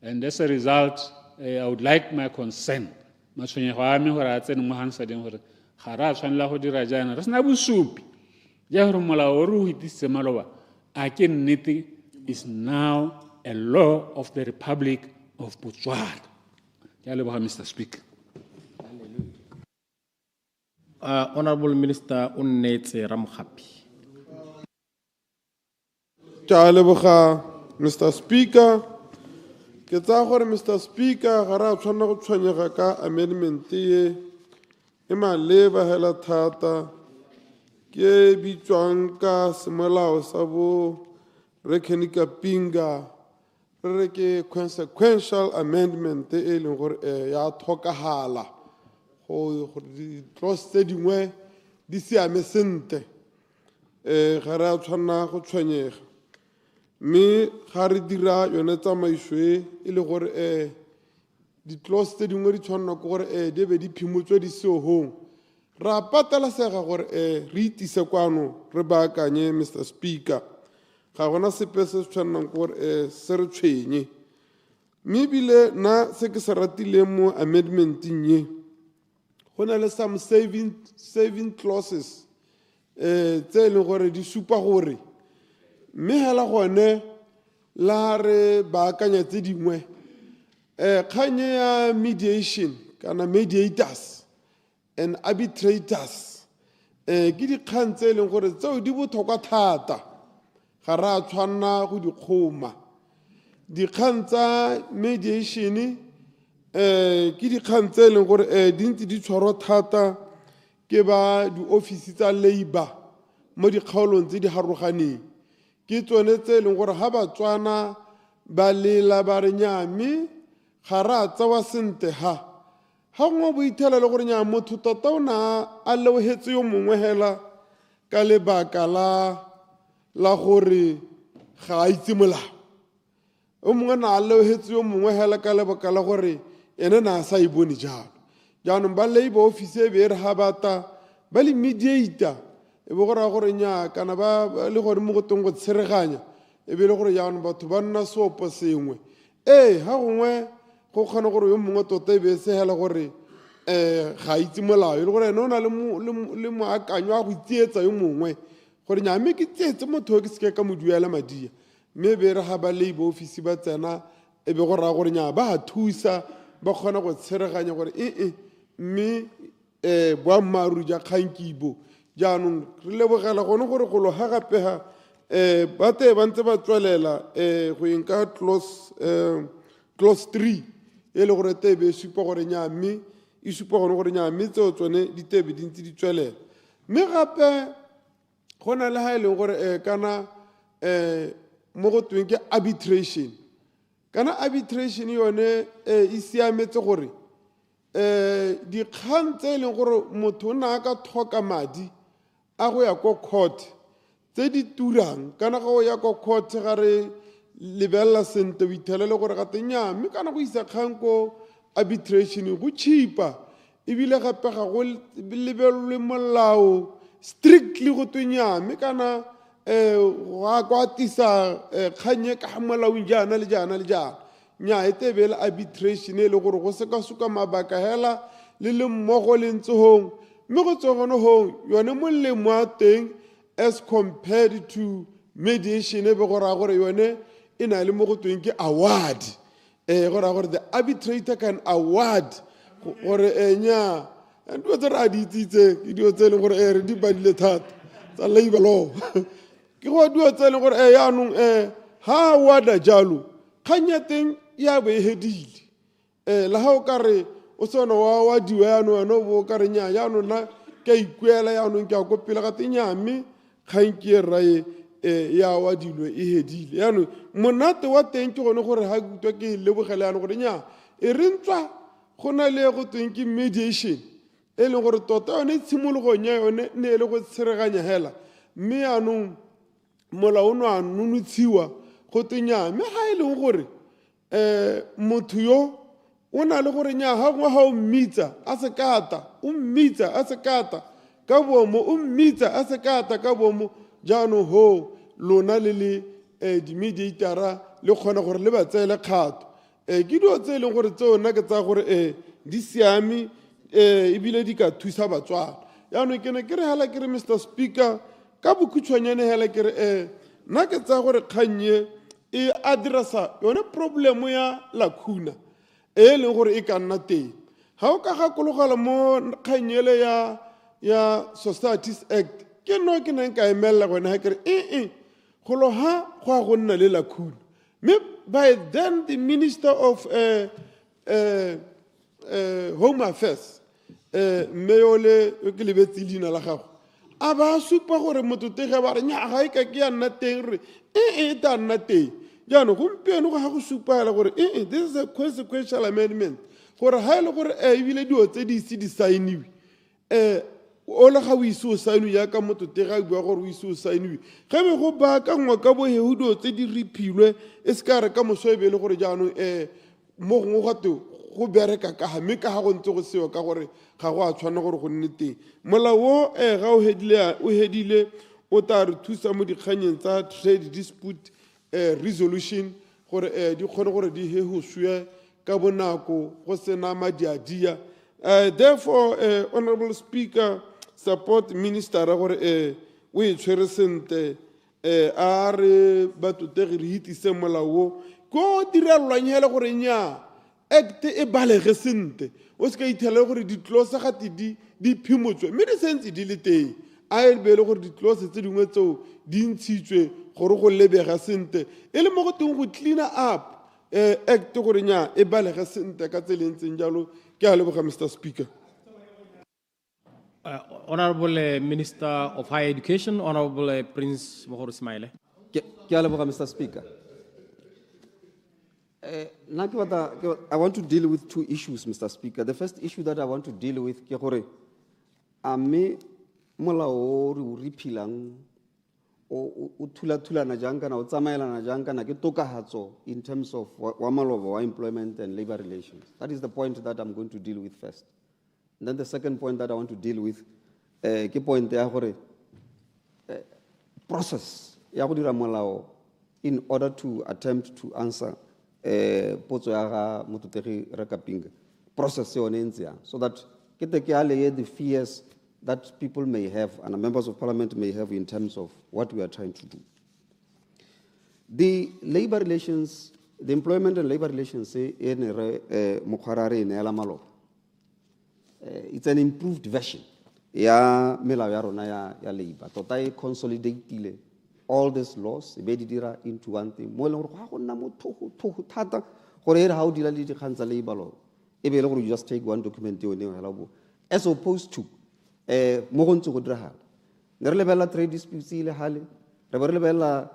And as a result I would like my consent matshwenyego a me gore a tsene mo Hansardeng gore ga ra tshwanela go dira jaana re sena bosupi ja gore molao o re o hitisitse maloba a ke nnete is now a law of the Republic of Botswana. Ke a leboga Mr. Speaker. Honorable Minister o nnetse Ramokgapi. Ke a leboga Mr. Speaker. Ke tsaya gore Mr. Speaker ga ra tshwanela go tshwenyega ka amendment e maleba hela thata ke bitswang ka semolao sa bo Rekenika Pinga re ke consequential amendment e leng gore ya tlhokahala go di-clause tse dingwe di siame sente ga re a tshwanela go tshwenyega mme ga re dira yone tsamaiso e le gore di-clause tse dingwe di tshwanela ke gore di be di phimotswe diseogong ra patelesega gore re itise kwano re baakanye Mr. Speaker ga gona sepe se se tshwanelang ke gore se re tshwenye mme ebile nna se ke se ratileng mo amendmenting ye go na le some saving clauses tse e leng gore di supa gore mme hela gone la re baakanya tse dingwe kganye ya mediation kana mediators and arbitrators ke dikgang tse e leng gore tseo di botlhokwa thata ga ra tshwanna go di kgoma dikgang tsa mediation ke dikgang tse e leng gore di ntse di tshwarwa thata ke ba di-office tsa labor mo dikgaolong tse di harologaneng ke tsone tse e leng gore ga Batswana ba lela ba re nyame ga ra tsewa sente ga ngwe bo ithela le gore nya motho tota o na a leogetse yo mongwe hela ka lebaka la gore ga a itse molao o mongwe na a leogetse yo mongwe hela ka lebaka la gore ene na a sa e bone jalo jaanong ba labor office e be re ga bata ba le mediator e be go raya gore nya kana ba le gore mo go teng go tshereganya e be le gore jaanong batho ba nna seopo sengwe ga gongwe go kgona gore yo mongwe tota e be se hela gore ga itse molao e le gore ene o na le moakanyo a go tsietsa yo mongwe gore nyame ke tsietse motho o ke seke ka mo duela madia mme be re ga ba labor office ba tsena e be go raya gore nya ba thusa ba kgona go tshereganya gore mme boammaaruri ja kgangkibo jaanong re lebogela gone gore go loga gapega ba te ba ntse ba tswelela go eng ka clause 3 e le gore tebe e supa gore nyame e supa gone gore nyame tseo tsone di tebe di ntse di tswelela mme gape go na le ga e leng gore kana mo go tweng ke arbitration kana arbitration yone e siametse gore dikgang tse e leng gore motho o na a ka tlhoka madi a go ya ko court tse di turang kana ga go ya ko court ga re lebelela sente o ithelele gore ga tenya mme kana go isa kgang ko arbitration go cheaper ebile gape ga go lebelelwe molao strictly go twenya mme kana ga go atisa kganye ka molaong jaana le jaana le jaana nya e tebele arbitration e le gore go sekasuka mabaka hela le mmogo le ntsogong mme go tsogone hong yone molemo a teng as compared to mediation e be go raya gore yone e na le mo go tweng ke award go raya gore the arbitrator can award gore nya dio tse re a di itsitse ke dio tse e leng gore re di badile thata tsa labor law ke go dio tse e leng gore yaanong ha awarda jalo kgang ya teng ya be e hedile la ga o ka re o sona wa diwa yaanong wena o bo o ka re nya yaanong na ke a ikuela yaanong ke a ko pele ga tenyame kgang ke e rae ya wa dilwe e hedile yaanong monate wa teng ke gone gore ga kutwa ke lebogela yaanong gore nya e re ntswa go na le go tweng ke mediation e leng gore tota yone tshimologong ya yone ne e le go tshereganya hela mme yaanong molao o no a nonotshiwa go tenya mme ga e leng gore motho yo o na le gore nya ha ngwa ha o mmitsa a se kata o mmitsa a se kata ka bomo o mmitsa a se kata ka bomo jaanong ho lona le di-mediatara le kgona gore le ba tseele kgato ke dilo tse e leng gore tseo nna ke tsaya gore di siame ebile di ka thusa batswana yaanong ke ne ke re hela ke re Mr. Speaker ka bokhutshwanyane hela ke re nna ke tsaya gore kgannye e addressa yone problemo ya lacuna e leng gore e ka nna teng ga o ka gakologela mo kganyele ya Societies Act ke no ke neng ka emelela gone ga ke re golo ha go a go nna le lacuna mme by then the Minister of Home Affairs mme yo ke lebetse leina la gago a ba supa gore mototege ba re nya ga e ka ke ya nna teng re e ta nna teng jaanong gompieno go ga go supagela gore this is a consequential amendment gore ga e le gore ebile dilo tse di ise di saeniwe o le ga o ise o saeniwe yaka mototege a bua gore o ise o saeniwe ge be go baakangwa ka boheu dilo tse di rephilwe e se ka re ka moso e be e le gore jaanong mo gongwe gate go bereka ka ga mme ka ga go ntse go seo ka gore ga go a tshwana gore go nne teng molao o ga o hedile o tla re thusa mo dikganyeng tsa trade dispute resolution gore di kgone gore di hehoswe ka bonako go sena madiadia therefore honorable speaker support minister gore o e tshwere sentle a re batotegi re hitise molao ko direlwang hele gore nya act e balege sentle o se ka ithela gore di-clause gate di phimotswe mme di sentse di le teng a e be le gore di-clause tse dingwe tseo di ntshitswe gore go lebega sentle e le mo go teng go clean up act gore nya e balege sentle ka tse lentseng jalo ke a leboga Mr. Speaker. Honorable Minister of Higher Education, Honorable Prince Mohoro Smaile. Ke a leboga Mr. Speaker. I want to deal with two issues, Mr. Speaker. The first issue that I want to deal with ke gore a me molao re o rephilang o thula-thulana jang kana o tsamaelana jang kana ke tokahatso in terms of wa maloba wa employment and labor relations. That is the point that I'm going to deal with first. And then the second point that I want to deal with ke point ya gore process ya go dira molao in order to attempt to answer potso ya ga mototegi Rekapinga process yone ntse yang so that ke te ke a leye the fears that people may have and members of parliament may have in terms of what we are trying to do. The labor relations, the employment and labor relations say it's an improved version ya melao ya rona ya labor tota e consolidate all these laws e be di dira into one thing mo le gore ga go nna mo thogo thata gore e re ha o dira le dikgang tsa labor law e be le gore you just take one document yone hela bo as opposed to mo go ntse go diragala ne re lebella trade disputes ile hale re re lebella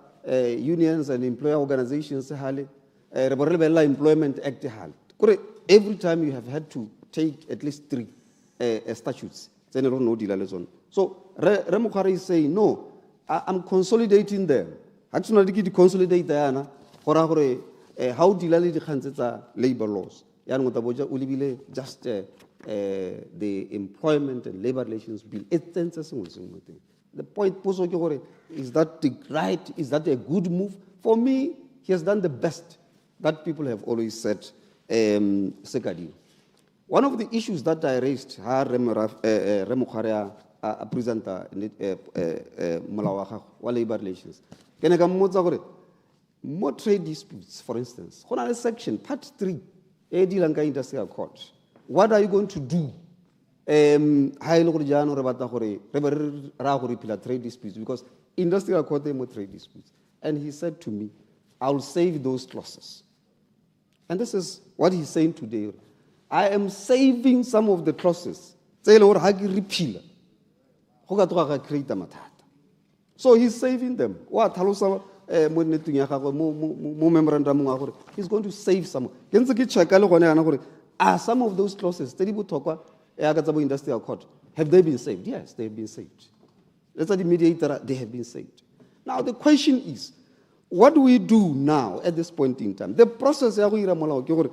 unions and employer organizations hale re re lebella employment act hale kore every time you have had to take at least 3 statutes then re no dila le tsone so re Mukhari is saying no I'm consolidating them actually di consolidate yana gora gore how dila le dikgantse tsa labor laws ya ngota boja o lebile just the employment and labor relations bill it tends the point poso ke gore is that the right is that a good move for me he has done the best that people have always said Sekadi. One of the issues that I raised ha Remukhari a presenter Malawa wa labor relations kene ka mmotsa gore more trade disputes for instance go na le section part 3 e dilang ka industrial court what are you going to do ha ile gore jano re batla gore re ra go repeal trade disputes because industrial court more trade disputes and he said to me I will save those clauses and this is what he's saying today I am saving some of the clauses tse ile gore ha ke repeal go ka toga ga create mathata so he's saving them wa thalosa mo netung ya gagwe mo memorandum wa gore he's going to save some ke ntse ke checka le gone yana gore are some of those clauses tse di botlhokwa ya ka tsa bo industrial court have they been saved yes they have been saved let's say the mediator they have been saved now the question is what do we do now at this point in time? The process ya go ira molao ke gore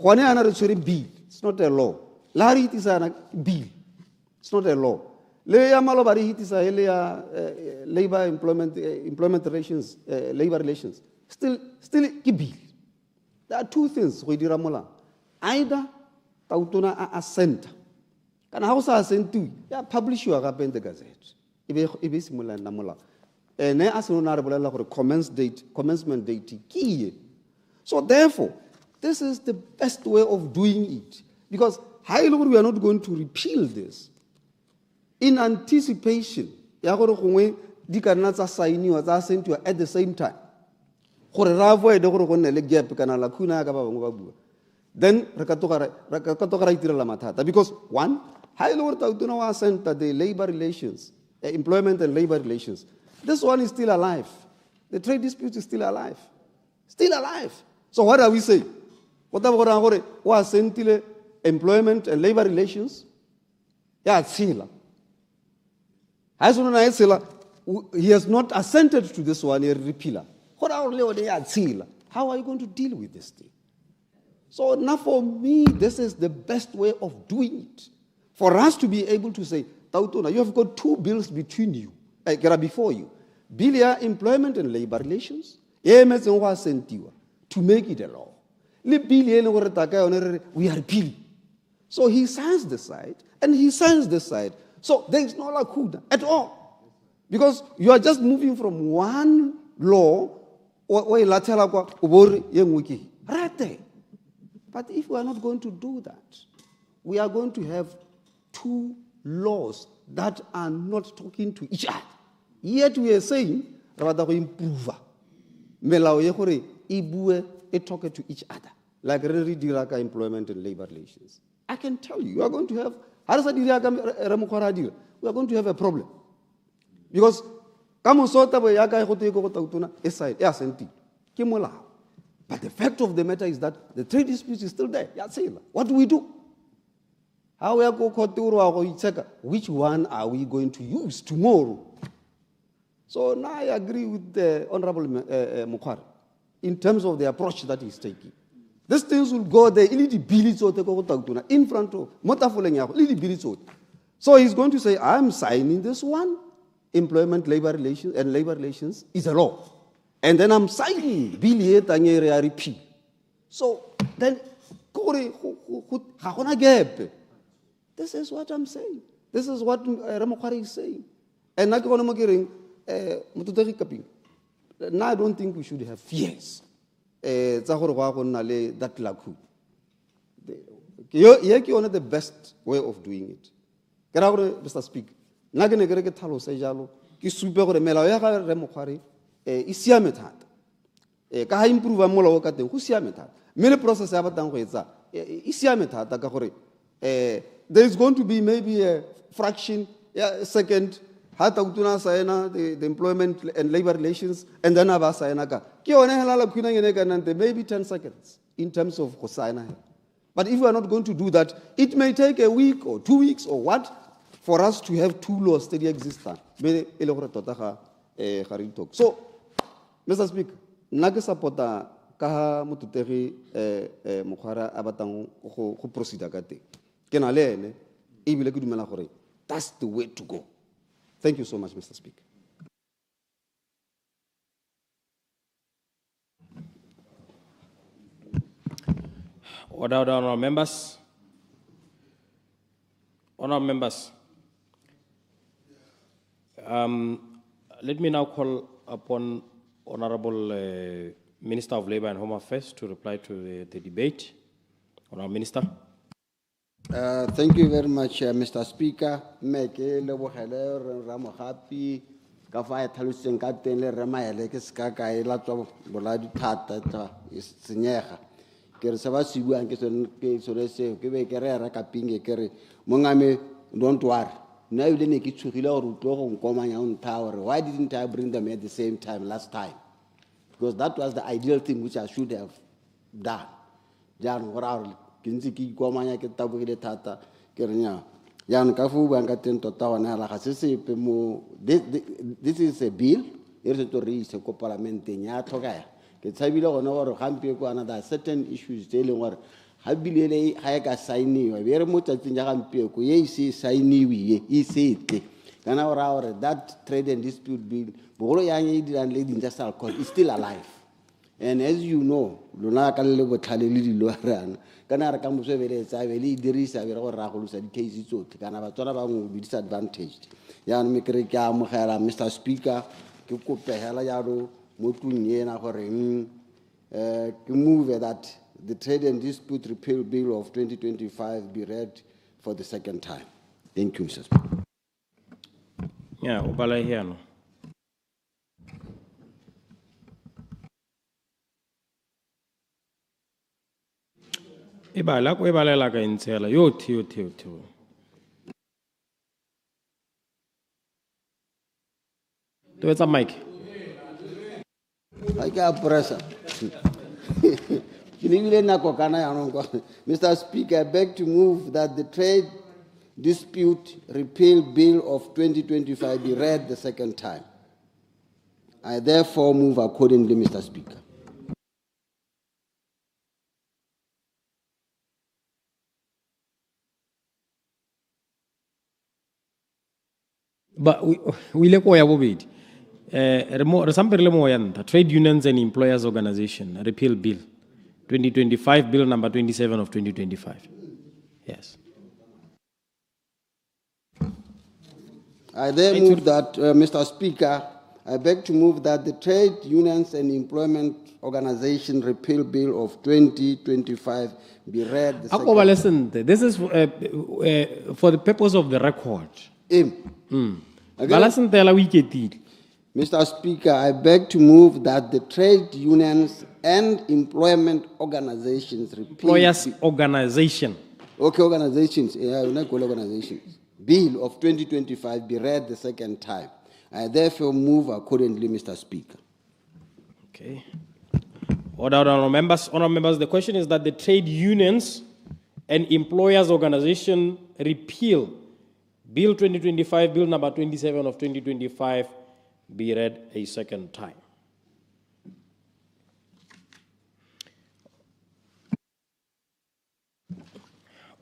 gone ana re tshwere bill. It's not a law. La re itisana bill. It's not a law. Le ya maloba re hitisa hele ya labor employment relations, labor relations. Still ke bill. There are two things go dira molao. Either tautona a center. Kana ha o sa sentu ya publish wa gape in the gazette. Ebe simula na molao. Ne a se nona re bolela gore commencement date ke. So therefore, this is the best way of doing it. Because we are not going to repeal this. In anticipation, ya gore gongwe di ka nna tsa signiwa tsa sentiwa at the same time. Gore ra avoid gore go nne le gap kana la khuna ka ba bangwe ba bua. Then re ka toga itirela mathata. Because one, tautona wa center the labor relations, employment and labor relations. This one is still alive. The trade dispute is still alive. Still alive. So what are we saying? What are we saying? Wa sentile employment and labor relations? Yeah, tsila. He has not assented to this one, a repealer. How are you going to deal with this thing? So now for me, this is the best way of doing it. For us to be able to say, Tautona, you have got two bills before you. Bill employment and labor relations, to make it a law. We are repealing. So he signs the side, and he signs the side. So there is no lacuna at all. Because you are just moving from one law right there. But if we are not going to do that, we are going to have two laws that are not talking to each other. Yet we are saying, rather improve. Talk to each other. Like employment and labor relations. I can tell you are going to have, we are going to have a problem. Because but the fact of the matter is that the trade dispute is still there. What do we do? How we are going to check which one are we going to use tomorrow? So now I agree with the Honorable Mukhari in terms of the approach that he's taking. These things will go there in front of. So he's going to say, I'm signing this one. Employment, labor relations, and labor relations is a law. And then I'm signing Bill repeal. So then, this is what I'm saying. This is what Ramokhari is saying. And now I don't think we should have fears. That laku. You're not the best way of doing it. Mr. Speaker. Nagene gereke thalo se jalo ki supe gore melao ya ga re Mokhari e siame thata ka ha improve molao ka teng go siame thata mme le process ya batang go etsa e siame thata ka gore there is going to be maybe a fraction second ha tautuna saena the employment and labor relations and then aba saena ka ke yone hela la khwina ngene ka nante maybe 10 seconds in terms of go saena. But if we are not going to do that, it may take a week or 2 weeks or what for us to have two laws that exist. So, Mr. Speaker, nage supporta ka motutegi Mokhara abatang go proceed ka teng. Ke na le ene e bile ke dumela gore that's the way to go. Thank you so much, Mr. Speaker. Honourable members. Honourable members. Let me now call upon Honourable Minister of Labour and Home Affairs to reply to the debate. Honourable Minister. Thank you very much, Mr. Speaker. Meke le bohele ramo happy ka fa thaluseng ka teng le remaele ke ska ka ela tswa boladi thata tsa senyega ke re sa ba se buang ke sone se ke be ke re ra ka pinge ke re mongame don't worry. Now you didn't get to why didn't I bring them at the same time last time? Because that was the ideal thing which I should have done. This is a bill. e re se tlo re ise ko parlamenteng ya tlhokega ke tshabile gone gore gampe ko ana there are certain issues tse e leng gore ga bilele ga e ka sainiwa be re mo tsatsing ya gampieko ye ise e sainiwe ye e sete kana go raya gore that trade and dispute bill bogolo yang e dirang le di-industrial court is still alive. And as you know, lona ka le botlhale le dilo rana kana re ka moso beletsa be le dirisa be re go ra go lusa di-case tsotlhe kana batswana bangwe be disadvantaged yaanong me kere ke amogela Mr. Speaker ke kope hela jalo mo tlung ena gore ke move that the Trade and Dispute Repeal Bill of 2025 be read for the second time. Thank you, Mr. Speaker. Yeah, ubala here no. Ibala ko ibalela ka intshela yothi. Toetsa Mike. I can't press. Mr. Speaker, I beg to move that the Trade Dispute Repeal Bill of 2025 be read the second time. I therefore move accordingly, Mr. Speaker. But we le ko ya bobedi. Re sampe re le mo ya nta Trade Unions and Employers Organization Repeal Bill 2025 Bill number 27 of 2025. Yes. I then move that, Mr. Speaker, I beg to move that the Trade Unions and Employment Organization Repeal Bill of 2025 be read the second. Listen, this is for the purpose of the record. Mr. Speaker, I beg to move that the Trade Unions and Employment Organizations Repeal Employers Organization. Okay, organizations. Yeah, we're not called organizations. Bill of 2025 be read the second time. I therefore move accordingly, Mr. Speaker. Okay. Honourable members, the question is that the Trade Unions and Employers Organization Repeal Bill 2025, Bill number 27 of 2025 be read a second time.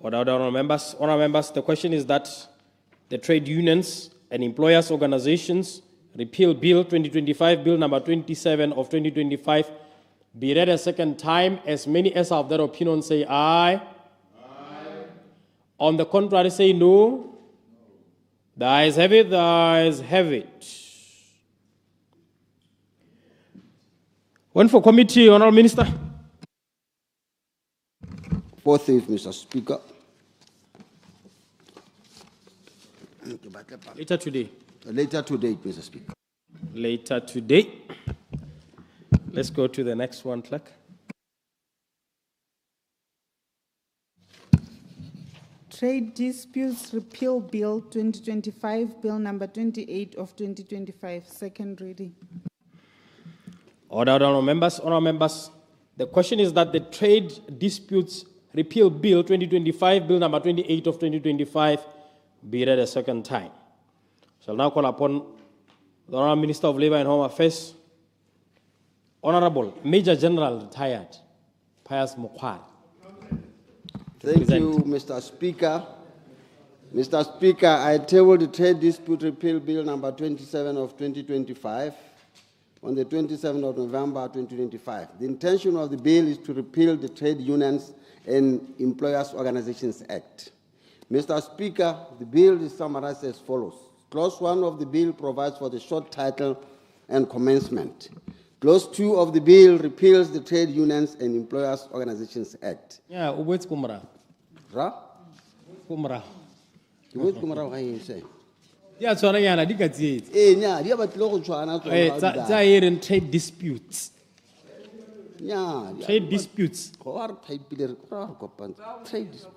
Honourable members, the question is that the Trade Unions and Employers Organizations Repeal Bill 2025, Bill number 27 of 2025 be read a second time. As many as are of that opinion say aye. On the contrary say no. The ayes have it, the ayes have it. One for committee, Honourable Minister. Fourth, Mr. Speaker. Later today. Later today, Mr. Speaker. Later today. Let's go to the next one, clerk. Trade Disputes Repeal Bill 2025, Bill number 28 of 2025, second reading. Honourable members, the question is that the Trade Disputes Repeal Bill 2025, Bill number 28 of 2025 be read a second time. Shall now call upon the Honourable Minister of Labour and Home Affairs, Honourable Major General retired Pius Mokwari. Thank you, Mr. Speaker. Mr. Speaker, I table the Trade Dispute Repeal Bill number 27 of 2025 on the 27th of November 2025. The intention of the bill is to repeal the Trade Unions and Employers Organizations Act. Mr. Speaker, the bill is summarized as follows. Clause 1 of the bill provides for the short title and commencement. Clause 2 of the bill repeals the Trade Unions and Employers Organizations Act. Yeah, what's kumra? Ra? Kumra. What's kumra? What you say? Yeah, so I am. Dika zi. Yeah, dia batlo go tshwana tswana. Tsa in trade disputes. Yeah. Trade disputes. Go ar pipeler go kopan. Trade disputes.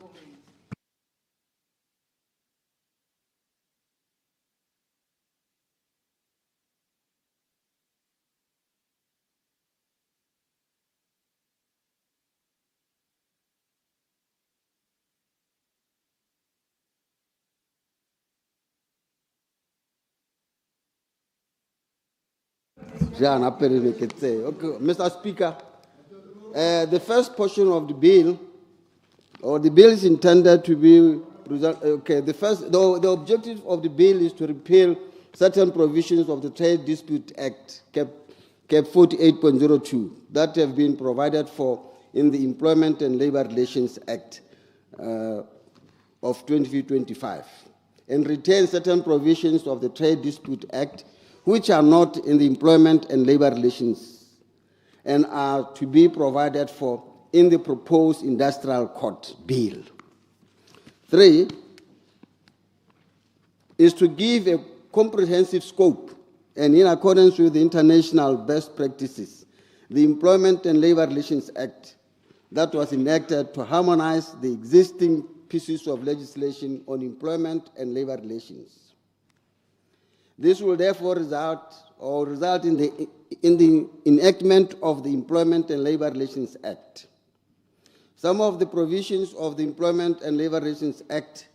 Okay, Mr. Speaker, the first portion of the bill, or the bill is intended to be, the objective of the bill is to repeal certain provisions of the Trade Dispute Act, Cap 48.02, that have been provided for in the Employment and Labor Relations Act of 2025, and retain certain provisions of the Trade Dispute Act which are not in the Employment and Labor Relations and are to be provided for in the proposed Industrial Court Bill. 3 is to give a comprehensive scope and in accordance with the international best practices, the Employment and Labor Relations Act that was enacted to harmonize the existing pieces of legislation on employment and labor relations. This will therefore result in the enactment of the Employment and Labor Relations Act. Some of the provisions of the Employment and Labor Relations Act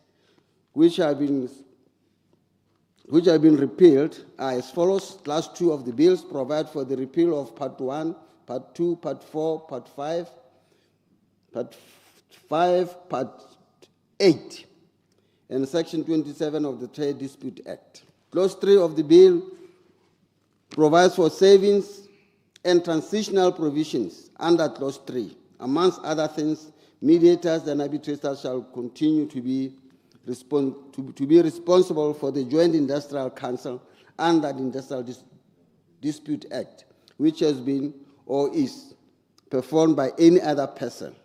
which have been repealed are as follows. Class 2 of the bills provide for the repeal of Part 1, Part 2, Part 4, Part 5, Part 5, Part 8, and Section 27 of the Trade Dispute Act. Clause 3 of the bill provides for savings and transitional provisions under Clause 3. Amongst other things, mediators and arbitrators shall continue to be responsible for the Joint Industrial Council under the Industrial Dispute Act, which has been or is performed by any other person,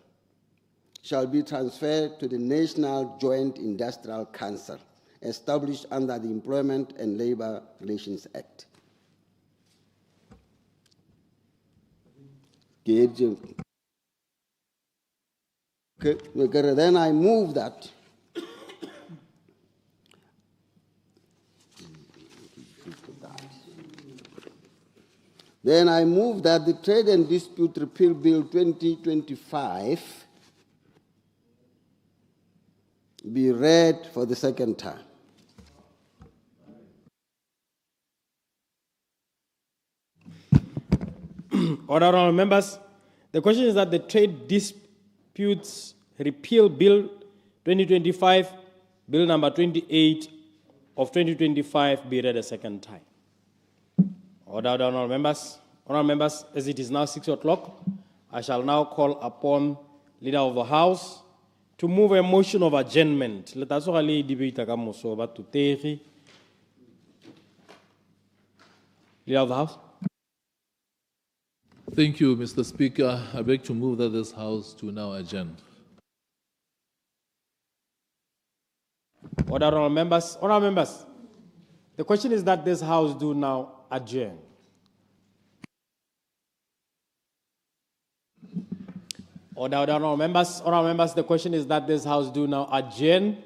shall be transferred to the National Joint Industrial Council, established under the Employment and Labor Relations Act. Okay, then I move that the Trade and Dispute Repeal Bill 2025 be read for the second time. Honorable members, the question is that the Trade Disputes Repeal Bill 2025, Bill number 28 of 2025 be read a second time. Honorable members, as it is now 6 o'clock, I shall now call upon Leader of the House to move a motion of adjournment. Let us all debate to Leader of the House. Thank you, Mr. Speaker. I beg to move that this House to now adjourn. Honorable members, the question is that this House do now adjourn. Honorable members, the question is that this House do now adjourn.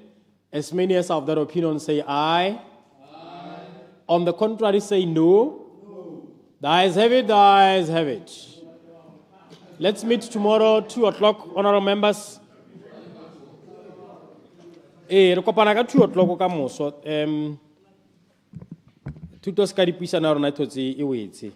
As many as of that opinion say aye. Aye. On the contrary say no. The ayes have it, the ayes have it. Let's meet tomorrow, 2 o'clock, honorable members. Re kopana ka 2 o'clock ka moso. Thuto ska dipuisana rona thotse e wetse.